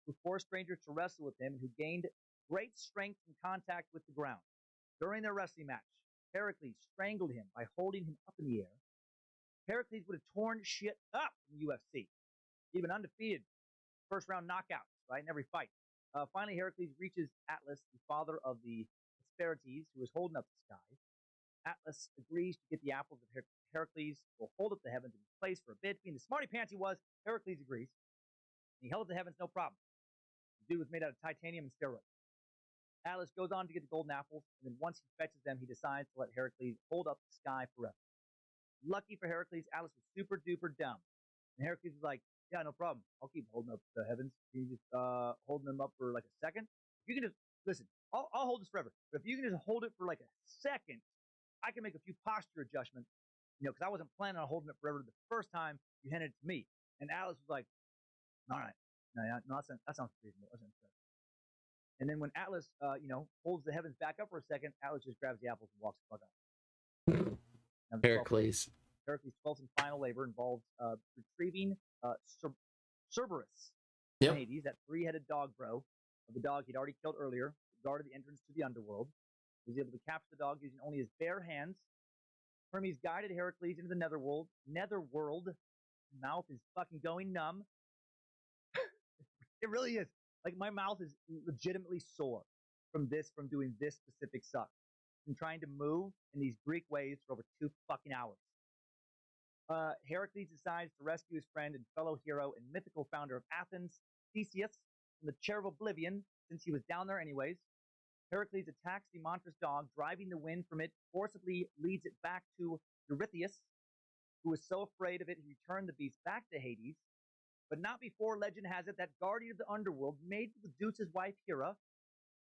S2: who forced strangers to wrestle with him and who gained great strength in contact with the ground. During their wrestling match, Heracles strangled him by holding him up in the air. Heracles would have torn shit up in the UFC. He'd been undefeated, first round knockouts, right, in every fight. Finally, Heracles reaches Atlas, the father of the Hesperides, who is holding up the sky. Atlas agrees to get the apples of Heracles, will hold up the heavens in his place for a bit. Being the smarty pants he was, Heracles agrees. He held up the heavens, no problem. The dude was made out of titanium and steroids. Atlas goes on to get the golden apples, and then once he fetches them, he decides to let Heracles hold up the sky forever. Lucky for Heracles, Atlas was super duper dumb. And Heracles was like, yeah, no problem. I'll keep holding up the heavens. Can you just holding them up for like a second? You can just, listen, I'll hold this forever. But if you can just hold it for like a second, I can make a few posture adjustments, because I wasn't planning on holding it forever the first time you handed it to me. And Atlas was like, all right. No, that sounds reasonable. That sounds fair. And then when Atlas, holds the heavens back up for a second, Atlas just grabs the apples and walks the fuck out.
S1: Heracles.
S2: Heracles' 12th and final labor involves retrieving Cerberus,
S1: Yep.
S2: Hades, that 3-headed dog bro of the dog he'd already killed earlier, guarded the entrance to the underworld. He was able to capture the dog using only his bare hands. Hermes guided Heracles into the netherworld. Mouth is fucking going numb. It really is. Like, my mouth is legitimately sore from doing this specific suck. From trying to move in these Greek waves for over 2 fucking hours. Heracles decides to rescue his friend and fellow hero and mythical founder of Athens, Theseus, from the chair of oblivion, since he was down there anyways. Heracles attacks the monstrous dog, driving the wind from it, forcibly leads it back to Euripides, who was so afraid of it he returned the beast back to Hades, but not before, legend has it, that guardian of the underworld mated with Zeus's wife Hera,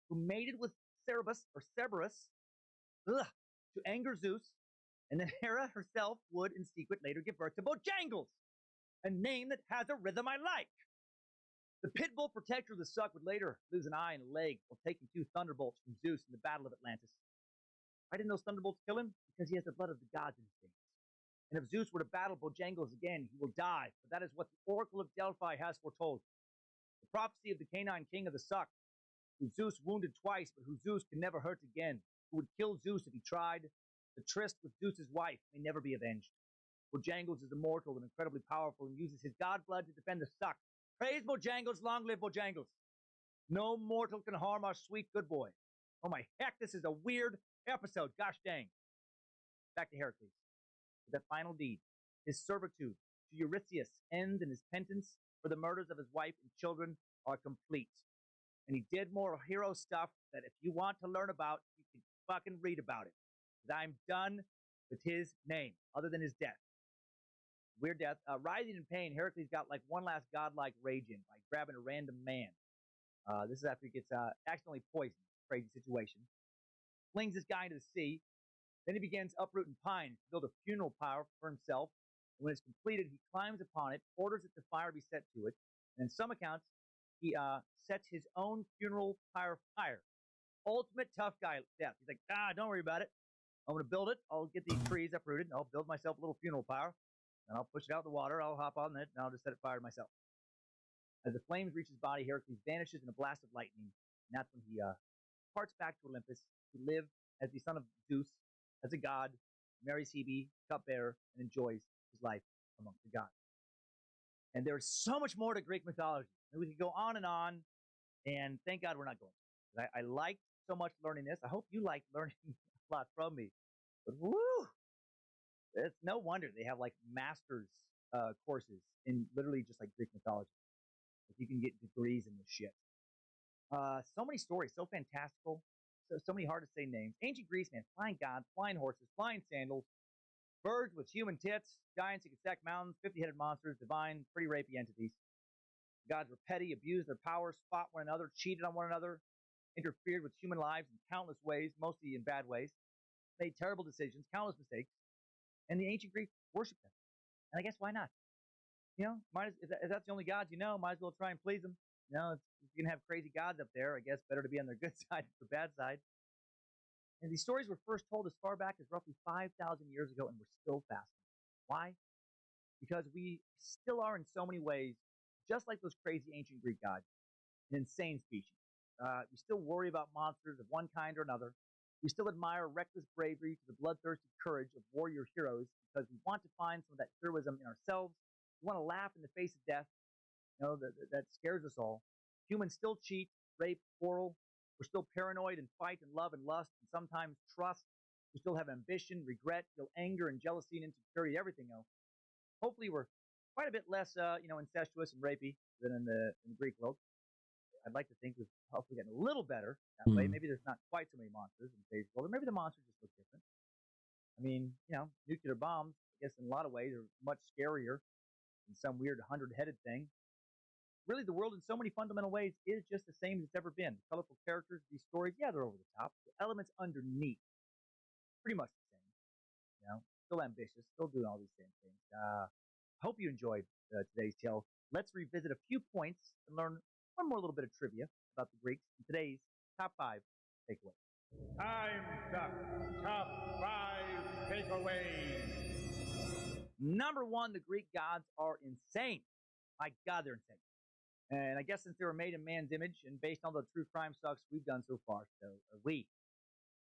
S2: who mated with Cerberus, to anger Zeus, and then Hera herself would, in secret, later give birth to Bojangles, a name that has a rhythm I like. The pitbull protector of the suck would later lose an eye and a leg while taking 2 thunderbolts from Zeus in the Battle of Atlantis. Why didn't those thunderbolts kill him? Because he has the blood of the gods in his veins. And if Zeus were to battle Bojangles again, he will die, for that is what the Oracle of Delphi has foretold. The prophecy of the canine king of the suck, who Zeus wounded twice, but who Zeus can never hurt again, who would kill Zeus if he tried. The tryst with Zeus's wife may never be avenged. Bojangles is immortal and incredibly powerful and uses his god blood to defend the suck. Praise Bojangles, long live Bojangles. No mortal can harm our sweet good boy. Oh my heck, this is a weird episode, gosh dang. Back to Heracles. With that final deed, his servitude to Eurystheus ends and his penance for the murders of his wife and children are complete. And he did more hero stuff that if you want to learn about, you can fucking read about it. I'm done with his name, other than his death. Weird death. Writhing in pain, Heracles got like one last godlike rage in by grabbing a random man. This is after he gets accidentally poisoned. Crazy situation. Flings this guy into the sea. Then he begins uprooting pines to build a funeral pyre for himself. And when it's completed, he climbs upon it, orders it to fire be set to it. And in some accounts, he sets his own funeral pyre fire. Ultimate tough guy death. He's like, don't worry about it. I'm going to build it. I'll get these trees uprooted. And I'll build myself a little funeral pyre. And I'll push it out in the water. I'll hop on it. And I'll just set it fire to myself. As the flames reach his body, Heracles vanishes in a blast of lightning. And that's when he departs back to Olympus to live as the son of Zeus, as a god, marries Hebe, cupbearer, and enjoys his life amongst the gods. And there's so much more to Greek mythology. And we could go on, and thank God we're not going to. I liked so much learning this. I hope you liked learning a lot from me. But woo! It's no wonder they have like master's courses in literally just like Greek mythology. Like you can get degrees in this shit. So many stories, so fantastical, so many hard to say names. Ancient Greece, man, flying gods, flying horses, flying sandals, birds with human tits, giants who could stack mountains, 50-headed monsters, divine, pretty rapey entities. The gods were petty, abused their power, fought one another, cheated on one another, interfered with human lives in countless ways, mostly in bad ways, made terrible decisions, countless mistakes, and the ancient Greeks worshipped them. And I guess why not? You know, if that's the only gods you know, might as well try and please them. You know, if you can have crazy gods up there, I guess better to be on their good side than the bad side. And these stories were first told as far back as roughly 5,000 years ago, and we're still fascinated. Why? Because we still are in so many ways, just like those crazy ancient Greek gods, an insane species. We still worry about monsters of one kind or another. We still admire reckless bravery to the bloodthirsty courage of warrior heroes because we want to find some of that heroism in ourselves. We want to laugh in the face of death. You know, that scares us all. Humans still cheat, rape, quarrel. We're still paranoid and fight and love and lust and sometimes trust. We still have ambition, regret, feel anger and jealousy and insecurity, everything else. Hopefully we're quite a bit less, incestuous and rapey than in the Greek world. I'd like to think we've hopefully gotten a little better that way. Maybe there's not quite so many monsters in today's world, or maybe the monsters just look different. I mean, nuclear bombs, I guess in a lot of ways, are much scarier than some weird 100-headed thing. Really, the world in so many fundamental ways is just the same as it's ever been. The colorful characters, these stories, yeah, they're over the top. The elements underneath, pretty much the same. Still ambitious, still doing all these same things. I hope you enjoyed today's tale. Let's revisit a few points and learn one more little bit of trivia about the Greeks in today's top 5 takeaways.
S4: Time's up. Top 5 takeaways.
S2: Number 1, the Greek gods are insane. My God, they're insane. And I guess since they were made in man's image and based on the true crime sucks we've done so far, so are we.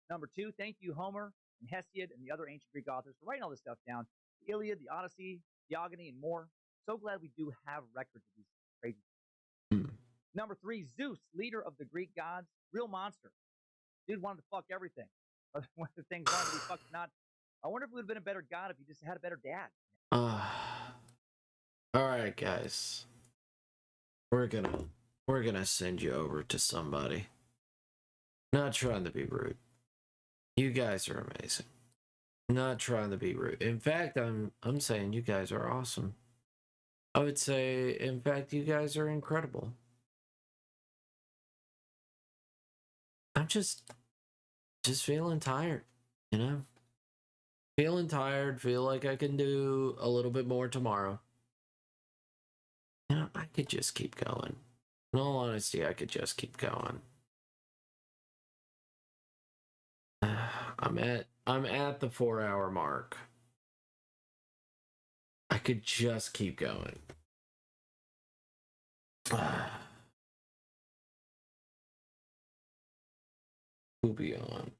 S2: Number 2, thank you, Homer and Hesiod and the other ancient Greek authors for writing all this stuff down. The Iliad, the Odyssey, Theogony, and more. So glad we do have records of these crazy things. Number 3, Zeus, leader of the Greek gods, real monster. Dude wanted to fuck everything. One of the things wanted to be fucked not. I wonder if we would have been a better god if he just had a better dad.
S1: All right, guys. We're gonna send you over to somebody. Not trying to be rude. You guys are amazing. Not trying to be rude. In fact, I'm saying you guys are awesome. I would say, in fact, you guys are incredible. I'm just feeling tired, Feeling tired, feel like I can do a little bit more tomorrow. I could just keep going. In all honesty, I could just keep going. I'm at the 4-hour mark. I could just keep going. Who'll be on?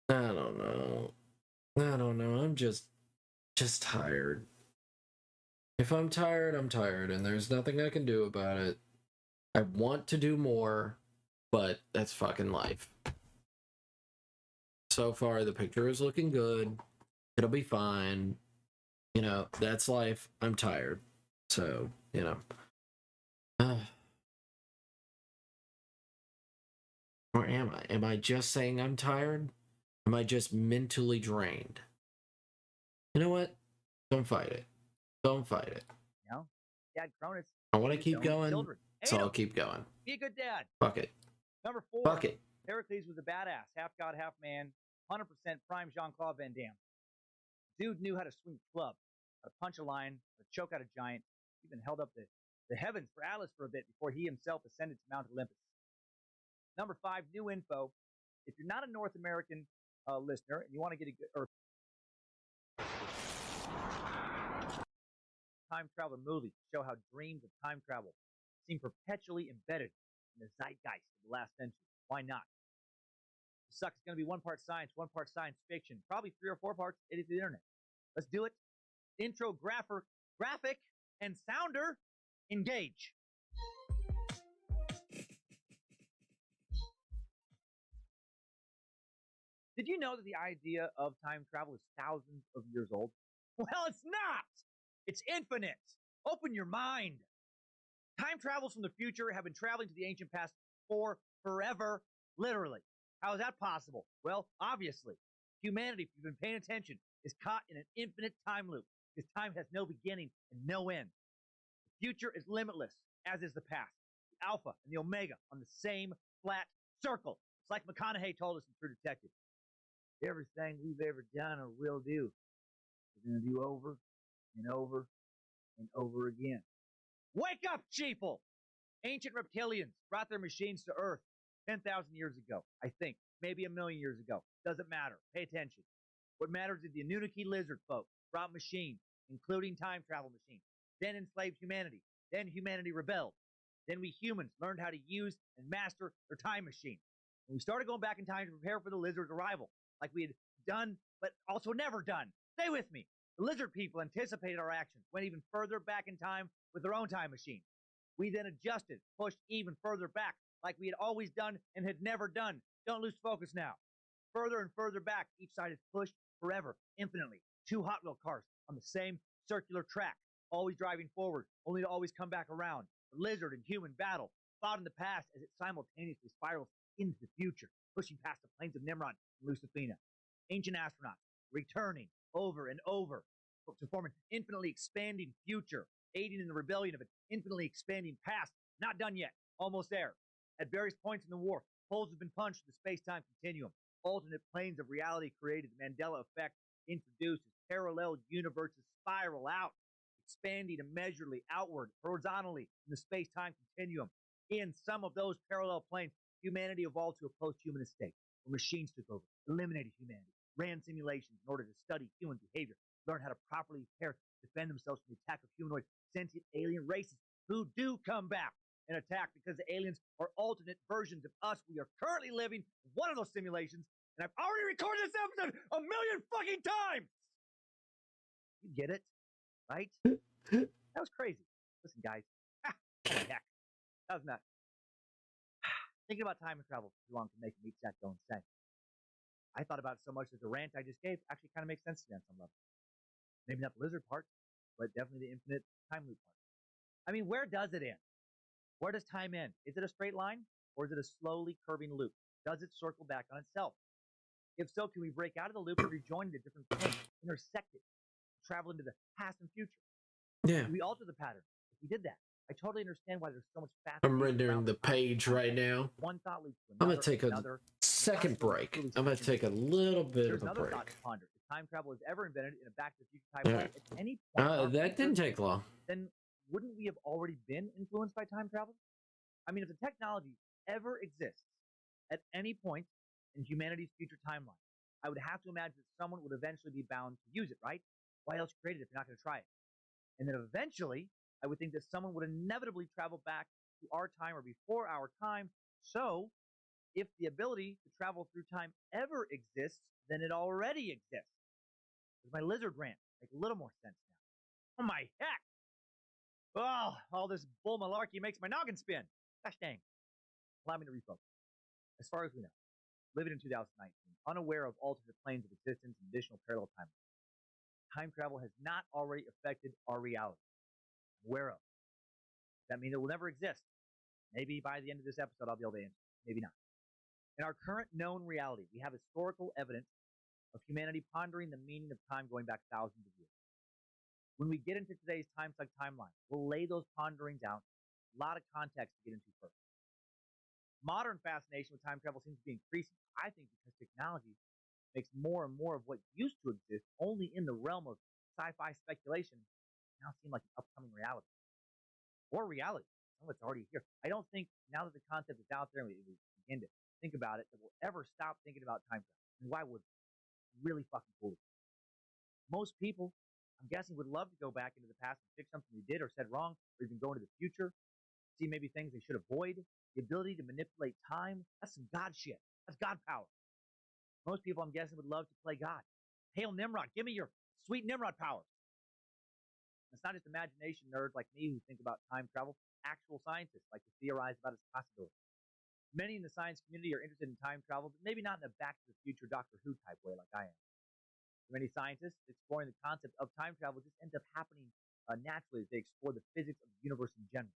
S1: I don't know. I'm just tired. If I'm tired, I'm tired, and there's nothing I can do about it. I want to do more, but that's fucking life. So far, the picture is looking good. It'll be fine. That's life. I'm tired. So, Or am I? Am I just saying I'm tired? Am I just mentally drained? You know what? Don't fight it. Don't fight it.
S2: You know, Dad Cronus.
S1: I want to keep going,
S2: Children.
S1: so I'll keep going.
S2: Be a good dad.
S1: Fuck it.
S2: Number 4.
S1: Fuck it.
S2: Heracles was a badass, half god, half man, 100% prime Jean-Claude Van Damme. Dude knew how to swing a club, how to punch a lion, how to choke out a giant, even held up the heavens for Atlas for a bit before he himself ascended to Mount Olympus. Number 5, new info. If you're not a North American listener and you want to get a good time travel movie to show how dreams of time travel seem perpetually embedded in the zeitgeist of the last century, why not? It sucks. It's going to be 1 part science, 1 part science fiction, probably 3 or 4 parts edited to the internet. Let's do it. Intro, graphic, and sounder, engage. Did you know that the idea of time travel is thousands of years old? Well, it's not. It's infinite. Open your mind. Time travels from the future have been traveling to the ancient past for forever, literally. How is that possible? Well, obviously, humanity, if you've been paying attention, is caught in an infinite time loop because time has no beginning and no end. The future is limitless, as is the past. The alpha and the omega on the same flat circle. It's like McConaughey told us in True Detective. Everything we've ever done or will do, we're going to do over and over and over again. Wake up, sheeple! Ancient reptilians brought their machines to Earth 10,000 years ago, I think. Maybe 1 million years ago. Doesn't matter. Pay attention. What matters is the Anunnaki lizard folk brought machines, including time travel machines. Then enslaved humanity. Then humanity rebelled. Then we humans learned how to use and master their time machine. And we started going back in time to prepare for the lizard's arrival, like we had done, but also never done. Stay with me. The lizard people anticipated our actions, went even further back in time with their own time machine. We then adjusted, pushed even further back, like we had always done and had never done. Don't lose focus now. Further and further back, each side is pushed forever, infinitely. 2 Hot Wheel cars on the same circular track, always driving forward, only to always come back around. The lizard and human battle fought in the past as it simultaneously spirals into the future, pushing past the plains of Nimrod and Lucifina. Ancient astronauts returning over and over to form an infinitely expanding future, aiding in the rebellion of an infinitely expanding past. Not done yet. Almost there. At various points in the war, holes have been punched in the space-time continuum. Alternate planes of reality created. The Mandela effect introduced as parallel universes spiral out, expanding immeasurably outward, horizontally in the space-time continuum. In some of those parallel planes, humanity evolved to a post-humanist state, where machines took over, eliminated humanity, ran simulations in order to study human behavior, learn how to properly prepare, defend themselves from the attack of humanoid sentient alien races who do come back and attack because the aliens are alternate versions of us. We are currently living one of those simulations, and I've already recorded this episode 1 million fucking times! You get it? Right? That was crazy. Listen, guys. Oh my heck. That was nuts. Thinking about time and travel for too long can make me chat go insane. I thought about it so much that the rant I just gave actually kind of makes sense to me on some level. Maybe not the lizard part, but definitely the infinite time loop part. I mean, where does it end? Where does time end? Is it a straight line, or is it a slowly curving loop? Does it circle back on itself? If so, can we break out of the loop and rejoin the different points, intersect it, travel into the past and future?
S1: Yeah.
S2: We alter the pattern. If we did that, I totally understand why there's so much fast.
S1: I'm rendering the page right now.
S2: One thought leads to
S1: I'm
S2: another.
S1: going to take a second break. I'm going to take a little bit of a
S2: another
S1: break.
S2: thought to ponder. If time travel is ever invented in a Back to the Future timeline at any point,
S1: That didn't take long.
S2: then wouldn't we have already been influenced by time travel? I mean, if the technology ever exists at any point in humanity's future timeline, I would have to imagine that someone would eventually be bound to use it, right? Why else create it if you're not going to try it? And then eventually, I would think that someone would inevitably travel back to our time or before our time. So, if the ability to travel through time ever exists, then it already exists. Does my lizard rant make a little more sense now? Oh my heck! Oh, all this bull malarkey makes my noggin spin. Gosh dang. Allow me to refocus. As far as we know, living in 2019, unaware of alternate planes of existence and additional parallel timelines, time travel has not already affected our reality. I'm aware of. That means it will never exist. Maybe by the end of this episode, I'll be able to answer. Maybe not. In our current known reality, we have historical evidence of humanity pondering the meaning of time going back thousands of years. When we get into today's time suck timeline, we'll lay those ponderings out. A lot of context to get into first. Modern fascination with time travel seems to be increasing, I think, because technology makes more and more of what used to exist only in the realm of sci-fi speculation now seem like an upcoming reality. Or reality. Some of it's already here. I don't think now that the concept is out there and we begin to think about it, that we'll ever stop thinking about time travel. And why would it? Really fucking cool. Most people, I'm guessing, would love to go back into the past and fix something they did or said wrong, or even go into the future, see maybe things they should avoid. The ability to manipulate time, that's some God shit. That's God power. Most people, I'm guessing, would love to play God. Hail Nimrod, give me your sweet Nimrod powers. It's not just imagination nerds like me who think about time travel. Actual scientists like to theorize about its possibility. Many in the science community are interested in time travel, but maybe not in a Back to the Future Doctor Who type way like I am. For many scientists, exploring the concept of time travel just ends up happening naturally as they explore the physics of the universe in general.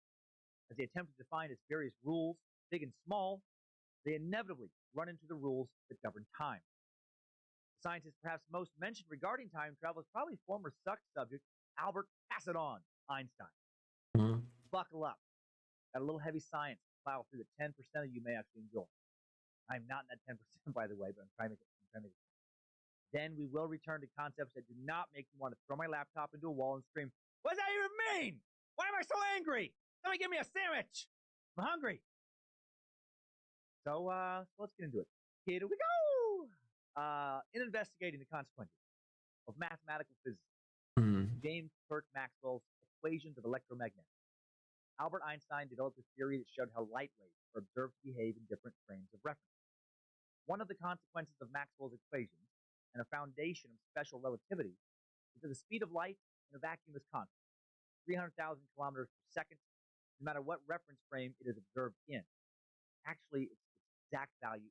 S2: As they attempt to define its various rules, big and small, they inevitably run into the rules that govern time. The scientist perhaps most mentioned regarding time travel is probably former suck subject Albert Pass It On Einstein.
S1: Mm-hmm.
S2: Buckle up. Got a little heavy science to plow through that 10% of you may actually enjoy. I'm not in that 10%, by the way, but I'm trying to make it. Then we will return to concepts that do not make me want to throw my laptop into a wall and scream, "What does that even mean? Why am I so angry? Somebody give me a sandwich. I'm hungry." So let's get into it. Here we go. In investigating the consequences of mathematical physics, James Clerk Maxwell's equations of electromagnetics, Albert Einstein developed a theory that showed how light waves are observed to behave in different frames of reference. One of the consequences of Maxwell's equations and a foundation of special relativity is that the speed of light in a vacuum is constant, 300,000 kilometers per second, no matter what reference frame it is observed in. Actually, its exact value,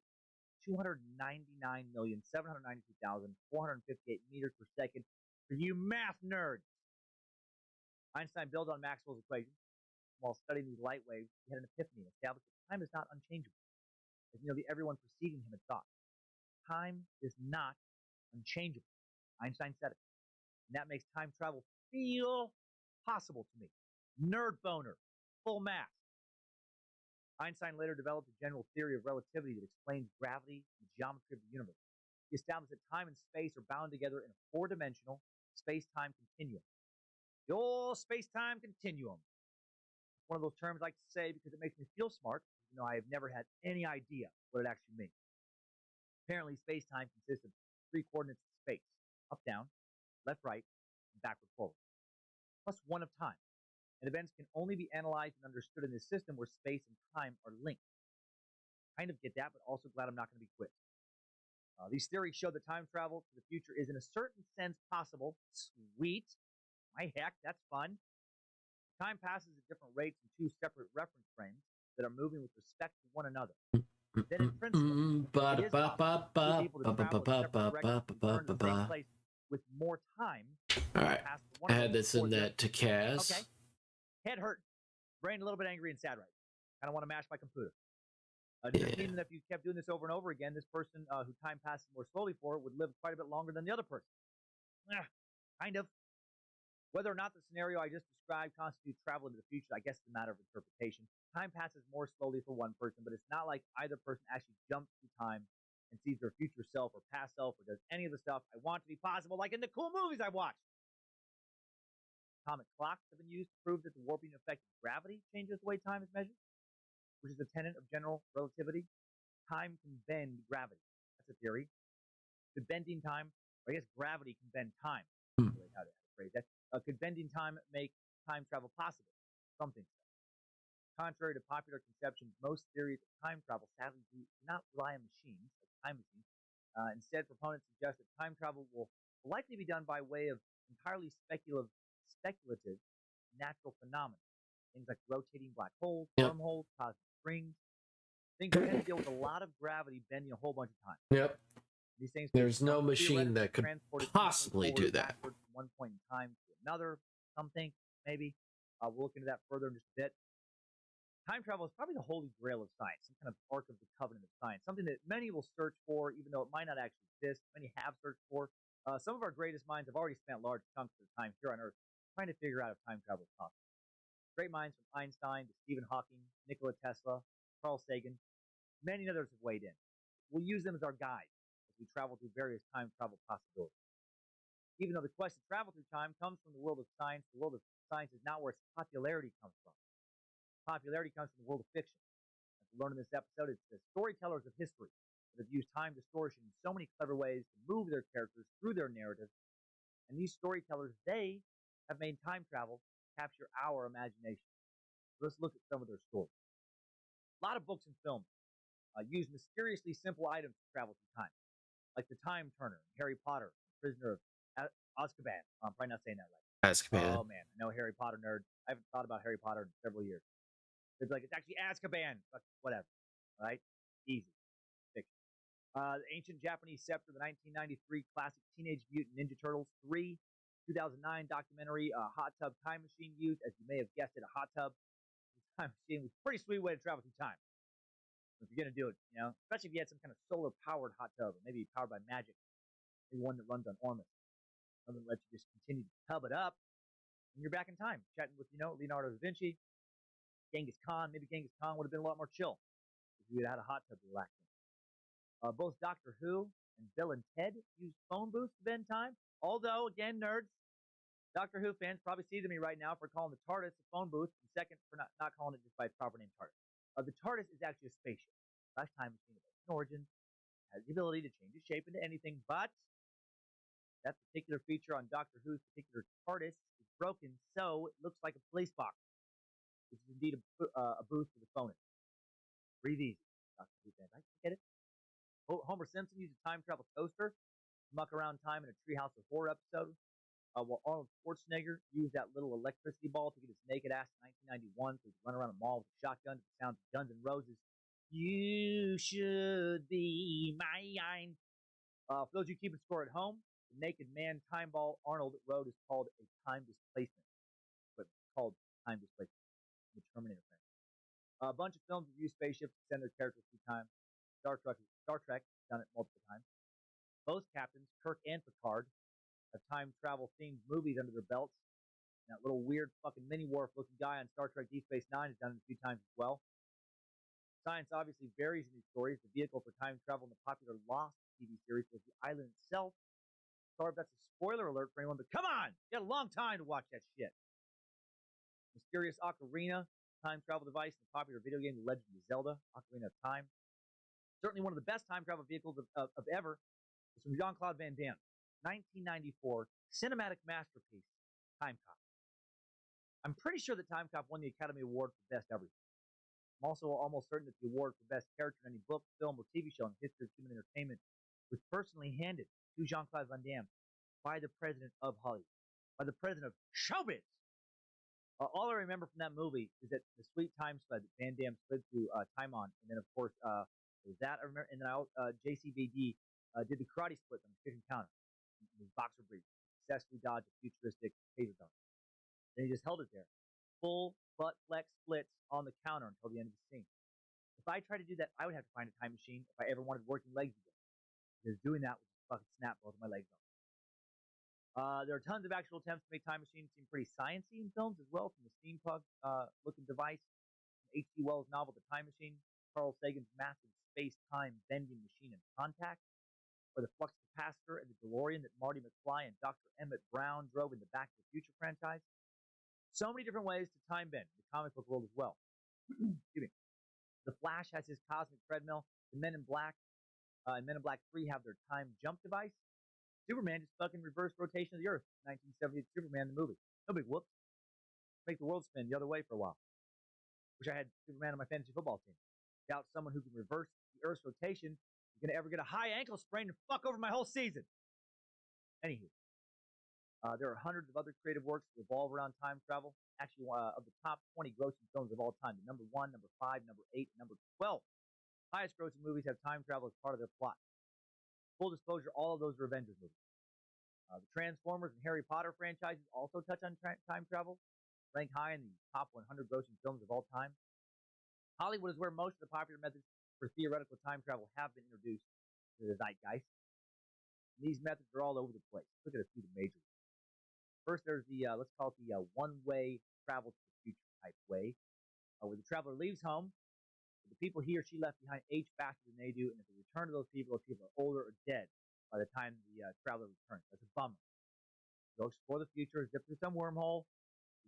S2: 299,792,458 meters per second for you math nerds. Einstein built on Maxwell's equations. While studying these light waves, he had an epiphany and established that time is not unchangeable, as nearly everyone preceding him had thought. Time is not unchangeable. Einstein said it. And that makes time travel feel possible to me. Nerd boner. Full mass. Einstein later developed a general theory of relativity that explains gravity and the geometry of the universe. He established that time and space are bound together in a four-dimensional space-time continuum. The old space-time continuum. One of those terms I like to say because it makes me feel smart, even though I have never had any idea what it actually means. Apparently, space-time consists of three coordinates of space: up, down, left, right, and backward, forward, plus one of time. And events can only be analyzed and understood in this system where space and time are linked. Kind of get that, but also glad I'm not going to be quizzed. These theories show that time travel to the future is in a certain sense possible. Sweet. My heck, that's fun. Time passes at different rates in two separate reference frames that are moving with respect to one another. Then in principle, it is possible for people to travel in separate directions and return to the same place with more time.
S1: All right. I had this in that to Kaz.
S2: Okay. Head hurt. Brain a little bit angry and sad right now. Kind of want to mash my computer. Does it mean that if you kept doing this over and over again, this person who time passes more slowly for would live quite a bit longer than the other person? Kind of. Whether or not the scenario I just described constitutes travel into the future, I guess it's a matter of interpretation. Time passes more slowly for one person, but it's not like either person actually jumps through time and sees their future self or past self or does any of the stuff I want to be possible, like in the cool movies I watched. Atomic clocks have been used to prove that the warping effect of gravity changes the way time is measured, which is a tenet of general relativity. Time can bend gravity. That's a theory. Could bending time, or I guess gravity can bend time. How to phrase that. Could bending time make time travel possible? Something. Contrary to popular conceptions, most theories of time travel sadly do not rely on machines, like time machines. Instead, proponents suggest that time travel will likely be done by way of entirely speculative natural phenomena. Things like rotating black holes, wormholes, cosmic springs. Things that tend to deal with a lot of gravity bending a whole bunch of times.
S1: Yep.
S2: These things
S1: There's no machine that could possibly do that.
S2: From one point in time to another, something, maybe. We'll look into that further in just a bit. Time travel is probably the holy grail of science, some kind of ark of the covenant of science, something that many will search for, even though it might not actually exist. Many have searched for. Some of our greatest minds have already spent large chunks of their time here on Earth trying to figure out if time travel is possible. Great minds from Einstein to Stephen Hawking, Nikola Tesla, Carl Sagan, many others have weighed in. We'll use them as our guide as we travel through various time travel possibilities. Even though the quest to travel through time comes from the world of science, the world of science is not where its popularity comes from. Popularity comes from the world of fiction. As we learned in this episode, it's the storytellers of history that have used time distortion in so many clever ways to move their characters through their narrative. And these storytellers, they have made time travel capture our imagination. So let's look at some of their stories. A lot of books and films use mysteriously simple items to travel through time, like the Time Turner, Harry Potter, Prisoner of Azkaban. I'm probably not saying that right.
S1: Azkaban.
S2: Oh man, no Harry Potter nerd. I haven't thought about Harry Potter in several years. It's like it's actually Azkaban. Whatever, right? Easy. Fiction. The Ancient Japanese Scepter, the 1993 classic Teenage Mutant Ninja Turtles 3, 2009 documentary Hot Tub Time Machine used. As you may have guessed it, a hot tub time machine was a pretty sweet way to travel through time. If you're gonna do it, especially if you had some kind of solar-powered hot tub, or maybe powered by magic, maybe one that runs on Ormus, something that lets you just continue to tub it up, and you're back in time, chatting with Leonardo da Vinci, Genghis Khan. Maybe Genghis Khan would have been a lot more chill if you had a hot tub to relax in. Both Doctor Who and Bill and Ted used phone booths to bend time. Although, again, nerds, Doctor Who fans probably see me right now for calling the TARDIS a phone booth, and second for not calling it just by its proper name, TARDIS. The TARDIS is actually a spaceship, / time machine of ancient origins, has the ability to change its shape into anything, but that particular feature on Doctor Who's particular TARDIS is broken, so it looks like a police box, which is indeed a booth for the phone. Breathe easy, Doctor Who fans. I get it. Homer Simpson used a time travel toaster to muck around time in a Treehouse of Horror episode, while Arnold Schwarzenegger used that little electricity ball to get his naked ass in 1991 so he could run around a mall with a shotgun to the sounds of Guns N' Roses. You should be mine. For those of you keeping score at home, the naked man time ball Arnold rode is called a time displacement. But it's called time displacement. The Terminator franchise. A bunch of films have used spaceships to send their characters through time. Star Trek has done it multiple times. Both captains, Kirk and Picard, have time travel themed movies under their belts. And that little weird fucking mini Worf looking guy on Star Trek Deep Space Nine has done it a few times as well. Science obviously varies in these stories. The vehicle for time travel in the popular Lost TV series was the island itself. Sorry if that's a spoiler alert for anyone, but come on! You got a long time to watch that shit. Mysterious Ocarina, time travel device in the popular video game The Legend of Zelda, Ocarina of Time. Certainly one of the best time travel vehicles of ever is from Jean-Claude Van Damme. 1994 cinematic masterpiece, Time Cop. I'm pretty sure that Time Cop won the Academy Award for Best Everything. I'm also almost certain that the award for Best Character in any book, film, or TV show in the history of human entertainment was personally handed to Jean-Claude Van Damme by the president of Hollywood, by the president of showbiz. All I remember from that movie is that the sweet time sled that Van Damme slid through time on, and then of course that I remember, and then JCVD did the karate split on the kitchen counter. His boxer briefs, successfully dodged a futuristic taser gun. Then he just held it there. Full butt flex splits on the counter until the end of the scene. If I tried to do that, I would have to find a time machine if I ever wanted working legs again. Because doing that would just fucking snap both of my legs off. There are tons of actual attempts to make time machines seem pretty sciencey in films as well, from the steampunk looking device, from H.G. Wells' novel The Time Machine, Carl Sagan's massive space-time bending machine in Contact, or the flux capacitor and the DeLorean that Marty McFly and Dr. Emmett Brown drove in the Back to the Future franchise. So many different ways to time bend in the comic book world as well. Excuse me. The Flash has his cosmic treadmill. The Men in Black and Men in Black 3 have their time jump device. Superman just fucking reversed rotation of the Earth. 1978 Superman the movie. No big whoops. Make the world spin the other way for a while. Wish I had Superman on my fantasy football team. Doubt someone who can reverse the Earth's rotation is going to ever get a high ankle sprain and fuck over my whole season. Anywho, there are hundreds of other creative works that revolve around time travel. Actually, of the top 20 grossing films of all time, the number 1, number 5, number 8, and number 12 highest grossing movies have time travel as part of their plot. Full disclosure, all of those are Avengers movies. The Transformers and Harry Potter franchises also touch on time travel, rank high in the top 100 grossing films of all time. Hollywood is where most of the popular methods for theoretical time travel have been introduced to the zeitgeist. And these methods are all over the place. Look at a few of the major ones. First, there's the, let's call it the one-way travel to the future type way, where the traveler leaves home, the people he or she left behind age faster than they do, and if they return to those people are older or dead by the time the traveler returns. That's a bummer. Go explore the future, zip through some wormhole.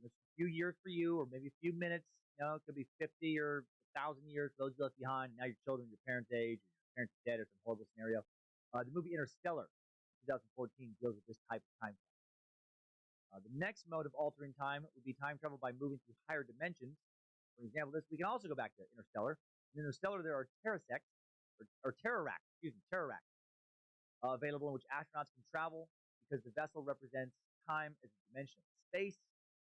S2: It's a few years for you, or maybe a few minutes. You know, it could be 50 or 1,000 years for those you left behind. Now your children, your parents' age, or your parents are dead, or some horrible scenario. The movie Interstellar, 2014, deals with this type of time travel. The next mode of altering time would be time travel by moving through higher dimensions. For example, we can also go back to Interstellar. In Interstellar, there are terrasects, or terroracts, available in which astronauts can travel because the vessel represents time as a dimension. Space,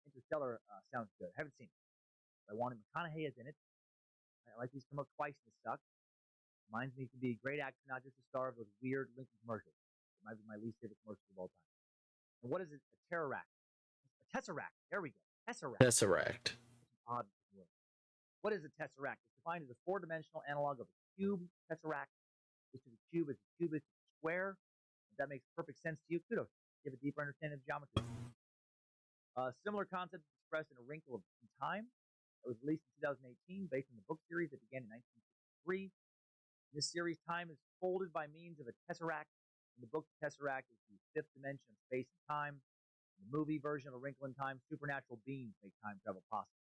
S2: Interstellar sounds good. I haven't seen it. I wanted McConaughey is in it. I like these come up twice in this suck. Reminds me he can be a great actor, not just a star of those weird Lincoln commercials. It might be my least favorite commercial of all time. And what is it? A terraract. A tesseract. There we go. Tesseract.
S1: Tesseract.
S2: Odd word. What is a tesseract? It's defined as a four-dimensional analog of a cube. Tesseract, which is a cube, is a cubit, square. If that makes perfect sense to you, kudos. You have a deeper understanding of geometry. Similar concept is expressed in A Wrinkle in Time. It was released in 2018 based on the book series that began in 1963. In this series, time is folded by means of a tesseract. In the book, the tesseract is the fifth dimension of space and time. In the movie version of A Wrinkle in Time, supernatural beings make time travel possible.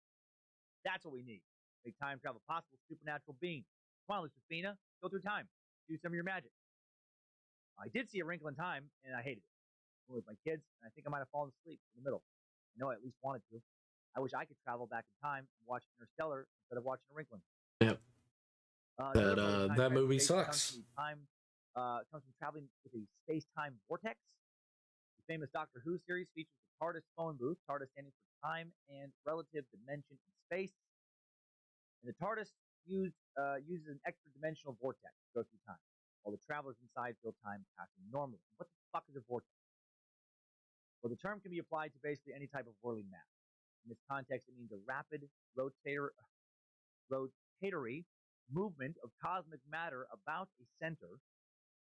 S2: That's what we need. Make time travel possible, supernatural beings. Come on, Lucifina, go through time. Do some of your magic. I did see A Wrinkle in Time, and I hated it. I went with my kids, and I think I might have fallen asleep in the middle. I know I at least wanted to. I wish I could travel back in time and watch Interstellar instead of watching A Wrinkle in Time.
S1: Yep. That movie sucks.
S2: Comes from traveling with a space-time vortex. The famous Doctor Who series features the TARDIS phone booth, TARDIS standing for time and relative dimension in space. And the TARDIS uses an extra-dimensional vortex to go through time, while the travelers inside feel time passing normally. What the fuck is a vortex? Well, the term can be applied to basically any type of whirling mass. In this context, it means a rapid rotatory movement of cosmic matter about a center,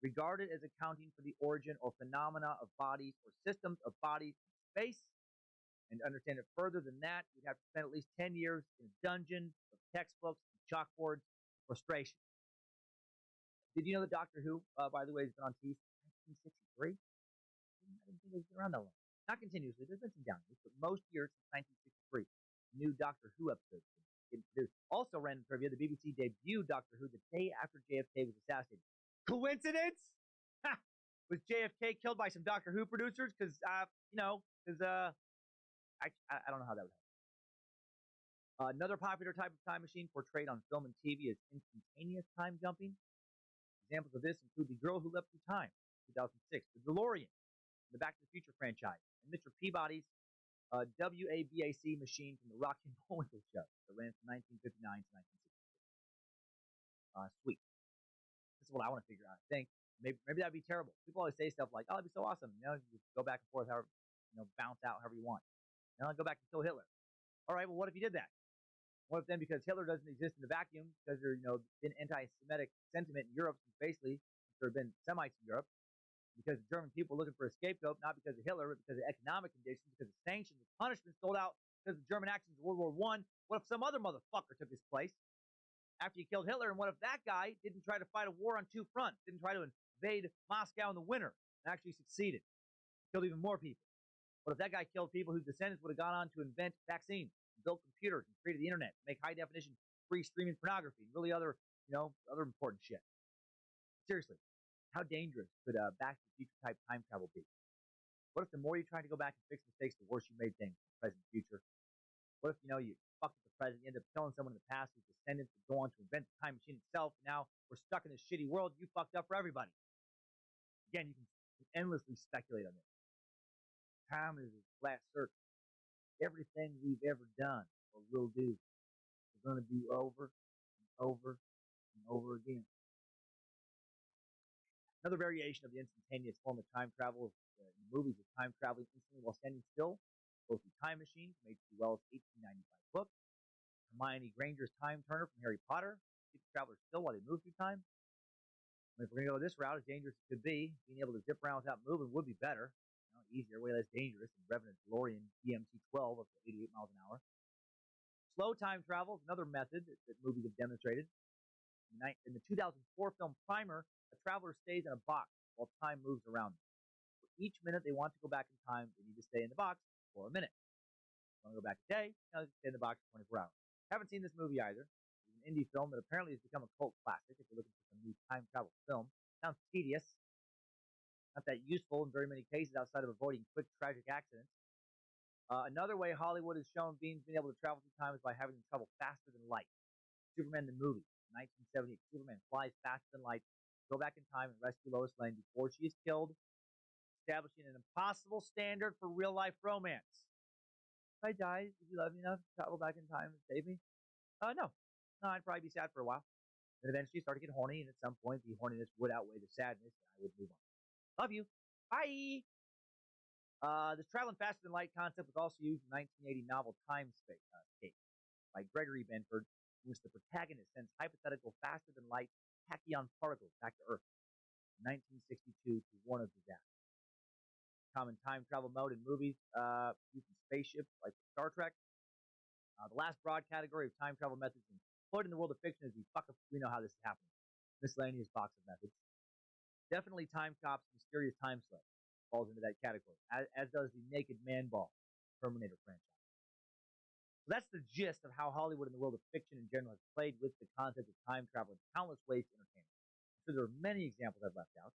S2: regarded as accounting for the origin or phenomena of bodies or systems of bodies in space. And to understand it further than that, you'd have to spend at least 10 years in a dungeon of textbooks, and chalkboards, frustration. Did you know that Doctor Who, by the way, has been on TV since 1963? I didn't think it was around that long. Not continuously. There's been some down years, but most years since 1963, new Doctor Who episodes get introduced. Also, random trivia: the BBC debuted Doctor Who the day after JFK was assassinated. Coincidence? Ha! Was JFK killed by some Doctor Who producers? I don't know how that would happen. Another popular type of time machine portrayed on film and TV is instantaneous time jumping. Examples of this include The Girl Who Leapt Through Time, 2006, The DeLorean, the Back to the Future franchise, and Mr. Peabody's WABAC machine from the Rocky and Bullwinkle show that ran from 1959 to 1966. Sweet. This is what I want to figure out. I think maybe that'd be terrible. People always say stuff like, "Oh, that'd be so awesome." You know, you just go back and forth, however, bounce out however you want. And I'll go back and kill Hitler. All right. Well, what if you did that? What if then, because Hitler doesn't exist in the vacuum, because there's been anti-Semitic sentiment in Europe since basically there have been Semites in Europe, because the German people were looking for a scapegoat, not because of Hitler, but because of economic conditions, because of sanctions and punishments doled out because of German actions in World War I. What if some other motherfucker took his place after you killed Hitler? And what if that guy didn't try to fight a war on two fronts, didn't try to invade Moscow in the winter, and actually succeeded, killed even more people? What if that guy killed people whose descendants would have gone on to invent vaccines, built computers, and created the internet, make high-definition free streaming pornography, and really other important shit? Seriously, how dangerous could Back to the Future type time travel be? What if the more you try to go back and fix mistakes, the worse you made things, present and future? What if you fucked with the present, you end up killing someone in the past whose descendants would go on to invent the time machine itself, and now we're stuck in this shitty world, you fucked up for everybody? Again, you can endlessly speculate on this. Time is a flat circle. Everything we've ever done or will do, we're going to do over and over and over again. Another variation of the instantaneous form of time travel in the movies is time traveling instantly while standing still, both through time machines, made through Wells' 1895 book, Hermione Granger's time turner from Harry Potter. Keep the travelers still while they move through time. I mean, if we're going to go this route, as dangerous as it could be, being able to zip around without moving would be better. Easier, way less dangerous than revving a DeLorean DMT-12 up to 88 miles an hour. Slow time travel is another method that movies have demonstrated. In the 2004 film Primer, a traveler stays in a box while time moves around them. For each minute they want to go back in time, they need to stay in the box for a minute. If they want to go back a day, they stay in the box for 24 hours. Haven't seen this movie either. It's an indie film that apparently has become a cult classic if you're looking for some new time travel film. Sounds tedious. Not that useful in very many cases outside of avoiding quick tragic accidents. Another way Hollywood has shown beings being able to travel through time is by having them travel faster than light. Superman the movie, 1978. Superman flies faster than light, go back in time and rescue Lois Lane before she is killed, establishing an impossible standard for real-life romance. If I die, would you love me enough to travel back in time and save me? No. No, I'd probably be sad for a while. Then eventually start to get horny, and at some point the horniness would outweigh the sadness, and I would move on. Love you. Bye. This traveling faster than light concept was also used in the 1980 novel Time Escape by Gregory Benford, in which the protagonist sends hypothetical faster than light tachyon particles back to Earth in 1962 to warn of disaster. Common time travel mode in movies using spaceships like Star Trek. The last broad category of time travel methods employed in the world of fiction is we know how this is happening. Miscellaneous box of methods. Definitely Time Cop's Mysterious Time Slip falls into that category, as does the Naked Man Ball Terminator franchise. So that's the gist of how Hollywood and the world of fiction in general has played with the concept of time travel in countless ways to entertainment. So there are many examples I've left out.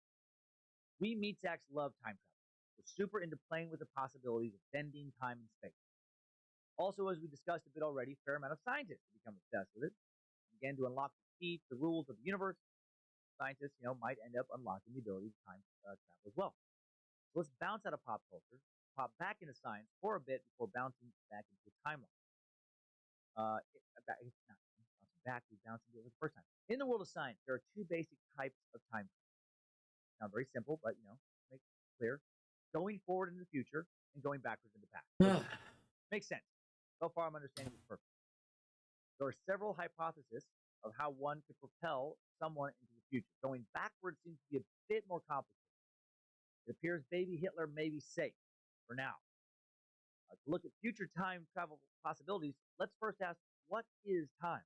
S2: We meatsacks love time travel. We're super into playing with the possibilities of bending time and space. Also, as we discussed a bit already, a fair amount of scientists have become obsessed with it. Again, to unlock the key to the rules of the universe, scientists, might end up unlocking the ability to time travel as well. So let's bounce out of pop culture, pop back into science for a bit before bouncing back into a timeline. We bounced into it for the first time. In the world of science, there are two basic types of time travel. Now, very simple, but make it clear: going forward into the future and going backwards into the past. Makes sense. So far, I'm understanding this perfectly. There are several hypotheses of how one could propel someone into the future. Going backwards seems to be a bit more complicated. It appears baby Hitler may be safe for now. To look at future time travel possibilities, let's first ask, what is time?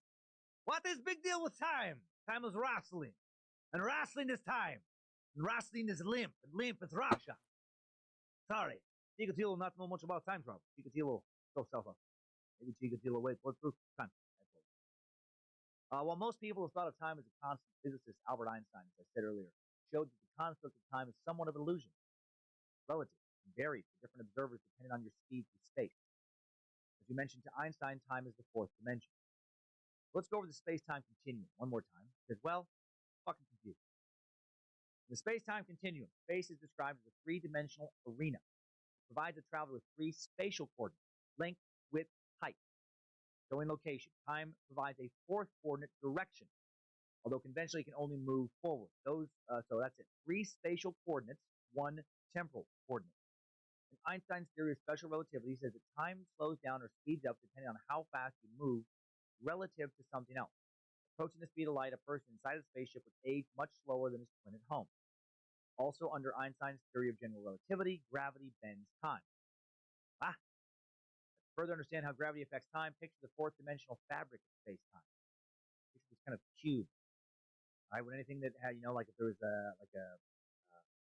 S2: What is big deal with time? Time is wrestling, and wrestling is time, and wrestling is limp, and limp is Russia. Sorry, Chikatilo not know much about time travel. Chikatilo, go self up. Maybe Chikatilo wait for through time. While most people have thought of time as a constant, physicist Albert Einstein, as I said earlier, showed that the construct of time is somewhat of an illusion, relative, and varied for different observers depending on your speed through space. As you mentioned to Einstein, time is the fourth dimension. Let's go over the space-time continuum one more time, because, fucking confused. In the space-time continuum, space is described as a three-dimensional arena. It provides a traveler with three spatial coordinates: length, width, height. Showing location. Time provides a fourth coordinate: direction, although conventionally it can only move forward. So that's it. Three spatial coordinates, one temporal coordinate. In Einstein's theory of special relativity, says that time slows down or speeds up depending on how fast you move relative to something else. Approaching the speed of light, a person inside a spaceship would age much slower than his twin at home. Also, under Einstein's theory of general relativity, gravity bends time. To further understand how gravity affects time, picture the fourth-dimensional fabric of space-time. Picture this kind of cube. All right, when anything that had, like if there was a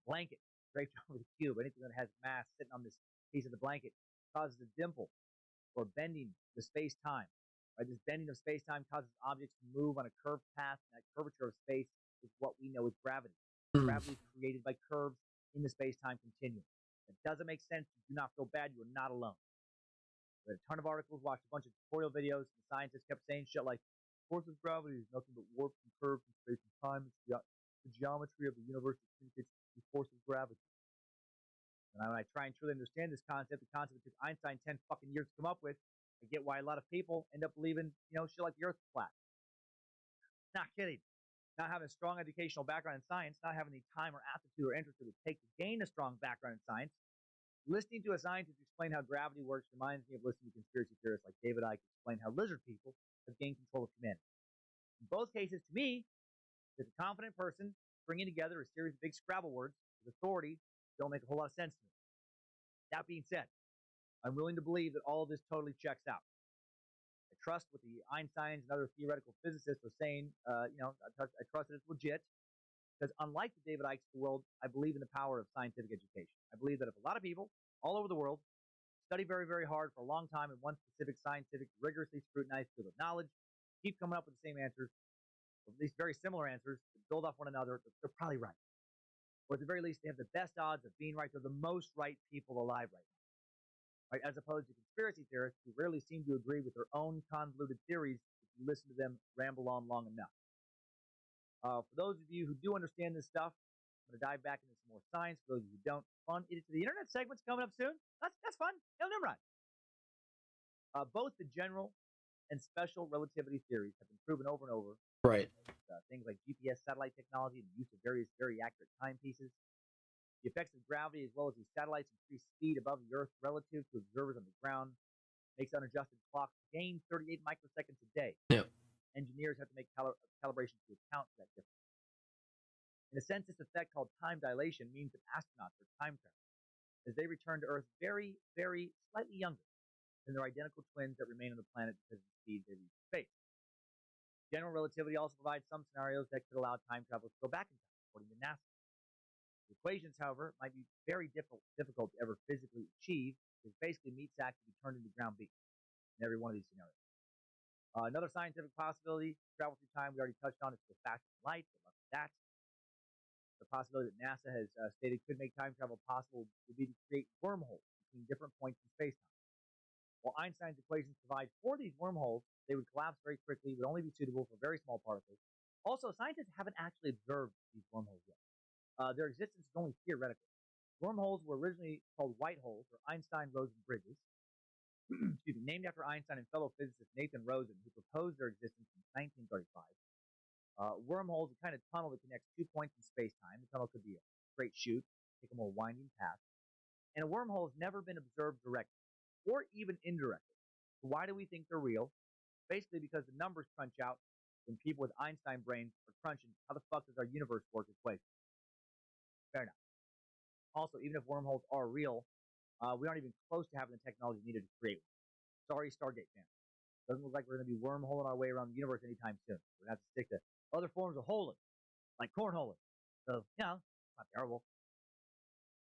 S2: blanket draped over the cube, anything that has mass sitting on this piece of the blanket causes a dimple or bending the space-time. Right, this bending of space-time causes objects to move on a curved path, and that curvature of space is what we know as gravity. Gravity is created by curves in the space-time continuum. If it doesn't make sense, do not feel bad. You are not alone. I read a ton of articles, watched a bunch of tutorial videos, and scientists kept saying shit like, the force of gravity is nothing but warps and curves in space and time. It's the geometry of the universe that communicates the force of gravity. And when I try and truly understand this concept, the concept that took Einstein 10 fucking years to come up with, I get why a lot of people end up believing, shit like the Earth is flat. Not kidding. Not having a strong educational background in science, not having the time or aptitude or interest it would take to gain a strong background in science, listening to a scientist explain how gravity works reminds me of listening to conspiracy theorists like David Icke explain how lizard people have gained control of humanity. In both cases, to me, there's a confident person bringing together a series of big Scrabble words with authority don't make a whole lot of sense to me. That being said, I'm willing to believe that all of this totally checks out. I trust what the Einsteins and other theoretical physicists are saying. I trust that it's legit. Because unlike the David Icke of the world, I believe in the power of scientific education. I believe that if a lot of people all over the world study very, very hard for a long time in one specific scientific, rigorously scrutinized field of knowledge, keep coming up with the same answers, or at least very similar answers, that build off one another, they're probably right. Or at the very least, they have the best odds of being right. They're the most right people alive right now. Right? As opposed to conspiracy theorists who rarely seem to agree with their own convoluted theories if you listen to them ramble on long enough. For those of you who do understand this stuff, I'm going to dive back into some more science. For those of you who don't, fun. The internet segment's coming up soon. That's fun. Hell, Nimrod. Both the general and special relativity theories have been proven over and over.
S1: Right.
S2: Things like GPS satellite technology and the use of various very accurate timepieces. The effects of gravity, as well as these satellites' increased speed above the Earth relative to observers on the ground, makes unadjusted clocks gain 38 microseconds a day.
S1: Yep.
S2: Engineers have to make calibrations to account for that difference. In a sense, this effect called time dilation means that astronauts are time travelers, as they return to Earth very, very slightly younger than their identical twins that remain on the planet because of the speed they reach space. General relativity also provides some scenarios that could allow time travelers to go back in time, according to NASA. The equations, however, might be very difficult to ever physically achieve, because basically meat sacks can be turned into ground beef in every one of these scenarios. Another scientific possibility to travel through time we already touched on is to go faster than light. Good luck with that. The possibility that NASA has stated could make time travel possible would be to create wormholes between different points in space-time. While Einstein's equations provide for these wormholes, they would collapse very quickly, would only be suitable for very small particles. Also, scientists haven't actually observed these wormholes yet. Their existence is only theoretical. Wormholes were originally called white holes, or Einstein-Rosen bridges. Named after Einstein and fellow physicist Nathan Rosen, who proposed their existence in 1935. Wormholes are a kind of tunnel that connects 2 points in space-time. The tunnel could be a straight chute, take a more winding path. And a wormhole has never been observed directly, or even indirectly. So why do we think they're real? Basically because the numbers crunch out when people with Einstein brains are crunching how the fuck does our universe work equation. Fair enough. Also, even if wormholes are real, we aren't even close to having the technology needed to create one. Sorry, Stargate fans. Doesn't look like we're going to be wormholing our way around the universe anytime soon. We're going to have to stick to other forms of holing, like cornholing. So, not terrible.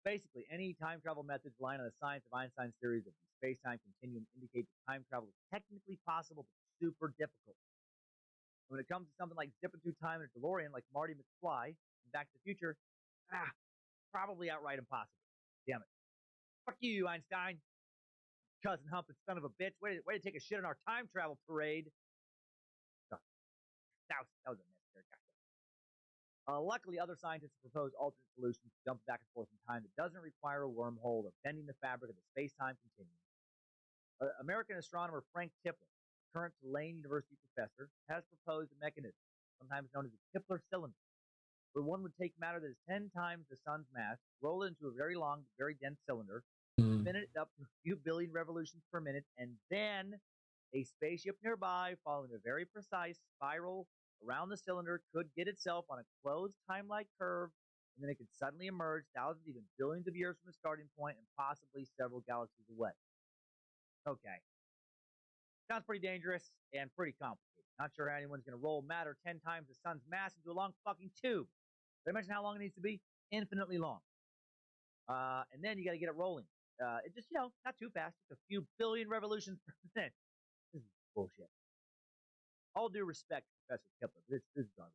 S2: Basically, any time travel methods relying on the science of Einstein's theories of the space-time continuum indicate that time travel is technically possible, but super difficult. When it comes to something like zipping through time in a DeLorean, like Marty McFly in Back to the Future, probably outright impossible. Damn it. Fuck you, Einstein. Cousin humping son of a bitch. Way to take a shit on our time travel parade. Sorry. That was a mess there. Luckily, other scientists have proposed alternate solutions to jump back and forth in time that doesn't require a wormhole or bending the fabric of the space-time continuum. American astronomer Frank Tipler, current Tulane University professor, has proposed a mechanism, sometimes known as a Tipler cylinder, where one would take matter that is 10 times the sun's mass, roll it into a very long, very dense cylinder, spin it up to a few billion revolutions per minute, and then a spaceship nearby, following a very precise spiral around the cylinder, could get itself on a closed time-like curve, and then it could suddenly emerge thousands, even billions of years from the starting point and possibly several galaxies away. Okay. Sounds pretty dangerous and pretty complicated. Not sure how anyone's going to roll matter 10 times the sun's mass into a long fucking tube. Did I mention how long it needs to be? Infinitely long. And then you got to get it rolling. It just, not too fast. Just a few billion revolutions per minute. This is bullshit. All due respect to Professor Kepler, but this is garbage.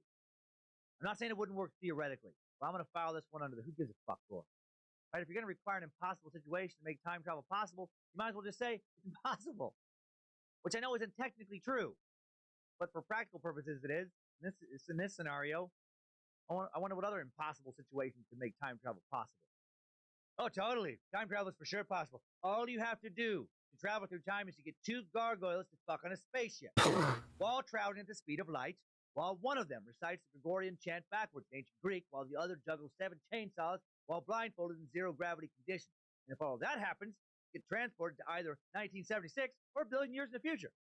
S2: I'm not saying it wouldn't work theoretically, but I'm going to file this one under the who gives a fuck for. Right? If you're going to require an impossible situation to make time travel possible, you might as well just say it's impossible. Which I know isn't technically true, but for practical purposes it is. In this scenario, I wonder what other impossible situations could make time travel possible. Oh, totally. Time travel is for sure possible. All you have to do to travel through time is to get 2 gargoyles to fuck on a spaceship while traveling at the speed of light, while one of them recites the Gregorian chant backwards in ancient Greek, while the other juggles 7 chainsaws while blindfolded in zero-gravity conditions. And if all that happens, get transported to either 1976 or a billion years in the future.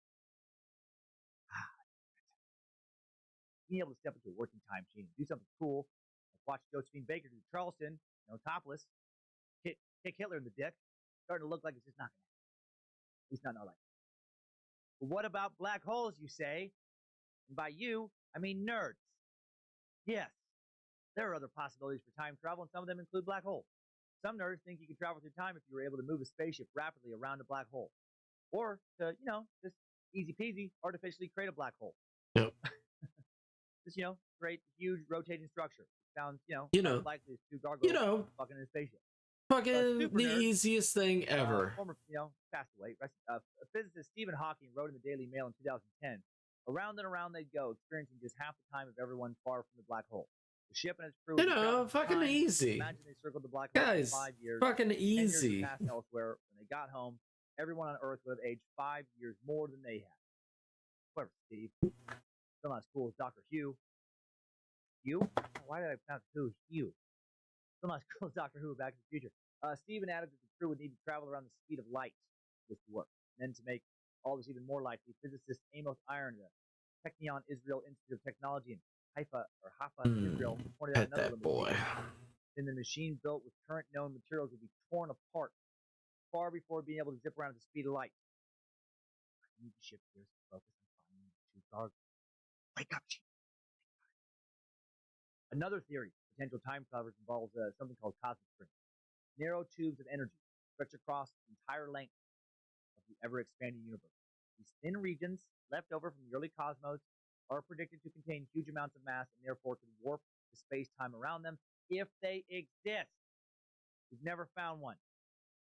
S2: being able to step into a working time machine and do something cool, like watch Josephine Baker do Charleston, topless, kick Hitler in the dick, starting to look like it's just not going to happen. At least not in our life. But what about black holes, you say? And by you, I mean nerds. Yes, there are other possibilities for time travel, and some of them include black holes. Some nerds think you could travel through time if you were able to move a spaceship rapidly around a black hole. Or to, just easy peasy, artificially create a black hole.
S1: Yep.
S2: Just, create a huge rotating structure. Sounds, likely as two gargoyles fucking in a spaceship.
S1: Fucking the easiest thing ever.
S2: Former, passed away. Physicist Stephen Hawking wrote in the Daily Mail in 2010, around and around they go, experiencing just half the time of everyone far from the black hole. The ship and its crew.
S1: Fucking easy.
S2: Imagine they circled the black hole
S1: Guys,
S2: for 5 years.
S1: fucking easy.
S2: 10 years passed elsewhere. When they got home, everyone on Earth would have aged 5 years more than they had. Whatever, Steve. Still not as cool as Dr. Hugh. Hugh? Why did I pronounce who? Hugh. Still not as cool as Dr. Who Back to the Future. Stephen added that the crew would need to travel around the speed of light for this to work. And then to make all this even more likely, physicist Amos Iron, the Technion Israel Institute of Technology in Haifa, Israel, pointed out another limitation. Then the machine built with current known materials would be torn apart far before being able to zip around at the speed of light. I need to shift gears and focus on finding the two gargoyles. Wake up, Chief. Another theory of potential time travelers involves something called cosmic springs. Narrow tubes of energy stretch across the entire length of the ever-expanding universe. These thin regions, left over from the early cosmos, are predicted to contain huge amounts of mass and therefore could warp the space-time around them if they exist. We've never found one.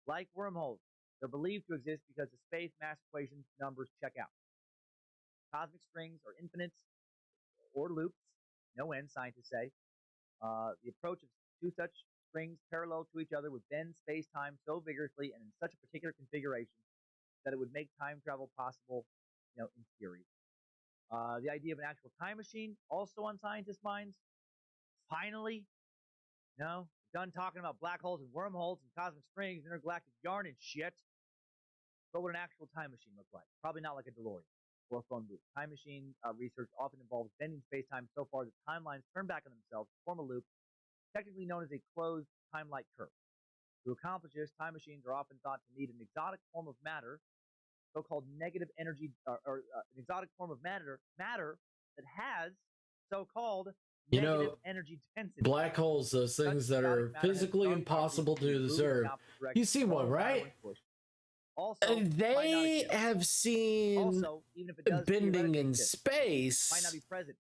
S2: Like wormholes, they're believed to exist because the space mass equation numbers check out. Cosmic springs are infinites or loops, no end, scientists say. The approach of two such springs parallel to each other would bend space-time so vigorously and in such a particular configuration that it would make time travel possible, in theory. The idea of an actual time machine, also on scientists' minds. Finally, done talking about black holes and wormholes and cosmic springs, intergalactic yarn and shit. What would an actual time machine look like? Probably not like a DeLorean or a phone booth. Time machine research often involves bending space-time so far that timelines turn back on themselves to form a loop, technically known as a closed time-like curve. To accomplish this, time machines are often thought to need an exotic form of matter, so-called negative energy, or an exotic form of matter that has so-called negative energy density.
S1: Black holes, those things that are physically impossible to observe. You see one, right?
S2: Also,
S1: they have seen bending in space.
S2: Might not be present.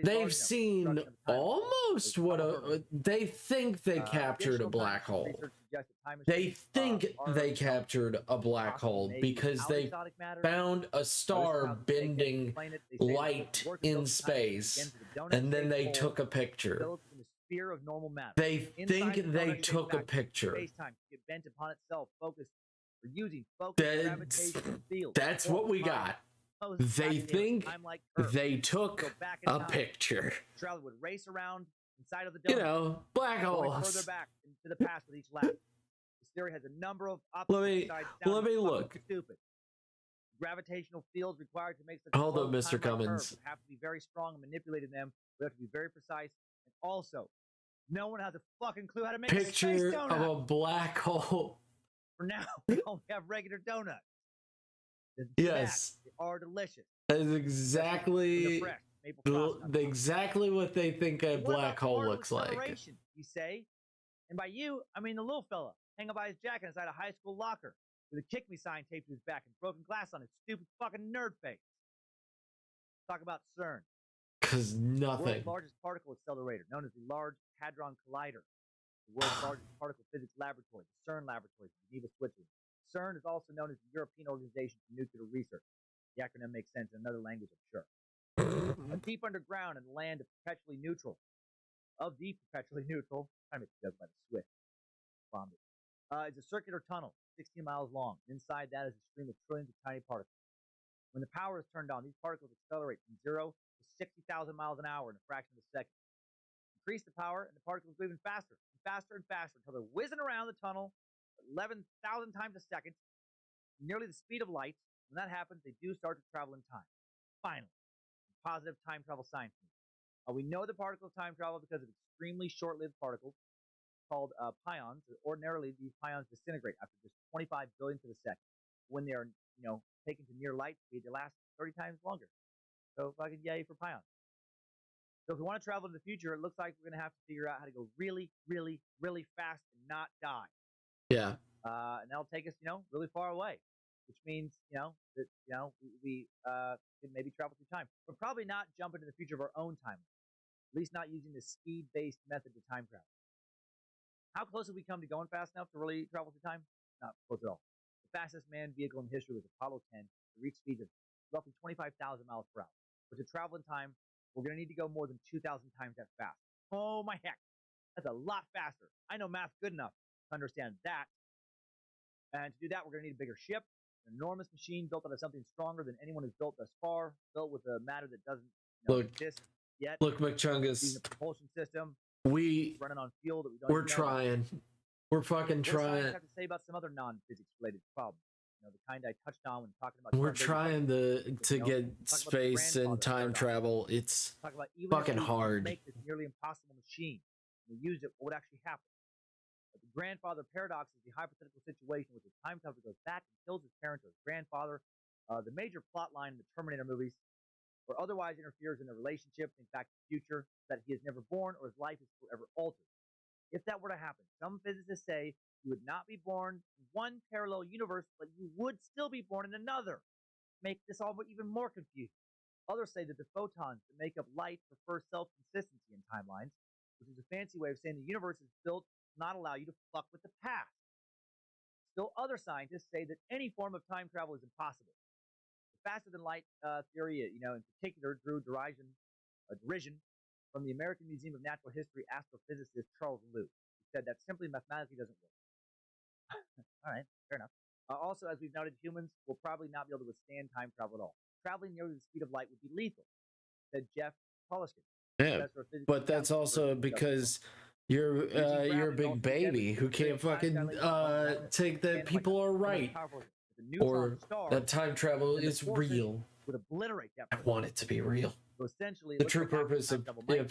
S1: They've seen almost what they think they captured a black hole. They think they captured a black hole because they found a star bending light in space, and then they took a picture. They think they took a picture. That's what we got. They think they took a picture.
S2: Travel would race around inside of the donut.
S1: Black holes.
S2: Further back into the past with each lap. This theory has a number of
S1: Let me look.
S2: Stupid. Gravitational fields required to make such
S1: Hold on, Mr. Cummins.
S2: Have to be very strong and manipulating them. We have to be very precise. And also, no one has a fucking clue how to make a space donut.
S1: Of a black hole.
S2: For now, we only have regular donuts.
S1: Yes.
S2: They are delicious.
S1: That is exactly what they think a black hole looks like.
S2: You say, and by you, I mean the little fella hanging by his jacket inside a high school locker with a kick me sign taped to his back and broken glass on his stupid fucking nerd face. Talk about CERN.
S1: Because nothing.
S2: The world's largest particle accelerator, known as the Large Hadron Collider. The world's largest particle physics laboratory, the CERN laboratory in Geneva, Switzerland. CERN is also known as the European Organization for Nuclear Research. The acronym makes sense in another language, I'm sure. Deep underground in the land of perpetually neutral. Of the perpetually neutral, kind of dug by the Swift. Bombed it. It's a circular tunnel, 16 miles long. Inside that is a stream of trillions of tiny particles. When the power is turned on, these particles accelerate from 0 to 60,000 miles an hour in a fraction of a second. Increase the power, and the particles go even faster, and faster and faster, until they're whizzing around the tunnel 11,000 times a second, nearly the speed of light. When that happens, they do start to travel in time. Finally, positive time travel science. We know the particle of time travel because of extremely short-lived particles called pions. Ordinarily, these pions disintegrate after just 25 billionths of a second. When they are, taken to near light speed, they last 30 times longer. So fucking yay for pions. So if we want to travel to the future, it looks like we're going to have to figure out how to go really, really, really fast and not die.
S1: Yeah.
S2: And that'll take us, really far away, which means, that, we can maybe travel through time, but probably not jump into the future of our own timeline. At least not using the speed-based method to time travel. How close have we come to going fast enough to really travel through time? Not close at all. The fastest manned vehicle in history was Apollo 10 to reach speeds of roughly 25,000 miles per hour. But to travel in time, we're going to need to go more than 2,000 times that fast. Oh my heck. That's a lot faster. I know math good enough to understand that. And to do that, we're going to need a bigger ship, an enormous machine built out of something stronger than anyone has built thus far, built with a matter that doesn't exist yet.
S1: Look, McChungus.
S2: Using a propulsion system.
S1: We're
S2: running on fuel that we don't.
S1: We're trying. We're fucking trying.
S2: What does science have to say about some other non-physics related problems? The kind I touched on when talking about.
S1: We're trying to get space and time travel. It's fucking hard.
S2: Make this nearly impossible machine. We use it. What would actually happen? But the grandfather paradox is the hypothetical situation where the time traveler goes back and kills his parents or his grandfather. The major plot line in the Terminator movies, or otherwise interferes in the relationship, in fact, the future, that he is never born or his life is forever altered. If that were to happen, some physicists say you would not be born in one parallel universe, but you would still be born in another. Make this all even more confusing. Others say that the photons that make up light prefer self-consistency in timelines, which is a fancy way of saying the universe is built to not allow you to fuck with the past. Still, other scientists say that any form of time travel is impossible. The faster-than-light theory, in particular, drew derision from the American Museum of Natural History astrophysicist Charles Liu, who said that simply mathematically doesn't work. All right, fair enough. Also, as we've noted, humans will probably not be able to withstand time travel at all. Traveling nearly the speed of light would be lethal, said Jeff Poliskin.
S1: Yeah, but that's also because you're a big baby who can't fucking take that people are right, or that time travel is real.
S2: Would obliterate that.
S1: I want it to be real.
S2: So essentially,
S1: the true purpose of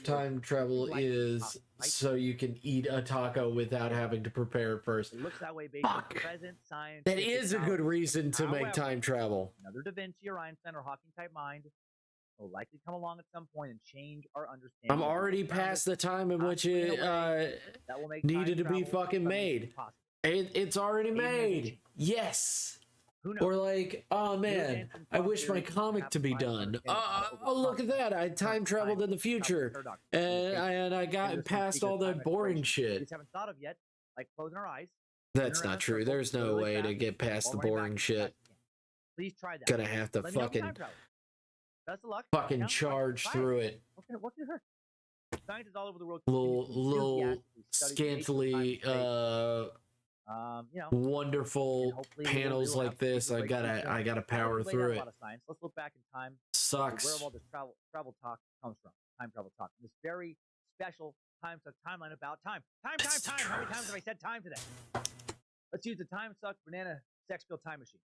S1: time travel is so you can eat a taco without having to prepare first.
S2: It looks that way based on present science.
S1: That is a good reason to make time travel.
S2: Another Da Vinci or Einstein or Hawking type mind will likely come along at some point and change our understanding.
S1: I'm already past the time in which it needed to be fucking made. It's already made. Yes. Or like, oh man, I wish my comic to be done. Oh, look at that! I time traveled in the future, and I got past all that boring shit.
S2: Haven't thought of yet, like closing our eyes.
S1: That's not true. There's no way to get past the boring shit.
S2: Please try that.
S1: Gonna have to fucking charge through it.
S2: What can hurt? Scientists all over the world.
S1: Little scantily wonderful panels like this. I gotta power through it.
S2: Let's look back in time.
S1: Sucks.
S2: Where all this travel talk comes from? Time travel talk. This very special time suck timeline about time. Time. How many times have I said time today? Let's use the time suck banana sex pill time machine.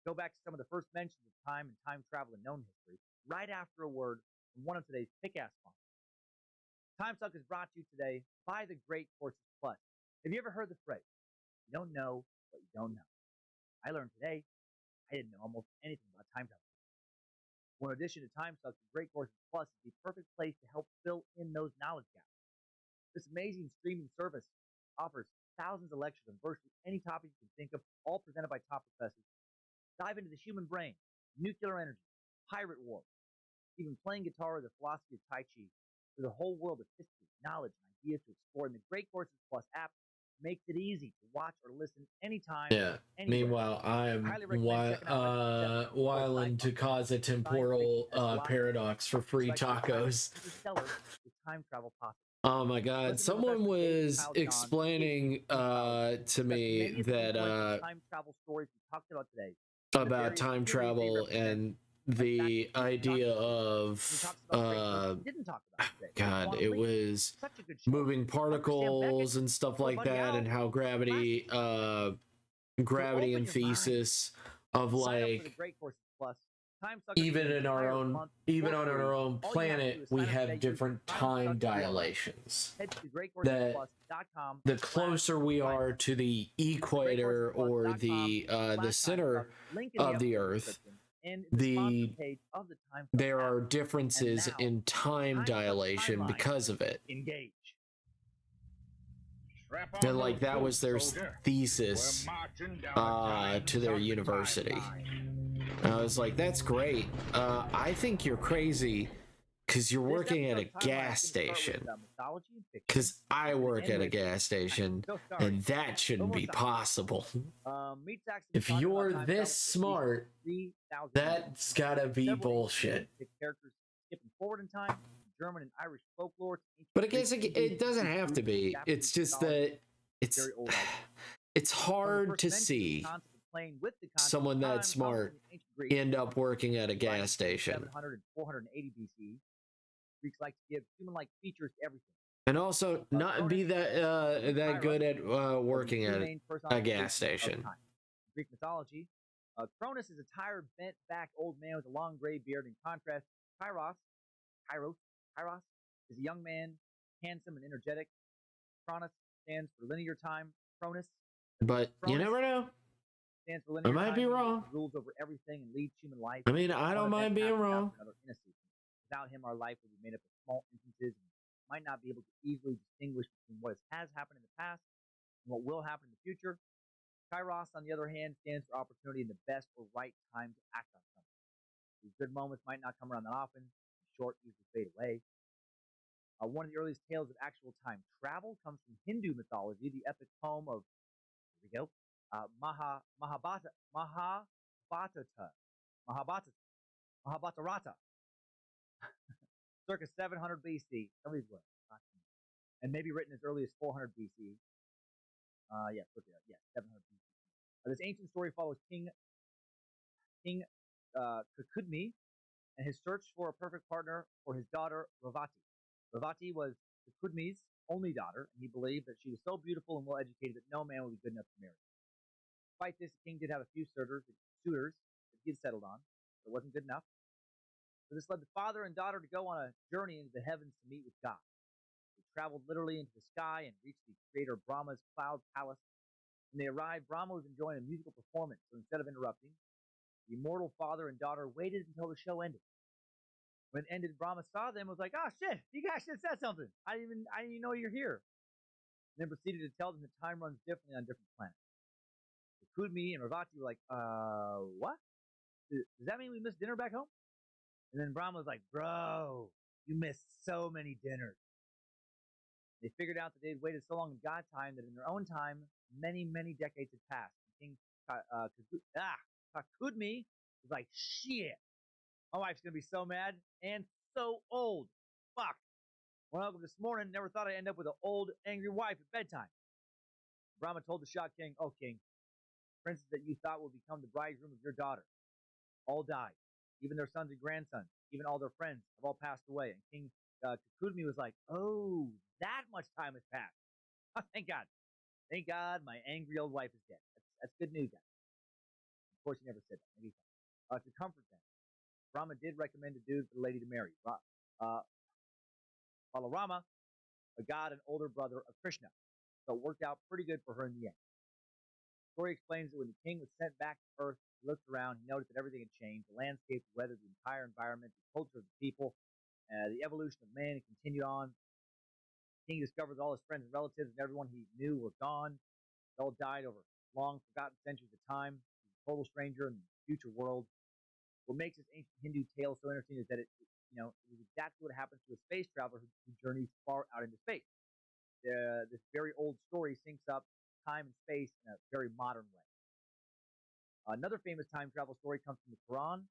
S2: Go back to some of the first mentions of time and time travel in known history. Right after a word from one of today's kick-ass sponsors. Time suck is brought to you today by the Great Courses Plus. Have you ever heard the phrase? You don't know what you don't know. I learned today I didn't know almost anything about time travel. Well, in addition to Time Suck, the Great Courses Plus is the perfect place to help fill in those knowledge gaps. This amazing streaming service offers thousands of lectures on virtually any topic you can think of, all presented by top professors. Dive into the human brain, nuclear energy, pirate war, even playing guitar or the philosophy of Tai Chi. There's a whole world of history, knowledge, and ideas to explore, and the Great Courses Plus app makes it easy to watch or listen anytime.
S1: Yeah. Anywhere. Meanwhile, I'm whiling to cause a temporal paradox for free tacos. Oh my god! Someone was explaining to me that
S2: time travel stories we talked about today
S1: about time travel and the idea of God, it was moving particles and stuff like that, and how gravity and thesis of like
S2: Time sucker
S1: even
S2: can
S1: in
S2: spend an
S1: our
S2: entire
S1: own,
S2: month
S1: even
S2: or
S1: on
S2: free.
S1: our own
S2: All you have to do
S1: planet,
S2: is
S1: we
S2: sign up
S1: have
S2: today. Use
S1: different
S2: Time
S1: time
S2: Sucker Rewards.
S1: dilations.
S2: Head to
S1: The
S2: greatcourseplus.com/.
S1: closer we are to the equator or the center
S2: Link in the
S1: of the
S2: episode
S1: Earth,
S2: description and the sponsor page of the Time Suck
S1: there
S2: app.
S1: are
S2: And
S1: differences
S2: now,
S1: in time
S2: Time Suck
S1: dilation
S2: timeline.
S1: because of it.
S2: Engage.
S4: Strap on
S1: And like
S4: those
S1: that was
S4: boots,
S1: their
S4: soldier.
S1: thesis
S4: We're marching down a
S1: to their
S4: time-suck
S1: university.
S4: timeline.
S1: And I was like, that's great. I think you're crazy because you're
S2: This
S1: working at a
S2: episode timeline
S1: gas
S2: is gonna start
S1: station.
S2: with, mythology and fiction.
S1: Because I work
S2: end
S1: at a
S2: with-
S1: gas station,
S2: So sorry.
S1: and that shouldn't be
S2: Almost
S1: possible.
S2: Meet Saxon
S1: If
S2: talking about
S1: you're
S2: time
S1: this
S2: travel for
S1: smart,
S2: 3,000
S1: that's gotta be
S2: Several
S1: bullshit.
S2: ancient characters skipping forward in time, German and Irish folklore. to ancient
S1: But I guess
S2: Greek
S1: it doesn't have to be.
S2: Japanese
S1: It's just
S2: mythology,
S1: that it's
S2: very old ideas.
S1: it's
S2: From the
S1: hard
S2: first
S1: to
S2: century, the
S1: see
S2: concept of playing with the concept of
S1: someone
S2: time
S1: that
S2: comes
S1: smart
S2: from the ancient Greeks.
S1: end up working at a
S2: Writing
S1: gas
S2: between
S1: station.
S2: 700 and 480 BC. Greeks like to give human-like features to everything.
S1: And also not be that good at working
S2: Two
S1: at
S2: main
S1: a
S2: personifications
S1: gas
S2: of
S1: station.
S2: time. In Greek mythology, Cronus is a tired, bent-back old man with a long gray beard. In contrast, Kairos is a young man, handsome and energetic. Cronus stands for linear time. Cronus
S1: But you never know.
S2: stands for linear
S1: I might
S2: time,
S1: be
S2: meaning
S1: wrong.
S2: he rules over everything and leads human life.
S1: I mean, I don't
S2: One
S1: mind
S2: event
S1: being
S2: after
S1: wrong.
S2: another in a sequence. Without him, our life would be made up of small instances and might not be able to easily distinguish between what has happened in the past and what will happen in the future. Kairos, on the other hand, stands for opportunity and the best or right time to act on something. These good moments might not come around that often. In short, usually fade away. One of the earliest tales of actual time travel comes from Hindu mythology, the epic poem of, here we go, Mahabharata. Circa 700 BC. Somebody's what? And maybe written as early as 400 BC. Yes, 700 BC. This ancient story follows King Kukudmi and his search for a perfect partner for his daughter Ravati. Ravati was Kukudmi's only daughter, and he believed that she was so beautiful and well educated that no man would be good enough to marry her. Despite this, the king did have a few suitors that he had settled on, but it wasn't good enough. So this led the father and daughter to go on a journey into the heavens to meet with God. They traveled literally into the sky and reached the creator Brahma's cloud palace. When they arrived, Brahma was enjoying a musical performance, so instead of interrupting, the immortal father and daughter waited until the show ended. When it ended, Brahma saw them and was like, "Oh shit, you guys should have said something. I didn't even know you're here." And then proceeded to tell them that time runs differently on different planets. So Kudmi and Ravati were like, what? Does that mean we missed dinner back home? And then Brahma was like, "Bro, you missed so many dinners." They figured out that they'd waited so long in God's time that in their own time, many, many decades had passed. King Kudmi was like, "Shit, my wife's gonna be so mad and so old. Fuck. When I woke up this morning, never thought I'd end up with an old, angry wife at bedtime." Brahma told the shocked king, "Oh, king, princes that you thought would become the bridegroom of your daughter all died. Even their sons and grandsons, even all their friends have all passed away." And King Kukudmi was like, "Oh, that much time has passed. Oh, thank God. Thank God my angry old wife is dead. That's good news, guys." Of course, he never said that. Maybe to comfort them, Brahma did recommend a dude for the lady to marry, Balarama, a god and older brother of Krishna. So it worked out pretty good for her in the end. The story explains that when the king was sent back to Earth, he looked around, he noticed that everything had changed. The landscape, the weather, the entire environment, the culture of the people, the evolution of man continued on. The king discovered that all his friends and relatives and everyone he knew were gone. They all died over long forgotten centuries of time. He's a total stranger in the future world. What makes this ancient Hindu tale so interesting is that it is exactly what happens to a space traveler who journeys far out into space. This very old story syncs up time and space in a very modern way. Another famous time travel story comes from the Quran.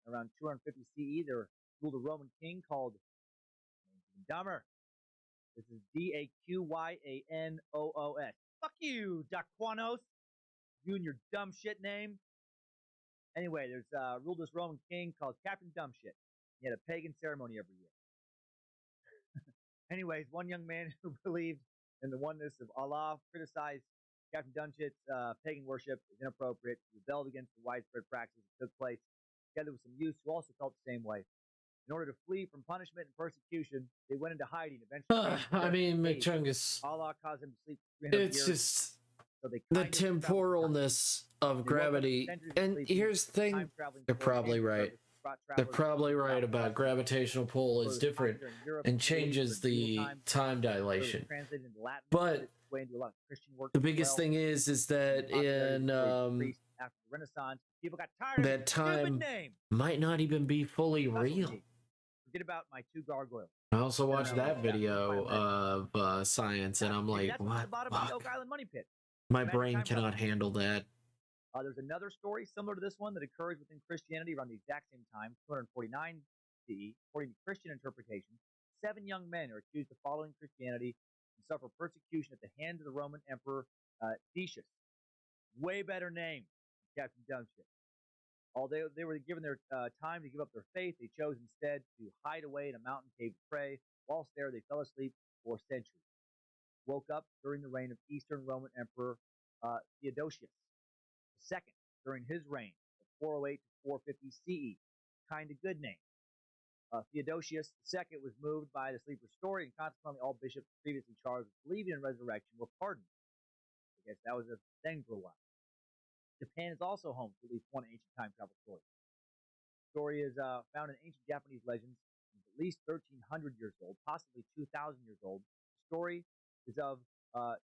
S2: Around 250 CE, there ruled a Roman king called, even dumber, this is Daqyanos. Fuck you, Daquanos. You and your dumb shit name. Anyway, there's ruled this Roman king called Captain Dumbshit. He had a pagan ceremony every year. Anyways, one young man who believed in the oneness of Allah criticized Captain Dumbshit's pagan worship as inappropriate. He rebelled against the widespread practice that took place. together with some youths who also felt the same way. In order to flee from punishment and persecution, they went into hiding. Eventually,
S1: I mean, McChungus,
S2: Allah caused them to sleep for 300
S1: it's
S2: years.
S1: just
S2: So they
S1: the
S2: kind of traveled time.
S1: temporalness of
S2: They woke up
S1: gravity.
S2: centuries of
S1: And
S2: sleeping,
S1: here's the thing,
S2: time-traveling
S1: they're
S2: story
S1: probably
S2: and
S1: right.
S2: service brought
S1: They're
S2: travelers
S1: probably
S2: to
S1: right
S2: travel
S1: about
S2: west.
S1: gravitational pull
S2: So it
S1: is
S2: was
S1: different
S2: popular in Europe
S1: and
S2: in the 80s
S1: changes
S2: during medieval
S1: the
S2: times.
S1: time
S2: So it was
S1: dilation.
S2: translated into Latin,
S1: But
S2: its way into a lot of Christian works
S1: the
S2: as
S1: biggest
S2: well.
S1: thing is
S2: And
S1: that
S2: popularity
S1: in
S2: slowly decreased after the Renaissance. People got tired of
S1: that
S2: his stupid
S1: time
S2: name.
S1: might not even be fully
S2: That's what we
S1: real.
S2: need. Forget about my 2 gargoyles.
S1: I also
S2: No,
S1: watched
S2: no, no,
S1: that
S2: yeah,
S1: video
S2: quite right.
S1: of science, and I'm
S2: Maybe
S1: like,
S2: that's what's at
S1: what?
S2: the bottom of the
S1: Fuck?
S2: Oak Island money pit.
S1: My
S2: Magic
S1: brain
S2: time travel.
S1: cannot handle that.
S2: There's another story similar to this one that occurs within Christianity around the exact same time, 249 CE. According to Christian interpretation, 7 young men are accused of following Christianity and suffer persecution at the hands of the Roman Emperor Decius. Way better name, Captain Dumbshit. Although they were given their time to give up their faith, they chose instead to hide away in a mountain cave to pray. Whilst there, they fell asleep for centuries. Woke up during the reign of Eastern Roman Emperor Theodosius II during his reign of 408 to 450 CE. Kind of good name. Theodosius II was moved by the sleeper story, and consequently all bishops previously charged with believing in resurrection were pardoned. I guess that was a thing for a while. Japan is also home to at least one ancient time travel story. The story is found in ancient Japanese legends. It's at least 1,300 years old, possibly 2,000 years old. The story is of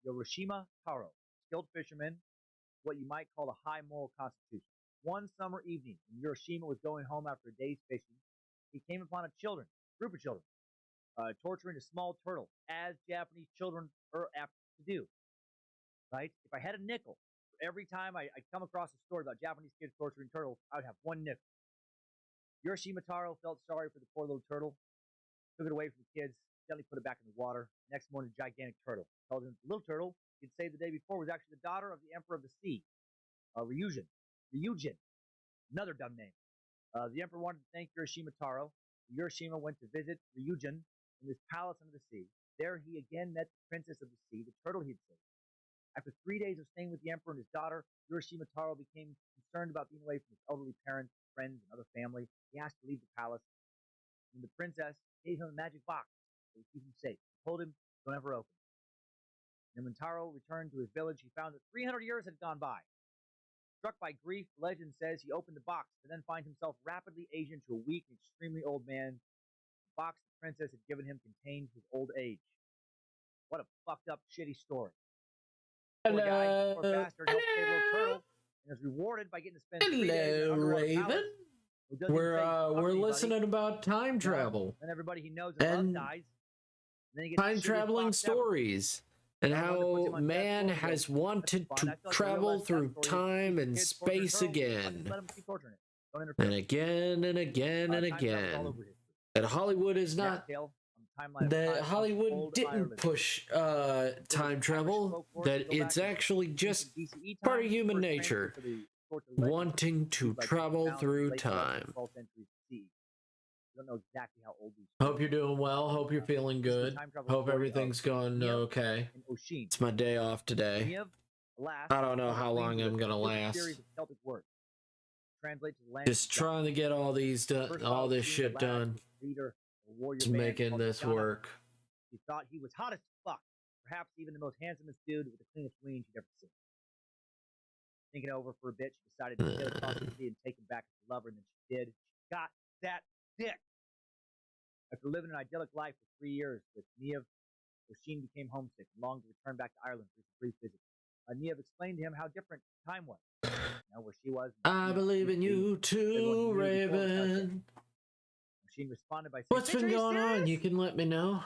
S2: Yorishima Taro, skilled fisherman, what you might call a high moral constitution. One summer evening, when Hiroshima was going home after a day's fishing, he came upon a group of children, torturing a small turtle, as Japanese children are apt to do. Right? If I had a nickel for every time I come across a story about Japanese kids torturing turtles, I would have 1 nickel. Hiroshima Taro felt sorry for the poor little turtle, took it away from the kids, gently put it back in the water. Next morning, a gigantic turtle. Told him the little turtle he'd saved the day before was actually the daughter of the Emperor of the Sea, Ryujin. Another dumb name. The Emperor wanted to thank Hiroshima Taro. Hiroshima went to visit Ryujin in this palace under the sea. There he again met the princess of the sea, the turtle he'd saved. After 3 days of staying with the Emperor and his daughter, Hiroshima Taro became concerned about being away from his elderly parents, friends, and other family. He asked to leave the palace, and the princess gave him a magic box that would keep him safe. She told him, don't ever open it. And when Taro returned to his village, he found that 300 years had gone by. Struck by grief, the legend says he opened the box to then find himself rapidly aged into a weak and extremely old man. The box the princess had given him contained his old age. What a fucked up, shitty story. Poor guy, poor bastard, helped save a little turtle and is rewarded by getting to spend 3 days in an underwater palace.
S1: We're listening about time travel.
S2: And everybody he knows and loves dies. And then he gets
S1: Time traveling stories. And how man has wanted to travel through time and space again. And again and again and again. That Hollywood is not... That Hollywood didn't push time travel. That it's actually just part of human nature. Wanting to travel through time.
S2: Don't know exactly how old these.
S1: Hope you're doing well. Hope you're feeling good. Hope everything's going okay. It's my day off today. I don't know how long I'm gonna last. Just trying to get all these done, all this shit done. Just making this work.
S2: He thought he was hot as fuck. Perhaps even the most handsomest dude with the cleanest wings you'd ever seen. Thinking over for a bit, she decided to sail across the sea and take him back as a lover, and then she did. She got that dick. After living an idyllic life for 3 years with Niev, Oshin became homesick and longed to return back to Ireland for his brief visit. Niev explained to him how different time was. Where she was.
S1: I believe in you too, Raven.
S2: Oshin responded by saying,
S1: what's been going on? You can let me know.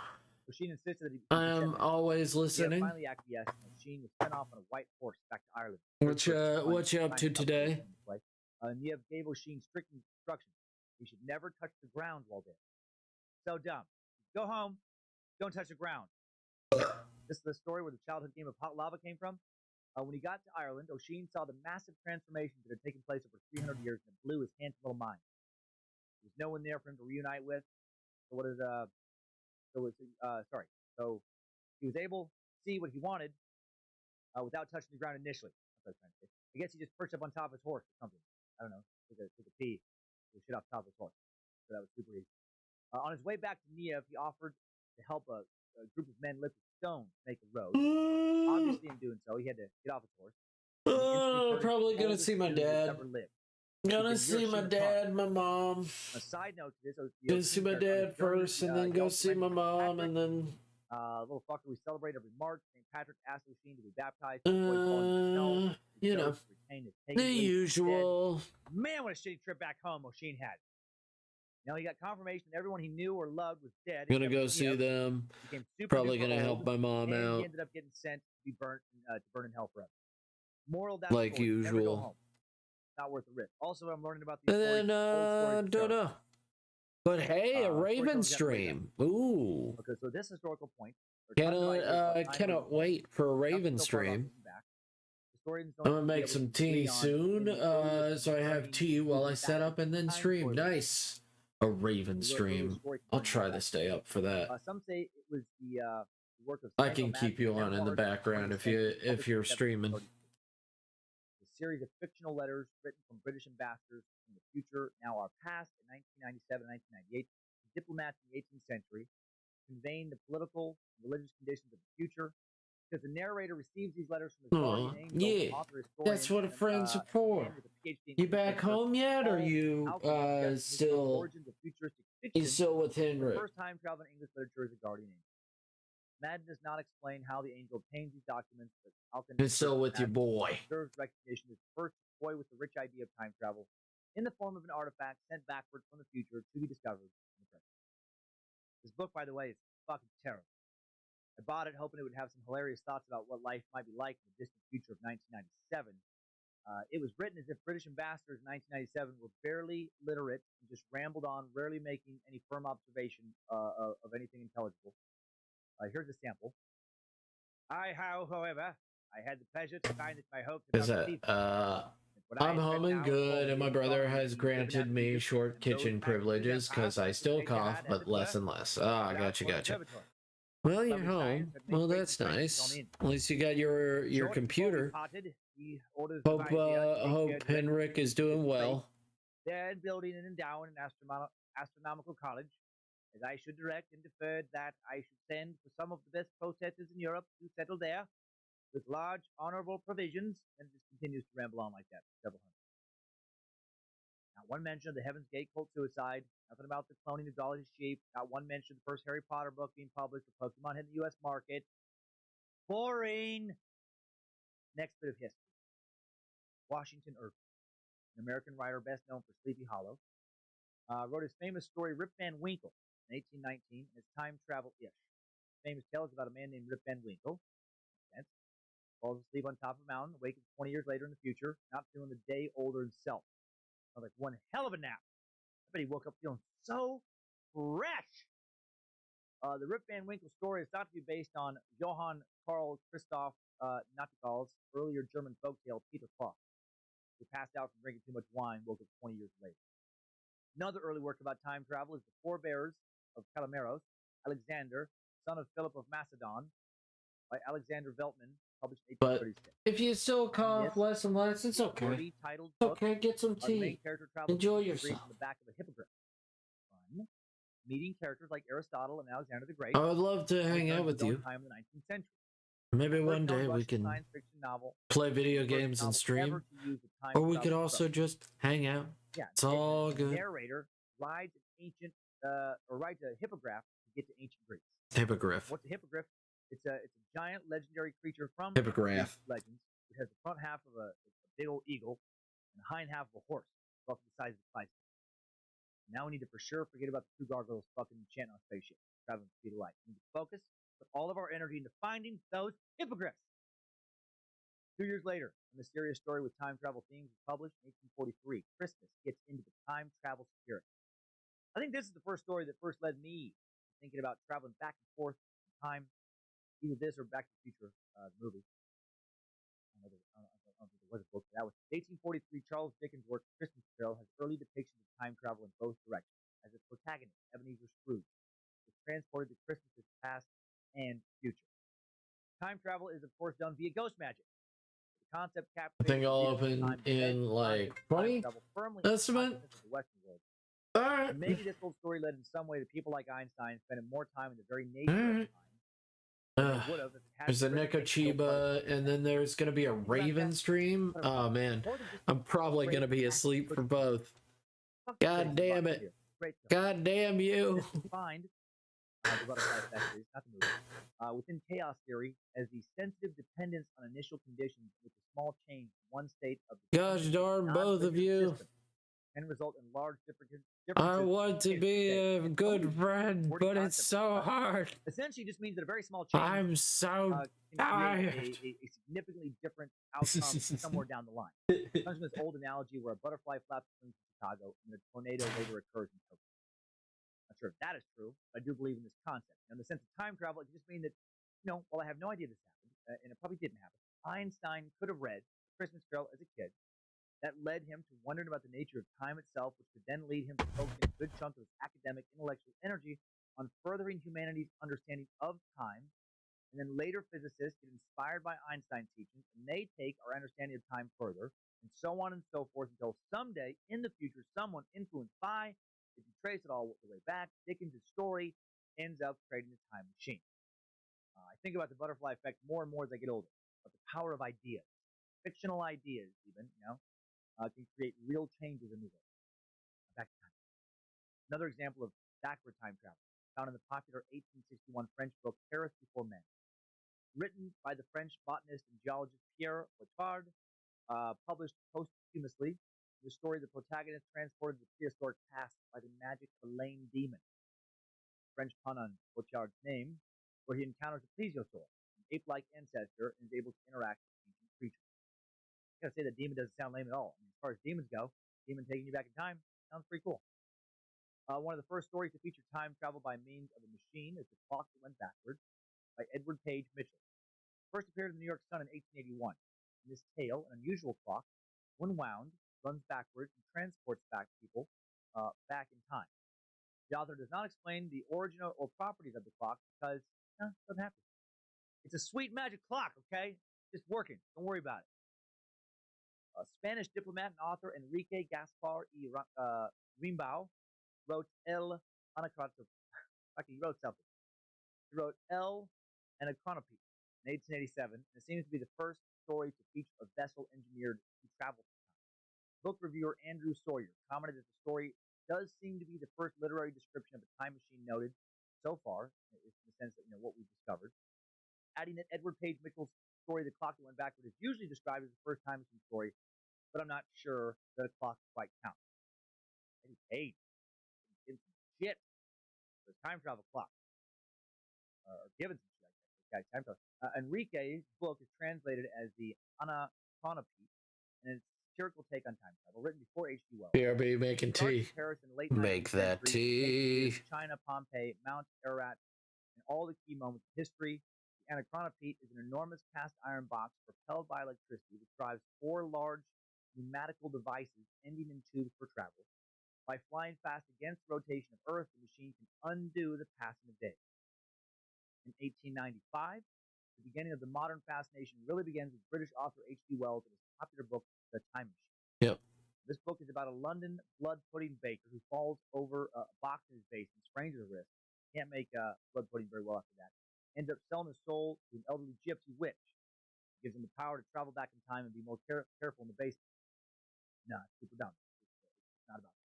S2: Oshin insisted that he
S1: I'm always listening.
S2: Finally acquiesced, and Oshin was sent off on a white horse back to Ireland.
S1: What you up to today?
S2: Niev gave Oshin strict instructions. He should never touch the ground while there. So dumb. Go home. Don't touch the ground. This is the story where the childhood game of hot lava came from. When he got to Ireland, Oshin saw the massive transformations that had taken place over 300 years, and it blew his handsome little mind. There was no one there for him to reunite with. So he was able to see what he wanted without touching the ground initially. That's what I was trying to say. I guess he just perched up on top of his horse or something. I don't know. Took a pee. the shit off the top of his horse. So that was super easy. On his way back to Niev, he offered to help a group of men lift a stone to make a road. Obviously, in doing so, he had to get off his horse.
S1: Probably gonna see my dad. Gonna see my dad, my mom.
S2: A side note to this,
S1: gonna see my dad first, and then go see my mom, and then.
S2: Little fucker we celebrate every March. St. Patrick asked Lucine to be baptized.
S1: You know, the usual.
S2: Man, what a shitty trip back home O'Sheen had. You know, he got confirmation that everyone he knew or loved was dead.
S1: Gonna go see them. Probably gonna help my mom out.
S2: He ended up getting sent to be burnt to burn in hell forever. Moral that
S1: like
S2: story,
S1: usual.
S2: never go home. Not worth the risk. Also, I'm learning about the
S1: and then don't know. But hey, a Raven stream. Ooh.
S2: Okay, so this historical point.
S1: Cannot wait for a Raven stream. I'm gonna make some tea soon. So I have tea while I set up and then stream. Nice. A Raven stream. I'll try to stay up for that.
S2: Some say it was the work of.
S1: I can keep you on in the background if you're streaming.
S2: A series of fictional letters written from British ambassadors from the future, now our past, in 1997 and 1998, to diplomats in the 18th century, conveying the political and religious conditions of the future. Because the narrator receives these letters from his guardian angel,
S1: yeah,
S2: author,
S1: that's what a friend's for. You back home yet, or you still? He's still with Henry.
S2: The first time traveling English literature is a guardian angel. Madden does not explain how the angel obtains these documents, but Alcon
S1: is still with your boy.
S2: Deserves recognition as first toy with the rich idea of time travel in the form of an artifact sent backward from the future to be discovered in the present. This book, by the way, is fucking terrible. I bought it hoping it would have some hilarious thoughts about what life might be like in the distant future of 1997. It was written as if British ambassadors in 1997 were barely literate and just rambled on, rarely making any firm observation of anything intelligible. Here's a sample. However, I had the pleasure to find that my hopes
S1: I'm home and good, and my brother has granted me short kitchen privileges because I still cough, but less and less. Ah, gotcha. Well, you're home. Well, that's nice. At least you got your computer. Hope Henrik is doing well.
S2: They're building and endowing an astronomical college, as I should direct and deferred that I should send for some of the best processors in Europe to settle there, with large honorable provisions, and it just continues to ramble on like that for several hundred. Not one mention of the Heaven's Gate cult suicide, nothing about the cloning of Dolly's sheep, not one mention of the first Harry Potter book being published or Pokemon hitting the U.S. market. Boring! Next bit of history. Washington Irving, an American writer best known for Sleepy Hollow, wrote his famous story Rip Van Winkle in 1819, and it's time travel-ish. Famous tale is about a man named Rip Van Winkle. Sense. Falls asleep on top of a mountain, awakens 20 years later in the future, not feeling a day older himself. Sounds like one hell of a nap. I bet he woke up feeling so fresh. The Rip Van Winkle story is thought to be based on Johann Karl Christoph Nachtigall's earlier German folktale Peter Klotz, who passed out from drinking too much wine, woke up 20 years later. Another early work about time travel is The Forebears of Calameros, Alexander, son of Philip of Macedon, by Alexander Veltman, published in 1836.
S1: But if you still cough less and less, it's okay. It's okay, get some tea. Enjoy yourself.
S2: The back of a hippogriff. Fun. Meeting characters like Aristotle and Alexander the Great.
S1: I would love to hang out with you.
S2: Time in the 19th century.
S1: Maybe one day we can play video games and stream, or we could also just hang out.
S2: Yeah,
S1: it's all good.
S2: The narrator rides an ancient, or rides a hippogriff to get to ancient Greece.
S1: Hippogriff.
S2: What's a hippogriff? It's a giant legendary creature from
S1: Hippogriff
S2: legends. It has the front half of a big old eagle and the hind half of a horse, roughly the size of a Clydesdale. Now we need to for sure forget about the two gargoyles fucking enchanting on spaceship, traveling the speed of light. We need to focus, put all of our energy into finding those hippogriffs. 2 years later, a mysterious story with time travel themes was published in 1843. Christmas gets into the time travel spirit. I think this is the first story that first led me to thinking about traveling back and forth in time, either this or Back to the Future, the movie. I don't know if there was a book. That was 1843. Charles Dickens' work Christmas Carol has early depictions of time travel in both directions. As its protagonist, Ebenezer Scrooge, is transported to Christmas's past and future. Time travel is, of course, done via ghost magic. The concept
S1: I
S2: captivated
S1: think
S2: the
S1: I'll
S2: readers of the
S1: open
S2: time today.
S1: in
S2: The
S1: like
S2: concept of time
S1: 20
S2: travel firmly in the
S1: estimate.
S2: consciousness of the Western world.
S1: Alright.
S2: And maybe this old story led in some way to people like Einstein spending more time in the very nature of
S1: Alright.
S2: time than they would have if it had
S1: There's a
S2: been written based on those blood
S1: Nekochiba, and then there's gonna be a
S2: Think about
S1: Raven
S2: that.
S1: stream. Oh man,
S2: More than just
S1: I'm probably
S2: great
S1: gonna be
S2: acting
S1: asleep for
S2: puts
S1: both.
S2: fuck
S1: God
S2: crazy
S1: damn
S2: luck
S1: it.
S2: here. Great film.
S1: God damn you.
S2: This is defined the butterfly effect series, not the movie, within chaos theory as the sensitive dependence on initial conditions with a small change in one state of the
S1: Gosh darn both of
S2: non-linear
S1: you.
S2: system can result in large differences.
S1: I want to
S2: in
S1: be
S2: state.
S1: a
S2: And
S1: good
S2: totally
S1: friend,
S2: wordy
S1: but it's
S2: concept,
S1: so hard.
S2: essentially just means that a very small change
S1: I'm so
S2: can create
S1: tired.
S2: a significantly different outcome somewhere down the line. It comes from this old analogy where a butterfly flaps wings in Chicago and a tornado later occurs in Tokyo. Not sure if that is true, but I do believe in this concept. In the sense of time travel, it can just mean that, while I have no idea this happened, and it probably didn't happen, Einstein could have read Christmas Carol as a kid. That led him to wondering about the nature of time itself, which could then lead him to focusing a good chunk of his academic intellectual energy on furthering humanity's understanding of time. And then later physicists get inspired by Einstein's teachings, and they take our understanding of time further, and so on and so forth, until someday in the future, someone influenced by, if you trace it all the way back, Dickens' story ends up creating a time machine. I think about the butterfly effect more and more as I get older, but the power of ideas, fictional ideas even, can create real changes in the world. Back to time. Another example of backward time travel, found in the popular 1861 French book Paris Before Men. Written by the French botanist and geologist Pierre Pochard, published posthumously. The story of the protagonist transported to the prehistoric past by the magic of a lame demon. French pun on Pochard's name, where he encounters a plesiosaur, an ape-like ancestor, and is able to interact with ancient creatures. I gotta say that demon doesn't sound lame at all. I mean, as far as demons go, demon taking you back in time sounds pretty cool. One of the first stories to feature time travel by means of a machine is The Clock That Went Backwards by Edward Page Mitchell. First appeared in the New York Sun in 1881. In this tale, an unusual clock, when wound, runs backwards and transports back people back in time. The author does not explain the origin or properties of the clock because it doesn't have to. It's a sweet magic clock, okay? Just working. Don't worry about it. Spanish diplomat and author Enrique Gaspar y Rimbaud wrote El Anacronopete. He wrote something. He wrote El Anacronopete in 1887, and it seems to be the first story to feature a vessel engineered to travel through time. Book reviewer Andrew Sawyer commented that the story does seem to be the first literary description of a time machine noted so far, in the sense that what we've discovered. Adding that Edward Page Mitchell's story, The Clock That Went Backward, is usually described as the first time machine story, but I'm not sure that a clock quite counts. Eddie Page did some shit for his time travel clock, or given some shit, I guess. This guy's time travel. Enrique's book is translated as the Anachronopete, and it's a satirical take on time travel, written before H.G. Wells.
S1: BRB making tea.
S2: Paris in the late
S1: Make
S2: 19th
S1: that
S2: century,
S1: tea.
S2: China, Pompeii, Mount Ararat, and all the key moments of history. The Anachronopete is an enormous cast iron box propelled by electricity which drives 4 large pneumatical devices ending in tubes for travel. By flying fast against the rotation of Earth, the machine can undo the passing of days. In 1895, the beginning of the modern fascination really begins with British author H.G. Wells and his popular book, The Time Machine.
S1: Yep.
S2: This book is about a London blood pudding baker who falls over a box in his basement, sprains his wrist, can't make blood pudding very well after that, ends up selling his soul to an elderly gypsy witch. It gives him the power to travel back in time and be more careful in the basement. No, it's super dumb. It's not about that.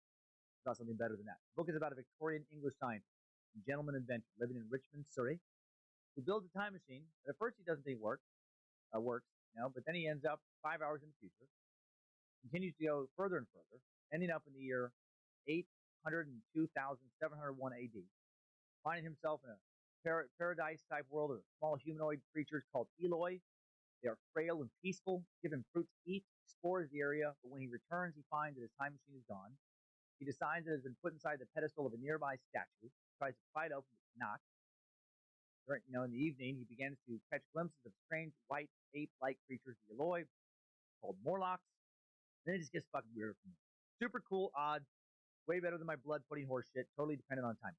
S2: It's about something better than that. The book is about a Victorian English scientist and gentleman inventor living in Richmond, Surrey, who builds a time machine that at first he doesn't think works, but then he ends up 5 hours in the future, continues to go further and further, ending up in the year 802,701 AD, finding himself in a paradise-type world of small humanoid creatures called Eloi. They are frail and peaceful, give him fruit to eat, explores the area, but when he returns, he finds that his time machine is gone. He decides that it has been put inside the pedestal of a nearby statue, tries to pry it open, but cannot. In the evening, he begins to catch glimpses of strange white ape-like creatures, the Eloi, called Morlocks. Then it just gets fucking weird from there. Super cool odds, way better than my blood pudding horse shit, totally dependent on time.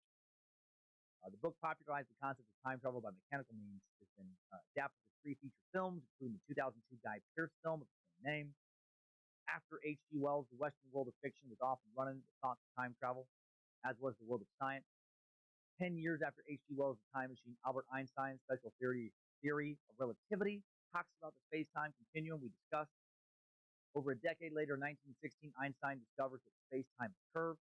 S2: The book popularized the concept of time travel by mechanical means. It's been adapted to 3 feature films, including the 2002 Guy Pearce film of the same name. After H.G. Wells, the Western world of fiction was often running with thoughts of time travel, as was the world of science. 10 years after H.G. Wells' The Time Machine, Albert Einstein's special theory of relativity talks about the space-time continuum we discussed. Over a decade later, in 1916, Einstein discovers that space-time is curved.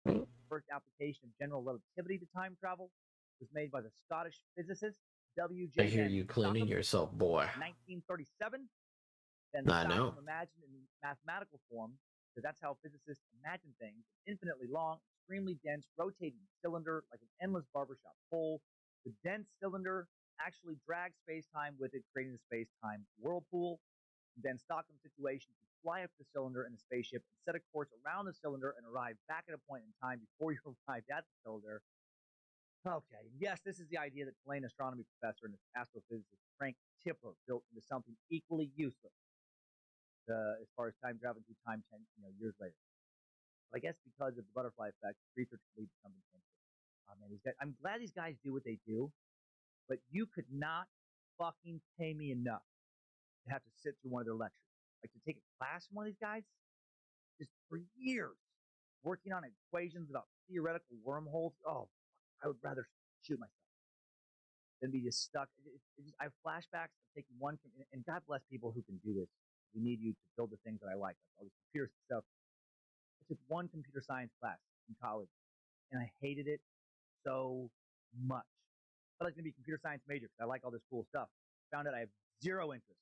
S2: The first application of general relativity to time travel was made by the Scottish physicist W.J.
S1: I hear
S2: Van
S1: you cleaning
S2: Stockham
S1: yourself, boy.
S2: in 1937. Then
S1: I know.
S2: Stockham imagined in mathematical form, because that's how physicists imagine things, an infinitely long, extremely dense, rotating cylinder like an endless barbershop pole. The dense cylinder actually drags space-time with it, creating the space-time whirlpool. Then Stockham's situation to fly up the cylinder in a spaceship and set a course around the cylinder and arrive back at a point in time before you arrived at the cylinder. Okay, yes, this is the idea that Tulane astronomy professor and astrophysicist Frank Tipler built into something equally useless as far as time traveling through time 10 years later. But I guess because of the butterfly effect, research could lead to something fantastic. Man, these guys, I'm glad these guys do what they do, but you could not fucking pay me enough to have to sit through one of their lectures. Like to take a class from one of these guys, just for years, working on equations about theoretical wormholes. Oh, I would rather shoot myself than be just stuck. I have flashbacks of taking one, and God bless people who can do this. We need you to build the things that I like all this computer stuff. I took one computer science class in college, and I hated it so much. I like to be a computer science major because I like all this cool stuff. Found out I have zero interest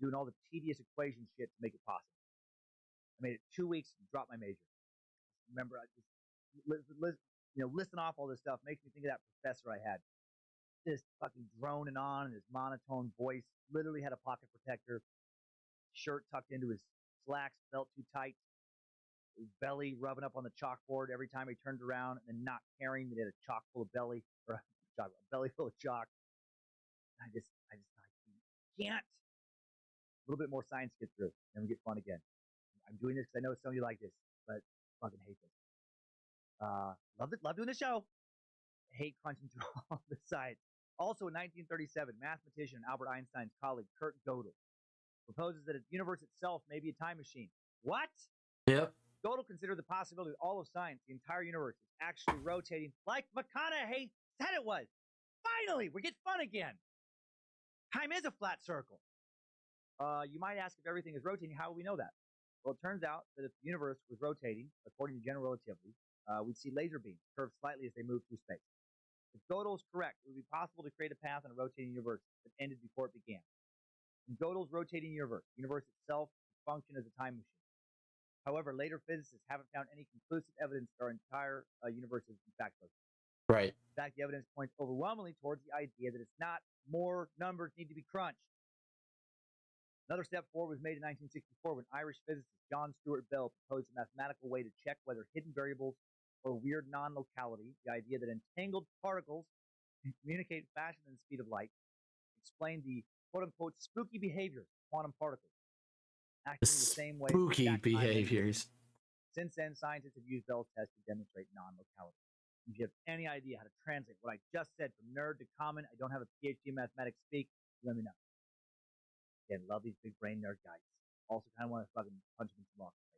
S2: doing all the tedious equation shit to make it possible. I made it 2 weeks and dropped my major. Remember, I just listing off all this stuff makes me think of that professor I had. Just fucking droning on in his monotone voice. Literally had a pocket protector, shirt tucked into his slacks, belt too tight, his belly rubbing up on the chalkboard every time he turned around, and then not caring that he had a chock full of belly or a belly full of chalk. I just thought, can't. A little bit more science to get through, and we get fun again. I'm doing this because I know some of you like this, but fucking hate this. Love doing the show. Hate crunching through all the sides. Also in 1937, mathematician and Albert Einstein's colleague Kurt Gödel proposes that the universe itself may be a time machine. What?
S1: Yep.
S2: Gödel considered the possibility that all of science, the entire universe, is actually rotating like McConaughey said it was. Finally, we get fun again. Time is a flat circle. You might ask if everything is rotating, how will we know that? Well, it turns out that if the universe was rotating, according to general relativity, we'd see laser beams curve slightly as they move through space. If Gödel is correct, it would be possible to create a path in a rotating universe that ended before it began. In Gödel's rotating universe, the universe itself would function as a time machine. However, later physicists haven't found any conclusive evidence that our entire universe is in fact rotating.
S1: Right.
S2: In fact, the evidence points overwhelmingly towards the idea that it's not. More numbers need to be crunched. Another step forward was made in 1964 when Irish physicist John Stuart Bell proposed a mathematical way to check whether hidden variables or weird non-locality, the idea that entangled particles can communicate faster than the speed of light, explained the quote-unquote spooky behaviors of quantum particles, acting the same way.
S1: Spooky behaviors.
S2: Since then, scientists have used Bell's test to demonstrate non-locality. If you have any idea how to translate what I just said from nerd to common, I don't have a PhD in mathematics speak, let me know. Again, love these big brain nerd guys. Also kind of want to fucking punch them in some rock right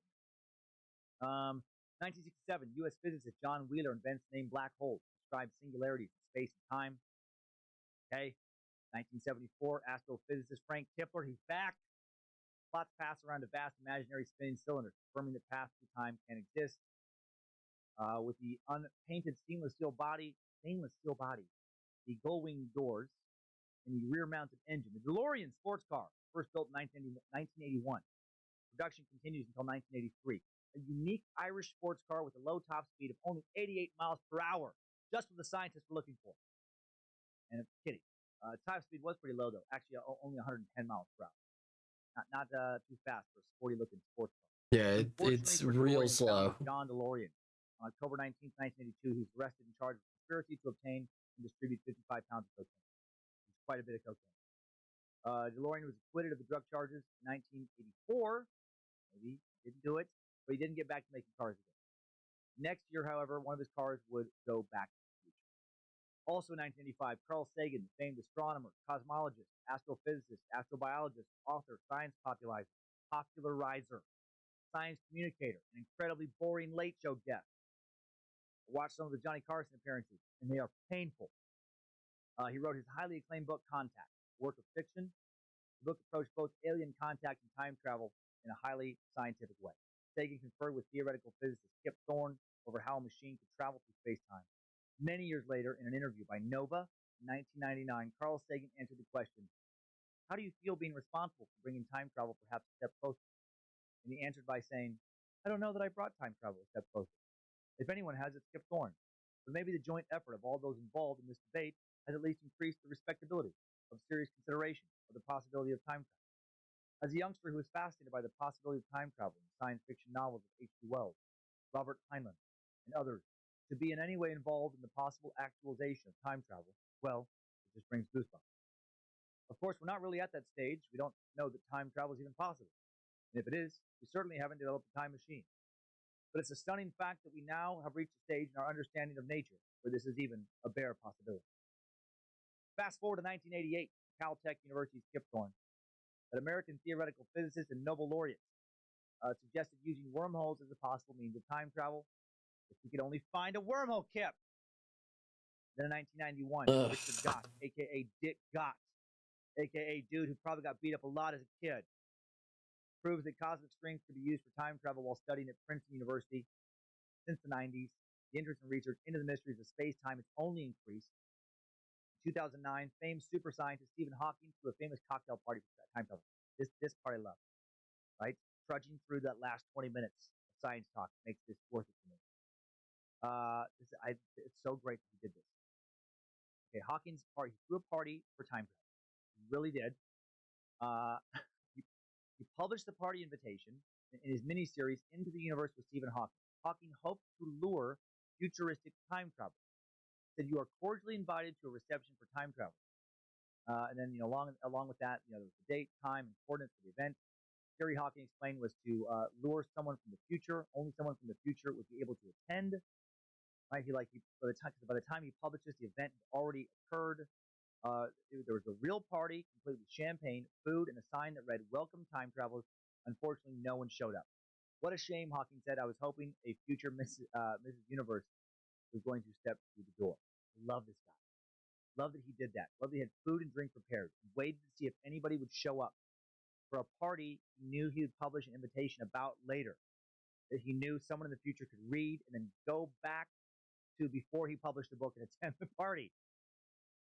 S2: now. 1967, U.S. physicist John Wheeler invents the name black hole, describes singularities in space and time. Okay. 1974, astrophysicist Frank Tipler, he's back. Plots pass around a vast imaginary spinning cylinder, confirming that paths through time can exist. With the unpainted stainless steel body, the gull-wing doors, and the rear-mounted engine. The DeLorean sports car, first built in 1981. Production continues until 1983. A unique Irish sports car with a low top speed of only 88 miles per hour, just what the scientists were looking for. And it's kidding. Top speed was pretty low, though. Actually, only 110 miles per hour. Not too fast for a sporty-looking sports car.
S1: Yeah, it's real slow.
S2: John DeLorean. On October 19, 1982, he was arrested and charged with conspiracy to obtain and distribute 55 pounds of cocaine. It's quite a bit of cocaine. DeLorean was acquitted of the drug charges in 1984. Maybe didn't do it, but he didn't get back to making cars again. Next year, however, one of his cars would go back to the future. Also in 1985, Carl Sagan, the famed astronomer, cosmologist, astrophysicist, astrobiologist, author, science popularizer, science communicator, an incredibly boring late show guest. I watched some of the Johnny Carson appearances, and they are painful. He wrote his highly acclaimed book, Contact, a work of fiction. The book approached both alien contact and time travel in a highly scientific way. Sagan conferred with theoretical physicist Kip Thorne over how a machine could travel through space-time. Many years later, in an interview by Nova in 1999, Carl Sagan answered the question, how do you feel being responsible for bringing time travel perhaps a step closer? And he answered by saying, I don't know that I brought time travel a step closer. If anyone has, it's Kip Thorne. But maybe the joint effort of all those involved in this debate has at least increased the respectability of serious consideration of the possibility of time travel. As a youngster who was fascinated by the possibility of time travel in science fiction novels of H.G. Wells, Robert Heinlein, and others, to be in any way involved in the possible actualization of time travel, well, it just brings goosebumps. Of course, we're not really at that stage. We don't know that time travel is even possible. And if it is, we certainly haven't developed a time machine. But it's a stunning fact that we now have reached a stage in our understanding of nature where this is even a bare possibility. Fast forward to 1988, Caltech University's Kip Thorne, an American theoretical physicist and Nobel laureate, suggested using wormholes as a possible means of time travel. If we could only find a wormhole, Kip. Then in 1991, Richard Gott, a.k.a. Dick Gott, a.k.a. dude who probably got beat up a lot as a kid, proves that cosmic strings could be used for time travel while studying at Princeton University. Since the 90s, the interest in research into the mysteries of space-time has only increased. In 2009, famed super scientist Stephen Hawking threw a famous cocktail party for time travel. This part I love, right? Trudging through that last 20 minutes of science talk makes this worth it for me. It's so great that he did this. Okay, Hawking's party. He threw a party for time travel. He really did. He published the party invitation in his miniseries Into the Universe with Stephen Hawking. Hawking hoped to lure futuristic time travel. He said, you are cordially invited to a reception for time travel. And then, along with that, there was the date, time, and coordinates for the event. Terry Hawking explained was to lure someone from the future. Only someone from the future would be able to attend. Right? By the time he published this, the event had already occurred. There was a real party, complete with champagne, food, and a sign that read, welcome time travelers. Unfortunately, no one showed up. What a shame, Hawking said. I was hoping a future Mrs. Universe was going to step through the door. Love this guy. Love that he did that. Love that he had food and drink prepared. He waited to see if anybody would show up for a party he knew he would publish an invitation about later, that he knew someone in the future could read and then go back to before he published the book and attend the party.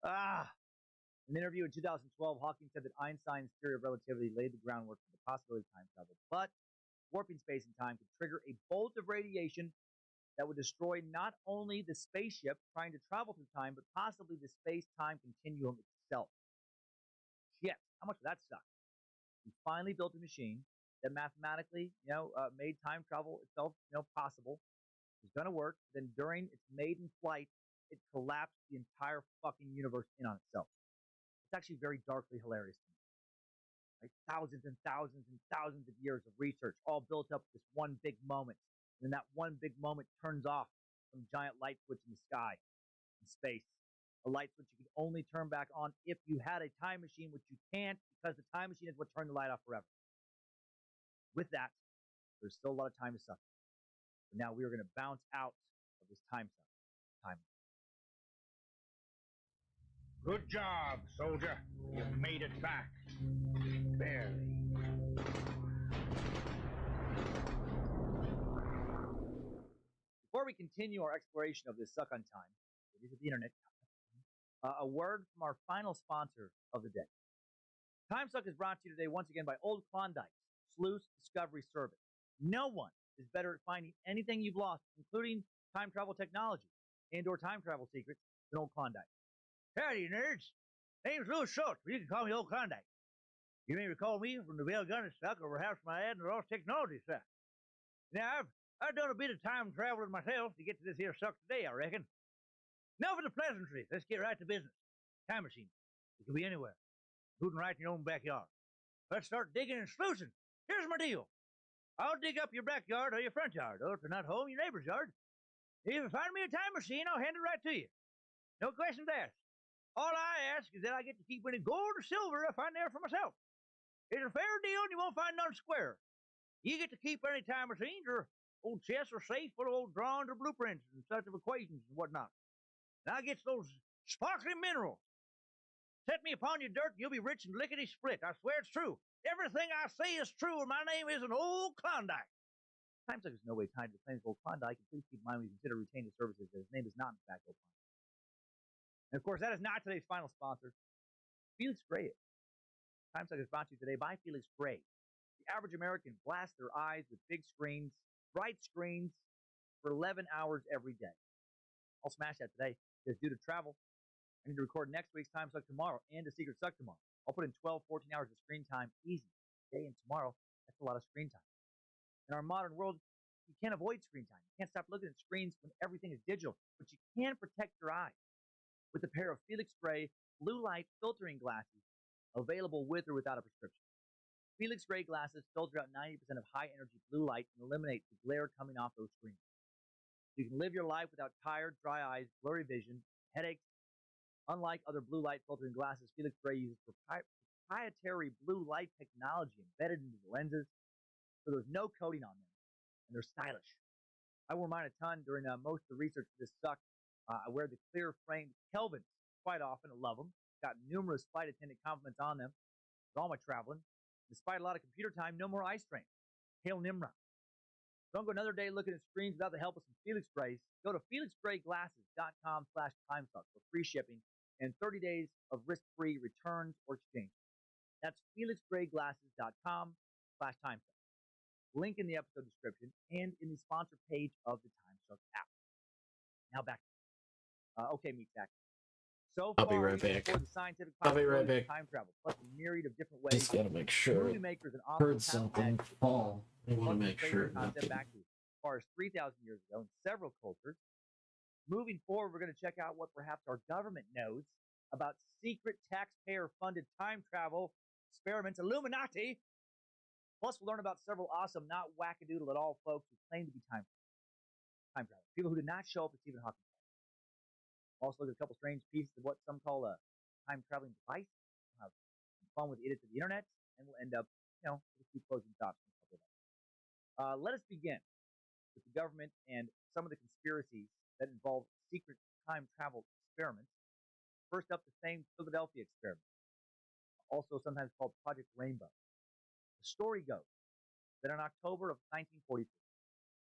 S2: In an interview in 2012, Hawking said that Einstein's theory of relativity laid the groundwork for the possibility of time travel, but warping space and time could trigger a bolt of radiation that would destroy not only the spaceship trying to travel through time, but possibly the space-time continuum itself. Shit, how much would that suck? He finally built a machine that mathematically, made time travel itself, possible. It was going to work. Then during its maiden flight, it collapsed the entire fucking universe in on itself. It's actually very darkly hilarious to me. Like thousands and thousands and thousands of years of research all built up this one big moment. And then that one big moment turns off some giant light switch in the sky, in space. A light switch you could only turn back on if you had a time machine, which you can't because the time machine is what turned the light off forever. With that, there's still a lot of time to suffer. But now we are going to bounce out of this time suffering.
S4: Good job, soldier. You made it back. Barely.
S2: Before we continue our exploration of this suck on time, it is of the internet, a word from our final sponsor of the day. Time Suck is brought to you today once again by Old Klondike's Sleuth Discovery Service. No one is better at finding anything you've lost, including time travel technology and/or time travel secrets, than Old Klondike. Howdy, nerds. Name's Louis Schultz, but you can call me Old Klondike. You may recall me from the Bell Gun Stock or perhaps my ad in the Lost Technology stuff. Now, I've done a bit of time traveling myself to get to this here suck today, I reckon. Enough of the pleasantries. Let's get right to business. Time machine. It can be anywhere, including right in your own backyard. Let's start digging and sluicing. Here's my deal. I'll dig up your backyard or your front yard, or if you're not home, your neighbor's yard. If you find me a time machine, I'll hand it right to you. No questions asked. All I ask is that I get to keep any gold or silver I find there for myself. It's a fair deal, and you won't find none square. You get to keep any time machines or old chests or safe full of old drawings or blueprints and such of equations and whatnot. And I get those sparkling minerals. Set me upon your dirt, you'll be rich and lickety split. I swear it's true. Everything I say is true, and my name isn't Old Klondike. Times like there's no way time to claim Old Klondike, and please keep in mind we consider retain his services that his name is not in fact Old Klondike. And of course, that is not today's final sponsor. Felix Gray. Times like is brought to you today by Felix Gray. The average American blasts their eyes with big screens, bright screens, for 11 hours every day. I'll smash that today because due to travel, I need to record next week's Time Suck tomorrow and a Secret Suck tomorrow. I'll put in 12, 14 hours of screen time easy. Today and tomorrow, that's a lot of screen time. In our modern world, you can't avoid screen time. You can't stop looking at screens when everything is digital, but you can protect your eyes with a pair of Felix Gray blue light filtering glasses available with or without a prescription. Felix Gray glasses filter out 90% of high energy blue light and eliminate the glare coming off those screens. You can live your life without tired, dry eyes, blurry vision, headaches. Unlike other blue light filtering glasses, Felix Gray uses proprietary blue light technology embedded into the lenses, so there's no coating on them, and they're stylish. I wore mine a ton during most of the research for this suck. I wear the clear framed Keybinds quite often. I love them. Got numerous flight attendant compliments on them with all my traveling. Despite a lot of computer time, no more eye strain. Hail Nimrod. Don't go another day looking at screens without the help of some Felix Grays. Go to felixgrayglasses.com/timesuck for free shipping and 30 days of risk-free returns or exchange. That's felixgrayglasses.com/timesuck. Link in the episode description and in the sponsor page of the Timesuck app. Now back. Okay, Meat Sack. So
S1: I'll
S2: far,
S1: be right
S2: we've
S1: back.
S2: explored the scientific
S1: I'll be right
S2: possibilities of
S1: back.
S2: time travel, plus a myriad of different ways
S1: Just gotta make sure.
S2: movie makers and authors
S1: Heard
S2: have
S1: something
S2: imagined
S1: fall. I want to
S2: plugging
S1: make
S2: the
S1: sure
S2: favorite concept
S1: nothing.
S2: back to as far as 3,000 years ago in several cultures. Moving forward, we're going to check out what perhaps our government knows about secret taxpayer-funded time travel experiments, Illuminati. Plus, we'll learn about several awesome, not wackadoodle at all folks who claim to be time travelers. People who did not show up at Stephen Hawking's party. Also, look at a couple strange pieces of what some call a time traveling device. We'll have some fun with the idiots of the internet, and we'll end up, with a few closing thoughts. Let us begin with the government and some of the conspiracies that involve secret time travel experiments. First up, the famed Philadelphia experiment, also sometimes called Project Rainbow. The story goes that in October of 1943,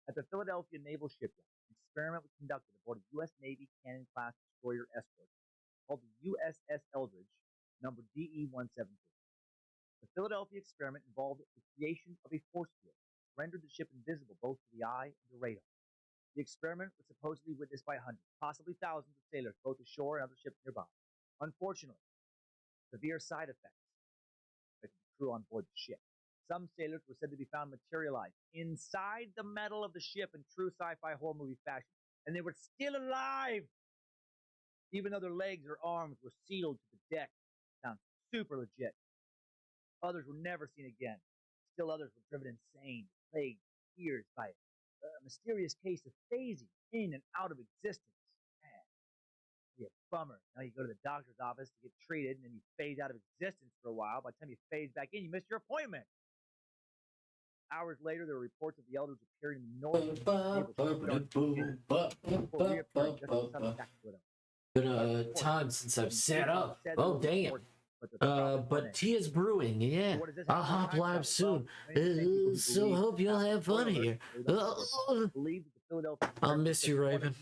S2: at the Philadelphia Naval Shipyard, an experiment was conducted aboard a U.S. Navy Cannon-class destroyer escort called the USS Eldridge, number DE-173. The Philadelphia experiment involved the creation of a force field, rendered the ship invisible both to the eye and to radar. The experiment was supposedly witnessed by hundreds, possibly thousands of sailors, both ashore and other ships nearby. Unfortunately, severe side effects affected the crew on board the ship. Some sailors were said to be found materialized inside the metal of the ship in true sci-fi horror movie fashion, and they were still alive, even though their legs or arms were sealed to the deck. Sounds super legit. Others were never seen again. Still others were driven insane, plagued years by a mysterious case of phasing in and out of existence. Man, be a bummer. Now you go to the doctor's office to get treated, and then you phase out of existence for a while. By the time you phase back in, you missed your appointment. Hours later, there were reports of the elders appearing in the northern
S1: Been a time since I've sat up. Oh damn. But tea is brewing, yeah. I'll hop live soon. So hope you'll have fun here. I'll miss you, Raven.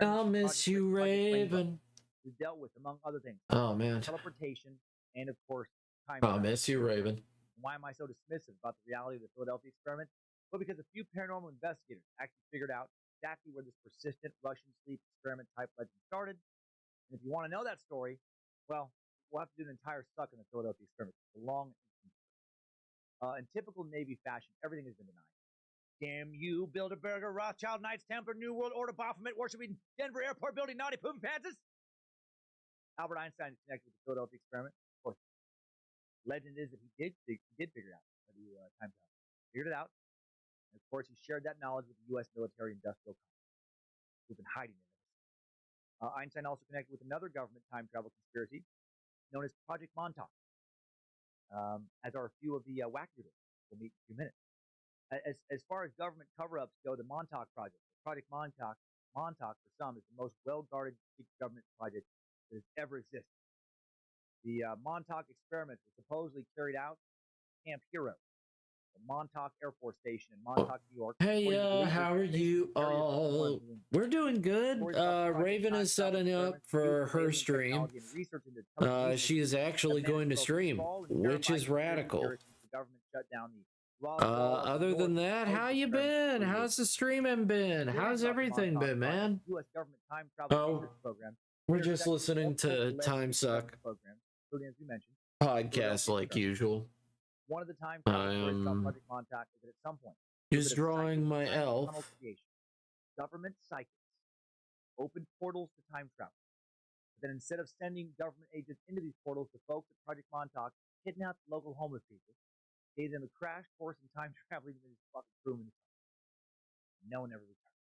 S1: I'll miss you, Raven.
S2: Who dealt with, among other things,
S1: Oh man.
S2: teleportation and, of course, time
S1: I'll
S2: travel.
S1: miss you, Raven.
S2: Why am I so dismissive about the reality of the Philadelphia experiment? Well, because a few paranormal investigators actually figured out exactly where this persistent Russian sleep experiment type legend started. And if you want to know that story, well, we'll have to do an entire suck on the Philadelphia experiment. It's a long in typical Navy fashion, everything has been denied. Damn you, Bilderberger, Rothschild, Knights Templar, New World Order, Baphomet, worshiping Denver Airport building, naughty pooping pantsers. Albert Einstein is connected with the Philadelphia experiment. Of course, legend is that he did figure out how to do time travel. Figured it out. And of course, he shared that knowledge with the U.S. military industrial complex, who've been hiding it. Einstein also connected with another government time travel conspiracy known as Project Montauk, as are a few of the wackadoodles we'll meet in a few minutes. As far as government cover-ups go, the Montauk Project, Project Montauk for some, is the most well-guarded secret government project that has ever existed. The Montauk experiments were supposedly carried out at Camp Hero, the Montauk Air Force Station in Montauk, New York.
S1: Hey, how are you all? We're doing good. Raven is setting up for her stream. She is actually going to stream, which is radical. Other than that, how you been? How's the streaming been? How's everything been, man? Oh, we're just listening to Time Suck podcast like usual.
S2: One of the time Project Montauk is that at some point,
S1: just drawing my elf.
S2: Government psychics opened portals to time travel. But then instead of sending government agents into these portals, the folks at Project Montauk kidnapped local homeless people, gave them a crash course in time traveling to this fucking room in the country. No one ever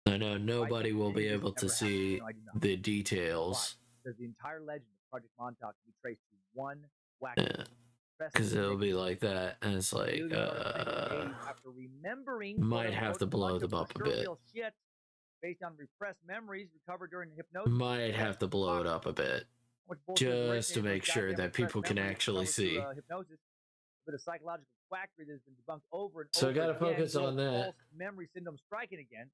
S2: returned.
S1: I know nobody will be able to see the details.
S2: Because the entire legend of Project Montauk can be traced to one whack.
S1: Because it'll be like that, and it's like, might have to blow them up a bit.
S2: Based on repressed memories recovered during hypnosis.
S1: Might have to blow it up a bit, just to make sure that people can actually see.
S2: Hypnosis, a bit of psychological quackery that's been debunked over and over.
S1: So I gotta focus on that.
S2: Memory syndrome striking again,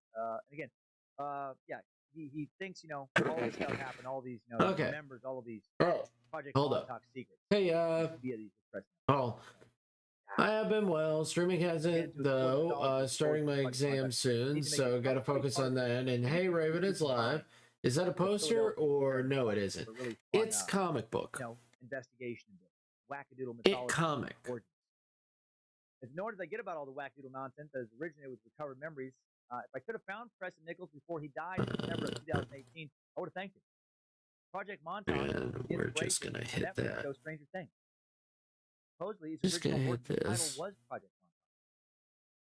S2: yeah. He thinks, all this stuff happened, all these, members, all of these Project Montauk secrets.
S1: Hey, I have been well. Streaming hasn't, though. Starting my exam soon, so gotta focus on that. And hey, Raven, it's live. Is that a poster or no? It isn't. It's comic book.
S2: Investigation, wackadoodle mythology.
S1: It comic.
S2: As nor did I get about all the wackadoodle nonsense that originated with recovered memories. If I could have found Preston Nichols before he died in December of 2018, I would have thanked him. Project Montauk.
S1: And we're just gonna hit that.
S2: Show Stranger Things. Supposedly, its original working title was Project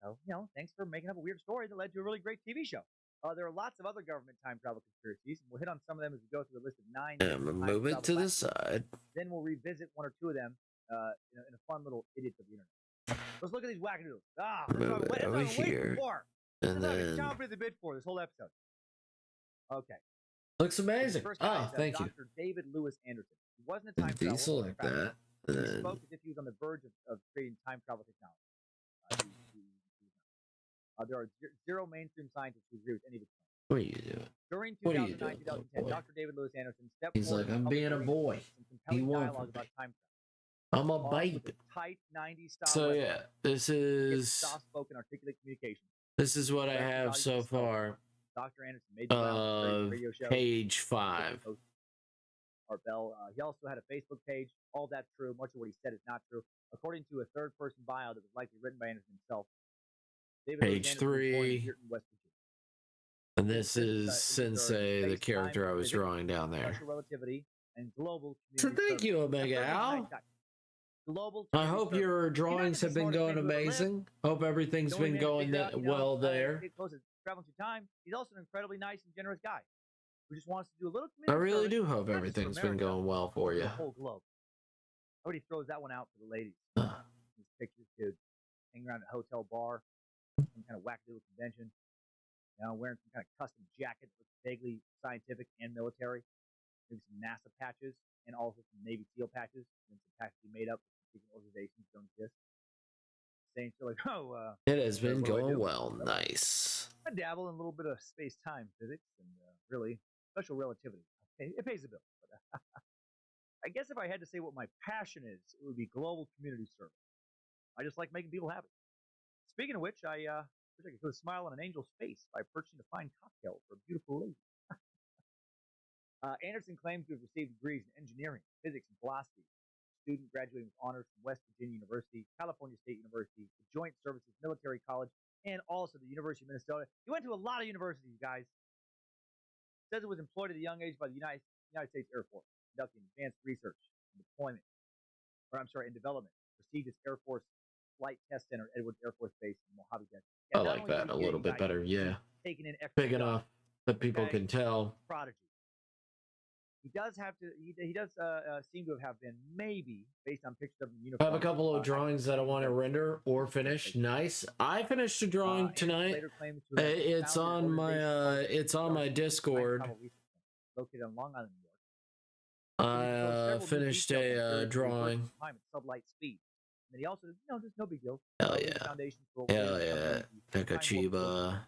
S2: Montauk. So, thanks for making up a weird story that led to a really great TV show. There are lots of other government time travel conspiracies, and we'll hit on some of them as we go through the list of 9.
S1: I'm gonna move it to the side.
S2: Then we'll revisit one or two of them in a fun little idiots of the internet. Let's look at these wackadoodles.
S1: Move it over here. And then
S2: chomping the bit for this whole episode. Okay.
S1: Looks amazing. Thank you.
S2: Dr. David Lewis Anderson. He wasn't a time traveler.
S1: Deselect that.
S2: He spoke as if he was on the verge of creating time travel technology. There are zero mainstream scientists who agree with any of his claims.
S1: What are you doing?
S2: During 2009, 2010, Dr. David Lewis Anderson stepped
S1: He's like, I'm being a boy. He won't.
S2: About time travel.
S1: I'm a baby.
S2: Tight 90s style.
S1: So yeah, this is
S2: soft-spoken, articulate communication.
S1: This is what I have so far.
S2: Dr. Anderson made the radio show.
S1: Page 5.
S2: Art Bell. He also had a Facebook page. All that's true. Much of what he said is not true. According to a third-person bio that was likely written by Anderson himself.
S1: Page 3. And this is Sensei, the character I was drawing down there.
S2: Special relativity and global
S1: so thank you, Omega Al. I hope your drawings have been going amazing. Hope everything's been going well there.
S2: Traveling through time. He's also an incredibly nice and generous guy who just wants to do a little.
S1: I really do hope everything's been going well for you.
S2: The whole globe. Nobody throws that one out for the ladies. These pictures, dude, hanging around a hotel bar, some kind of wackadoodle convention. Wearing some kind of custom jacket that's vaguely scientific and military. Maybe some NASA patches and also some Navy SEAL patches and some patches made up. Organizations don't exist. Saying so like,
S1: it has been going well. Nice.
S2: I dabble in a little bit of space-time physics and really special relativity. It pays the bill. But, I guess if I had to say what my passion is, it would be global community service. I just like making people happy. Speaking of which, I wish I could put a smile on an angel's face by purchasing a fine cocktail for a beautiful lady. Anderson claims to have received degrees in engineering, physics, and philosophy. Student graduating with honors from West Virginia University, California State University, the Joint Services Military College, and also the University of Minnesota. He went to a lot of universities, guys. Says it was employed at a young age by the United States Air Force, conducting advanced research and deployment, and development. Prestigious Air Force Flight Test Center, Edwards Air Force Base in Mojave Desert.
S1: I like that a little bit better. Yeah, big enough that people can tell.
S2: Prodigy. He does have to. He does seem to have been maybe based on pictures of the
S1: I
S2: uniform.
S1: have a couple of drawings that I want to render or finish. Nice. I finished a drawing tonight.
S2: Later claims to have
S1: It's
S2: founded an
S1: on my
S2: organization
S1: it's on my Discord.
S2: located on Long Island, New York.
S1: I finished a drawing.
S2: Time at sub-light speed. And he also, just no big deal.
S1: Hell yeah. Hell yeah. Chiba.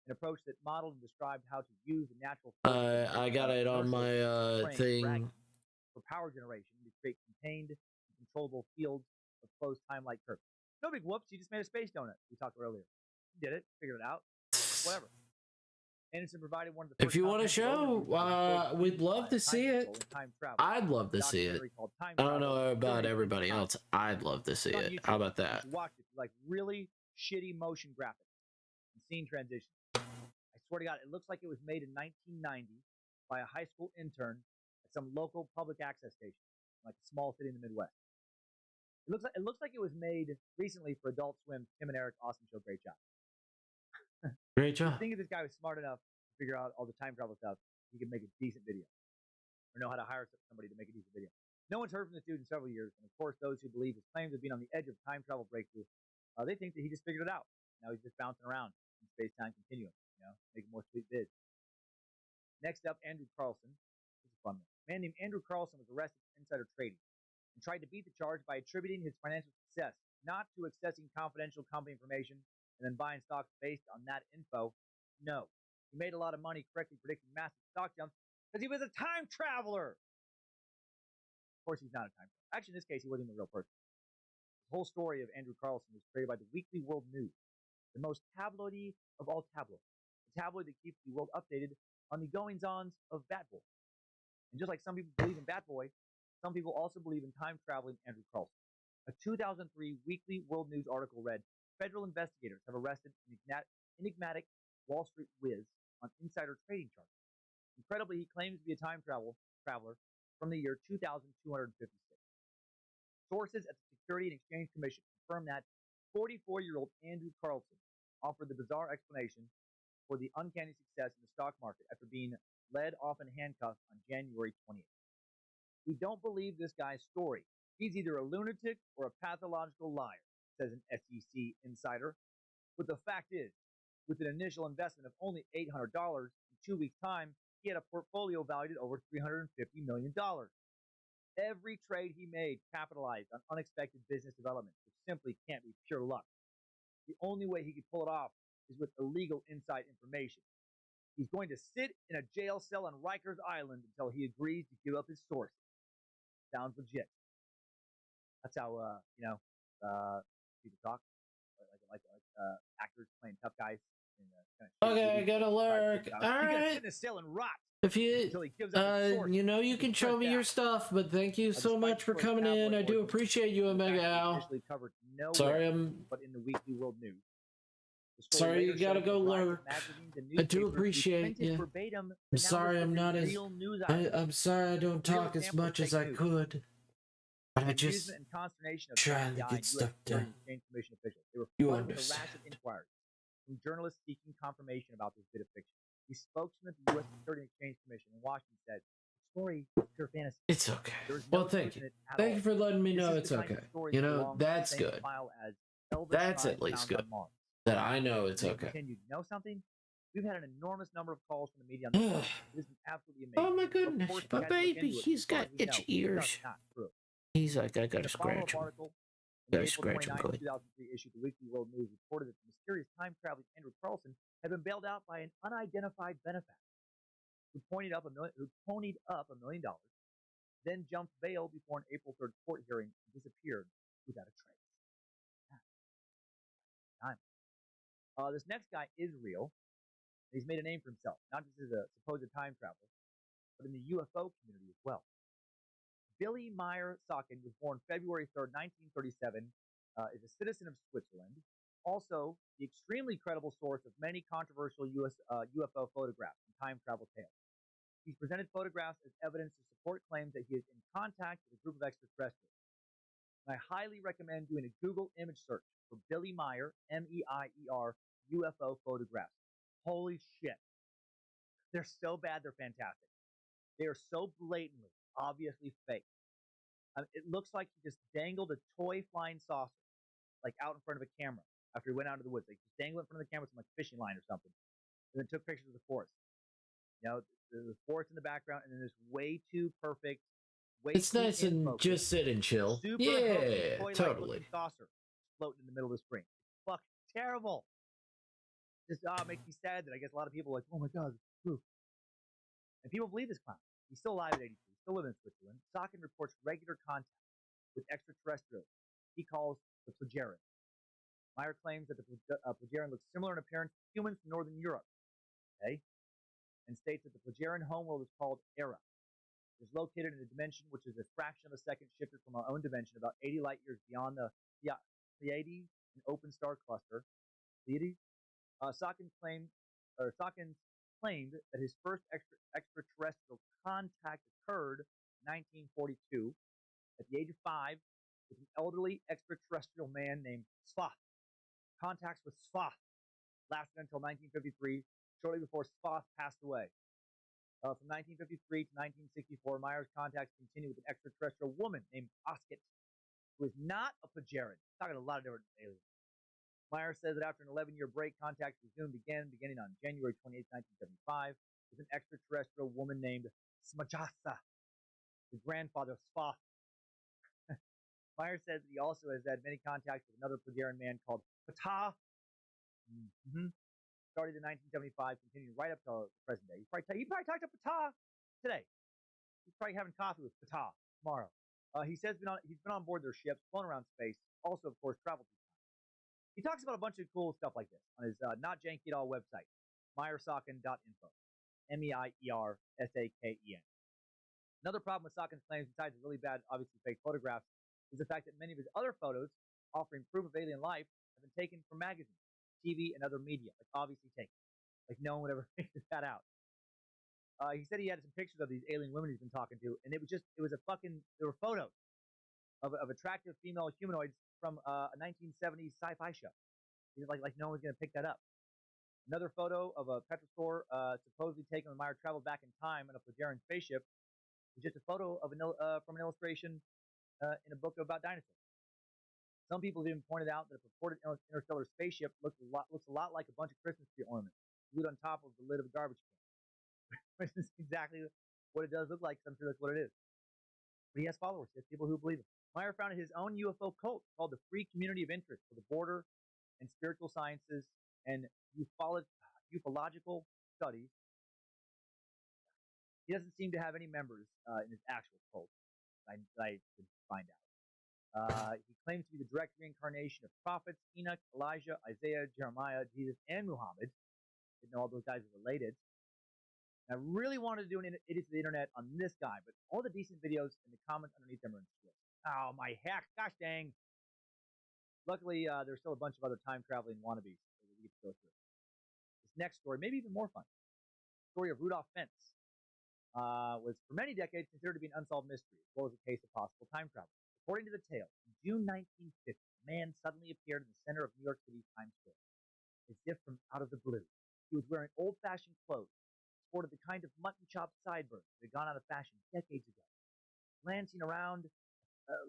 S2: An approach that modeled and described how to use the natural.
S1: I got it on my thing.
S2: For power generation to create contained and controllable fields of closed time-like curves. No big whoops. He just made a space donut. We talked earlier. He did it. Figured it out. Whatever. Anderson provided one of the.
S1: If you want to show, we'd love to see it. I'd love to see it. I don't know about everybody else. I'd love to see it. How about that?
S2: Watch it. Like really shitty motion graphics and scene transitions. I swear to God, it looks like it was made in 1990 by a high school intern at some local public access station, like a small city in the Midwest. It looks like it was made recently for Adult Swim. Tim and Eric, awesome show, great job.
S1: Great job.
S2: I think if this guy was smart enough to figure out all the time travel stuff, he could make a decent video, or know how to hire somebody to make a decent video. No one's heard from this dude in several years, and of course, those who believe his claims of being on the edge of time travel breakthrough, they think that he just figured it out. Now he's just bouncing around in space-time continuum, making more sweet bids. Next up, Andrew Carlson. This is a fun one. A man named Andrew Carlson was arrested for insider trading and tried to beat the charge by attributing his financial success not to accessing confidential company information and then buying stocks based on that info. No. He made a lot of money correctly predicting massive stock jumps because he was a time traveler. Of course, he's not a time traveler. Actually, in this case, he wasn't even a real person. The whole story of Andrew Carlson was created by the Weekly World News, the most tabloidy of all tabloids, the tabloid that keeps the world updated on the goings-ons of Bat Boy. And just like some people believe in Bat Boy, some people also believe in time-traveling Andrew Carlson. A 2003 Weekly World News article read, federal investigators have arrested an enigmatic Wall Street whiz on insider trading charges. Incredibly, he claims to be a time traveler from the year 2256. Sources at the Security and Exchange Commission confirm that 44-year-old Andrew Carlson offered the bizarre explanation for the uncanny success in the stock market after being led off in handcuffs on January 28th. We don't believe this guy's story. He's either a lunatic or a pathological liar, says an SEC insider. But the fact is, with an initial investment of only $800 in 2 weeks' time, he had a portfolio valued at over $350 million. Every trade he made capitalized on unexpected business development, which simply can't be pure luck. The only way he could pull it off is with illegal inside information. He's going to sit in a jail cell on Rikers Island until he agrees to give up his sources. Sounds legit. That's how people talk, like actors playing tough guys.
S1: Okay, I gotta lurk. All right.
S2: He's gonna sit in a cell and rot.
S1: If you, you can show me your stuff, but thank you so much for coming in. I do appreciate you, Omega Al. Sorry,
S2: but in the Weekly World News.
S1: Sorry, you gotta go lurk. I do appreciate you. I'm sorry, I'm not as. I'm sorry, I don't talk as much as I could. But I just trying to get stuff done. You understand.
S2: From journalists seeking confirmation about this bit of fiction. The spokesman of the U.S. Security and Exchange Commission in Washington said, "The story is pure fantasy."
S1: It's okay. Well, thank you. Thank you for letting me know it's okay. That's good. That's at least good. That I know it's okay.
S2: You know something? We've had an enormous number of calls from the media on this. This is absolutely amazing.
S1: Oh my goodness, my baby, he's got itchy ears. He's like, I gotta scratch him. Gotta scratch him, good.
S2: 2003 issue, the Weekly World News reported that the mysterious time-traveling Andrew Carlson had been bailed out by an unidentified benefactor who ponied up $1 million, then jumped bail before an April 3rd court hearing and disappeared without a trace. This next guy is real. He's made a name for himself, not just as a supposed time traveler, but in the UFO community as well. Billy Meyer Socken was born February 3rd, 1937, is a citizen of Switzerland, also the extremely credible source of many controversial UFO photographs and time travel tales. He's presented photographs as evidence to support claims that he is in contact with a group of extraterrestrials. And I highly recommend doing a Google image search for Billy Meyer, M-E-I-E-R, UFO photographs. Holy shit. They're so bad, they're fantastic. They are so blatantly, obviously fake. It looks like he just dangled a toy flying saucer, like out in front of a camera after he went out into the woods. Like just dangled in front of the camera with some like fishing line or something, and then took pictures of the forest. You know, the forest in the background, and then this way too perfect, way
S1: It's
S2: too
S1: nice
S2: in
S1: and
S2: focus,
S1: just sit and chill.
S2: super
S1: Yeah,
S2: hokey, toy-like
S1: totally.
S2: looking saucer floating in the middle of the spring. It's fucking terrible. Just makes me sad that I guess a lot of people are like, oh my god, it's true. And people believe this clown. He's still alive at 82. He's still living in Switzerland. Socken reports regular contact with extraterrestrials he calls the Plagarians. Meyer claims that the Plagarian looks similar in appearance to humans from Northern Europe, okay? And states that the Plagarian homeworld is called Era. It is located in a dimension which is a fraction of a second shifted from our own dimension, about 80 light years beyond the Pleiades and open star cluster. Pleiades? Socken claimed that his first extraterrestrial contact occurred in 1942 at the age of 5 with an elderly extraterrestrial man named Sloth. Contacts with Sloth lasted until 1953, shortly before Sloth passed away. From 1953 to 1964, Meyer's contacts continued with an extraterrestrial woman named Osket, who is not a Plagarian. Talking a lot of different aliens. Meyer says that after an 11-year break, contacts resumed again, beginning on January 28, 1975, with an extraterrestrial woman named Smajasa, the grandfather of Sloth. Meyer says that he also has had many contacts with another Plagarian man called Ptah. Started in 1975, continuing right up to the present day. He probably talked to Ptah today. He's probably having coffee with Ptah tomorrow. He says he's been on board their ships, flown around space, also, of course, traveled through time. He talks about a bunch of cool stuff like this on his Not Janky at All website, meyersocken.info. MEIERSAKEN. Another problem with Sokken's claims, besides the really bad, obviously fake photographs, is the fact that many of his other photos offering proof of alien life have been taken from magazines, TV, and other media, like obviously taken. Like no one would ever figure that out. He said he had some pictures of these alien women he's been talking to, and there were photos of attractive female humanoids from a 1970s sci-fi show. He's like no one's gonna pick that up. Another photo of a petrosaur supposedly taken when Meyer traveled back in time in a Plagarian spaceship is just a photo of from an illustration in a book about dinosaurs. Some people have even pointed out that a purported interstellar spaceship looks a lot like a bunch of Christmas tree ornaments glued on top of the lid of a garbage can. Which is exactly what it does look like, so I'm sure that's what it is. But he has followers. He has people who believe it. Meyer founded his own UFO cult called the Free Community of Interest for the Border and Spiritual Sciences and Ufological Studies. He doesn't seem to have any members in his actual cult, I could find out. He claims to be the direct reincarnation of prophets Enoch, Elijah, Isaiah, Jeremiah, Jesus, and Muhammad. Didn't know all those guys are related. And I really wanted to do an Idiot to the Internet on this guy, but all the decent videos and the comments underneath them are in Swiss. Oh, my heck. Gosh dang. Luckily, there's still a bunch of other time-traveling wannabes that we get to go through. This next story, maybe even more fun. The story of Rudolph Fentz was for many decades considered to be an unsolved mystery, as well as a case of possible time travel. According to the tale, in June 1950, a man suddenly appeared in the center of New York City's Times Square, as if from out of the blue. He was wearing old-fashioned clothes, sported the kind of mutton chop sideburns that had gone out of fashion decades ago. Glancing around,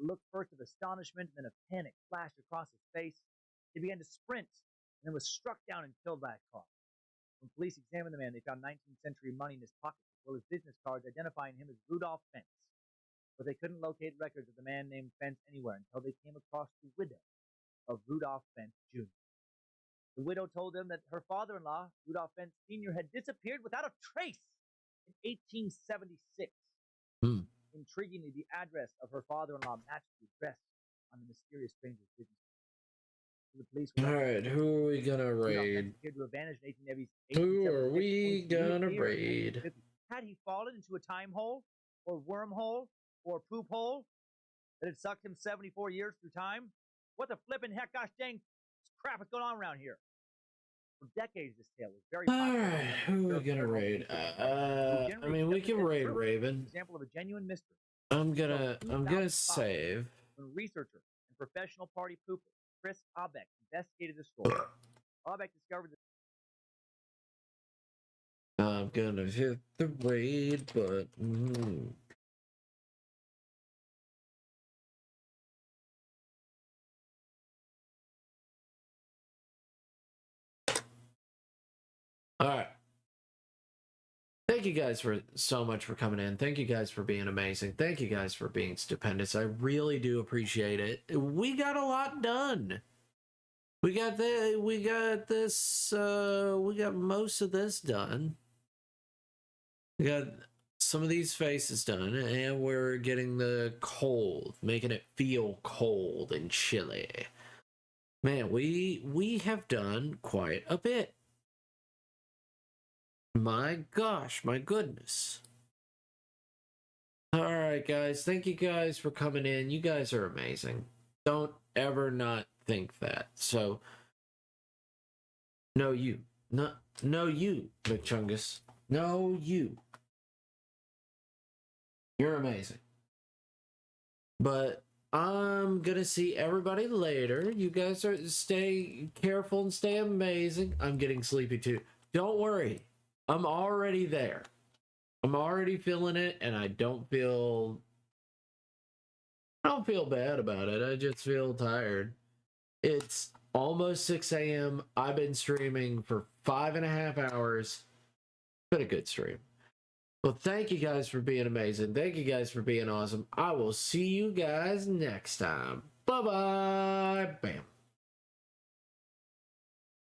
S2: looked first of astonishment, and then of panic flashed across his face. He began to sprint, and then was struck down and killed by a car. When police examined the man, they found 19th century money in his pockets, as well as business cards identifying him as Rudolph Fentz. But they couldn't locate records of the man named Fentz anywhere until they came across the widow of Rudolph Fentz Jr. The widow told them that her father-in-law, Rudolph Fentz Sr., had disappeared without a trace in 1876. Intriguingly, the address of her father-in-law matched the address on the mysterious stranger's business. The police
S1: All right, who are we gonna raid?
S2: Appeared to have vanished in 1876.
S1: Who are we gonna raid?
S2: Had he fallen into a time hole, or wormhole, or poop hole that had sucked him 74 years through time? What the flippin' heck, gosh dang crap is going on around here? For decades, this tale was very popular.
S1: All right, who are we gonna raid? I mean, we can raid Raven.
S2: Example of a genuine mystery.
S1: I'm gonna save.
S2: When researcher and professional party pooper Chris Aubeck investigated the story, Aubeck discovered that
S1: I'm gonna hit the raid button. All right. Thank you guys for so much for coming in. Thank you guys for being amazing. Thank you guys for being stupendous. I really do appreciate it. We got a lot done. We got most of this done. We got some of these faces done, and we're getting the cold, making it feel cold and chilly. Man, we have done quite a bit. My gosh, my goodness. All right, guys. Thank you guys for coming in. You guys are amazing. Don't ever not think that. So, no, you. No, you, McChungus. No, you. You're amazing. But I'm gonna see everybody later. You guys stay careful and stay amazing. I'm getting sleepy too. Don't worry. I'm already there. I'm already feeling it, and I don't feel bad about it. I just feel tired. It's almost 6 a.m. I've been streaming for 5.5 hours. Been a good stream. Well, thank you guys for being amazing. Thank you guys for being awesome. I will see you guys next time. Bye-bye. Bam.